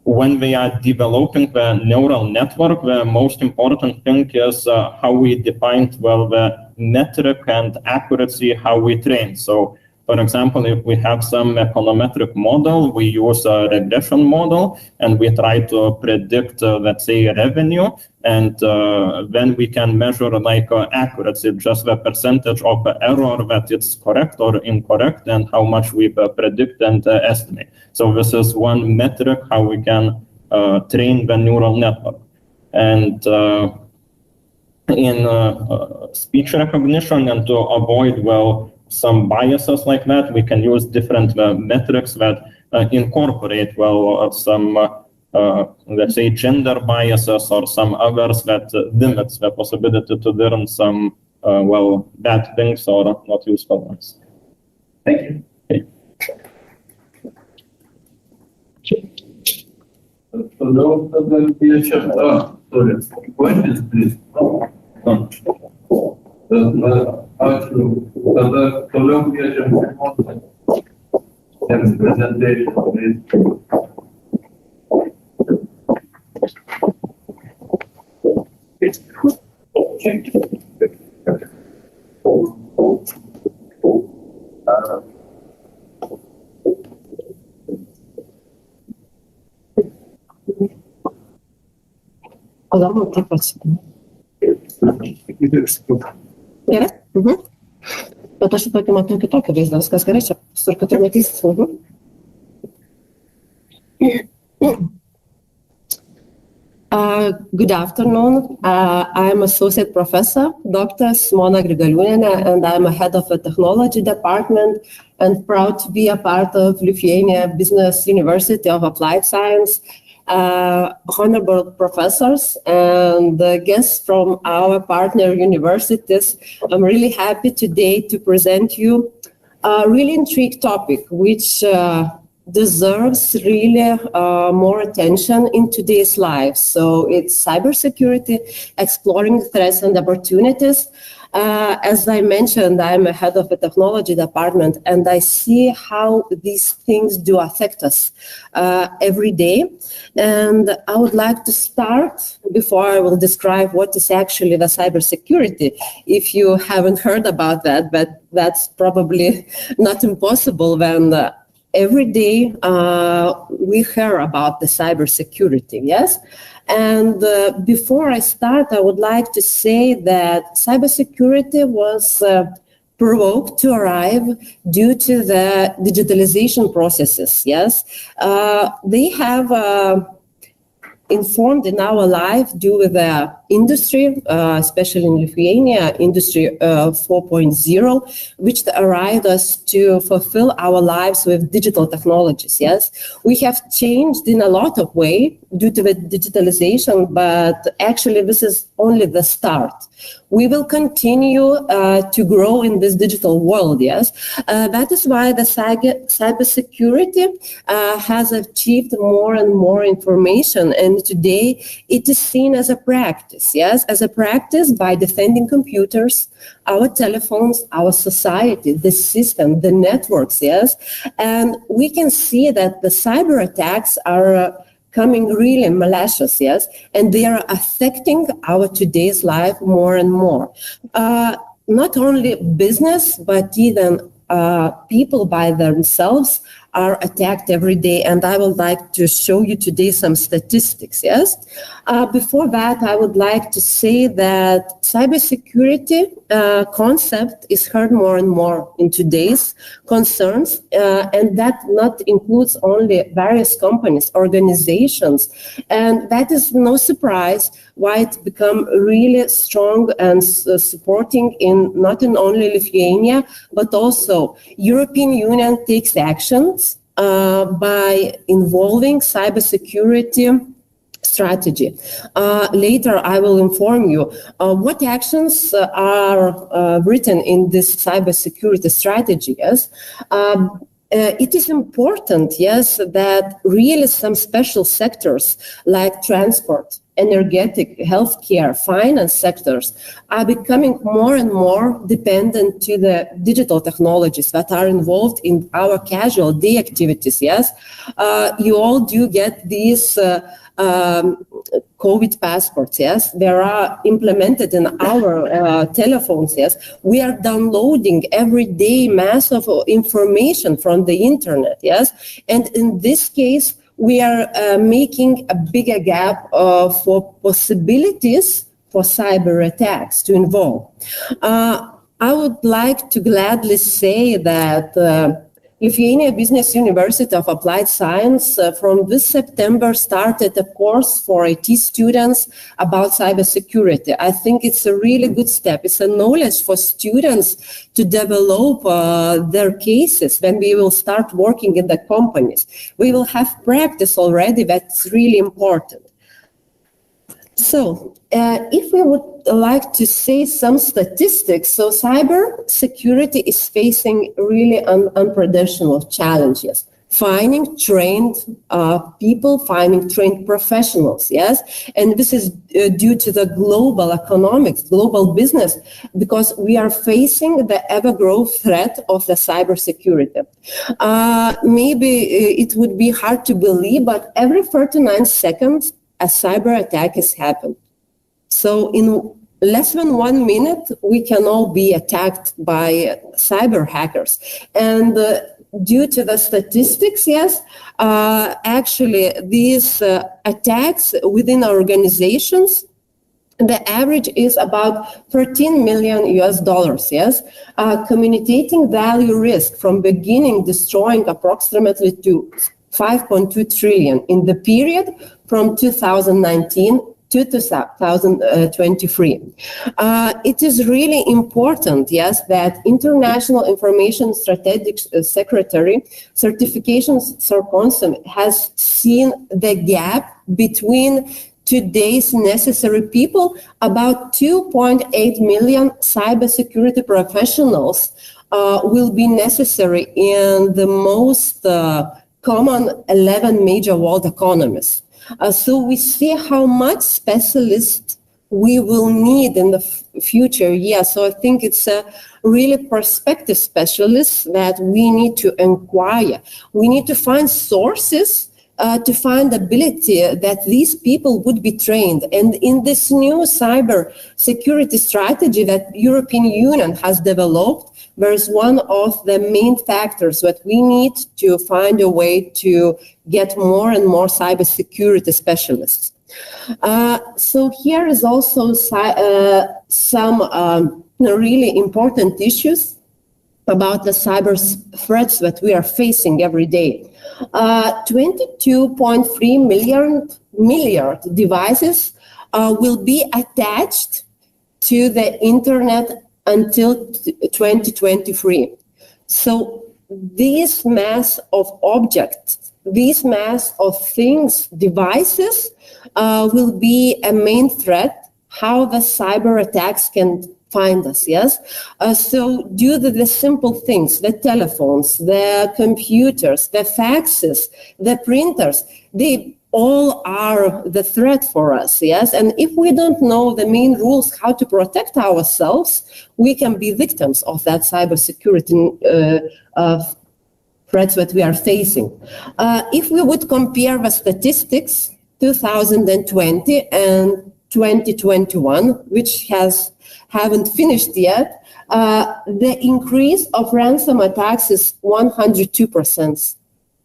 when we are developing the neural network, the most important thing is how we define, well, the metric and accuracy, how we train. So, for example, if we have some econometric model, we use a regression model, and we try to predict, let's say, revenue, and then we can measure like accuracy, just the percentage of error that it's correct or incorrect, and how much we predict and estimate. So this is one metric how we can train the neural network. And in speech recognition, and to avoid, well, some biases like that, we can use different metrics that incorporate, well, some, let's say, gender biases or some others that limits the possibility to learn some, well, bad things or not useful ones. Thank you. Okay. Questions, please. Tada toliau kviečiam presentation, please. Gerai? Bet aš tokį matau kitokį vaizdą, viskas gerai, čia surkatau matysis. Good afternoon. I'm Associate Professor, Dr. Simona Grigaliūnienė, and I'm a head of a technology department and proud to be a part of Lithuania Business University of Applied Science. Honorable professors and guests from our partner universities, I'm really happy today to present you a really intriguing topic, which deserves really more attention in today's life. So it's cybersecurity, exploring threats and opportunities. As I mentioned, I'm a head of a technology department, and I see how these things do affect us every day. And I would like to start, before I will describe what is actually the cybersecurity, if you haven't heard about that, but that's probably not impossible when every day we hear about the cybersecurity, yes? And before I start, I would like to say that cybersecurity was provoked to arrive due to the digitalization processes, yes? They have informed in our life due to the industry, especially in Lithuania, Industry 4.0, which arrived us to fulfill our lives with digital technologies, yes? We have changed in a lot of ways due to the digitalization, but actually this is only the start. We will continue to grow in this digital world, yes? That is why the cybersecurity has achieved more and more information, and today it is seen as a practice, yes? As a practice by defending computers, our telephones, our society, the system, the networks, yes? And we can see that the cyber attacks are coming really malicious, yes, and they are affecting our today's life more and more. Not only business, but even people by themselves are attacked every day, and I would like to show you today some statistics, yes? Before that, I would like to say that cybersecurity concept is heard more and more in today's concerns, and that not includes only various companies, organizations, and that is no surprise why it become really strong and supporting in not in only Lithuania, but also European Union takes actions by involving cybersecurity strategy. Later, I will inform you what actions are written in this cybersecurity strategy. Yes, it is important, yes, that really some special sectors like transport, energetic, healthcare, finance sectors are becoming more and more dependent to the digital technologies that are involved in our casual day activities, yes? You all do get these COVID passports, yes? They are implemented in our telephones, yes? We are downloading every day massive information from the internet, yes? And in this case, we are making a bigger gap for possibilities for cyber attacks to involve. I would like to gladly say that Lithuania Business University of Applied Science from this September started a course for IT students about cybersecurity. I think it's a really good step. It's a knowledge for students to develop their cases when we will start working in the companies. We will have practice already. That's really important. So if we would like to say some statistics, so cyber security is facing really unprecedented challenges. Finding trained people, finding trained professionals, yes? And this is due to the global economics, global business, because we are facing the ever-growing threat of the cybersecurity. Maybe it would be hard to believe, but every 39 seconds, a cyber attack has happened. So in less than 1 minute, we can all be attacked by cyber hackers. And due to the statistics, yes, actually these attacks within our organizations, the average is about $13 million US, yes, communicating value risk from beginning destroying approximately to 5.2 trillion in the period from 2019 to 2023. It is really important, yes, that International Information Strategic Secretary Certification Circumstance has seen the gap between today's necessary people. About 2.8 million cybersecurity professionals will be necessary in the most common 11 major world economies. So we see how much specialists we will need in the future years. So I think it's a really prospective specialists that we need to inquire. We need to find sources to find ability that these people would be trained. And in this new cyber security strategy that European Union has developed, there's one of the main factors that we need to find a way to get more and more cybersecurity specialists. So here is also some really important issues about the cyber threats that we are facing every day. 22.3 million devices will be attached to the internet until 2023. So this mass of objects, this mass of things, devices, will be a main threat, how the cyber attacks can find us, yes? So due to the simple things, the telephones, the computers, the faxes, the printers, they all are the threat for us, yes? And if we don't know the main rules, how to protect ourselves, we can be victims of that cybersecurity threats that we are facing. If we would compare the statistics, 2020 and 2021, which haven't finished yet, the increase of ransom attacks is 102%.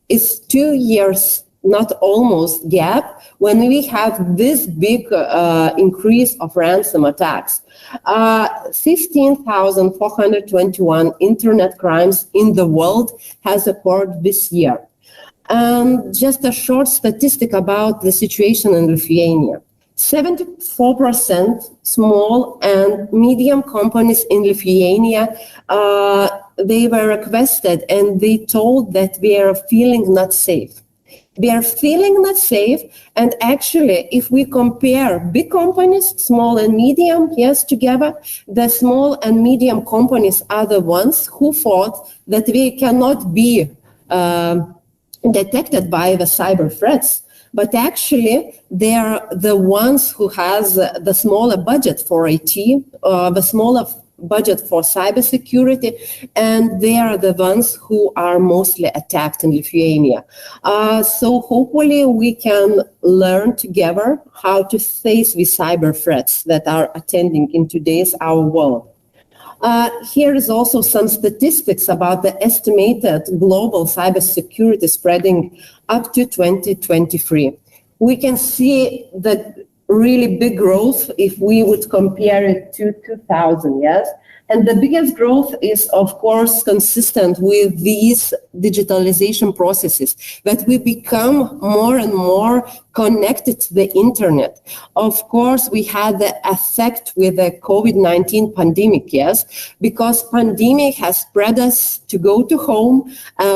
it's 2 years, not almost, gap when we have this big increase of ransom attacks. 15,421 internet crimes in the world has occurred this year. Just a short statistic about the situation in Lithuania. 74% small and medium companies in Lithuania, they were requested and they told that they are feeling not safe. They are feeling not safe, and actually, if we compare big companies, small and medium, yes, together, the small and medium companies are the ones who thought that they cannot be detected by the cyber threats. But actually, they are the ones who has the smaller budget for IT, the smaller budget for cybersecurity, and they are the ones who are mostly attacked in Lithuania. So hopefully we can learn together how to face the cyber threats that are attending in today's our world. Here is also some statistics about the estimated global cybersecurity spreading up to 2023. We can see the really big growth if we would compare it to 2000, yes? And the biggest growth is, of course, consistent with these digitalization processes, that we become more and more connected to the internet. Of course, we had the effect with the COVID-19 pandemic, yes, because pandemic has spread us to go to home,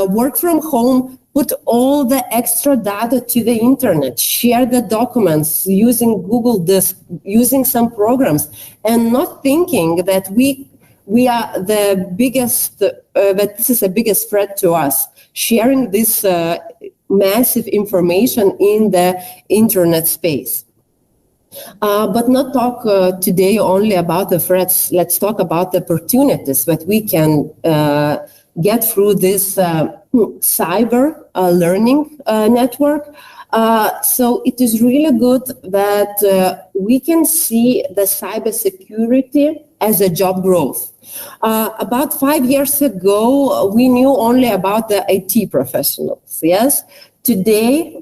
work from home, put all the extra data to the internet, share the documents using Google Disk, using some programs, and not thinking that we are the biggest, that this is the biggest threat to us, sharing this massive information in the internet space. But not talk today only about the threats. Let's talk about the opportunities that we can get through this cyber learning network. So it is really good that we can see the cybersecurity as a job growth. About 5 years ago, we knew only about the IT professionals, yes? Today,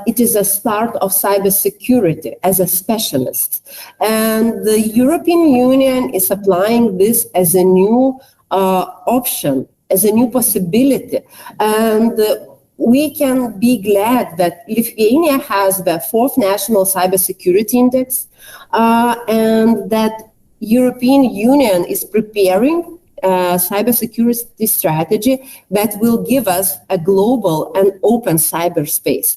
it is a start of cybersecurity as a specialist. And the European Union is applying this as a new option, as a new possibility. And we can be glad that Lithuania has the 4th National Cybersecurity Index, and that European Union is preparing a cybersecurity strategy that will give us a global and open cyberspace.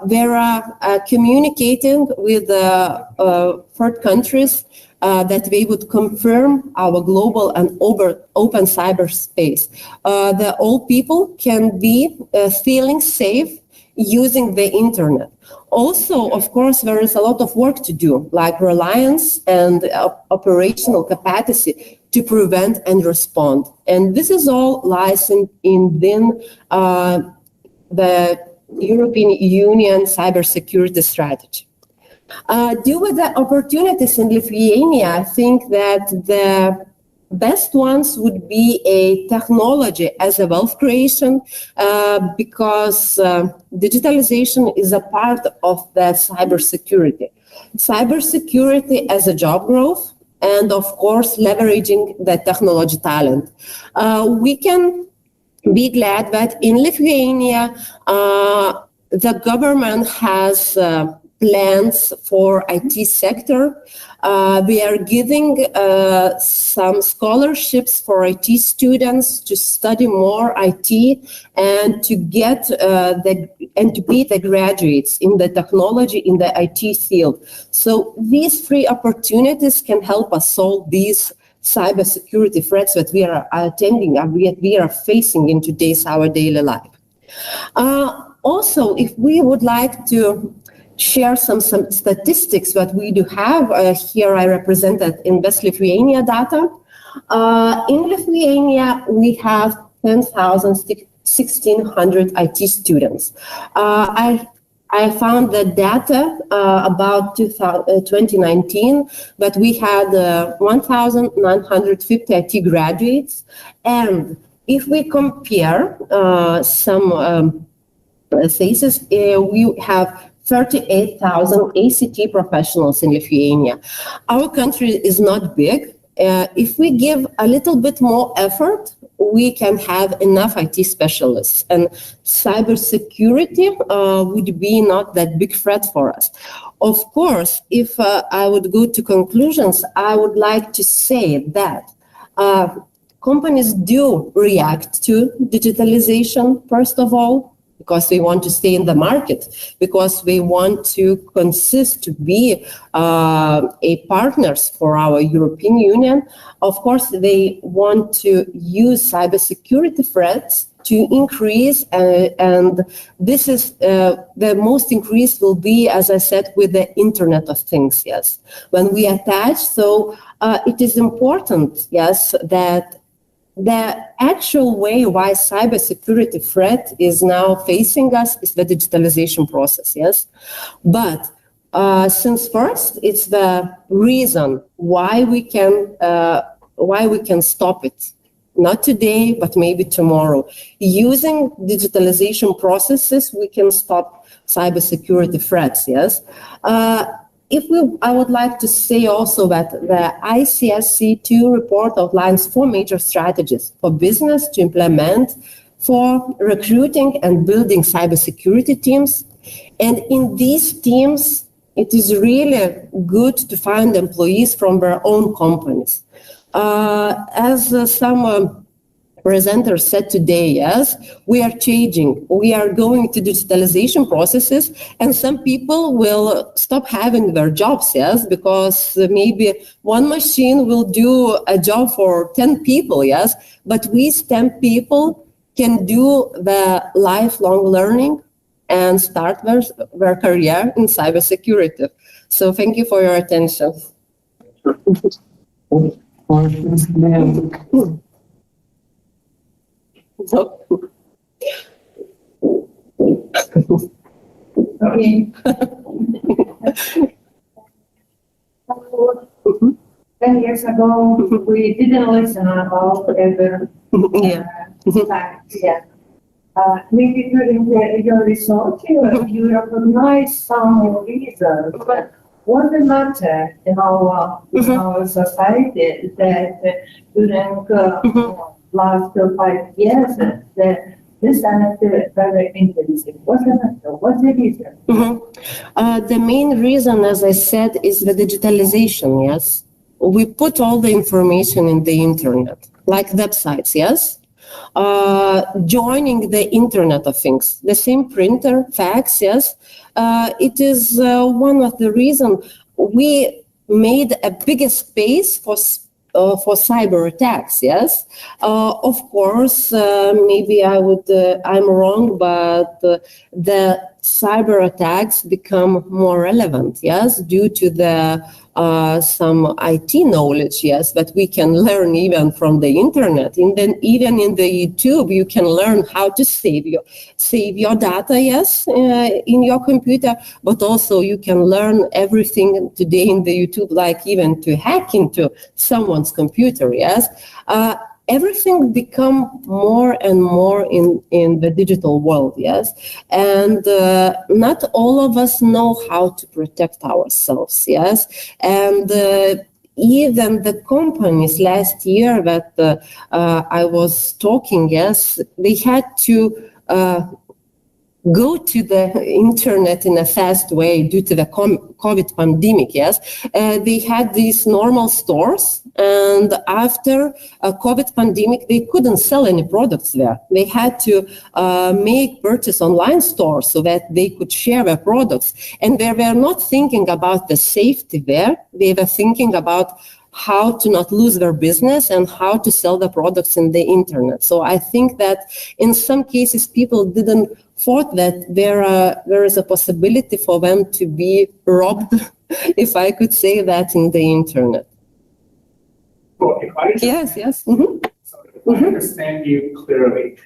They are communicating with third countries that they would confirm our global and open cyberspace. The all people can be feeling safe using the internet. Also, of course, there is a lot of work to do, like reliance and operational capacity to prevent and respond. And this is all lies in the European Union cybersecurity strategy. Due with the opportunities in Lithuania, I think that the best ones would be a technology as a wealth creation, because digitalization is a part of the cybersecurity. Cybersecurity as a job growth, and of course, leveraging the technology talent. We can be glad that in Lithuania, the government has plans for IT sector. We are giving some scholarships for IT students to study more IT and to get and to be the graduates in the technology in the IT field. So these 3 opportunities can help us solve these cybersecurity threats that we are attending and we are facing in today's our daily life. Also, if we would like to share some statistics that we do have. Here I represented Invest Lithuania data. In Lithuania, we have 10,1600 IT students. I found the data about 2019, but we had 1,950 IT graduates, and if we compare some thesis, we have 38,000 ACT professionals in Lithuania. Our country is not big. If we give a little bit more effort, we can have enough IT specialists, and cybersecurity would be not that big threat for us. Of course, if I would go to conclusions, I would like to say that companies do react to digitalization, first of all, because they want to stay in the market, because they want to consist to be a partners for our European Union. Of course, they want to use cybersecurity threats to increase, and this is the most increase will be, as I said, with the Internet of Things. Yes, when we attach, so it is important, yes, that the actual way why cybersecurity threat is now facing us is the digitalization process, yes. But since first, it's the reason why we can stop it. Not today, but maybe tomorrow. Using digitalization processes, we can stop cybersecurity threats, yes. I would like to say also that the ICSC2 report outlines 4 major strategies for business to implement for recruiting and building cybersecurity teams. And in these teams, it is really good to find employees from their own companies. As some presenter said today, yes, we are changing. We are going to digitalization processes, and some people will stop having their jobs, yes, because maybe one machine will do a job for 10 people, yes, but we STEM people can do the lifelong learning and start their career in cybersecurity. So thank you for your attention. Okay. 10 years ago, we didn't listen about ever. Maybe during your research, you recognize some reasons, but what the matter in our society that during last 5 years, that this is very intensive. What's the matter? What's the reason? The main reason, as I said, is the digitalization, yes. We put all the information in the internet, like websites, yes. Joining the Internet of Things, the same printer, fax, yes. It is one of the reasons we made a bigger space for cyber attacks, yes. Of course, maybe I'm wrong, but the cyber attacks become more relevant, yes, due to the some IT knowledge, yes, that we can learn even from the internet. And then even in the YouTube, you can learn how to save your data, yes, in your computer, but also you can learn everything today in the YouTube, like even to hack into someone's computer, yes. Everything become more and more in the digital world, yes. And not all of us know how to protect ourselves, yes. And even the companies last year that I was talking, yes, they had to go to the internet in a fast way due to the COVID pandemic, yes. They had these normal stores, and after a COVID pandemic, they couldn't sell any products there. They had to make purchase online stores so that they could share their products. And they were not thinking about the safety there. They were thinking about how to not lose their business and how to sell the products in the internet. So I think that in some cases, people didn't thought that there is a possibility for them to be robbed, if I could say that, in the internet. Well, Yes. If I understand you clearly,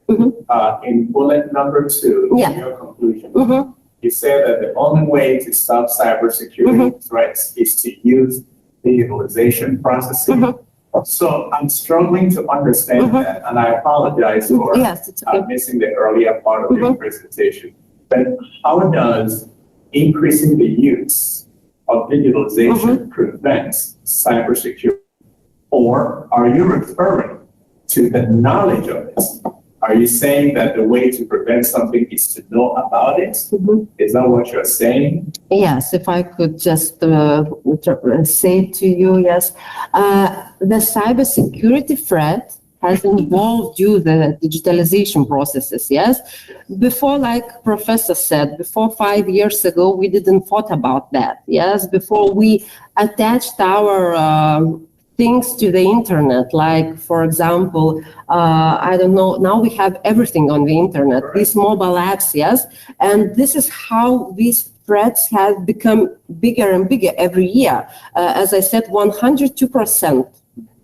in bullet number 2, in your conclusion, you said that the only way to stop cybersecurity threats is to use digitalization processing So I'm struggling to understand that, and I apologize for missing the earlier part of your presentation. But how does increasing the use of digitalization prevent cybersecurity? Or are you referring to the knowledge of it? Are you saying that the way to prevent something is to know about it? Is that what you're saying? Yes, if I could just say to you, yes. The cybersecurity threat has involved the digitalization processes, yes? Before, like Professor said, before 5 years ago, we didn't thought about that, yes? Before we attached our things to the internet, like, for example, I don't know, now we have everything on the internet, these mobile apps, yes? And this is how these threats have become bigger and bigger every year. As I said, 102%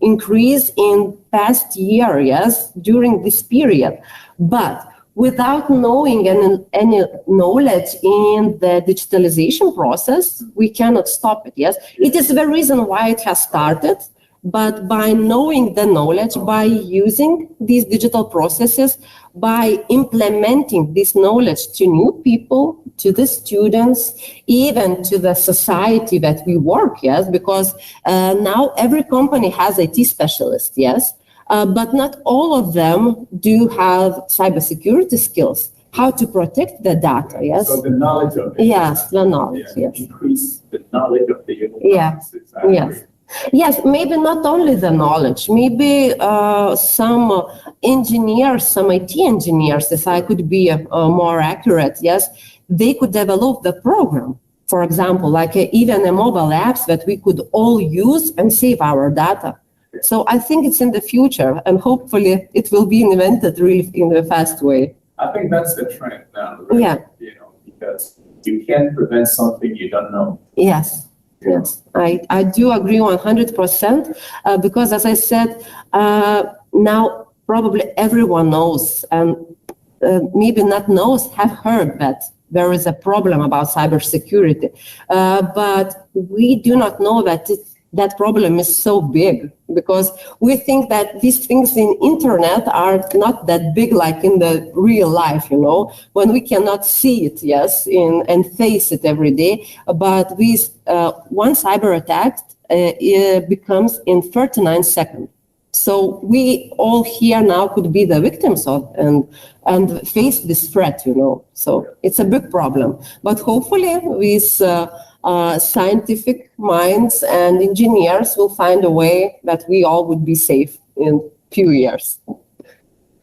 increase in past year, yes, during this period. But without knowing any knowledge in the digitalization process, we cannot stop it, yes? It is the reason why it has started. But by knowing the knowledge, by using these digital processes, by implementing this knowledge to new people, to the students, even to the society that we work, yes, because now every company has IT specialists, yes, but not all of them do have cybersecurity skills, how to protect the data, yes. So the knowledge of it. Yes, the knowledge, yes. Increase the knowledge of the human yes. Yes, maybe not only the knowledge, maybe some engineers, some IT engineers, if I could be more accurate, yes, they could develop the program. For example, like even a mobile apps that we could all use and save our data. So I think it's in the future, and hopefully it will be invented really in a fast way. I think that's the trend now, right? Yeah. Because you can't prevent something you don't know. Yes. Yes, I do agree 100% because, as I said, now probably everyone knows, and maybe not knows, have heard that there is a problem about cybersecurity, but we do not know that that problem is so big, because we think that these things in internet are not that big like in the real life, you know, when we cannot see it, yes, and face it every day. But with one cyber attack, it becomes in 39 seconds. So we all here now could be the victims of and face this threat, you know. So it's a big problem. But hopefully with scientific minds and engineers will find a way that we all would be safe in few years.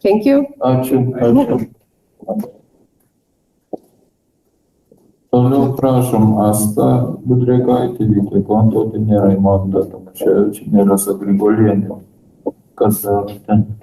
Thank you. Toliau prašom Asta Budregaitė, Vytė Kontotinė, Raimonda Tomaševičienė, Rasa Grigolienė. Kas ten?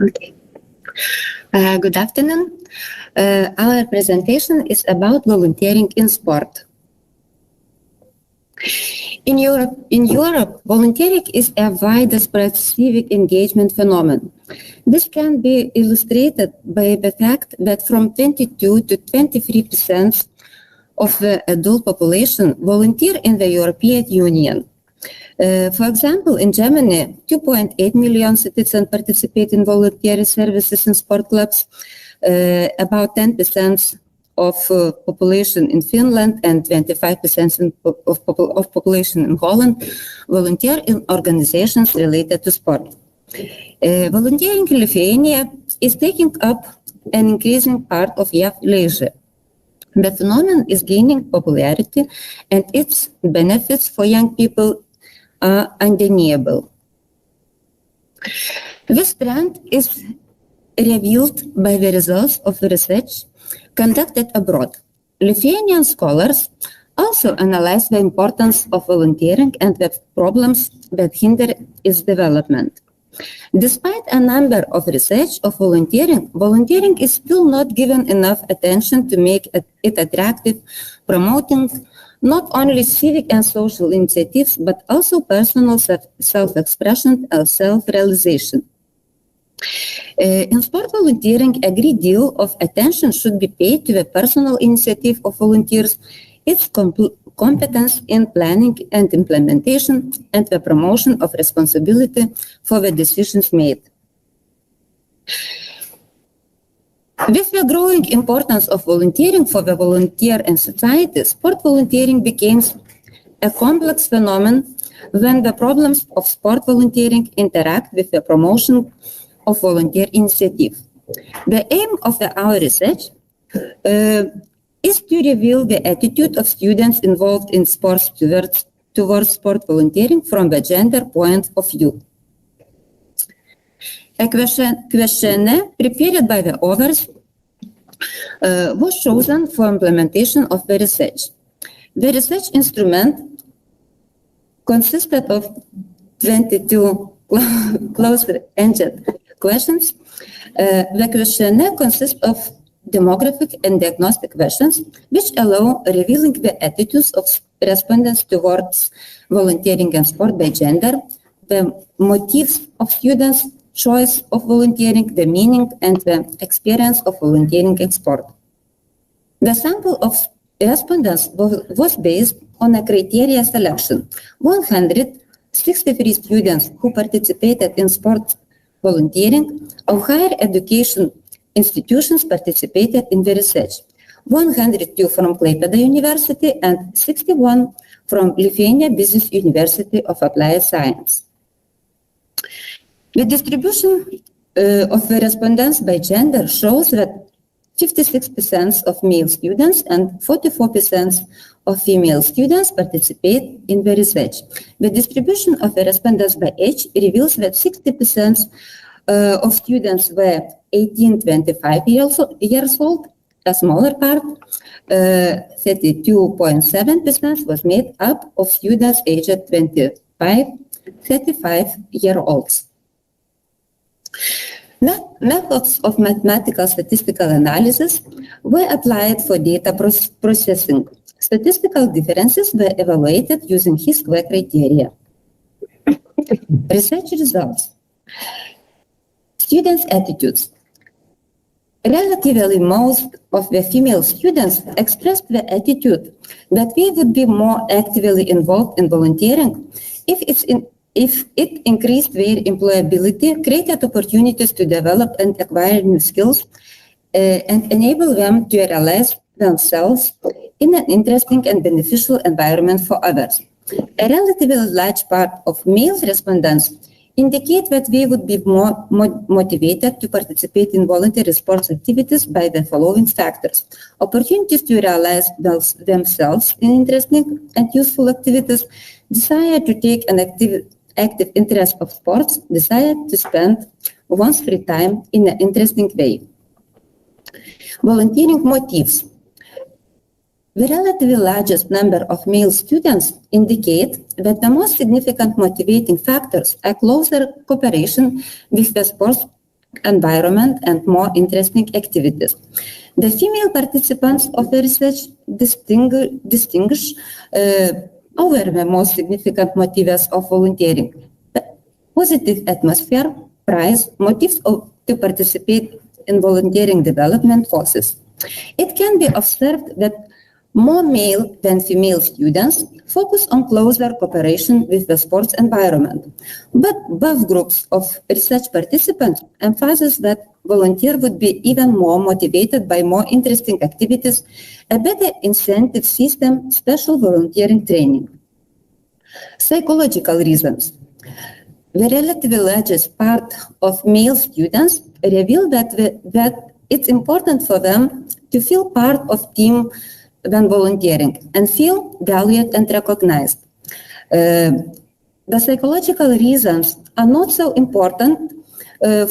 Okay. Good afternoon. Our presentation is about volunteering in sport. In Europe, volunteering is a widespread civic engagement phenomenon. This can be illustrated by the fact that from 22 to 23% of the adult population volunteer in the European Union. For example, in Germany, 2.8 million citizens participate in voluntary services in sport clubs. About 10% of population in Finland and 25% of population in Holland volunteer in organizations related to sport. Volunteering in Lithuania is taking up an increasing part of youth leisure. The phenomenon is gaining popularity, and its benefits for young people are undeniable. This trend is revealed by the results of research conducted abroad. Lithuanian scholars also analyze the importance of volunteering and the problems that hinder its development. Despite a number of research of volunteering is still not given enough attention to make it attractive, promoting not only civic and social initiatives, but also personal self-expression and self-realization. In sport volunteering, a great deal of attention should be paid to the personal initiative of volunteers, its competence in planning and implementation, and the promotion of responsibility for the decisions made. With the growing importance of volunteering for the volunteer and society, sport volunteering becomes a complex phenomenon when the problems of sport volunteering interact with the promotion of volunteer initiative. The aim of our research is to reveal the attitude of students involved in sports towards sport volunteering from the gender point of view. A questionnaire prepared by the authors was chosen for implementation of the research. The research instrument consisted of 22 closed-ended questions. The questionnaire consists of demographic and diagnostic questions, which allow revealing the attitudes of respondents towards volunteering and sport by gender, the motives of students' choice of volunteering, the meaning and the experience of volunteering in sport. The sample of respondents was based on a criteria selection. 163 students who participated in sport volunteering of higher education institutions participated in the research. 102 from Klaipėda University and 61 from Lithuania Business University of Applied Science. The distribution of the respondents by gender shows that 56% of male students and 44% of female students participate in the research. The distribution of the respondents by age reveals that 60% of students were 18-25 years old, a smaller part, 32.7% was made up of students aged 25-35-year-olds. Methods of mathematical statistical analysis were applied for data processing. Statistical differences were evaluated using chi-square criteria. Research results. Students' attitudes. Relatively most of the female students expressed the attitude that they would be more actively involved in volunteering if it increased their employability, created opportunities to develop and acquire new skills, and enable them to realize themselves in an interesting and beneficial environment for others. A relatively large part of male respondents indicate that they would be more motivated to participate in voluntary sports activities by the following factors: opportunities to realize themselves in interesting and useful activities, desire to take an active interest of sports, desire to spend one's free time in an interesting way. Volunteering motives. The relatively largest number of male students indicate that the most significant motivating factors are closer cooperation with the sports environment and more interesting activities. The female participants of the research distinguish over the most significant motives of volunteering: positive atmosphere, prize, motives to participate in volunteering development courses. It can be observed that more male than female students focus on closer cooperation with the sports environment, but both groups of research participants emphasize that volunteers would be even more motivated by more interesting activities, a better incentive system, special volunteering training. Psychological reasons. The relatively largest part of male students reveal that it's important for them to feel part of team when volunteering and feel valued and recognized. The psychological reasons are not so important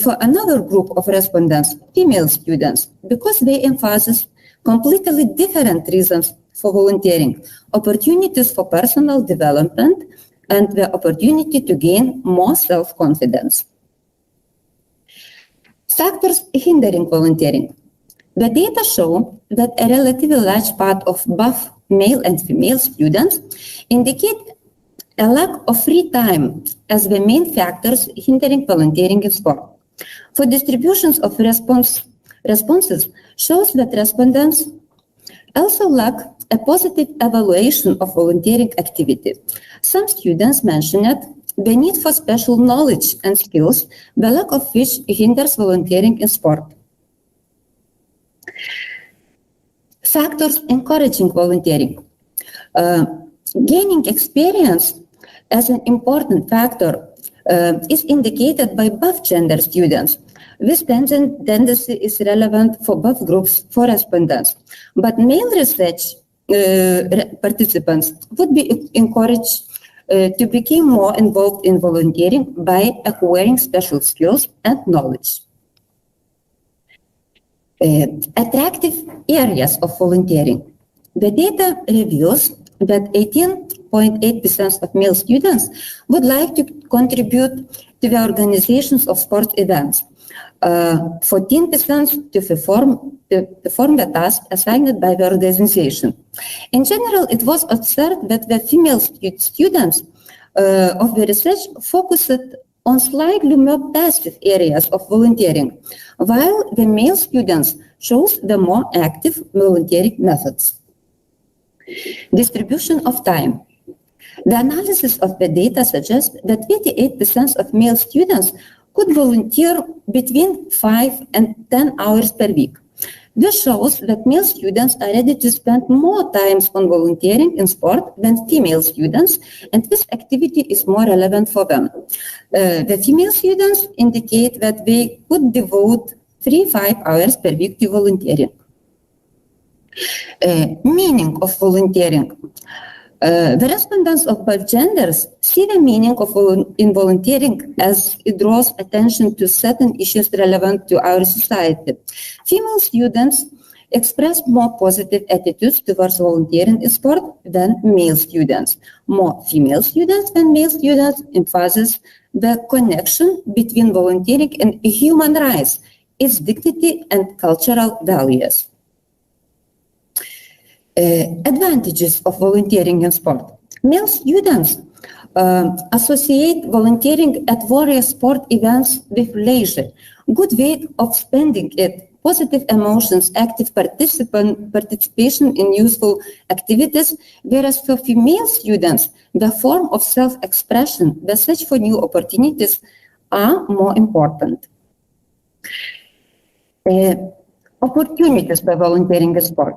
for another group of respondents, female students, because they emphasize completely different reasons for volunteering: opportunities for personal development and the opportunity to gain more self-confidence. Factors hindering volunteering. The data show that a relatively large part of both male and female students indicate a lack of free time as the main factors hindering volunteering in sport. For distributions of responses shows that respondents also lack a positive evaluation of volunteering activity. Some students mentioned the need for special knowledge and skills, the lack of which hinders volunteering in sport. Factors encouraging volunteering. Gaining experience as an important factor is indicated by both gender students. This tendency is relevant for both groups for respondents, but male research participants would be encouraged to become more involved in volunteering by acquiring special skills and knowledge. Attractive areas of volunteering. The data reveals that 18.8% of male students would like to contribute to the organizations of sports events, 14% to perform the task assigned by the organization. In general, it was observed that the female students of the research focused on slightly more passive areas of volunteering, while the male students chose the more active volunteering methods. Distribution of time. The analysis of the data suggests that 88% of male students could volunteer between 5 and 10 hours per week. This shows that male students are ready to spend more time on volunteering in sport than female students, and this activity is more relevant for them. The female students indicate that they could devote 3-5 hours per week to volunteering. Meaning of volunteering. The respondents of both genders see the meaning of in volunteering as it draws attention to certain issues relevant to our society. Female students express more positive attitudes towards volunteering in sport than male students. More female students than male students emphasize the connection between volunteering and human rights, its dignity and cultural values. Advantages of volunteering in sport. Male students associate volunteering at various sport events with leisure, good way of spending it, positive emotions, active participation in useful activities, whereas for female students, the form of self-expression, the search for new opportunities are more important. Opportunities by volunteering in sport.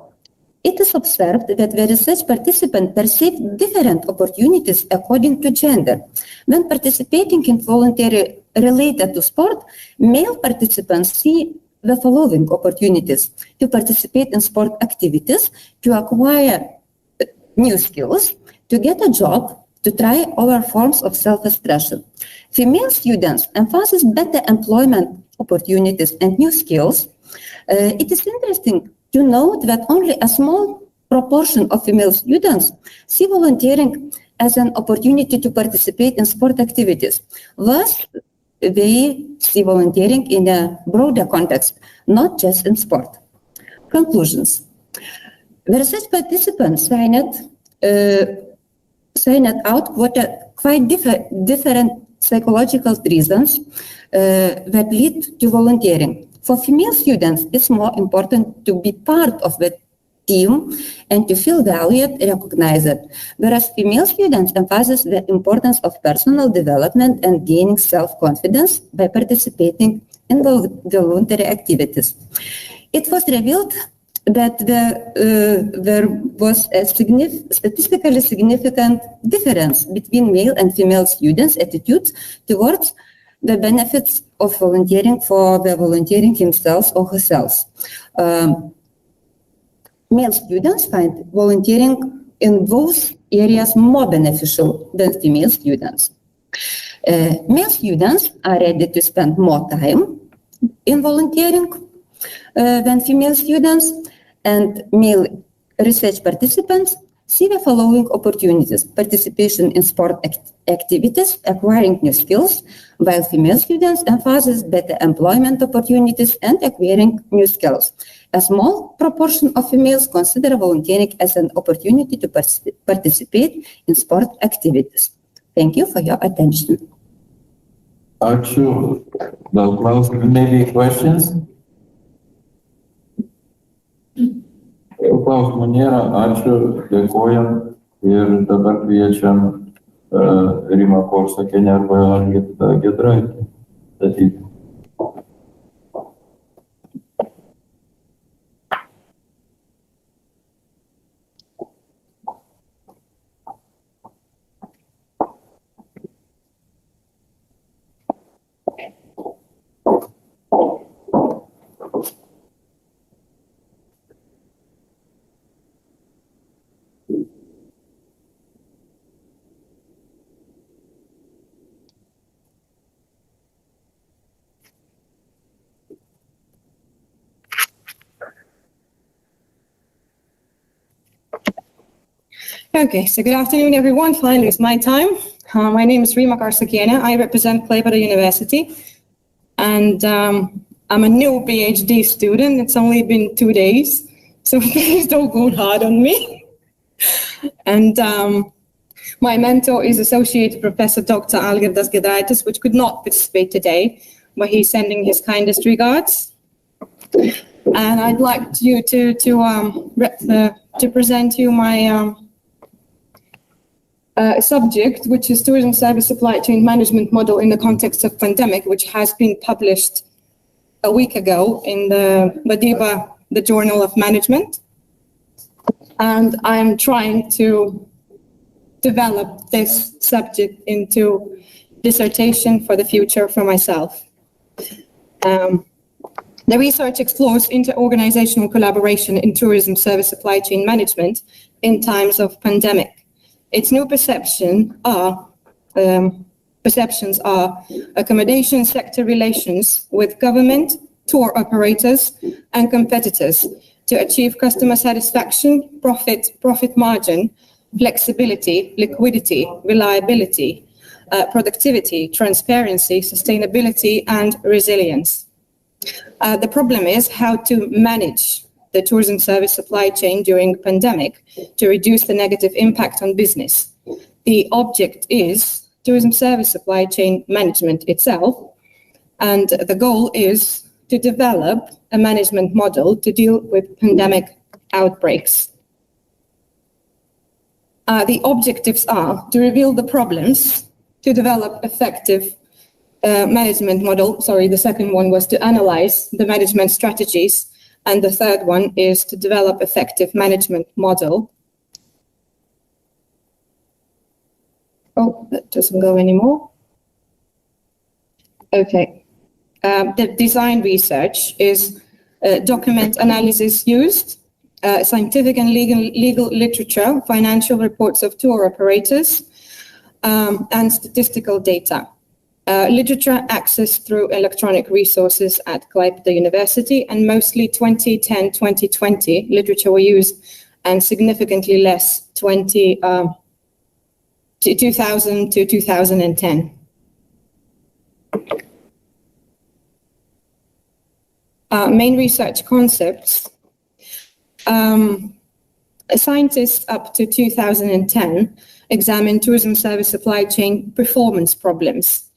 It is observed that the research participants perceive different opportunities according to gender. When participating in voluntary related to sport, male participants see the following opportunities: to participate in sport activities, to acquire new skills, to get a job, to try other forms of self-expression. Female students emphasize better employment opportunities and new skills. It is interesting to note that only a small proportion of female students see volunteering as an opportunity to participate in sport activities. Thus, they see volunteering in a broader context, not just in sport. Conclusions. The research participants signed out quite different psychological reasons that lead to volunteering. For female students, it's more important to be part of the team and to feel valued, recognized, whereas female students emphasize the importance of personal development and gaining self-confidence by participating in voluntary activities. It was revealed that there was a statistically significant difference between male and female students' attitudes towards the benefits of volunteering for the volunteering himself or herself. Male students find volunteering in both areas more beneficial than female students. Male students are ready to spend more time in volunteering than female students, and male research participants see the following opportunities: participation in sport activities, acquiring new skills, while female students emphasize better employment opportunities and acquiring new skills. A small proportion of females consider volunteering as an opportunity to participate in sport activities. Thank you for your attention. Ačiū. Gal klausimų, maybe questions? Klausimų nėra, ačiū, dėkojam ir dabar kviečiam Rimą Korsakienę arba Algirdą Giedraitį statyti. Okay, so good afternoon, everyone. Finally, it's my time. My name is Rima Karsakiena. I represent Klaipėda University, and I'm a new PhD student. It's only been 2 days, so please don't go hard on me. And my mentor is Associate Professor Dr. Algirdas Giedraitis, which could not participate today, but he's sending his kindest regards. And I'd like you to present you my subject, which is Tourism Service Supply Chain Management Model in the Context of Pandemic, which has been published a week ago in the Vadyba, the Journal of Management. And I'm trying to develop this subject into dissertation for the future for myself. The research explores inter-organizational collaboration in tourism service supply chain management in times of pandemic. Its new perceptions are accommodation sector relations with government, tour operators, and competitors to achieve customer satisfaction, profit margin, flexibility, liquidity, reliability, productivity, transparency, sustainability, and resilience. The problem is how to manage the tourism service supply chain during pandemic to reduce the negative impact on business. The object is tourism service supply chain management itself, and the goal is to develop a management model to deal with pandemic outbreaks. The objectives are to reveal the problems, to develop effective management model. Sorry, the second one was to analyze the management strategies, and the third one is to develop effective management model. Oh, that doesn't go anymore. Okay. The design research is document analysis used, scientific and legal literature, financial reports of tour operators, and statistical data. Literature access through electronic resources at Klaipėda University, and mostly 2010-2020 literature were used, and significantly less 2000 to 2010. Main research concepts. Scientists up to 2010 examined tourism service supply chain performance problems.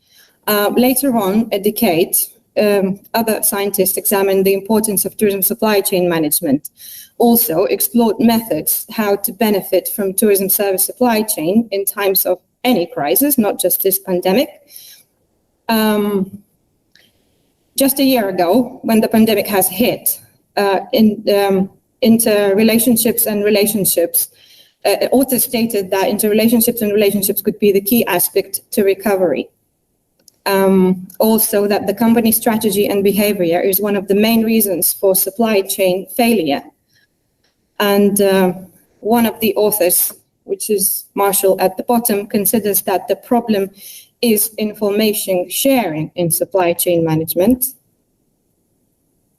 Later on, a decade, other scientists examined the importance of tourism supply chain management. Also explored methods how to benefit from tourism service supply chain in times of any crisis, not just this pandemic. Just a year ago, when the pandemic has hit, interrelationships and relationships, authors stated that interrelationships and relationships could be the key aspect to recovery. Also that the company strategy and behavior is one of the main reasons for supply chain failure. And one of the authors, which is Marshall at the bottom, considers that the problem is information sharing in supply chain management.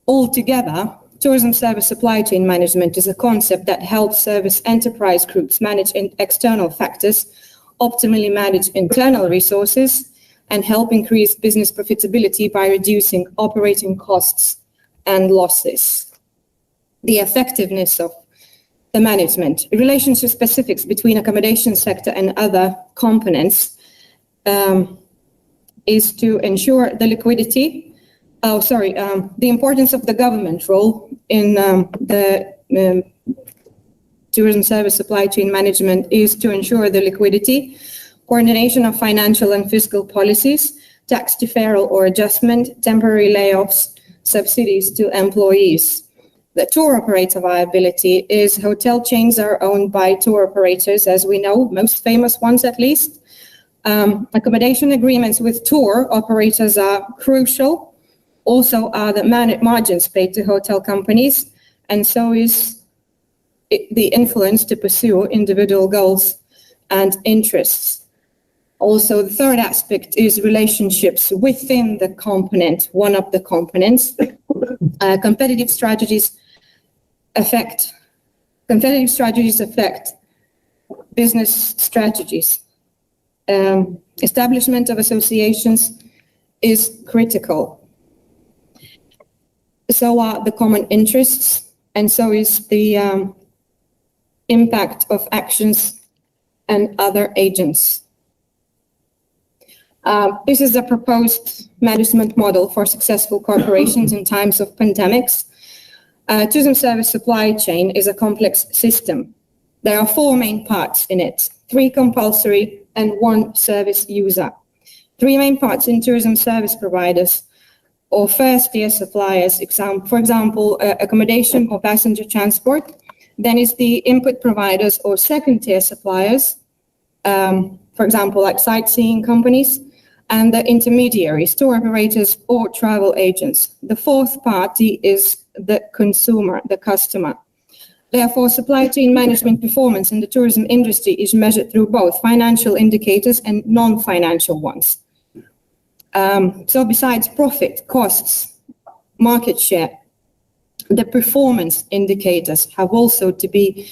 Altogether, Tourism service supply chain management is a concept that helps service enterprise groups manage external factors, optimally manage internal resources, and help increase business profitability by reducing operating costs and losses. The effectiveness of the management, relationship specifics between accommodation sector and other components is to ensure the liquidity. The importance of the government role in the tourism service supply chain management is to ensure the liquidity, coordination of financial and fiscal policies, tax deferral or adjustment, temporary layoffs, subsidies to employees. The tour operator viability is hotel chains are owned by tour operators, as we know, most famous ones at least. Accommodation agreements with tour operators are crucial. Also are the margins paid to hotel companies, and so is the influence to pursue individual goals and interests. Also, the third aspect is relationships within the component, one of the components. Competitive strategies affect business strategies. Establishment of associations is critical. So are the common interests, and so is the impact of actions and other agents. This is a proposed management model for successful corporations in times of pandemics. Tourism service supply chain is a complex system. There are 4 main parts in it, 3 compulsory and 1 service user. 3 main parts in tourism service providers or first-tier suppliers, for example, accommodation or passenger transport. Then is the input providers or second-tier suppliers, for example, like sightseeing companies, and the intermediaries, tour operators or travel agents. The 4th party is the consumer, the customer. Therefore, supply chain management performance in the tourism industry is measured through both financial indicators and non-financial ones. So besides profit, costs, market share, the performance indicators have also to be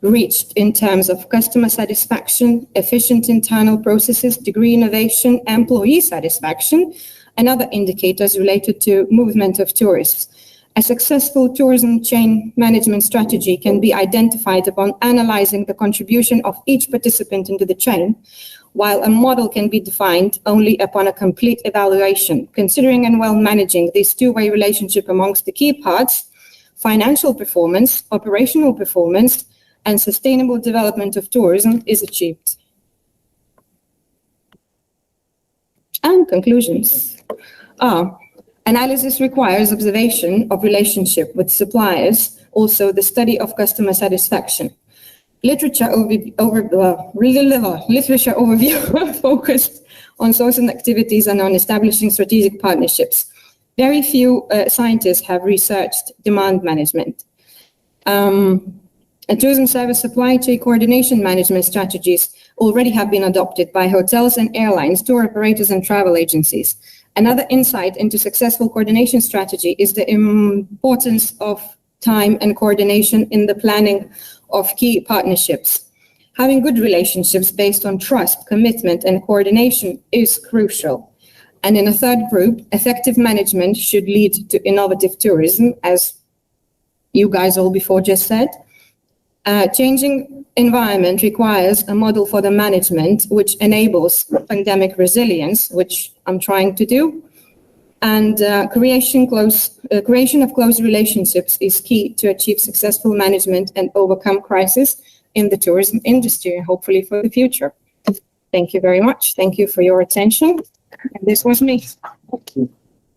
reached in terms of customer satisfaction, efficient internal processes, degree innovation, employee satisfaction, and other indicators related to movement of tourists. A successful tourism chain management strategy can be identified upon analyzing the contribution of each participant into the chain, while a model can be defined only upon a complete evaluation, considering and well managing this two-way relationship amongst the key parts. Financial performance, operational performance, and sustainable development of tourism is achieved. And conclusions. Analysis requires observation of relationship with suppliers, also the study of customer satisfaction. Literature overview focused on sourcing activities and on establishing strategic partnerships. Very few scientists have researched demand management. Tourism service supply chain coordination management strategies already have been adopted by hotels and airlines, tour operators and travel agencies. Another insight into successful coordination strategy is the importance of time and coordination in the planning of key partnerships. Having good relationships based on trust, commitment, and coordination is crucial. And in a third group, effective management should lead to innovative tourism, as you guys all before just said. Changing environment requires a model for the management which enables pandemic resilience, which I'm trying to do. And creation of close relationships is key to achieve successful management and overcome crisis in the tourism industry, hopefully for the future. Thank you very much. Thank you for your attention. And this was me.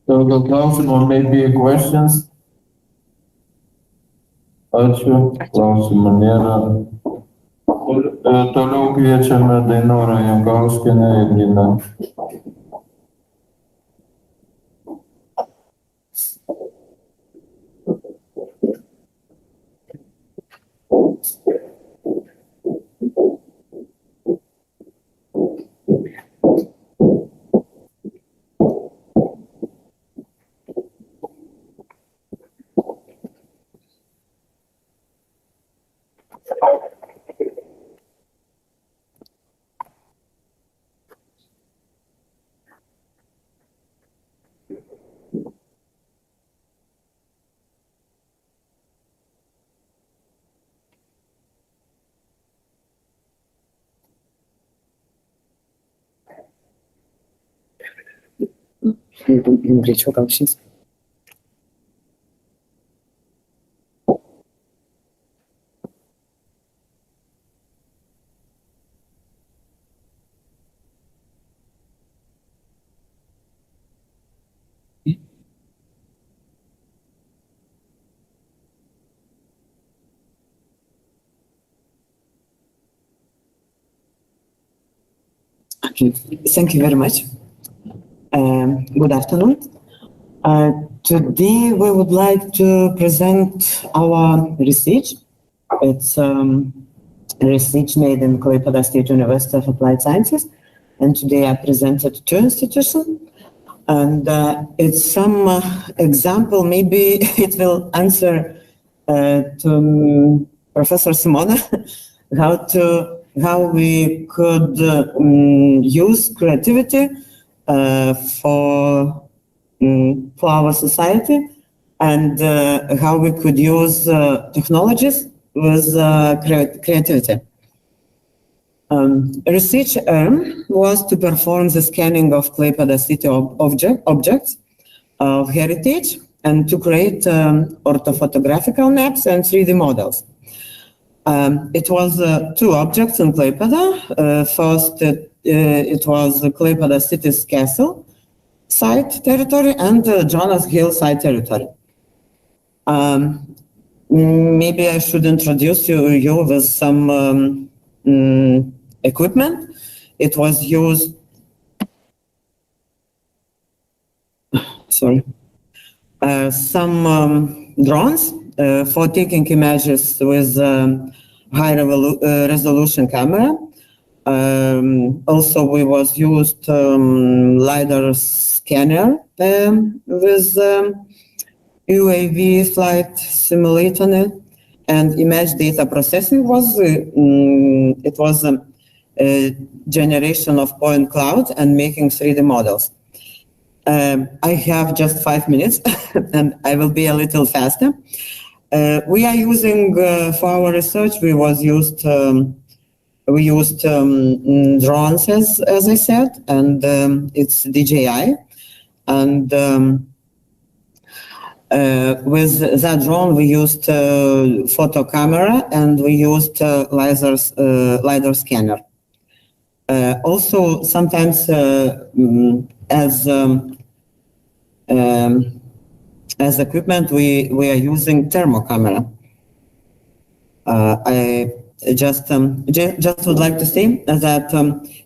Daugiau klausimų, maybe questions? Ačiū, klausimų nėra. Toliau kviečiame Dainorą Jankauskienę ir Giną. Greičiau gal šis. Thank you very much. Good afternoon. Today we would like to present our research. It's research made in Klaipėda State University of Applied Sciences, and today I presented 2 institutions. And it's some example, maybe it will answer to Professor Simona how we could use creativity for our society, and how we could use technologies with creativity. Research aim was to perform the scanning of Klaipėda city objects of heritage and to create orthophotographical maps and 3D models. It was 2 objects in Klaipėda. First, it was the Klaipėda city's castle site territory and Jonas Hill site territory. Maybe I should introduce you with some equipment. It was used, some drones for taking images with high resolution camera. Also, we was used LiDAR scanner with UAV flight simulator, and image data processing was it was a generation of point cloud and making 3D models. I have just 5 minutes, and I will be a little faster. We are using for our research. We used drones, as I said, and it's DJI, and with that drone we used photo camera and we used LiDAR scanner. Also, sometimes as equipment, we are using thermal camera. I just would like to say that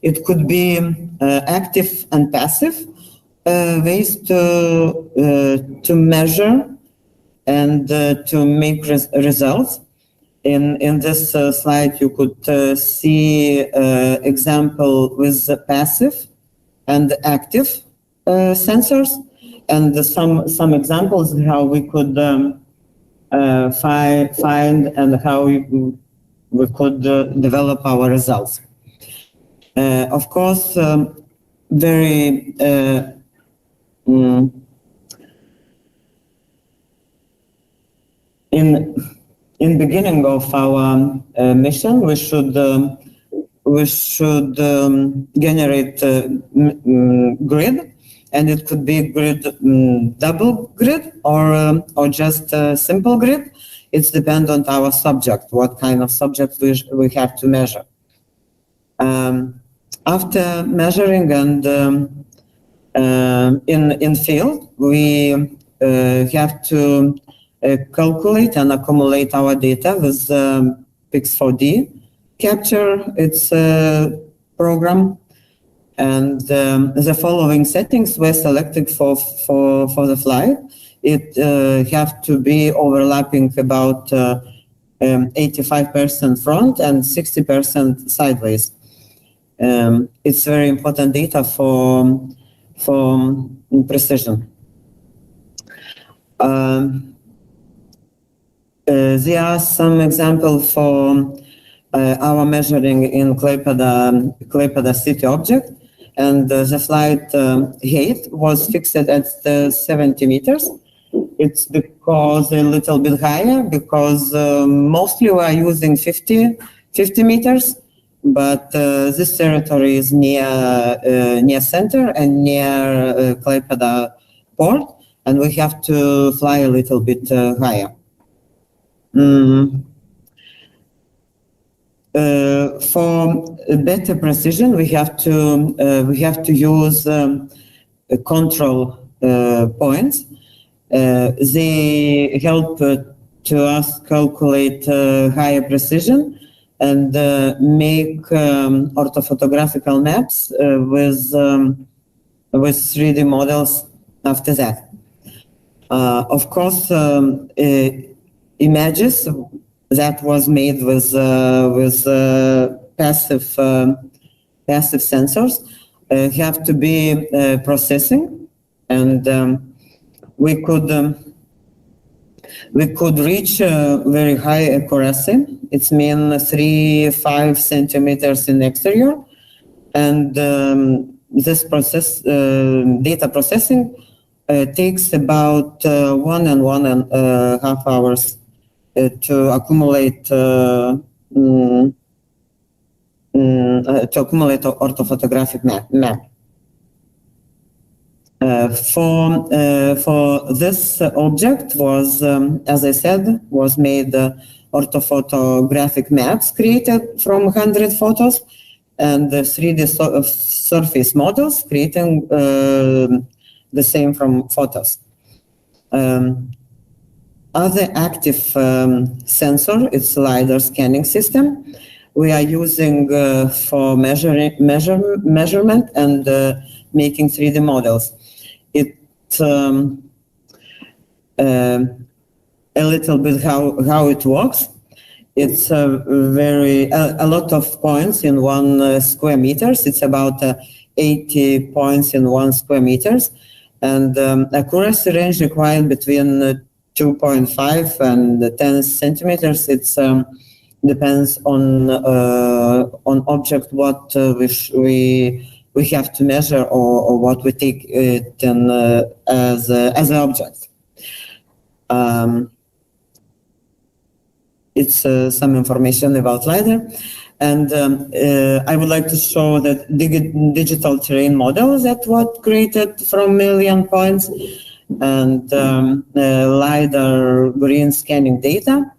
it could be active and passive ways to measure and to make results. In this slide, you could see example with passive and active sensors, and some examples how we could find and how we could develop our results. Of course, very in beginning of our mission, we should generate grid, and it could be grid double grid or just a simple grid. It's depend on our subject, what kind of subject we have to measure. After measuring and in field, we have to calculate and accumulate our data with Pix4D capture its program, and the following settings were selected for the flight. It have to be overlapping about 85% front and 60% sideways. It's very important data for precision. There are some examples for our measuring in Klaipėda city object, and the flight height was fixed at 70 meters. It's because a little bit higher, because mostly we are using 50 meters, but this territory is near center and near Klaipėda port, and we have to fly a little bit higher. For better precision, we have to use control points. They help to us calculate higher precision and make orthophotographical maps with 3D models after that. Of course, images that was made with passive sensors have to be processing, and we could reach very high accuracy. It's mean 3-5 centimeters in exterior, and this process data processing takes about 1.5 hours to accumulate orthophotographic map. For this object was, as I said, was made orthophotographic maps created from 100 photos, and the 3D surface models creating the same from photos. Other active sensor, it's LiDAR scanning system. We are using for measurement and making 3D models. It's a little bit how it works. It's a lot of points in 1 square meters. It's about 80 points in 1 square meters, and accuracy range required between 2.5 and 10 centimeters. It's depends on object what we have to measure, or what we take it in, as an object. It's some information about LiDAR. And I would like to show that digital terrain model that was created from million points, and LiDAR green scanning data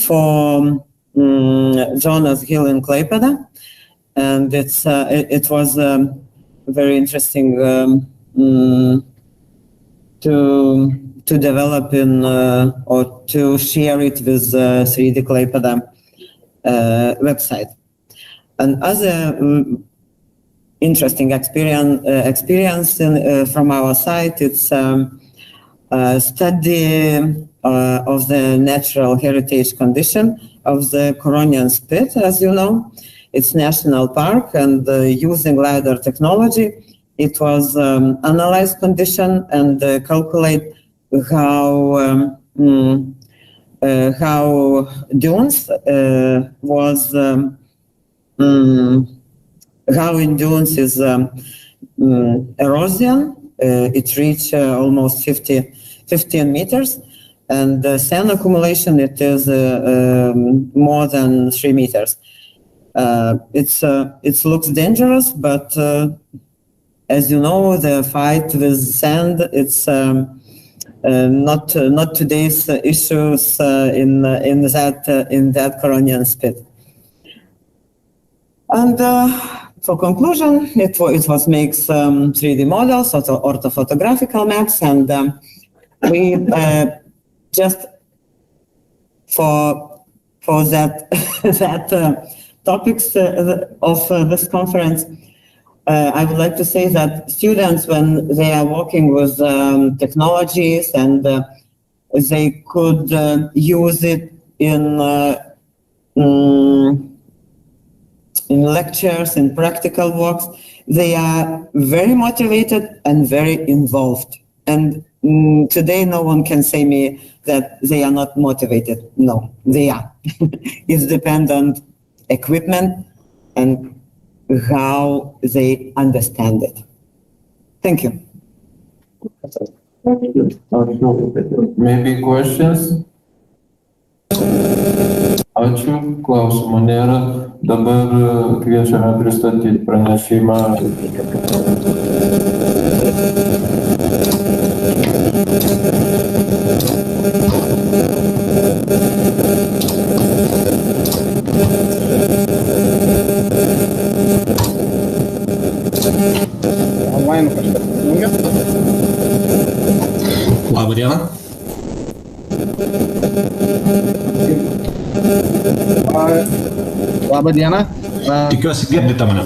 for Jonas Hill in Klaipėda. And it was very interesting to develop or to share it with 3D Klaipėda website. And other interesting experience from our site, it's study of the natural heritage condition of the Coronian Spit. As you know, it's national park, and using LiDAR technology, it was analyze condition and calculate how dunes was how in dunes is erosion. It reached almost 15 meters, and sand accumulation, it is more than 3 meters. It looks dangerous, but as you know, the fight with sand, it's not today's issues in that Coronian Spit. And for conclusion, it was make some 3D models, orthophotographical maps, and we just for that topics of this conference, I would like to say that students, when they are working with technologies, and they could use it in lectures, in practical works, they are very motivated and very involved. And today, no one can say me that they are not motivated. No, they are. It's dependent equipment, and how they understand it. Thank you. Maybe questions? Ačiū, klausimų nėra. Dabar kviečiame pristatyti pranešimą. Labą dieną. Labą dieną. Tikiuosi girdite mane.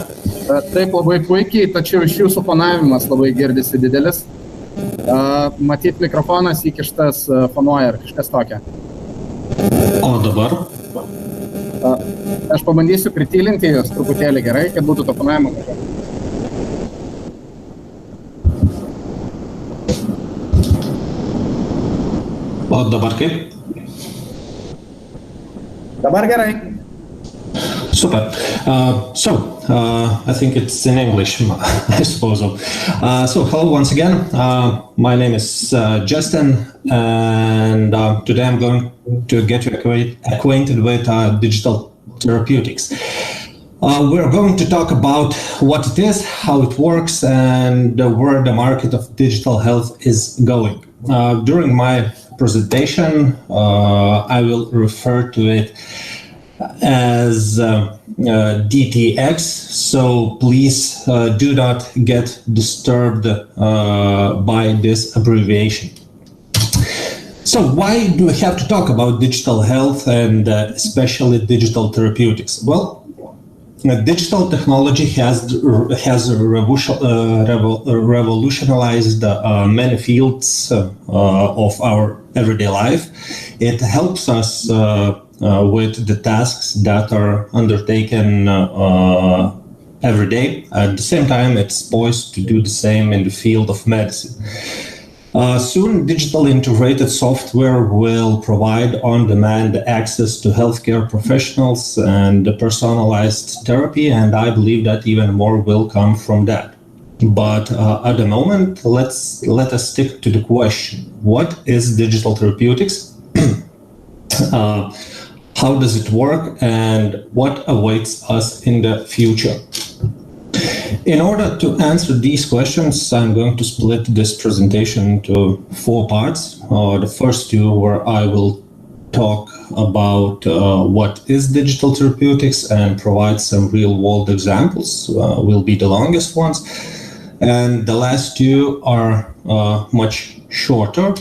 Taip, labai puikiai, tačiau iš jūsų fonavimas labai girdisi didelis. Matyt, mikrofonas įkištas fonuoja ar kažkas tokia. O dabar? Aš pabandysiu pritylinti jūs truputėlį gerai, kad būtų to fonavimo mažiau. O dabar kaip? Dabar gerai. Super. I think it's in English, I suppose. So hello once again. My name is Justin, and today I'm going to get you acquainted with digital therapeutics. We're going to talk about what it is, how it works, and where the market of digital health is going. During my presentation, I will refer to it as DTX, so please do not get disturbed by this abbreviation. So why do we have to talk about digital health and especially digital therapeutics? Well, digital technology has revolutionized many fields of our everyday life. It helps us with the tasks that are undertaken every day. At the same time, it's poised to do the same in the field of medicine. Soon, digital integrated software will provide on-demand access to healthcare professionals and personalized therapy, and I believe that even more will come from that. But at the moment, let us stick to the question: what is digital therapeutics? How does it work, and what awaits us in the future? In order to answer these questions, I'm going to split this presentation into 4 parts. The first 2 where I will talk about what is digital therapeutics and provide some real-world examples will be the longest ones. And the last 2 are much shorter.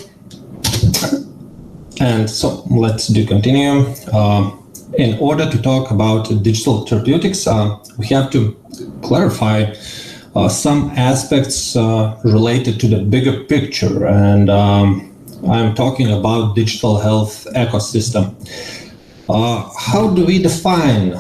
And so let's continue. In order to talk about digital therapeutics, we have to clarify some aspects related to the bigger picture. And I'm talking about digital health ecosystem. How do we define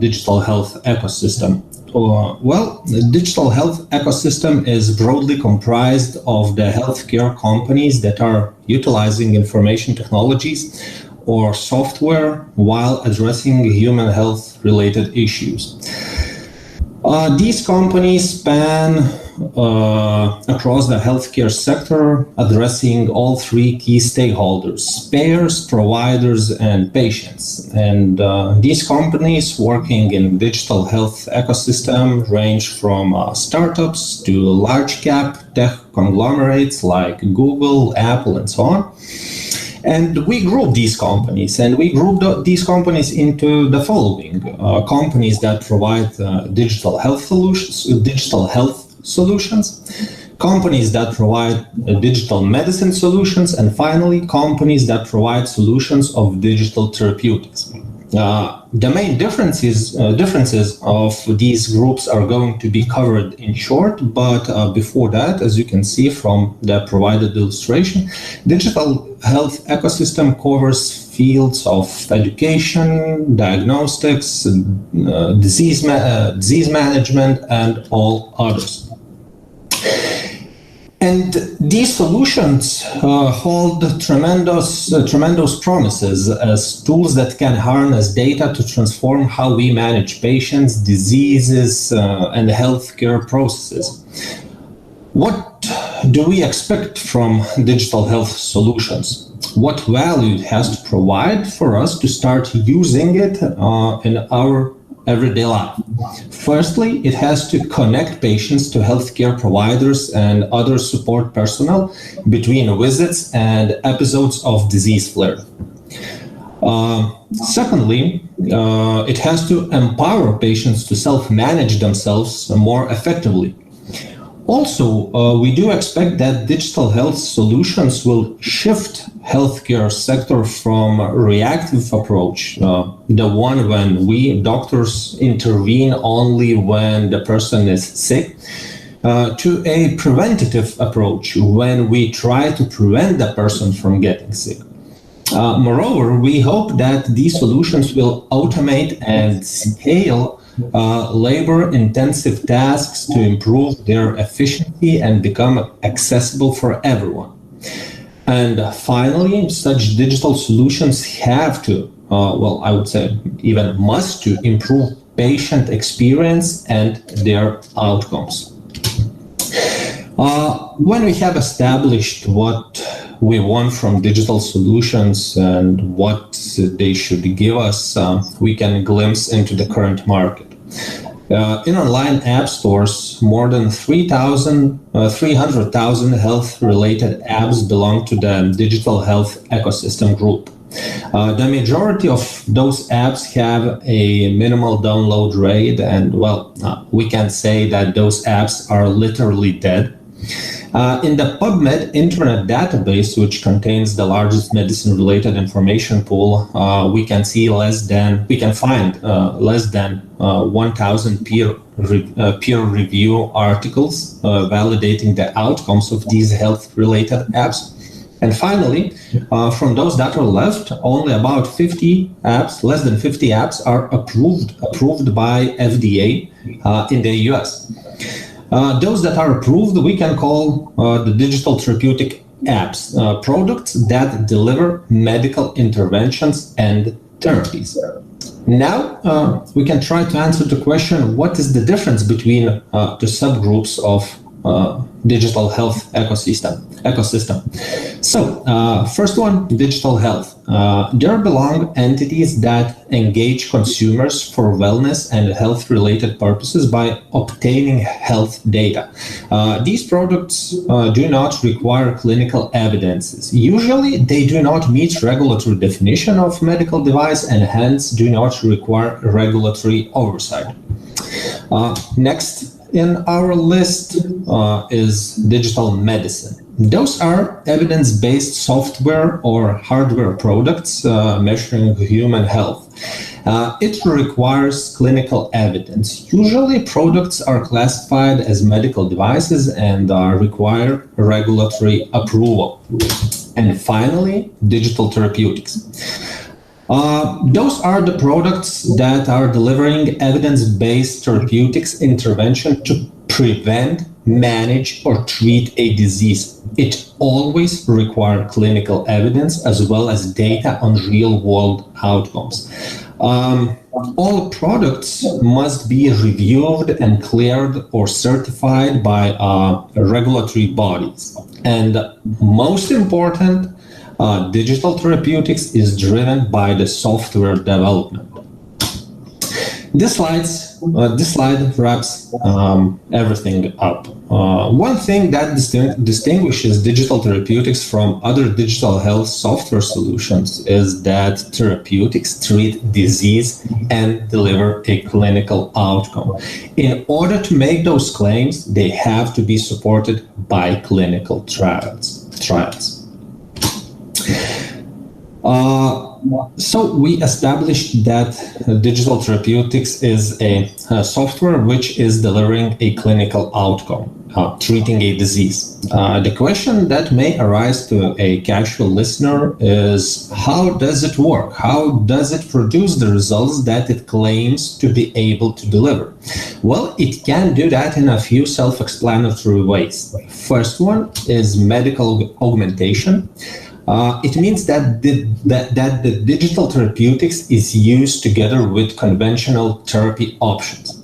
digital health ecosystem? Well, the digital health ecosystem is broadly comprised of the healthcare companies that are utilizing information technologies or software while addressing human health related issues. These companies span across the healthcare sector, addressing all 3 key stakeholders: payers, providers, and patients. And these companies working in digital health ecosystem range from startups to large cap tech conglomerates like Google, Apple, and so on. And we group these companies, into the following: companies that provide digital health solutions, companies that provide digital medicine solutions, and finally, companies that provide solutions of digital therapeutics. The main differences of these groups are going to be covered in short, but before that, as you can see from the provided illustration, digital health ecosystem covers fields of education, diagnostics, disease management, and all others. And these solutions hold tremendous promises as tools that can harness data to transform how we manage patients, diseases, and healthcare processes. What do we expect from digital health solutions? What value it has to provide for us to start using it in our everyday life? Firstly, it has to connect patients to healthcare providers and other support personnel between visits and episodes of disease flare. Secondly, it has to empower patients to self-manage themselves more effectively. Also, we do expect that digital health solutions will shift healthcare sector from a reactive approach, the one when we doctors intervene only when the person is sick, to a preventative approach when we try to prevent the person from getting sick. Moreover, we hope that these solutions will automate and scale labor-intensive tasks to improve their efficiency and become accessible for everyone. And finally, such digital solutions have to, I would say even must to improve patient experience and their outcomes. When we have established what we want from digital solutions and what they should give us, we can glimpse into the current market. In online app stores, more than 300,000 health-related apps belong to the digital health ecosystem group. The majority of those apps have a minimal download rate, and we can say that those apps are literally dead. In the PubMed Internet database, which contains the largest medicine-related information pool, we can find less than 1,000 peer review articles validating the outcomes of these health-related apps. And finally, from those that are left, only about 50 apps, less than 50 apps, are approved by FDA in the US. Those that are approved, we can call the digital therapeutic apps, products that deliver medical interventions and therapies. Now, we can try to answer the question, what is the difference between the subgroups of digital health ecosystem? So, first one, digital health. There belong entities that engage consumers for wellness and health-related purposes by obtaining health data. These products do not require clinical evidences. Usually, they do not meet regulatory definition of medical device and hence do not require regulatory oversight. Next in our list is digital medicine. Those are evidence-based software or hardware products measuring human health. It requires clinical evidence. Usually, products are classified as medical devices and require regulatory approval. And finally, digital therapeutics. Those are the products that are delivering evidence-based therapeutics intervention to prevent, manage, or treat a disease. It always requires clinical evidence as well as data on real-world outcomes. All products must be reviewed and cleared or certified by regulatory bodies. And most important, digital therapeutics is driven by the software development. This slide wraps everything up. One thing that distinguishes digital therapeutics from other digital health software solutions is that therapeutics treat disease and deliver a clinical outcome. In order to make those claims, they have to be supported by clinical trials. So we established that digital therapeutics is a software which is delivering a clinical outcome, treating a disease. The question that may arise to a casual listener is, how does it work? How does it produce the results that it claims to be able to deliver? Well, it can do that in a few self-explanatory ways. First one is medical augmentation. It means that the digital therapeutics is used together with conventional therapy options.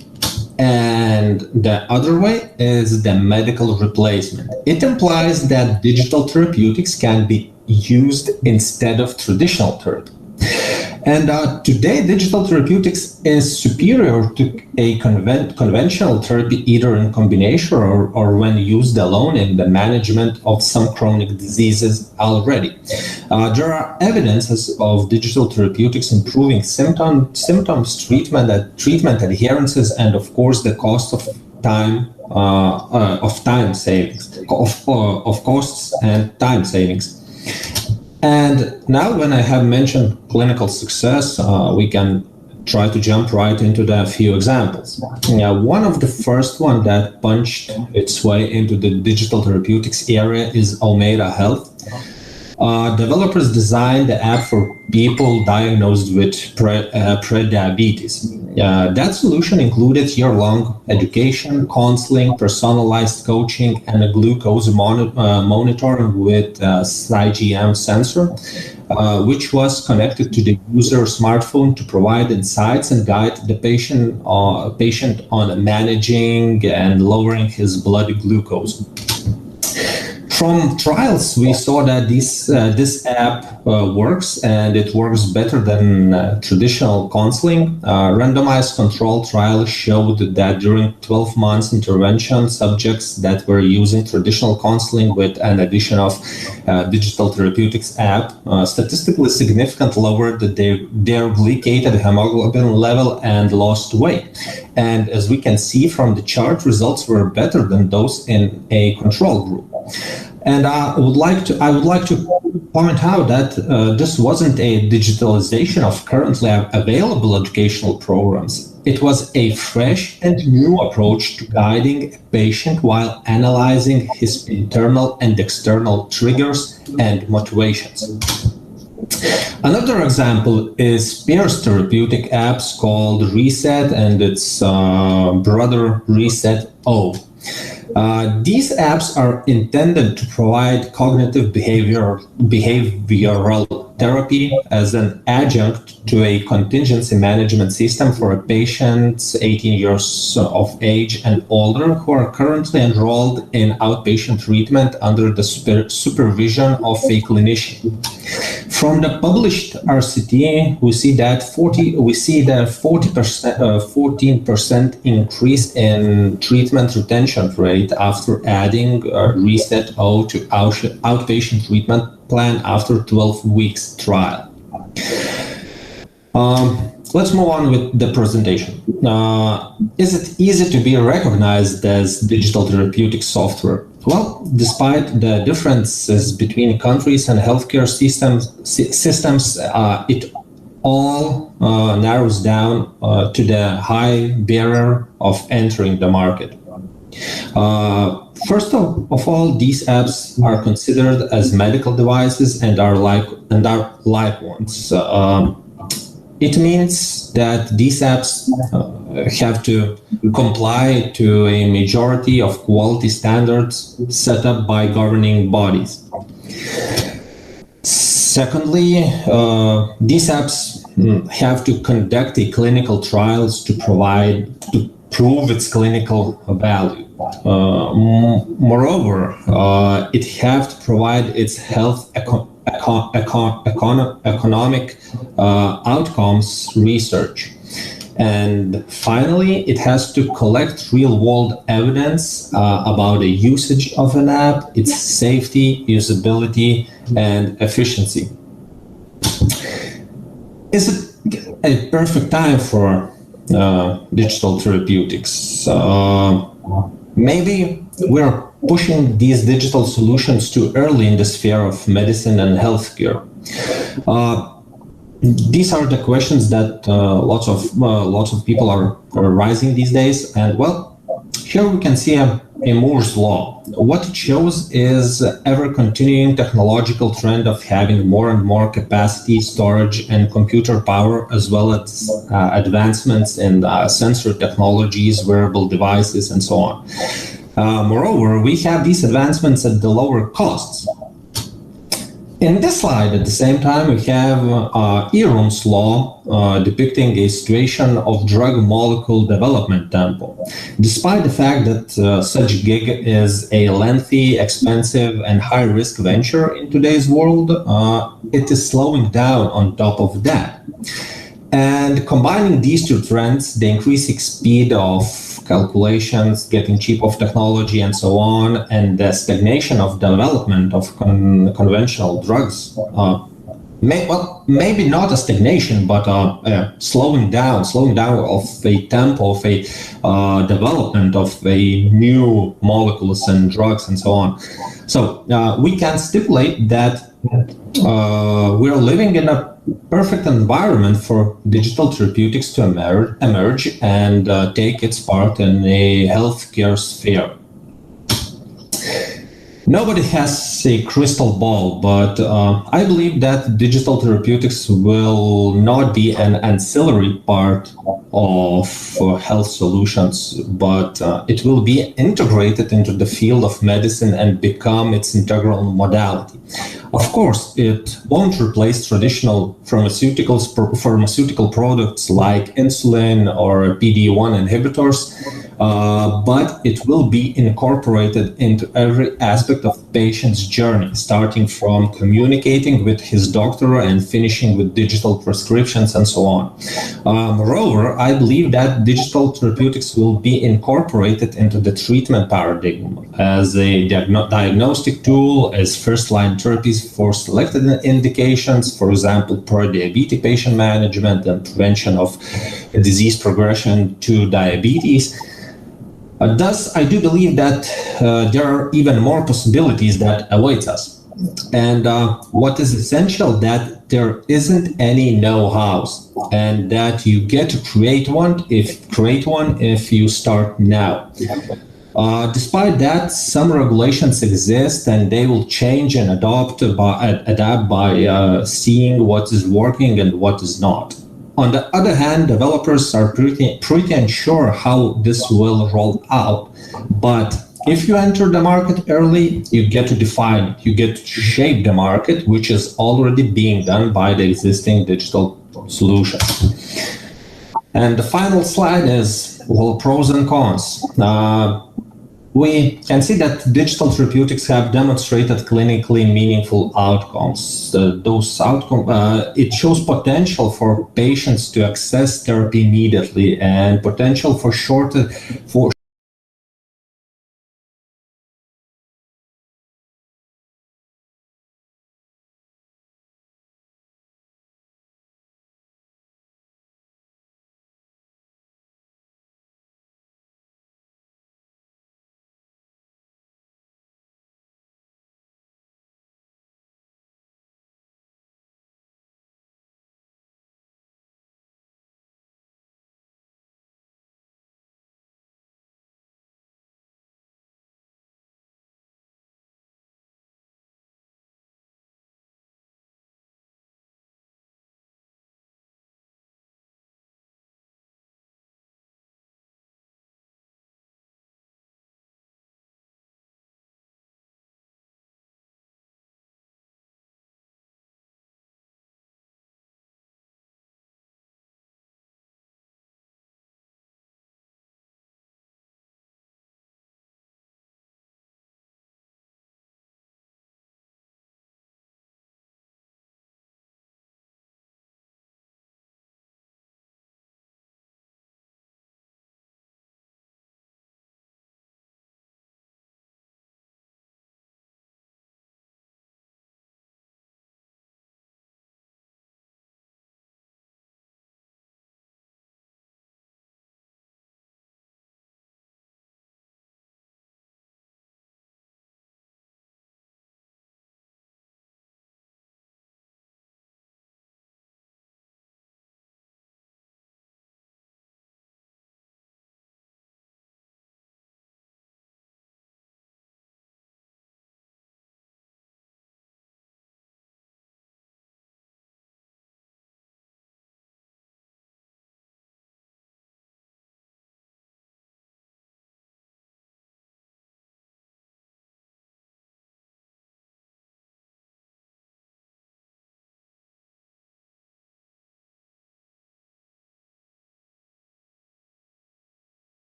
And the other way is the medical replacement. It implies that digital therapeutics can be used instead of traditional therapy. And today, digital therapeutics is superior to a conventional therapy, either in combination or when used alone in the management of some chronic diseases already. There are evidences of digital therapeutics improving symptoms, treatment adherences, and of course the cost of time savings, of costs and time savings. And now when I have mentioned clinical success, we can try to jump right into the few examples. One of the first one that punched its way into the digital therapeutics area is Almeida Health. Developers designed the app for people diagnosed with pre-diabetes. That solution included year-long education, counseling, personalized coaching, and a glucose monitoring with CGM sensor, which was connected to the user's smartphone to provide insights and guide the patient on managing and lowering his blood glucose. From trials, we saw that this app works, and it works better than traditional counseling. Randomized controlled trials showed that during 12 months intervention, subjects that were using traditional counseling with an addition of digital therapeutics app statistically significantly lowered their glycated hemoglobin level and lost weight. And as we can see from the chart, results were better than those in a control group. And I would like to point out that this wasn't a digitalization of currently available educational programs. It was a fresh and new approach to guiding a patient while analyzing his internal and external triggers and motivations. Another example is Pear's therapeutic apps called Reset and its brother Reset O. These apps are intended to provide cognitive behavioral therapy as an adjunct to a contingency management system for patients 18 years of age and older who are currently enrolled in outpatient treatment under the supervision of a clinician. From the published RCT, we see the 14% increase in treatment retention rate after adding Reset O to outpatient treatment plan after 12 weeks trial. Let's move on with the presentation. Is it easy to be recognized as digital therapeutic software? Well, despite the differences between countries and healthcare systems, it all narrows down to the high barrier of entering the market. First of all, these apps are considered as medical devices and are like ones. It means that these apps have to comply to a majority of quality standards set up by governing bodies. Secondly, these apps have to conduct a clinical trials to prove its clinical value. Moreover, it have to provide its health economic outcomes research. And finally, it has to collect real-world evidence about the usage of an app, its safety, usability, and efficiency. Is it a perfect time for digital therapeutics? Maybe we're pushing these digital solutions too early in the sphere of medicine and healthcare. These are the questions that lots of people are raising these days, and well, here we can see a Moore's law. What it shows is ever-continuing technological trend of having more and more capacity, storage, and computer power, as well as advancements in sensor technologies, wearable devices, and so on. Moreover, we have these advancements at the lower costs. In this slide, at the same time, we have Eron's law depicting a situation of drug molecule development tempo. Despite the fact that such gig is a lengthy, expensive, and high-risk venture in today's world, it is slowing down on top of that. And combining these two trends, the increasing speed of calculations, getting cheap of technology, and so on, and the stagnation of development of conventional drugs, maybe not a stagnation, but slowing down of a tempo of a development of a new molecules and drugs and so on. So we can stipulate that we're living in a perfect environment for digital therapeutics to emerge and take its part in a healthcare sphere. Nobody has a crystal ball, but I believe that digital therapeutics will not be an ancillary part of health solutions, but it will be integrated into the field of medicine and become its integral modality. Of course, it won't replace traditional pharmaceutical products like insulin or PD-1 inhibitors, but it will be incorporated into every aspect of patient's journey, starting from communicating with his doctor and finishing with digital prescriptions and so on. Moreover, I believe that digital therapeutics will be incorporated into the treatment paradigm as a diagnostic tool, as first-line therapies for selected indications, for example, pre-diabetic patient management and prevention of disease progression to diabetes. Thus, I do believe that there are even more possibilities that await us. And what is essential, that there isn't any know-how, and that you get to create one if you start now. Despite that, some regulations exist, and they will change and adapt by seeing what is working and what is not. On the other hand, developers are pretty unsure how this will roll out. But if you enter the market early, you get to define it. You get to shape the market, which is already being done by the existing digital solutions. And the final slide is, well, pros and cons. We can see that digital therapeutics have demonstrated clinically meaningful outcomes. Those outcomes, it shows potential for patients to access therapy immediately, and potential for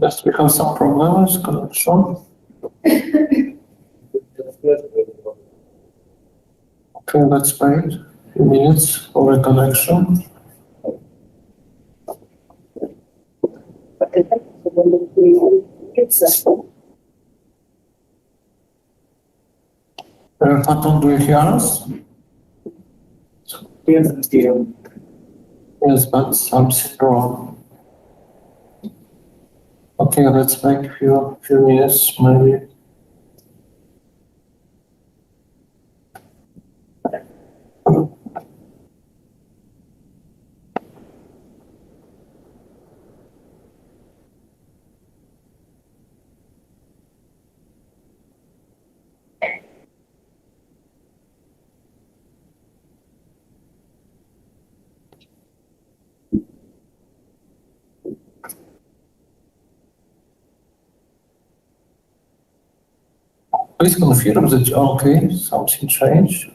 Yes, we have some problems, connection. Okay, let's wait a few minutes for a connection. Anton, do you hear us? Yes, but something wrong. Okay, let's wait a few minutes, maybe. Please confirm that okay, something changed.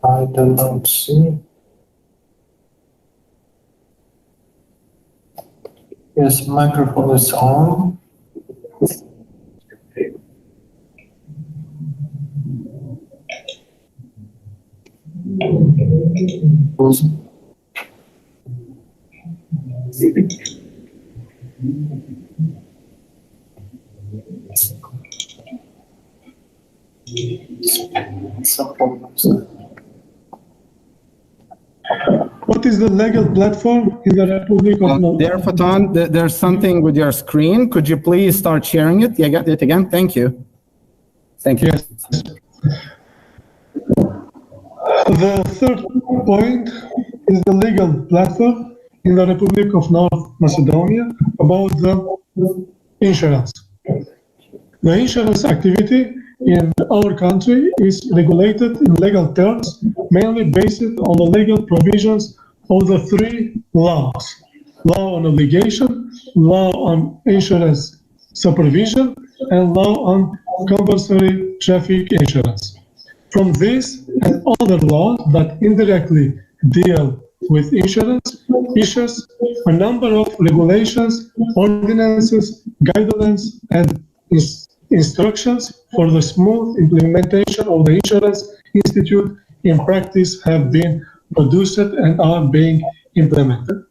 I do not see. Yes, microphone is on. Some problems. What is the legal platform in the Republic of North? There, Fatan, there's something with your screen. Could you please start sharing it? Yeah, got it again. Thank you. Thank you. Yes. The third point is the legal platform in the Republic of North Macedonia about the insurance. The insurance activity in our country is regulated in legal terms, mainly based on the legal provisions of the three laws: law on obligation, law on insurance supervision, and law on compulsory traffic insurance. From this and other laws that indirectly deal with insurance issues, a number of regulations, ordinances, guidelines, and instructions for the smooth implementation of the Insurance Institute in practice have been produced and are being implemented.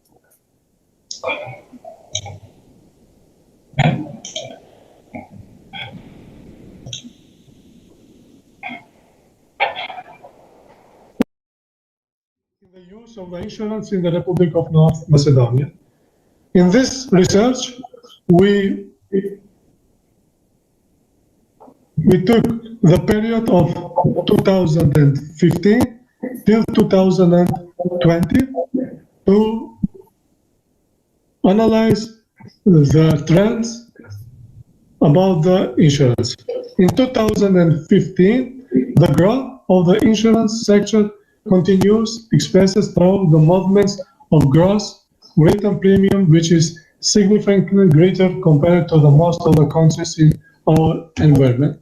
The use of the insurance in the Republic of North Macedonia. In this research, we took the period of 2015 till 2020 to analyze the trends about the insurance. In 2015, the growth of the insurance sector continues expresses through the movements of gross written premium, which is significantly greater compared to the most of the countries in our environment.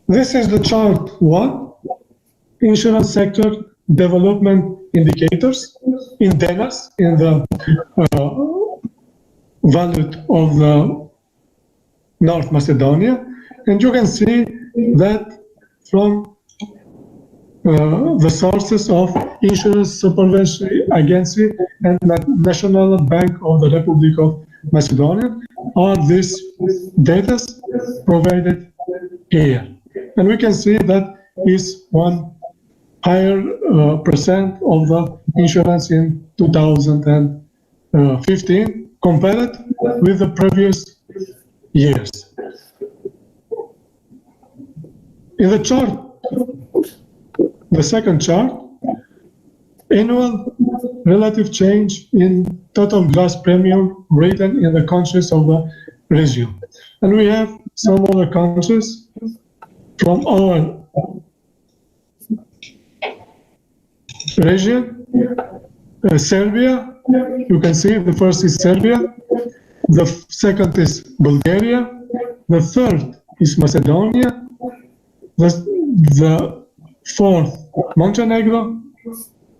This is the chart 1, insurance sector development indicators in DENAS, in the value of the North Macedonia. And you can see that from the sources of Insurance Supervisory Agency and National Bank of the Republic of Macedonia are these data provided here. And we can see that is one higher percent of the insurance in 2015 compared with the previous years. In the chart, the second chart, annual relative change in total gross premium written in the countries of the region. And we have some other countries from our region. Serbia, you can see the first is Serbia, the second is Bulgaria, the third is Macedonia, the fourth Montenegro,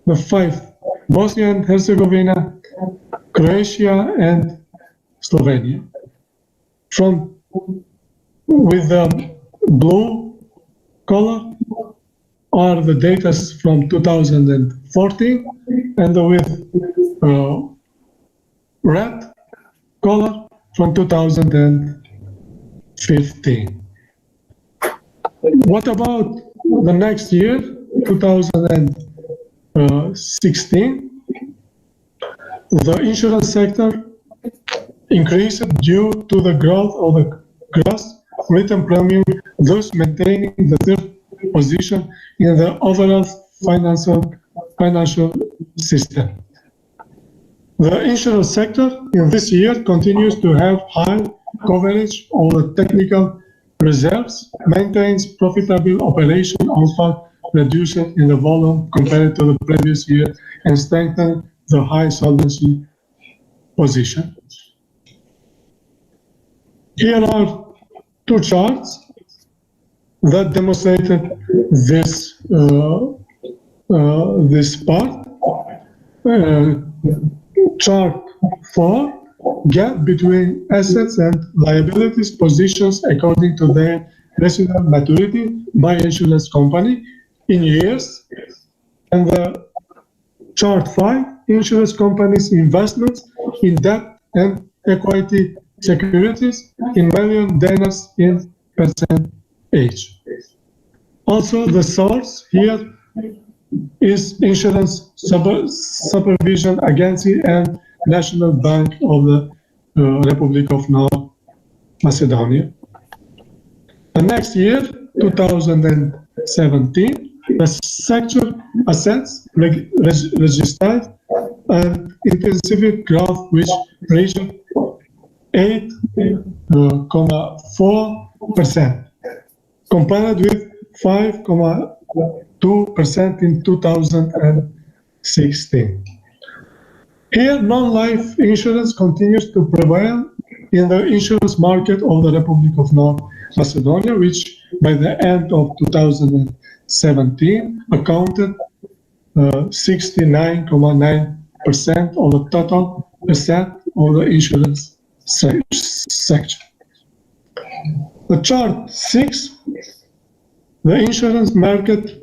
the fifth Bosnia and Herzegovina, Croatia, and Slovenia. With the blue color are the data from 2014, and with red color from 2015. What about the next year, 2016? The insurance sector increased due to the growth of the gross written premium, thus maintaining the third position in the overall financial system. The insurance sector in this year continues to have high coverage of the technical reserves, maintains profitable operation, also reduced in the volume compared to the previous year, and strengthened the high solvency position. Here are two charts that demonstrated this this part. Chart 4, gap between assets and liabilities positions according to their residual maturity by insurance company in years, and the chart 5, insurance companies' investments in debt and equity securities in million dinars in percentage. Also, the source here is Insurance Supervision Agency and National Bank of the Republic of North Macedonia. The next year, 2017, the sector assets registered an intensive growth which reached 8.4%, compared with 5.2% in 2016. Here, non-life insurance continues to prevail in the insurance market of the Republic of North Macedonia, which by the end of 2017 accounted 69.9% of the total asset of the insurance sector. The chart 6, the insurance market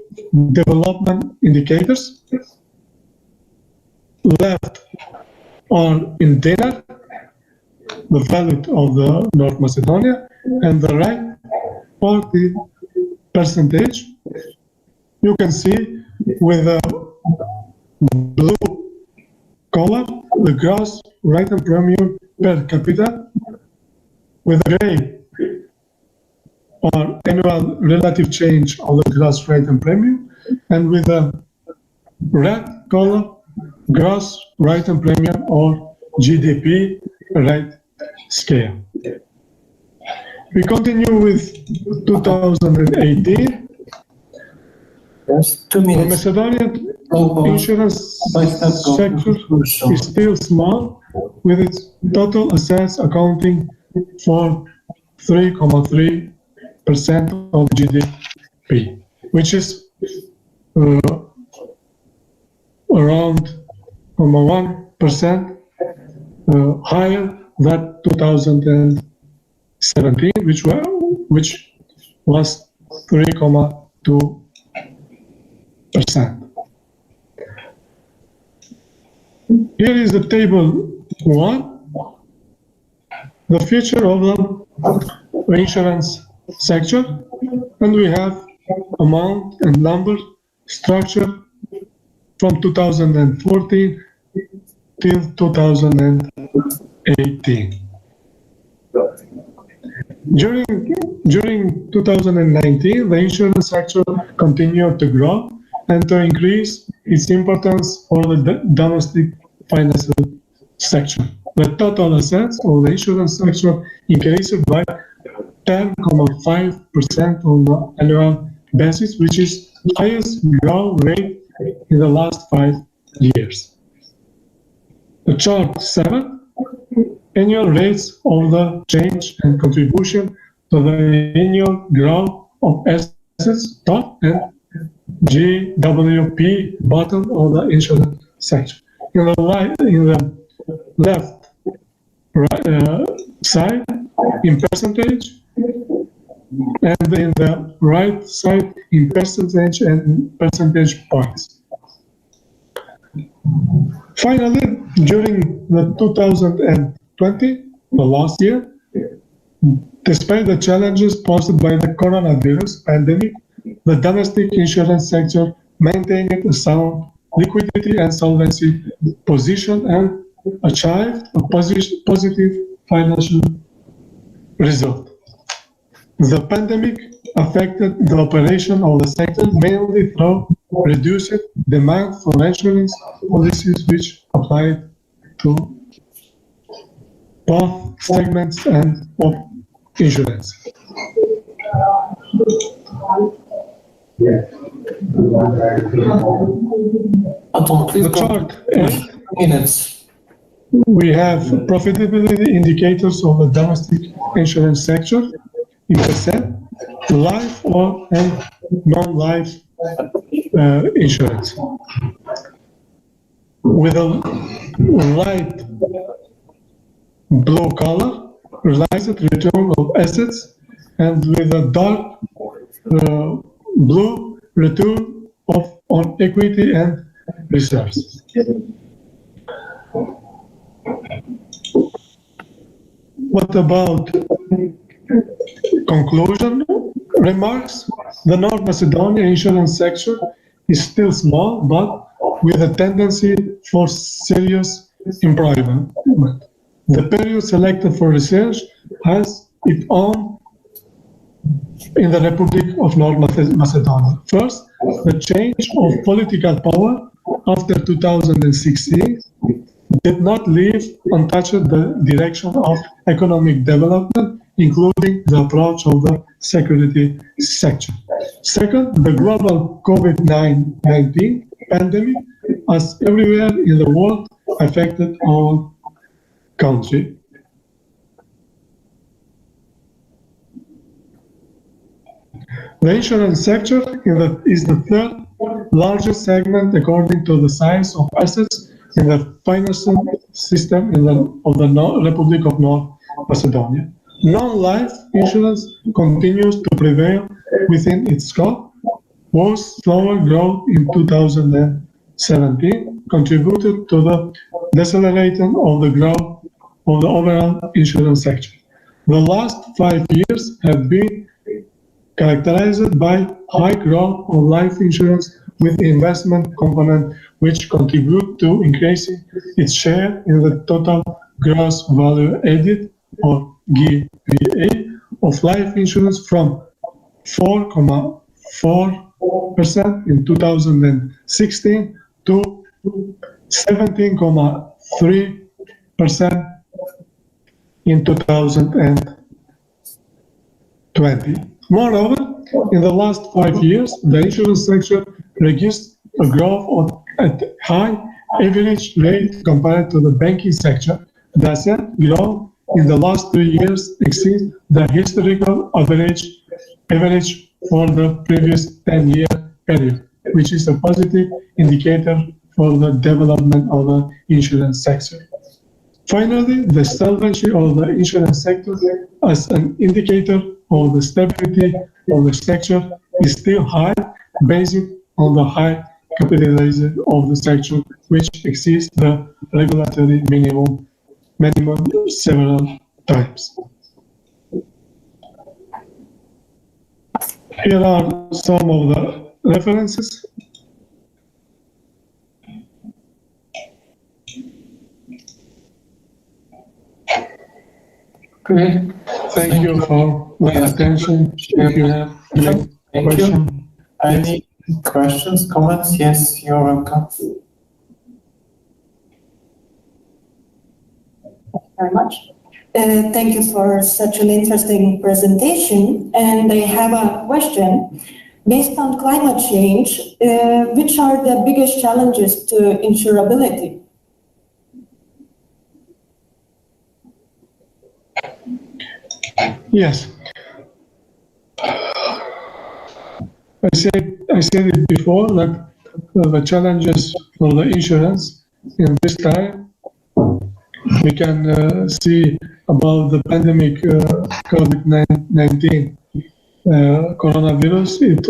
development indicators. Left are in dinar, the value of the North Macedonia, and the right 40%. You can see with the blue color the gross written premium per capita, with the gray or annual relative change of the gross written premium, and with the red color gross written premium or GDP rate scale. We continue with 2018. Yes, 2 minutes. The Macedonian insurance sector is still small, with its total assets accounting for 3.3% of GDP, which is around 1% higher than 2017, which was 3.2%. Here is the table 1, the future of the insurance sector, and we have amount and number structure from 2014 till 2018. During 2019, the insurance sector continued to grow and to increase its importance for the domestic financial sector. The total assets of the insurance sector increased by 10.5% on the annual basis, which is the highest growth rate in the last 5 years. The chart 7, annual rates of the change and contribution to the annual growth of assets, top, and GWP, bottom of the insurance sector. In the left side in percentage, and in the right side in percentage and percentage points. Finally, during the 2020, the last year, despite the challenges posed by the coronavirus pandemic, the domestic insurance sector maintained a sound liquidity and solvency position and achieved a positive financial result. The pandemic affected the operation of the sector mainly through reduced demand for insurance policies, which applied to both segments and of insurance. The chart 8 minutes. We have profitability indicators of the domestic insurance sector in percent, life or and non-life insurance. With a light blue color, realized return of assets, and with a dark blue return of on equity and reserves. What about conclusion remarks? The North Macedonia insurance sector is still small, but with a tendency for serious improvement. The period selected for research has its own in the Republic of North Macedonia. First, the change of political power after 2016 did not leave untouched the direction of economic development, including the approach of the security sector. Second, the global COVID-19 pandemic, as everywhere in the world, affected our country. The insurance sector is the third largest segment according to the size of assets in the financial system of the Republic of North Macedonia. Non-life insurance continues to prevail within its scope, whose slower growth in 2017 contributed to the deceleration of the growth of the overall insurance sector. The last 5 years have been characterized by high growth of life insurance with investment component, which contribute to increasing its share in the total gross value added, or GVA, of life insurance from 4.4% in 2016 to 17.3% in 2020. Moreover, in the last 5 years, the insurance sector registered a growth at high average rate compared to the banking sector. The asset growth in the last 2 years exceeds the historical average for the previous 10-year period, which is a positive indicator for the development of the insurance sector. Finally, the solvency of the insurance sector as an indicator of the stability of the sector is still high, based on the high capitalization of the sector, which exceeds the regulatory minimum several times. Here are some of the references. Okay. Thank you for your attention. If you have any questions. Any questions, comments? Yes, you're welcome. Very much. Thank you for such an interesting presentation. And I have a question. Based on climate change, which are the biggest challenges to insurability? Yes. I said it before that the challenges for the insurance in this time we can see about the pandemic COVID-19 coronavirus. It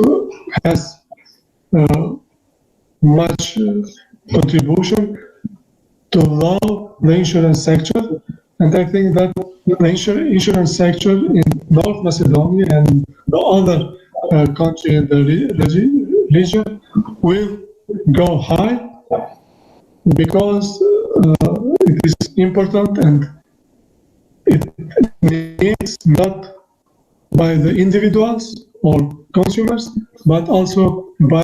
has much contribution to allow the insurance sector, and I think that the insurance sector in North Macedonia and the other country in the region will go high, because it is important and it needs not by the individuals or consumers, but also by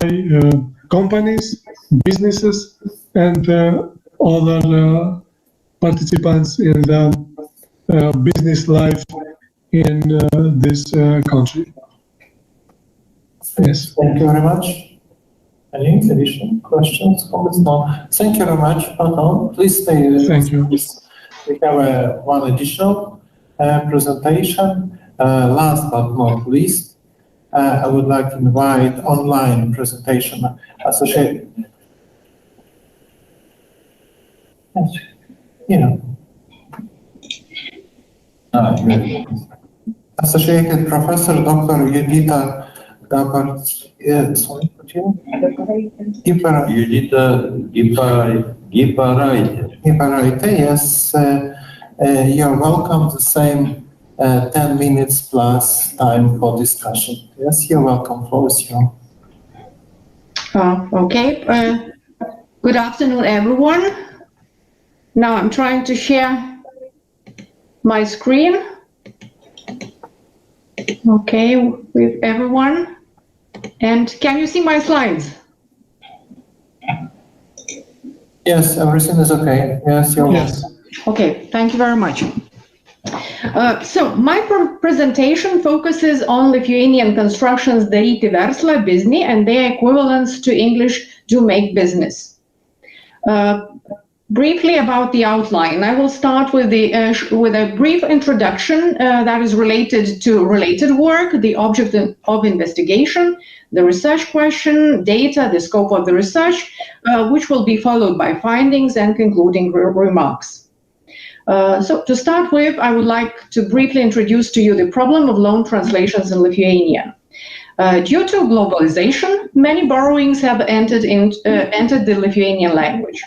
companies, businesses, and other participants in the business life in this country. Yes. Thank you very much. Any additional questions, comments? No. Thank you very much, Anton. Please stay. Thank you. We have one additional presentation. Last but not least, I would like to invite online presentation associated. Yeah. Associated Professor Dr. Judita Giparaite, yes. You're welcome. The same 10 minutes plus time for discussion. Yes, you're welcome. Floor is yours. Okay. Good afternoon, everyone. Now I'm trying to share my screen. Okay, with everyone. And can you see my slides? Yes, everything is okay. Yes, you're welcome. Okay, thank you very much. So my presentation focuses on Lithuanian constructions daryti verslą, biznį, and their equivalents to English do make business. Briefly about the outline, I will start with a brief introduction that is related to related work, the object of investigation, the research question, data, the scope of the research, which will be followed by findings and concluding remarks. So to start with, I would like to briefly introduce to you the problem of loan translations in Lithuania. Due to globalization, many borrowings have entered the Lithuanian language.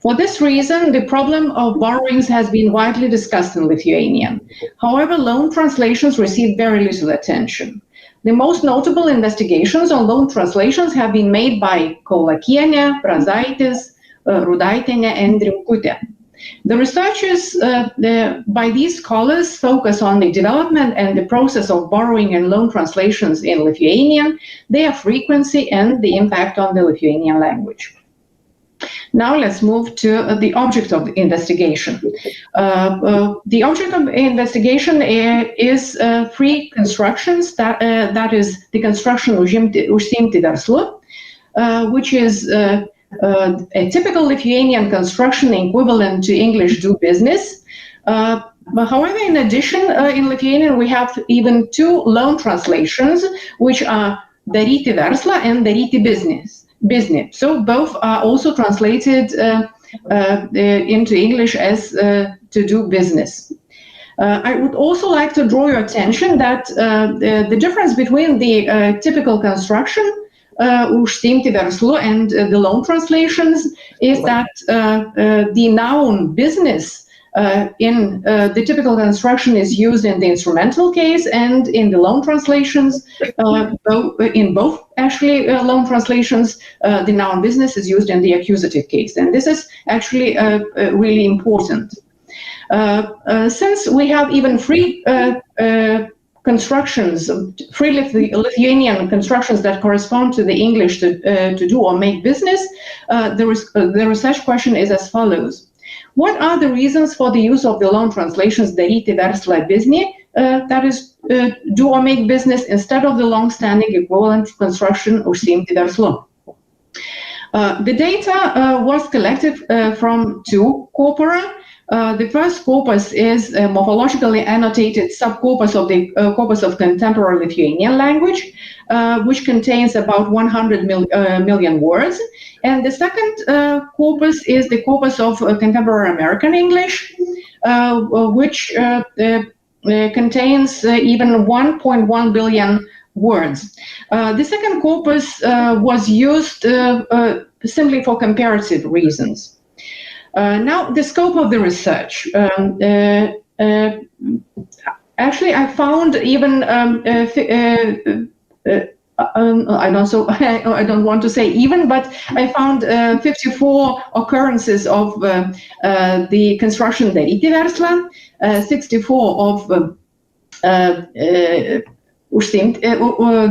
For this reason, the problem of borrowings has been widely discussed in Lithuania. However, loan translations receive very little attention. The most notable investigations on loan translations have been made by Kaulakienė, Brazaitis, Rudaitienė, and Rimkutė. The researches by these scholars focus on the development and the process of borrowing and loan translations in Lithuanian, their frequency, and the impact on the Lithuanian language. Now let's move to the object of the investigation. The object of investigation is three constructions, that is the construction užsiimti verslu, which is a typical Lithuanian construction equivalent to English do business. But however, in addition, in Lithuanian, we have even two loan translations, which are daryti verslą and daryti business. So both are also translated into English as to do business. I would also like to draw your attention that the difference between the typical construction užsiimti verslu and the loan translations is that the noun business in the typical construction is used in the instrumental case, and in the loan translations, in both actually loan translations, the noun business is used in the accusative case, and this is actually really important. Since we have even free constructions, free Lithuanian constructions that correspond to the English to do or make business, the research question is as follows. What are the reasons for the use of the loan translations daryti verslą biznį, that is, do or make business, instead of the long-standing equivalent construction užsiimti verslu? The data was collected from two corpora, The first corpus is a morphologically annotated subcorpus of the corpus of contemporary Lithuanian language, which contains about 100 million words. And the second corpus is the corpus of contemporary American English, which contains even 1.1 billion words. The second corpus was used simply for comparative reasons. Now, the scope of the research. Actually, I found even I don't want to say even, but I found 54 occurrences of the construction daryti verslą, 64 of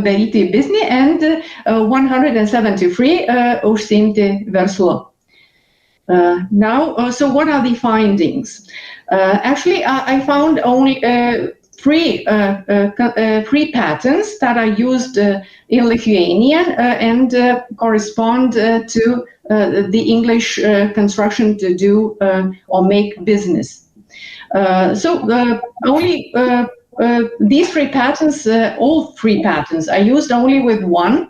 daryti biznį, and 173 užsiimti verslu. Now, so what are the findings? Actually, I found only three patterns that are used in Lithuanian and correspond to the English construction to do or make business. So only these three patterns, all three patterns, are used only with one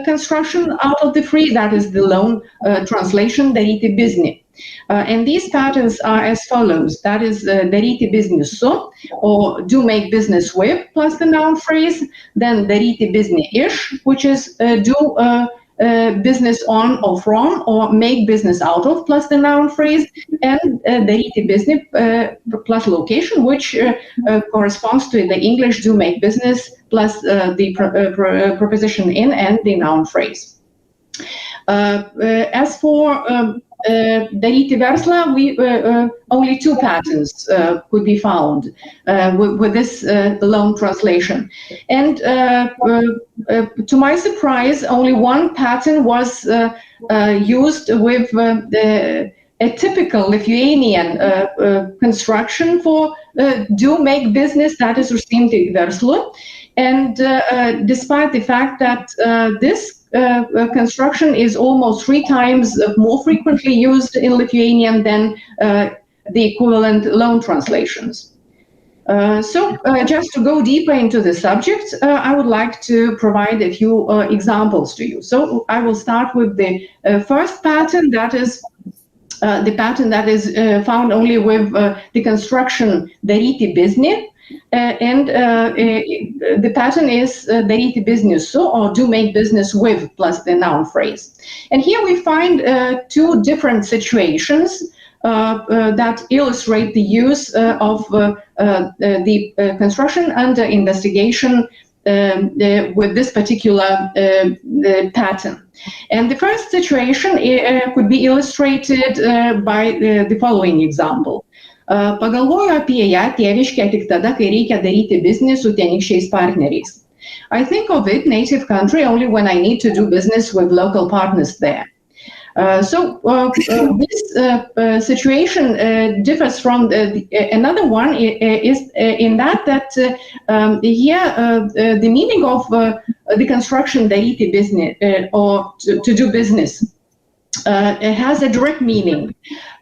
construction out of the three, that is the loan translation, daryti biznį. And these patterns are as follows. That is daryti biznį su, or do make business with, plus the noun phrase. Then daryti biznį iš, which is do business on or from, or make business out of, plus the noun phrase. And daryti biznį plus location, which corresponds to the English do make business, plus the preposition in and the noun phrase. As for daryti verslą, we only two patterns could be found with this loan translation. And to my surprise, only one pattern was used with a typical Lithuanian construction for do make business, that is užsiimti verslu. And despite the fact that this construction is almost 3 times more frequently used in Lithuanian than the equivalent loan translations. So just to go deeper into the subject, I would like to provide a few examples to you. So I will start with the first pattern, that is the pattern that is found only with the construction daryti biznį. And the pattern is daryti biznį su, or do make business with, plus the noun phrase. And here we find two different situations that illustrate the use of the construction under investigation with this particular pattern. And the first situation could be illustrated by the following example. Pagalvoju apie ją tėviškę tik tada, kai reikia daryti biznį su tenykščiais partneriais. I think of it, native country, only when I need to do business with local partners there. So this situation differs from another one is in that here the meaning of the construction daryti biznį or to do business it has a direct meaning.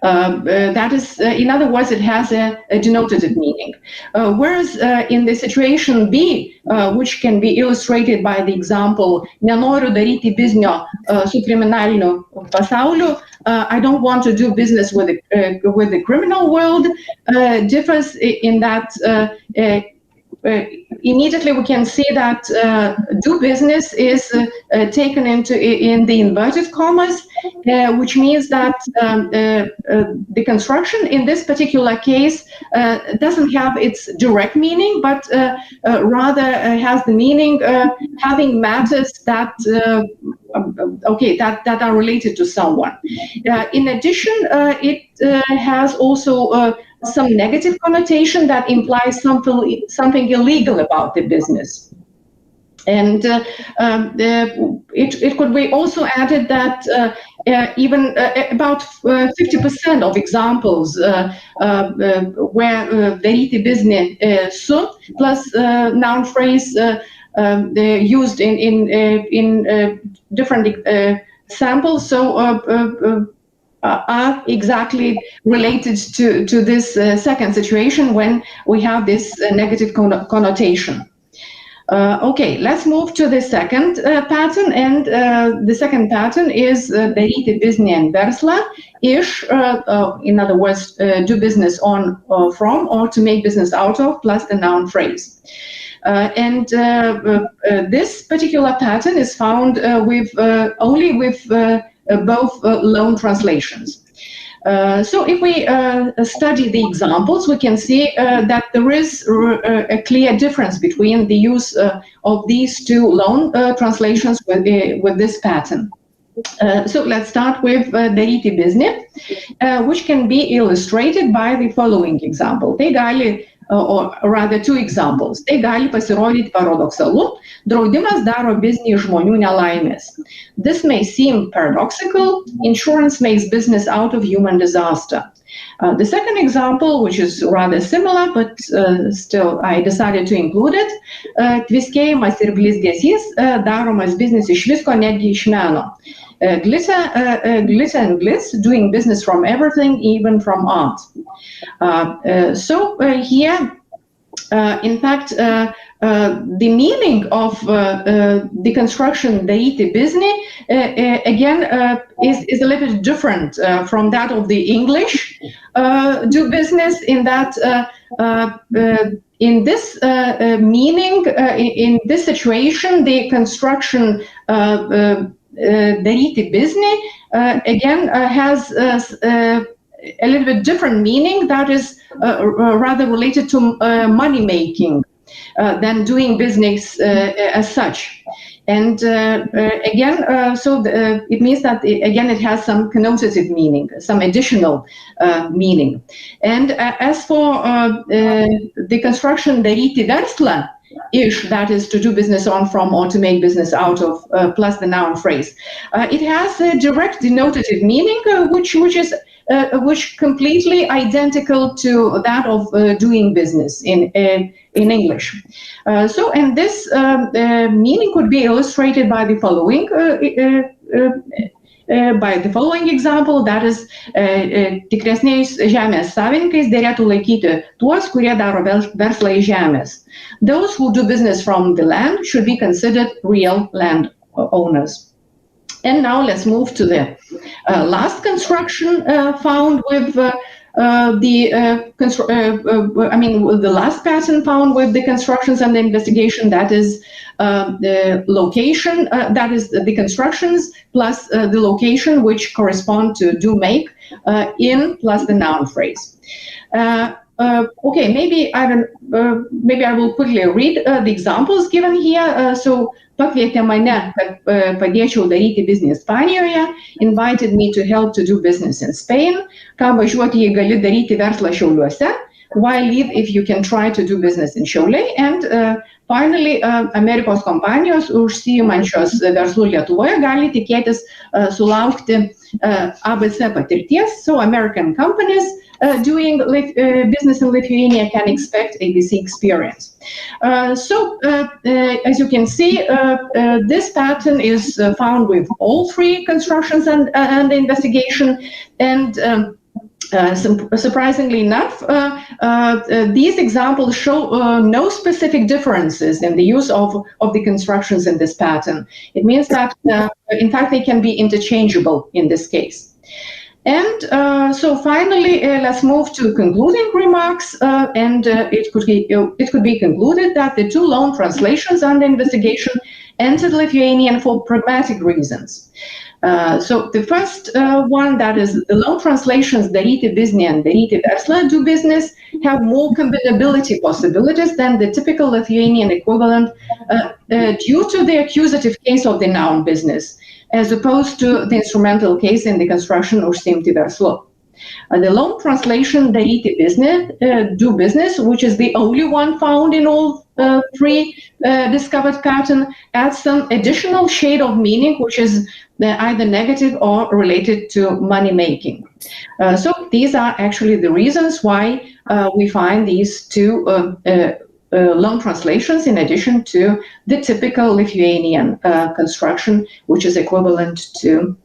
That is, in other words, it has a denotative meaning. Whereas in the situation B, which can be illustrated by the example, nenoriu daryti biznio su kriminaliniu pasauliu, I don't want to do business with the criminal world, differs in that immediately we can see that do business is taken in the inverted commas, which means that the construction in this particular case doesn't have its direct meaning, but rather has the meaning having matters that that are related to someone. In addition, it has also some negative connotation that implies something illegal about the business. And it could be also added that even about 50% of examples where daryti biznį su plus noun phrase used in different samples. So are exactly related to this second situation when we have this negative connotation. Okay, let's move to the second pattern, and the second pattern is daryti biznį and verslą iš, in other words, do business on, from, or to make business out of, plus the noun phrase. This particular pattern is found only with both loan translations. So if we study the examples, we can see that there is a clear difference between the use of these two loan translations with this pattern. So let's start with daryti biznį, which can be illustrated by the following example. Tai gali, or rather two examples. Tai gali pasirodyti paradoksalu. Draudimas daro biznį iš žmonių nelaimės. This may seem paradoxical. Insurance makes business out of human disaster. The second example, which is rather similar, but still I decided to include it. Tviskėjimas ir blizgesys daromas biznis iš visko, netgi iš meno. Glitter and bliss, doing business from everything, even from art. So here, in fact, the meaning of the construction daryti biznį again is a little bit different from that of the English do business, in that in this meaning, in this situation, the construction daryti biznį again has a little bit different meaning that is rather related to money making than doing business as such. And again, so it means that again it has some connotative meaning, some additional meaning. And as for the construction daryti verslą ish, that is to do business on, from, or to make business out of, plus the noun phrase, it has a direct denotative meaning, which completely identical to that of doing business in English. So, and this meaning could be illustrated by the following example, that is, tikresniais žemės savininkais derėtų laikyti tuos, kurie daro verslą iš žemės. Those who do business from the land should be considered real land owners. And now let's move to the last construction found with the last pattern found with the constructions and the investigation, that is the location, that is the constructions plus the location, which correspond to do make in plus the noun phrase. Okay, maybe I will quickly read the examples given here. So pakvietė mane, kad padėčiau daryti biznį Ispanijoje, invited me to help to do business in Spain. Ką važiuoti, jei gali daryti verslą Šiauliuose? Why leave if you can try to do business in Šiauliai? And finally, Amerikos kompanijos užsiimančios verslų Lietuvoje gali tikėtis sulaukti ABC patirties. So American companies doing business in Lithuania can expect ABC experience. So as you can see, this pattern is found with all three constructions and investigation, and surprisingly enough, these examples show no specific differences in the use of the constructions in this pattern. It means that, in fact, they can be interchangeable in this case. And so finally, let's move to concluding remarks. And it could be concluded that the two loan translations under investigation entered Lithuanian for pragmatic reasons. So the first one, that is the loan translations daryti biznį and daryti verslą, do business, have more combinability possibilities than the typical Lithuanian equivalent due to the accusative case of the noun business, as opposed to the instrumental case in the construction užsiimti verslu. The loan translation daryti biznį, do business, which is the only one found in all three discovered pattern, adds some additional shade of meaning, which is either negative or related to money making. So these are actually the reasons why we find these two loan translations in addition to the typical Lithuanian construction, which is equivalent to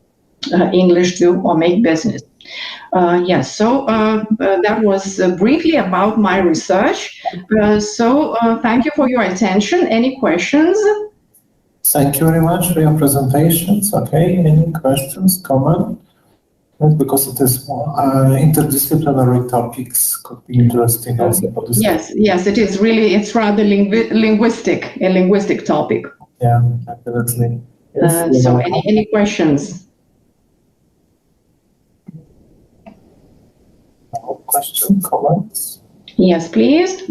English do or make business. Yes, so that was briefly about my research. So thank you for your attention. Any questions? Thank you very much for your presentations. Okay, any questions, comments? Because it is interdisciplinary topics, could be interesting also for this. Yes, it is really, it's rather linguistic, a linguistic topic. Yeah, definitely. Yes, So any questions? No question, comments? Yes, please.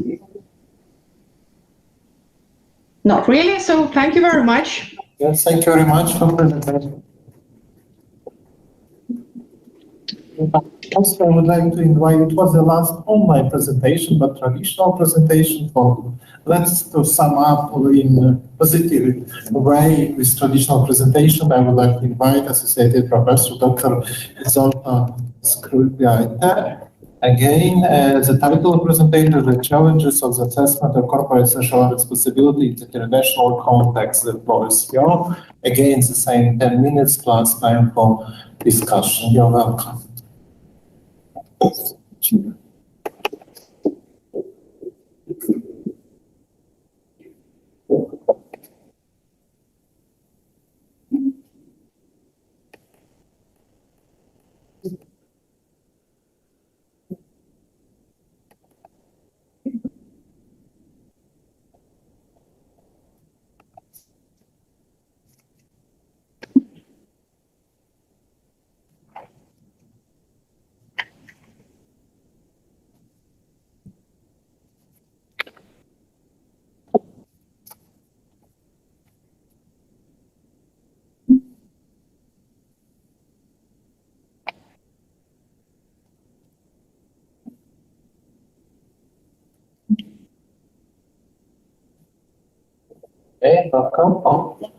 Not really, so thank you very much. Yes, thank you very much for presentation. Also, I would like to invite, it was the last online presentation, but traditional presentation for, let's to sum up in a positive way with traditional presentation. I would like to invite Associated Professor Dr. Zoltan Skrubiaita. Again, the title of presentation is The Challenges of the Assessment of Corporate Social Responsibility in the International Context that employs here. Again, the same 10 minutes plus time for discussion. You're welcome. Okay, welcome.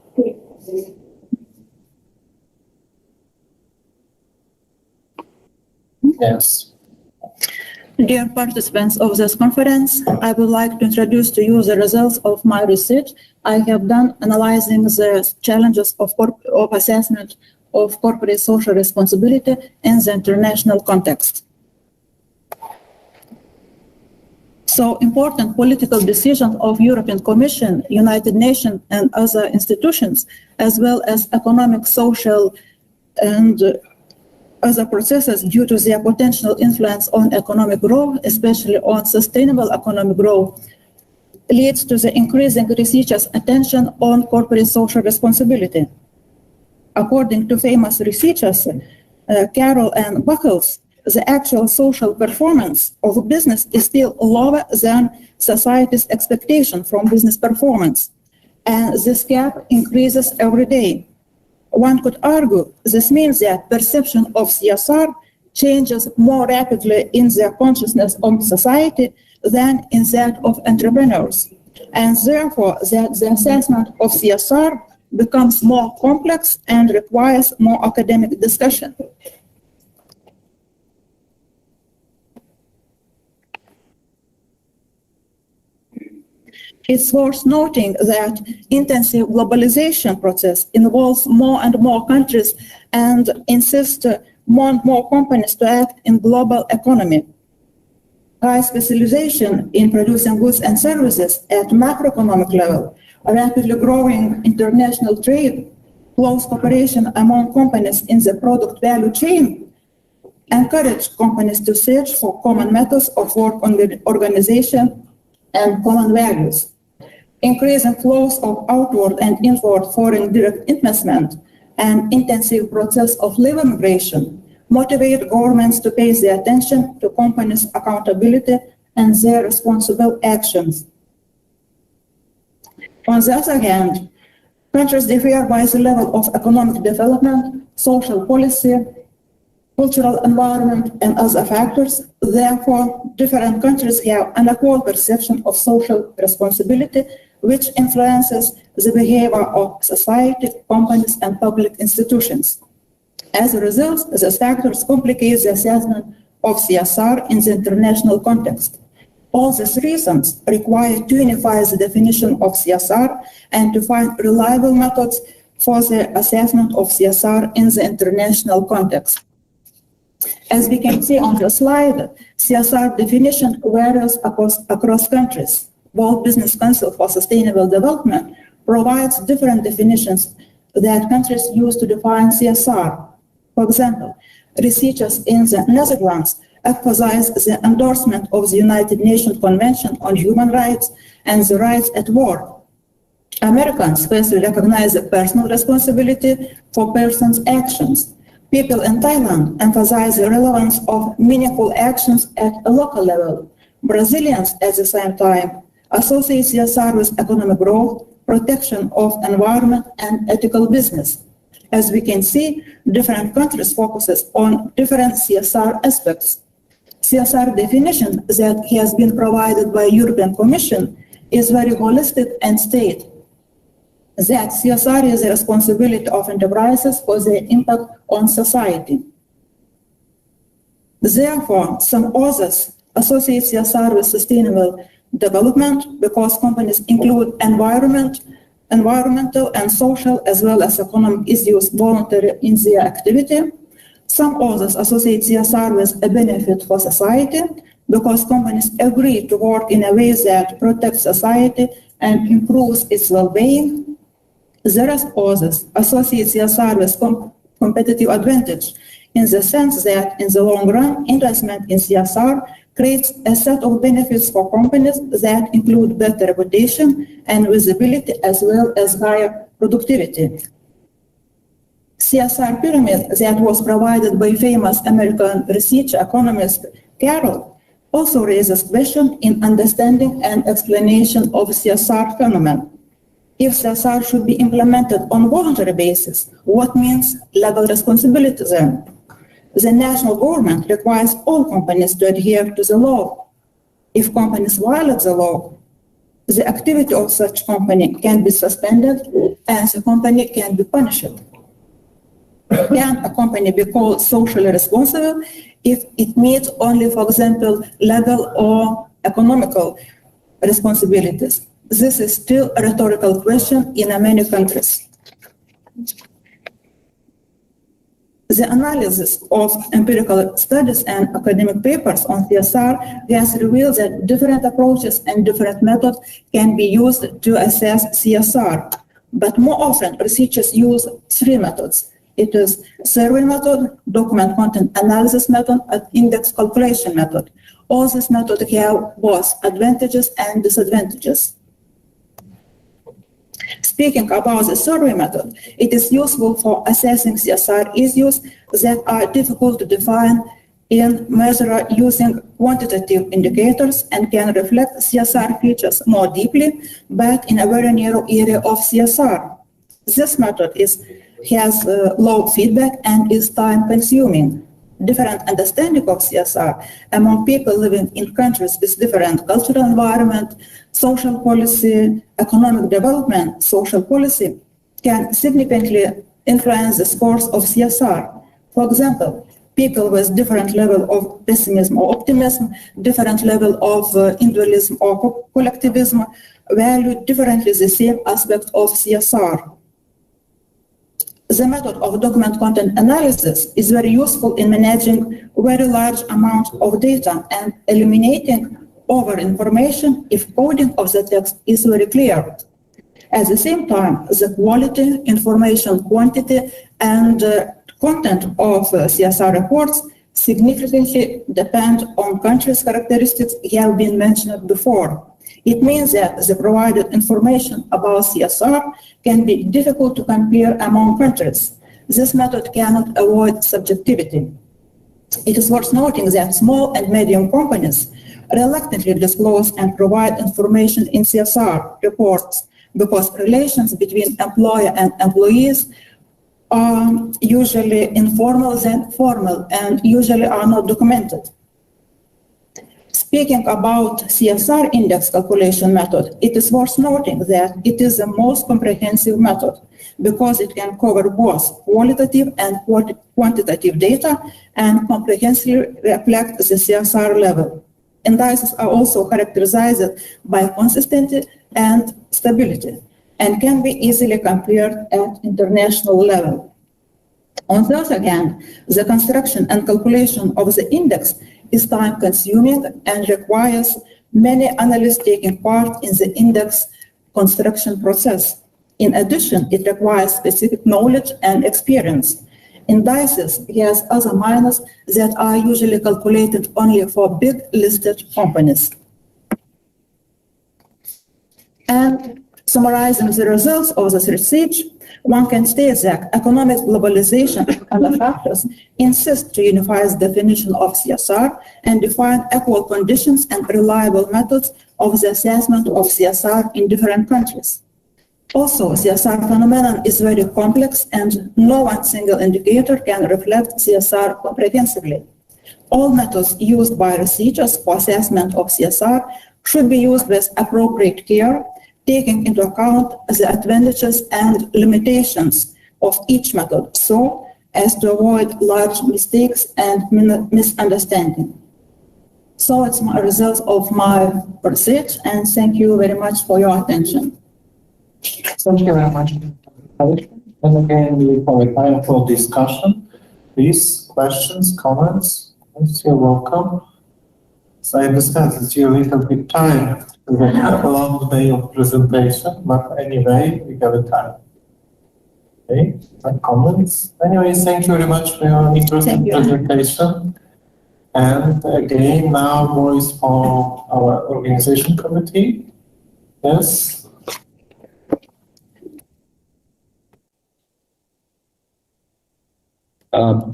Yes. Dear participants of this conference, I would like to introduce to you the results of my research I have done analyzing the challenges of assessment of corporate social responsibility in the international context. So important political decisions of European Commission, United Nations and other institutions, as well as economic, social and other processes due to their potential influence on economic growth, especially on sustainable economic growth, leads to the increasing researchers' attention on corporate social responsibility. According to famous researchers, Carroll and Buchholz, the actual social performance of business is still lower than society's expectation from business performance, and this gap increases every day. One could argue this means that perception of CSR changes more rapidly in their consciousness of society than in that of entrepreneurs, and therefore that the assessment of CSR becomes more complex and requires more academic discussion. It's worth noting that intensive globalization process involves more and more countries and insists more and more companies to act in global economy. High specialization in producing goods and services at macroeconomic level, rapidly growing international trade, close cooperation among companies in the product value chain, encourage companies to search for common methods of work organization and common values. Increasing flows of outward and inward foreign direct investment and intensive process of labor migration motivate governments to pay their attention to companies' accountability and their responsible actions. On the other hand, countries differ by the level of economic development, social policy, cultural environment, and other factors. Therefore, different countries have an unequal perception of social responsibility, which influences the behavior of society, companies, and public institutions. As a result, these factors complicate the assessment of CSR in the international context. All these reasons require to unify the definition of CSR and to find reliable methods for the assessment of CSR in the international context. As we can see on the slide, CSR definition varies across countries. World Business Council for Sustainable Development provides different definitions that countries use to define CSR. For example, researchers in the Netherlands emphasize the endorsement of the United Nations Convention on Human Rights and the rights at work. Americans firstly recognize the personal responsibility for persons' actions. People in Thailand emphasize the relevance of meaningful actions at a local level. Brazilians, at the same time, associate CSR with economic growth, protection of environment, and ethical business. As we can see, different countries focuses on different CSR aspects. CSR definition that has been provided by European Commission is very holistic and state that CSR is the responsibility of enterprises for their impact on society. Therefore, some authors associate CSR with sustainable development because companies include environmental and social as well as economic issues voluntary in their activity. Some authors associate CSR with a benefit for society because companies agree to work in a way that protects society and improves its well-being. The rest authors associate CSR with competitive advantage in the sense that in the long run, investment in CSR creates a set of benefits for companies that include better reputation and visibility as well as higher productivity. CSR pyramid that was provided by famous American research economist Carroll also raises questions in understanding and explanation of CSR phenomenon. If CSR should be implemented on voluntary basis, what means legal responsibility then? The national government requires all companies to adhere to the law. If companies violate the law, the activity of such company can be suspended and the company can be punished. Can a company be called socially responsible if it meets only, for example, legal or economical responsibilities? This is still a rhetorical question in many countries. The analysis of empirical studies and academic papers on CSR has revealed that different approaches and different methods can be used to assess CSR. But more often, researchers use three methods. It is survey method, document content analysis method, and index calculation method. All these methods have both advantages and disadvantages. Speaking about the survey method, it is useful for assessing CSR issues that are difficult to define and measure using quantitative indicators and can reflect CSR features more deeply, but in a very narrow area of CSR. This method has low feedback and is time-consuming. Different understanding of CSR among people living in countries with different cultural environment, social policy, economic development, social policy can significantly influence the scores of CSR. For example, people with different level of pessimism or optimism, different level of individualism or collectivism value differently the same aspect of CSR. The method of document content analysis is very useful in managing very large amounts of data and eliminating over-information if coding of the text is very clear. At the same time, the quality, information quantity, and content of CSR reports significantly depend on countries' characteristics have been mentioned before. It means that the provided information about CSR can be difficult to compare among countries. This method cannot avoid subjectivity. It is worth noting that small and medium companies reluctantly disclose and provide information in CSR reports because relations between employer and employees are usually informal than formal and usually are not documented. Speaking about CSR index calculation method, it is worth noting that it is the most comprehensive method because it can cover both qualitative and quantitative data and comprehensively reflect the CSR level. Indices are also characterized by consistency and stability. and can be easily compared at international level. On the other hand, the construction and calculation of the index is time-consuming and requires many analysts taking part in the index construction process. In addition, it requires specific knowledge and experience. Indices has other minors that are usually calculated only for big listed companies. And summarizing the results of this research, one can state that economic globalization and other factors insist to unify the definition of CSR and define equal conditions and reliable methods of the assessment of CSR in different countries. Also, CSR phenomenon is very complex and no one single indicator can reflect CSR comprehensively. All methods used by researchers for assessment of CSR should be used with appropriate care, taking into account the advantages and limitations of each method so as to avoid large mistakes and misunderstanding. So it's my results of my research, and thank you very much for your attention. Thank you very much. And again, we have a time for discussion. Please, questions, comments? Yes, you're welcome. So I understand that you're a little bit tired. We have a long day of presentation, but anyway, we have a time. Okay, no comments? Anyway, thank you very much for your interesting presentation. And again, now voice for our organization committee. Yes.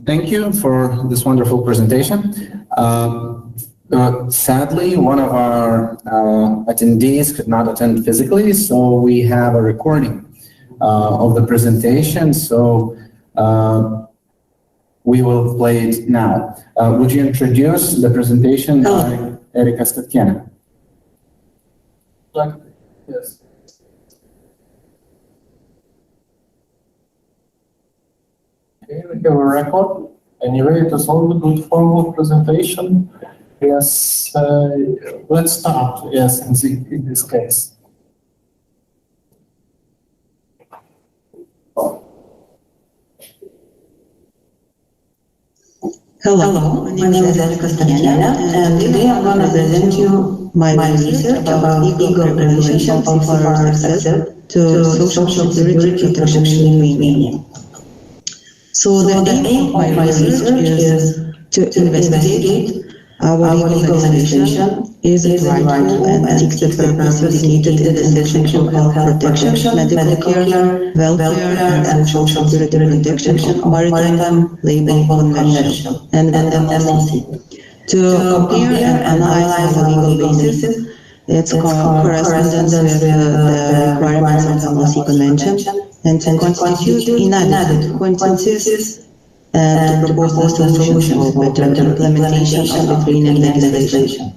Thank you for this wonderful presentation. Sadly, one of our attendees could not attend physically, so we have a recording of the presentation. So we will play it now. Would you introduce the presentation by Erika Statkiene? Yes. Okay, we have a record. Anyway, it was all a good formal presentation. Yes, let's start. Yes, in this case. Hello, my name is Erika Statkiene, and today I'm going to present you my research about legal preparation of seafarers' access to social security protection in Lithuania. So the aim of my research is to investigate our legal legislation, is it rightful and seeks the purpose indicated in the section of health protection, medical care, welfare and social security protection of Maritime Labour Convention and MLC. To compare and analyze our legal basis, its correspondence with the requirements of the MLC Convention, and to constitute inadequate consensus and to propose the solutions for better implementation of Lithuanian legislation.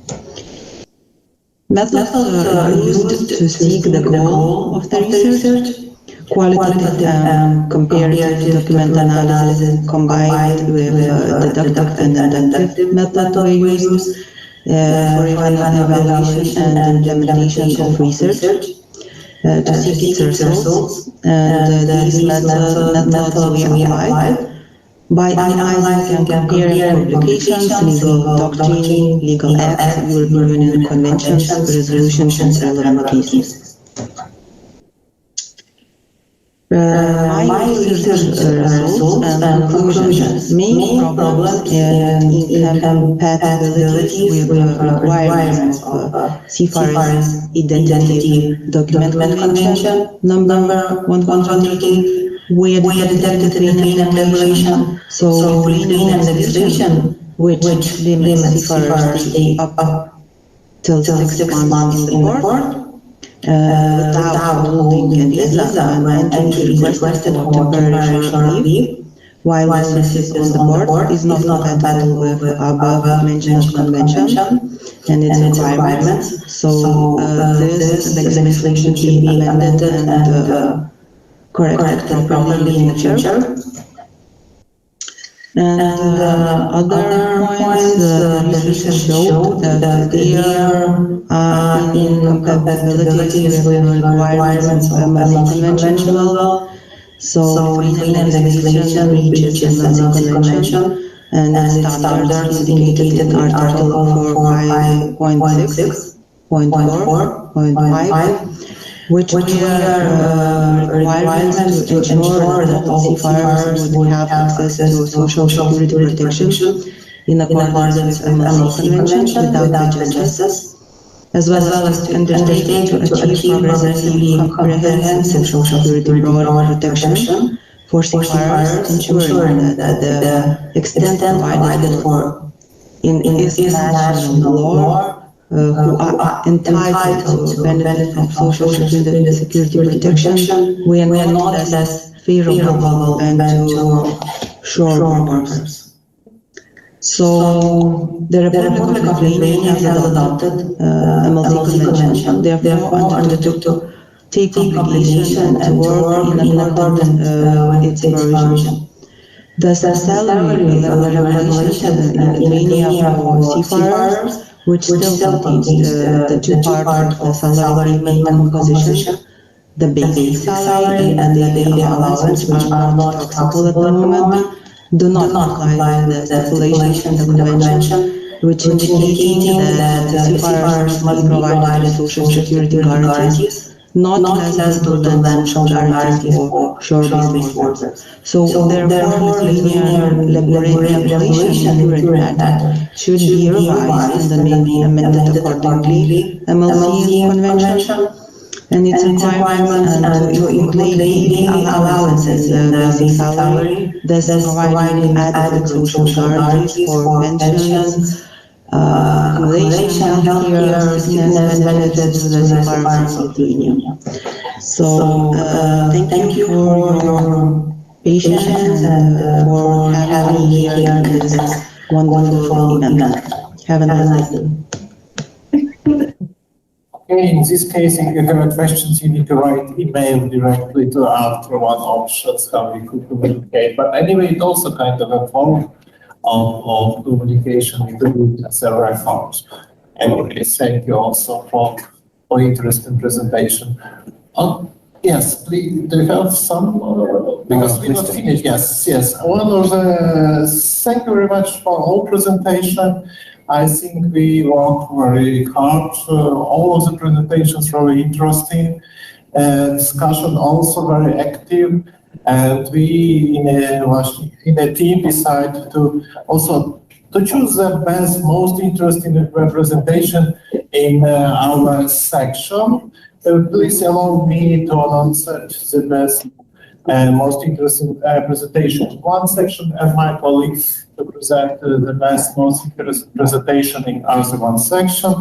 Methods used to seek the goal of the research: qualitative and comparative document analysis combined with deductive and inductive method we use for evaluation and implementation of research. To seek its results, and these methods we applied by analyzing and comparing publications, legal doctrine, legal acts, European Union conventions, resolutions, and relevant cases. My research results and conclusions. Main problem in incompatibility with requirements of seafarers' identity document convention number 118. We detected Lithuanian legislation, so Lithuanian legislation which limits seafarers' stay up till 6 months in the port without holding a visa when entry is requested for temporary short leave, while the system on the port is not compatible with above mentioned convention and its requirements. So this legislation should be amended and corrected properly in the future. And other points, the research showed that they are incompatibilities with requirements of MLC convention as well. So Lithuanian legislation reaches MLC convention and standards indicated in Article 4.6.4.5, which were requirements to ensure that all seafarers would have access to social security protection in accordance with MLC convention without prejudice, as well as to undertake to achieve progressively comprehensive social security broad protection for seafarers, ensuring that the extent provided for in this national law who are entitled to benefit from social security protection were not less favorable than to shore workers. So the Republic of Lithuania has adopted MLC convention, therefore undertook to take obligation and to work in accordance with its provision. The salary regulation in Lithuania for seafarers, which still contains the two parts of the salary payment composition, the basic salary and the daily allowance, which are not taxable at the moment, do not comply with the stipulations of the convention, which indicating that seafarers must be provided social security guarantees, not less than social guarantees for shore-based workers. So therefore, Lithuanian regulation in current matter should be revised and amended accordingly MLC convention and its requirements and to include daily allowances in the basic salary, thus providing adequate social guarantees for pensions, accommodation, healthcare, sickness benefits to the seafarers of Lithuania. So, thank you for your patience and for having me here in this wonderful event. Have a nice day. Okay, in this case, if you have questions, you need to write email directly to after one options how we could communicate. But anyway, it's also kind of a form of communication between several forms. Anyway, thank you also for interesting presentation. Yes, please, do you have some? Because we not finished. Yes. One of the, thank you very much for all presentation. I think we worked very hard. All of the presentations very interesting. Discussion also very active. And we in a team decided to also to choose the best, most interesting representation in our section. Please allow me to announce the best and most interesting presentation. One section and my colleagues to present the best, most interesting presentation in other one section.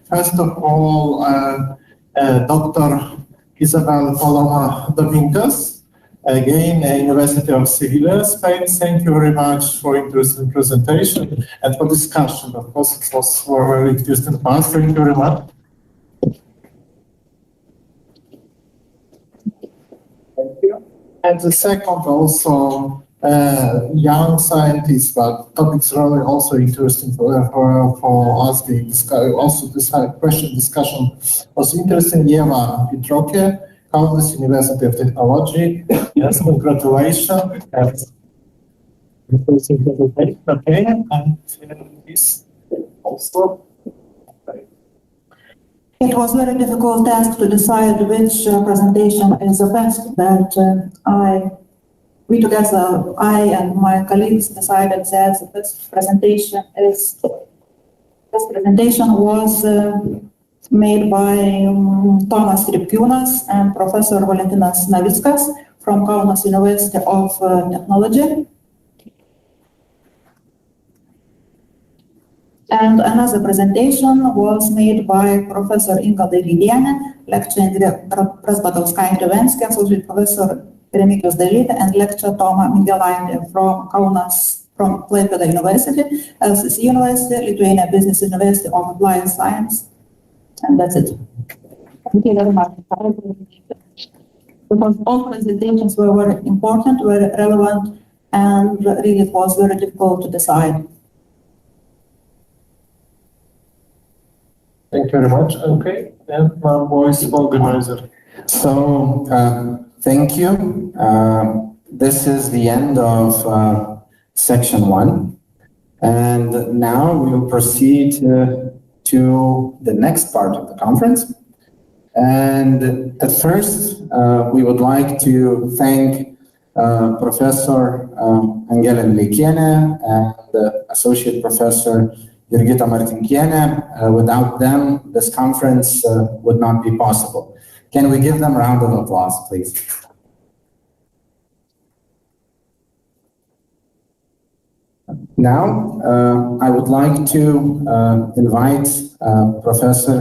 First of all, Dr. Isabel Paloma Dominguez, again, University of Seville, Spain. Thank you very much for interesting presentation and for discussion. Of course, it was a very interesting part. Thank you very much. Thank you. And the second also, young scientists, but topics really also interesting for us. Also this discussion was interesting. Eva Pitroke, Kaunas University of Technology. Yes, congratulations. Okay, and this also. It was a very difficult task to decide which presentation is the best, but we together, I and my colleagues decided that the best presentation was made by Tomas Ripkiūnas and Professor Valentinas Navickas from Kaunas University of Technology. And another presentation was made by Professor Inga Davydienė, lecturer in Presbadauskaitė Venskė, Associate Professor Remigijus Dalytė, and lecturer Toma Migelaitė from Kaunas, from Klaipėda University, LCC University, Lithuania Business University of Applied Science. And that's it. Thank you very much. Because all presentations were very important, very relevant, and really it was very difficult to decide. Thank you very much. Okay, and now voice organizer. So, thank you. This is the end of section 1. And now we will proceed to the next part of the conference. And at first, we would like to thank Professor Angela Likiene and Associate Professor Jurgita Martinkiene. Without them, this conference would not be possible. Can we give them a round of applause, please? Now, I would like to invite Professor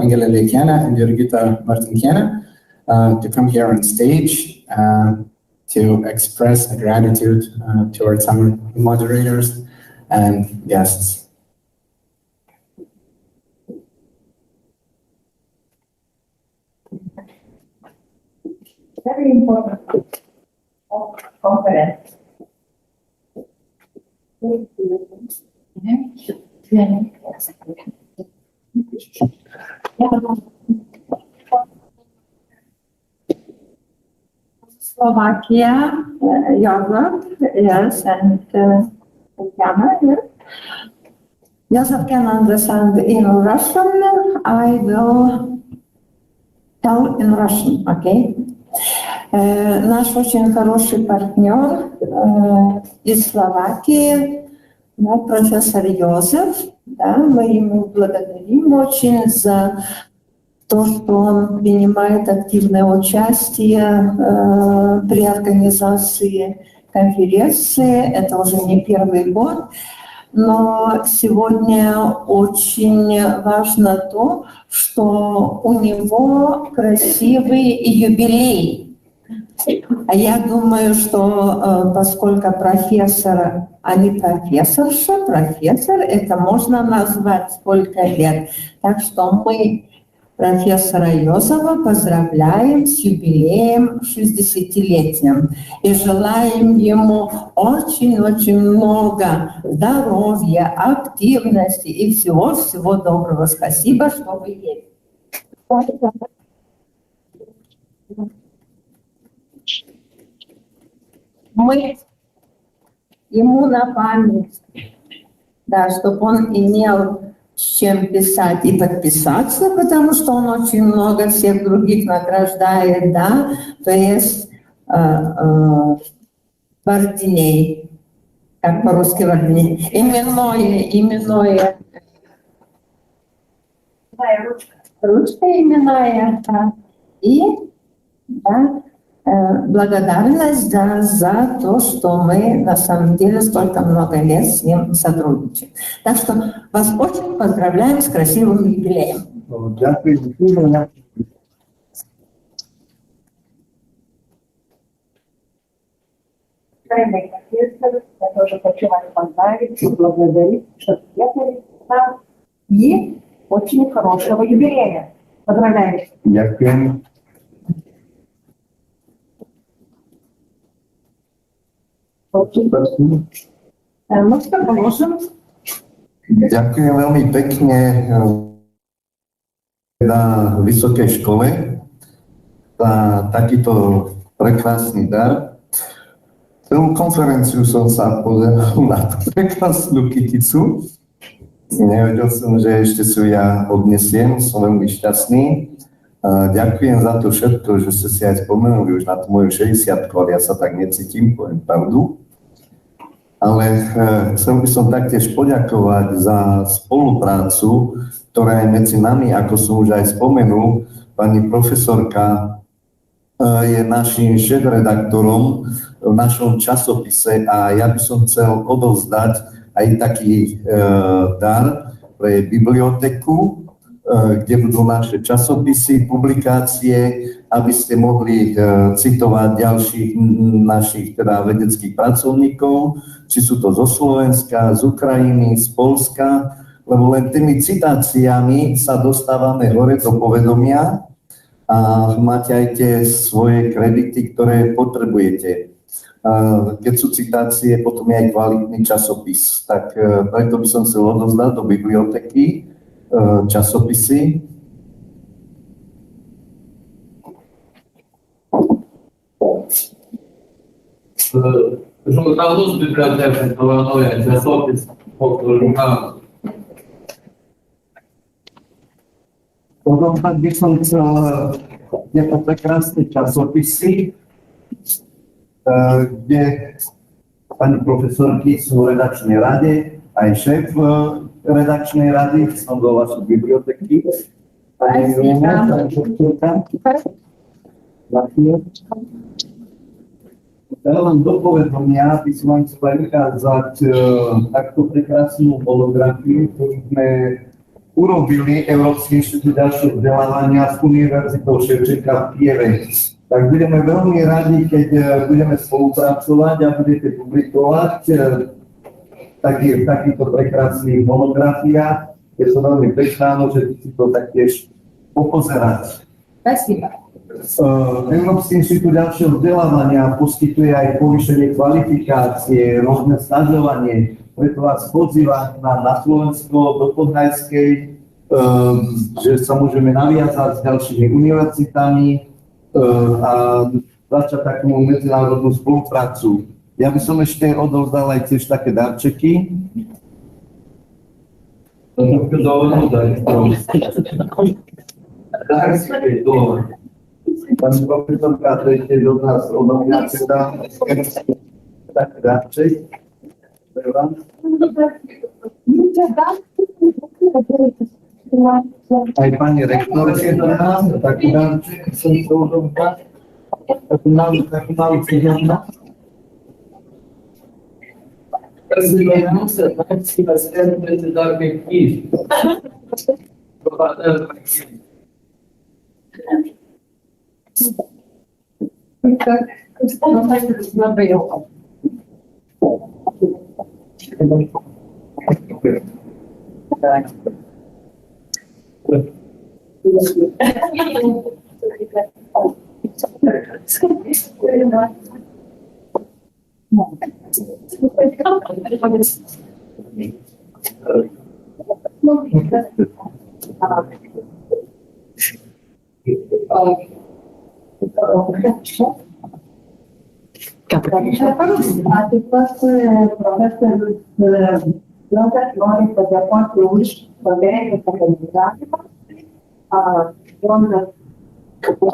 Angela Likiene and Jurgita Martinkiene to come here on stage to express gratitude towards our moderators and guests. Very important conference. Slovakia, Europe, yes, and Ghana, yes. Joseph can understand in Russian. I will tell in Russian, okay? Наш очень хороший партнер из Словакии, да, профессор Йозеф, да, мы ему благодарим очень за то, что он принимает активное участие при организации конференции. Это уже не первый год. Но сегодня очень важно то, что у него красивый юбилей. А я думаю, что поскольку профессор, а не профессорша, профессор, это можно назвать сколько лет. Так что мы профессора Йозефа поздравляем с юбилеем 60-летием и желаем ему очень-очень много здоровья, активности и всего-всего доброго. Спасибо, что вы есть. Мы ему на память, да, чтобы он имел с чем писать и подписаться, потому что он очень много всех других награждает, да, то есть вардиней, как по-русски вардиней, именное, ручка именная, да, и, да, благодарность, да, за то, что мы на самом деле столько много лет с ним сотрудничаем. Так что вас очень поздравляем с красивым юбилеем. Я тоже хочу вас поздравить и благодарить, что приехали нам, и очень хорошего юбилея. Поздравляю. Ďakujem. Ďakujem veľmi pekne na vysokej škole za takýto prekrásny dar. Celú konferenciu som sa pozeral na tú prekrásnu kyticu. Nevedel som, že ešte sú ja odnesiem, som veľmi šťastný. Ďakujem za to všetko, že ste si aj spomenuli už na tú moju 60-ku, ale ja sa tak necítim, poviem pravdu. Ale chcel by som taktiež poďakovať za spoluprácu, ktorá je medzi nami, ako som už aj spomenul. Pani profesorka je našim šéfredaktorom v našom časopise a ja by som chcel odovzdať aj taký dar pre biblioteku, kde budú naše časopisy, publikácie, aby ste mohli citovať ďalších našich teda vedeckých pracovníkov, či sú to zo Slovenska, z Ukrajiny, z Poľska, lebo len tými citáciami sa dostávame hore do povedomia a máte aj tie svoje kredity, ktoré potrebujete. keď sú citácie, potom je aj kvalitný časopis. Tak preto by som chcel odozdať do biblioteky časopisy. Žurnálus bibliotece, to je časopis žurnál. Odozdať by som chcel tieto prekrásne časopisy, kde pani profesorky sú v redakčnej rade, aj šéf redakčnej rady, som do vašej biblioteky. Pani len dopovedomia by som vám chcel ukázať takto prekrásnu monografiu, ktorú sme urobili Európsky inštitút ďalšieho vzdelávania s Univerzitou Ševčenka v Kieve. Tak budeme veľmi radi, keď budeme spolupracovať a budete publikovať takýchto prekrásnych monografiách. Je to veľmi pekná, môžete si to taktiež popozerať. Európsky inštitút ďalšieho vzdelávania poskytuje aj povýšenie kvalifikácie, rôzne stažovanie, preto vás pozývam na Slovensko do Podhajskej, že sa môžeme naviazať s ďalšími univerzitami a začať takú medzinárodnú spoluprácu. Ja by som ešte odovzdal aj tiež také darčeky. Pani profesorka, to je tiež od nás odo mňa teda taký darček. Aj pani rektorke do nás, taký darček som to odovzdal. Takú malú cihľovnu.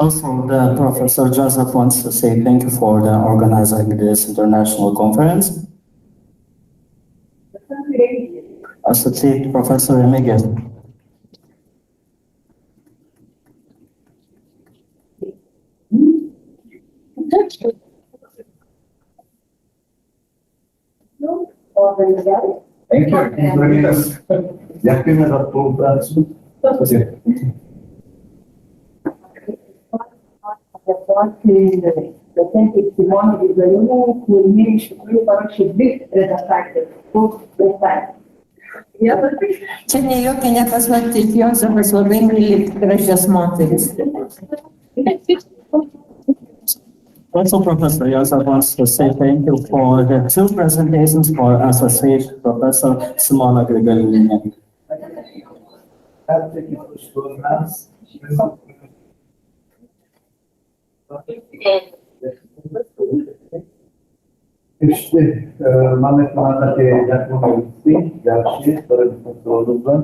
Also, the Professor Joseph wants to say thank you for organizing this international conference. Associate Professor Emigel. Thank you. Ďakujeme za spoluprácu. Čia ne jokia ne paslaptis, Jozephas labai myli gražias moteris. Also, Professor Joseph wants to say thank you for the two presentations for Associate Professor Simona Grigaliūnienė. Ešte máme tu na také ďakujeme listy, ďalšie, ktoré by som chcel odozdať.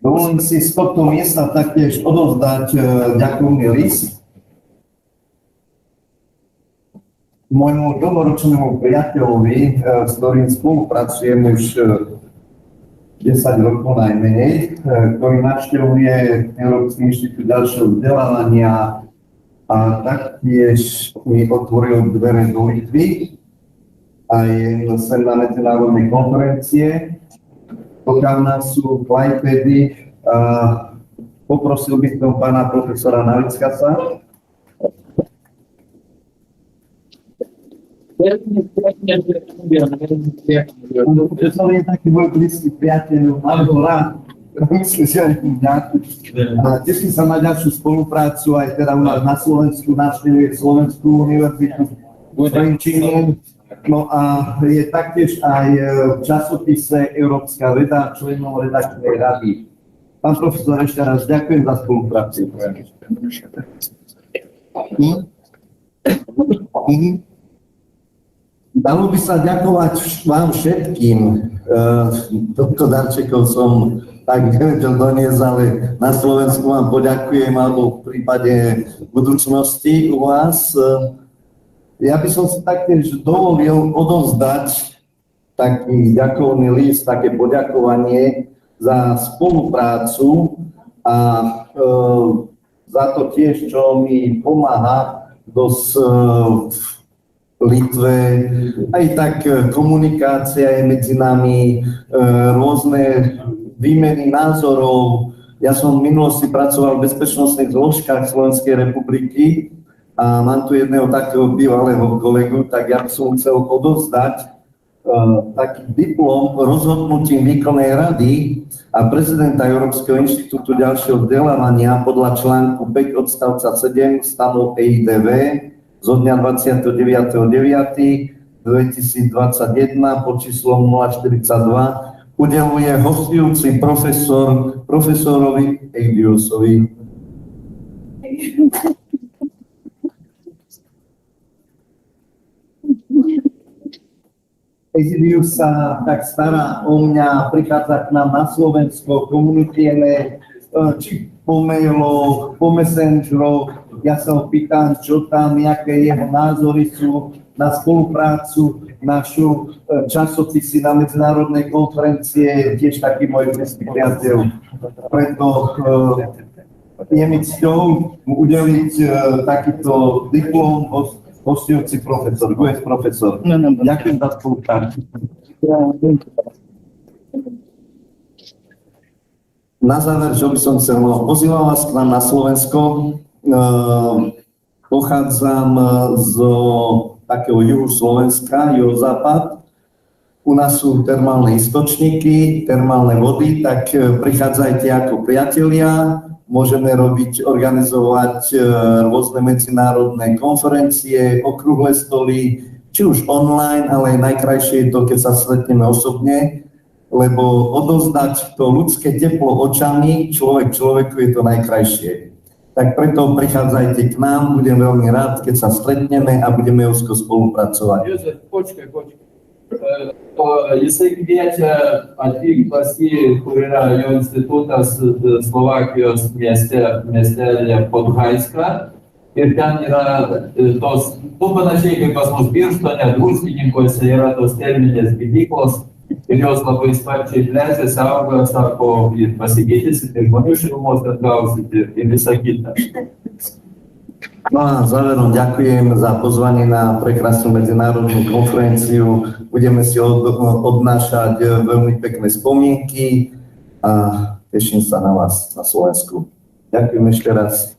Dovolím si z tohto miesta taktiež odovzdať ďakovný list môjmu dlhoročnému priateľovi, s ktorým spolupracujem už 10 rokov najmenej, ktorý navštevuje Európsky inštitút ďalšieho vzdelávania a taktiež mi otvoril dvere do Litvy aj sem na medzinárodnej konferencie. Pokiaľ nás sú Klajpedy, poprosil by som pána profesora Navickasa. To je taký môj blízky priateľ, alebo rád, myslím, že aj mňa. Teším sa na ďalšiu spoluprácu, aj teda u nás na Slovensku, navštevuje Slovenskú univerzitu v Trenčíne. No a je taktiež aj v časopise Európska veda, členom redakčnej rady. Pán profesor, ešte raz ďakujem za spoluprácu. Dalo by sa ďakovať vám všetkým. Toľko darčekov som tak nevedel doniesť, ale na Slovensku vám poďakujem, alebo v prípade budúcnosti u vás. Ja by som si taktiež dovolil odovzdať taký ďakovný list, také poďakovanie za spoluprácu a za to tiež, čo mi pomáha dosť v Litve, aj tak komunikácia je medzi nami, rôzne výmeny názorov. Ja som v minulosti pracoval v bezpečnostných zložkách Slovenskej republiky a mám tu jedného takého bývalého kolegu, tak ja som chcel odovzdať taký diplom rozhodnutím výkonnej rady a prezidenta Európskeho inštitútu ďalšieho vzdelávania podľa článku 5 odstavca 7 stanov EIDV zo dňa 29.9.2021 pod číslom 042 udeluje hostujúci profesorovi Eidiusovi. Eidius sa tak stará o mňa, prichádza k nám na Slovensko, komunikujeme či po mailoch, po messengeroch. Ja sa ho pýtam, čo tam, aké jeho názory sú na spoluprácu, našu časopisy na medzinárodnej konferencie, tiež taký môj blízky priateľ. Preto je mi cťou mu udeliť takýto diplom hostujúci profesor, US profesor. Ďakujem za spoluprácu. Na záver, čo by som chcel, pozývam vás k nám na Slovensko. Pochádzam z takého juhu Slovenska, juhozápad. U nás sú termálne istočníky, termálne vody, tak prichádzajte ako priatelia. Môžeme organizovať rôzne medzinárodné konferencie, okrúhle stoly, či už online, ale najkrajšie je to, keď sa stretneme osobne, lebo odovzdať to ľudské teplo očami, človek človeku je to najkrajšie. Tak preto prichádzajte k nám, budem veľmi rád, keď sa stretneme a budeme úzko spolupracovať. Jozef, počkaj. Jisai kviečia atvykti į kur yra jo institutas Slovakijos miestelėje Podhaiska ir ten yra tos, panašiai kaip pas mus Birštone, druskininkuose yra tos terminės gydyklos ir jos labai sparčiai plečiasi, auga, sako, ir pasigydysit, ir žmonių šilumos atgausit ir visa kita. No a záverom ďakujem za pozvanie na prekrásnu medzinárodnú konferenciu. Budeme si odnášať veľmi pekné spomienky a teším sa na vás na Slovensku. Ďakujem ešte raz.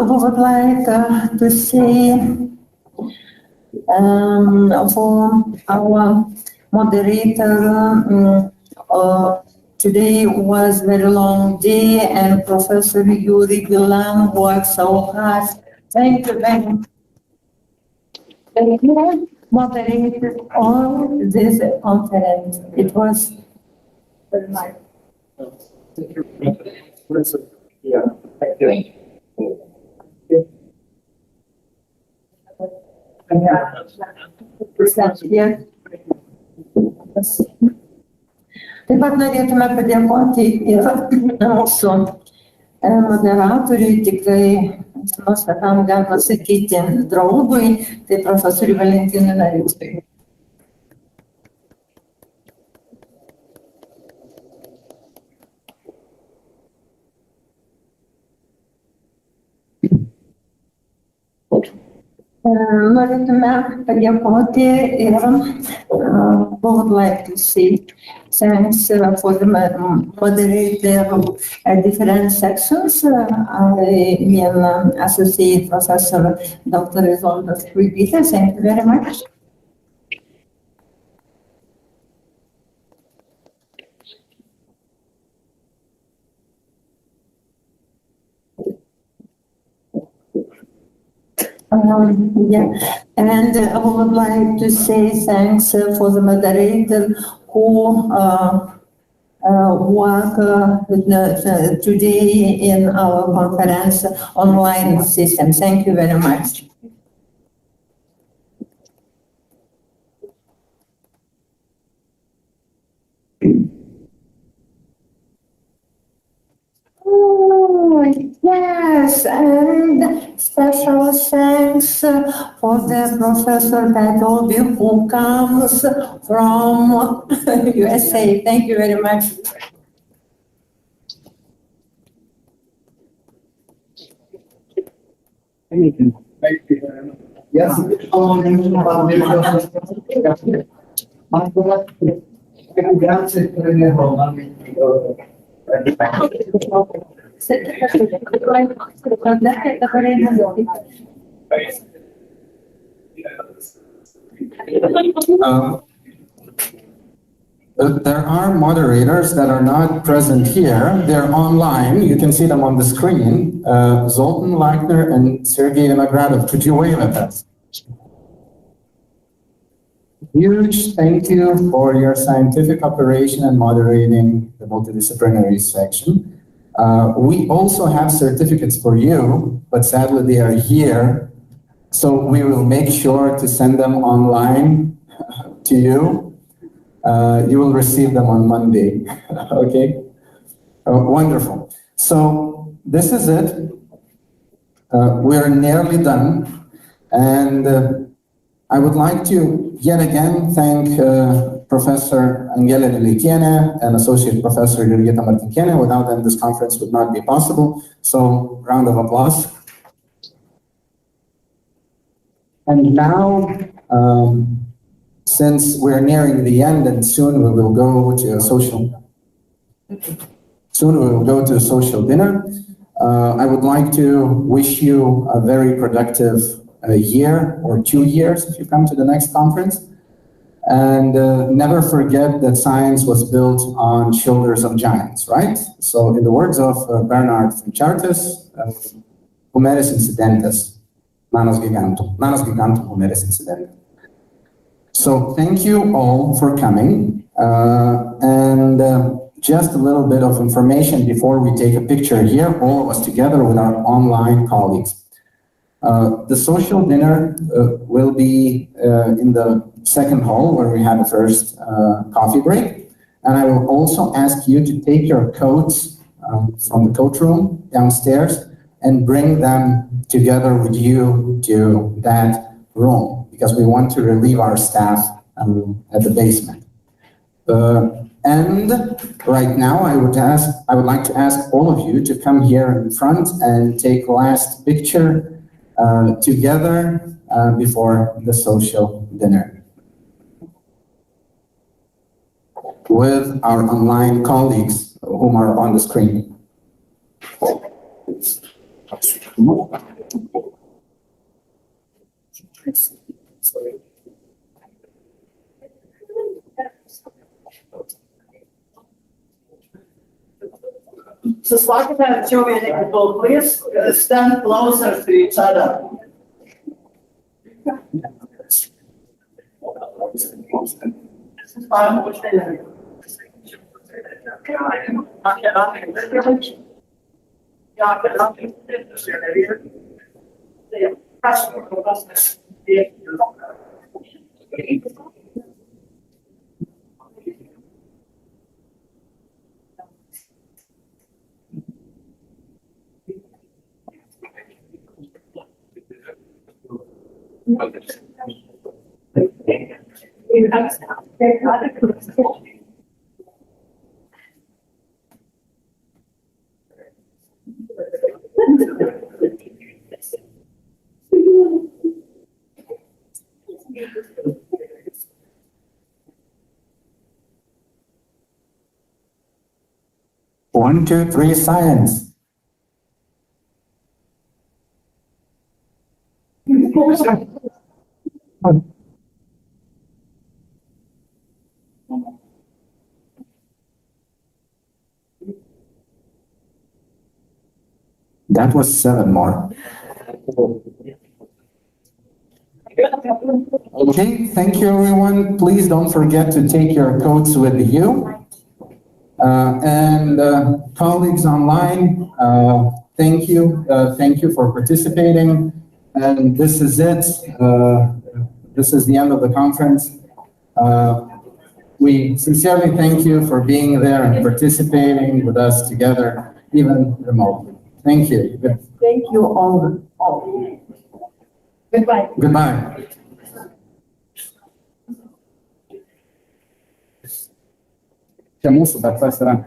We would like to say for our moderator, today was very long day and Professor Yuri Bilan worked so hard. Thank you very much. Moderated all this conference. It was very nice. Thank you. Yeah. Thank you. Taip pat norėtume padėkoti ir mūsų moderatoriui, tikrai nuostabiam, galima sakyti, draugui, tai profesoriui Valentinui Navickui. Norėtume padėkoti ir would like to say thanks for the moderator different sections. I mean, Associate Professor Dr. Isolda Skripytė, thank you very much. Yeah, and I would like to say thanks for the moderator who work today in our conference online system. Thank you very much. Yes, and special thanks for the Professor Patobi who comes from USA. Thank you very much. Thank you. Yes. There are moderators that are not present here. They're online. You can see them on the screen. Zoltan Lackner and Sergey Vinogradov. Could you wave at us? Huge thank you for your scientific operation and moderating the multidisciplinary section. We also have certificates for you, but sadly they are here. So we will make sure to send them online to you. You will receive them on Monday, okay? Wonderful. So this is it. We're nearly done. And I would like to yet again thank Professor Angela Lilikiene and Associate Professor Jurgita Martinkiene. Without them, this conference would not be possible. So, round of applause. And now, since we're nearing the end and soon we will go to a social dinner, I would like to wish you a very productive year or 2 years if you come to the next conference. And never forget that science was built on shoulders of giants, right? So in the words of Bernard from Charters, humeris incidentis, nanos gigantum humeris incidentis. So thank you all for coming. Just a little bit of information before we take a picture here, all of us together with our online colleagues. The social dinner will be in the second hall where we had the first coffee break. And I will also ask you to take your coats from the coat room downstairs and bring them together with you to that room because we want to relieve our staff at the basement. And right now I would like to ask all of you to come here in front and take last picture together before the social dinner with our online colleagues whom are on the screen. So Secretary Chairman, please stand closer to each other. 1, 2, 3, silence. That was 7 more. Okay, thank you everyone. Please don't forget to take your coats with you. And colleagues online, thank you. Thank you for participating. And this is it. This is the end of the conference. We sincerely thank you for being there and participating with us together, even remotely. Thank you. Thank you all. Goodbye. Goodbye. Čia mūsų, bet tas yra.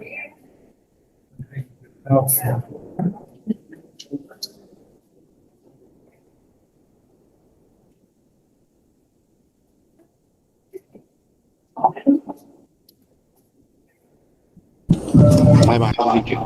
Bye bye. Thank you.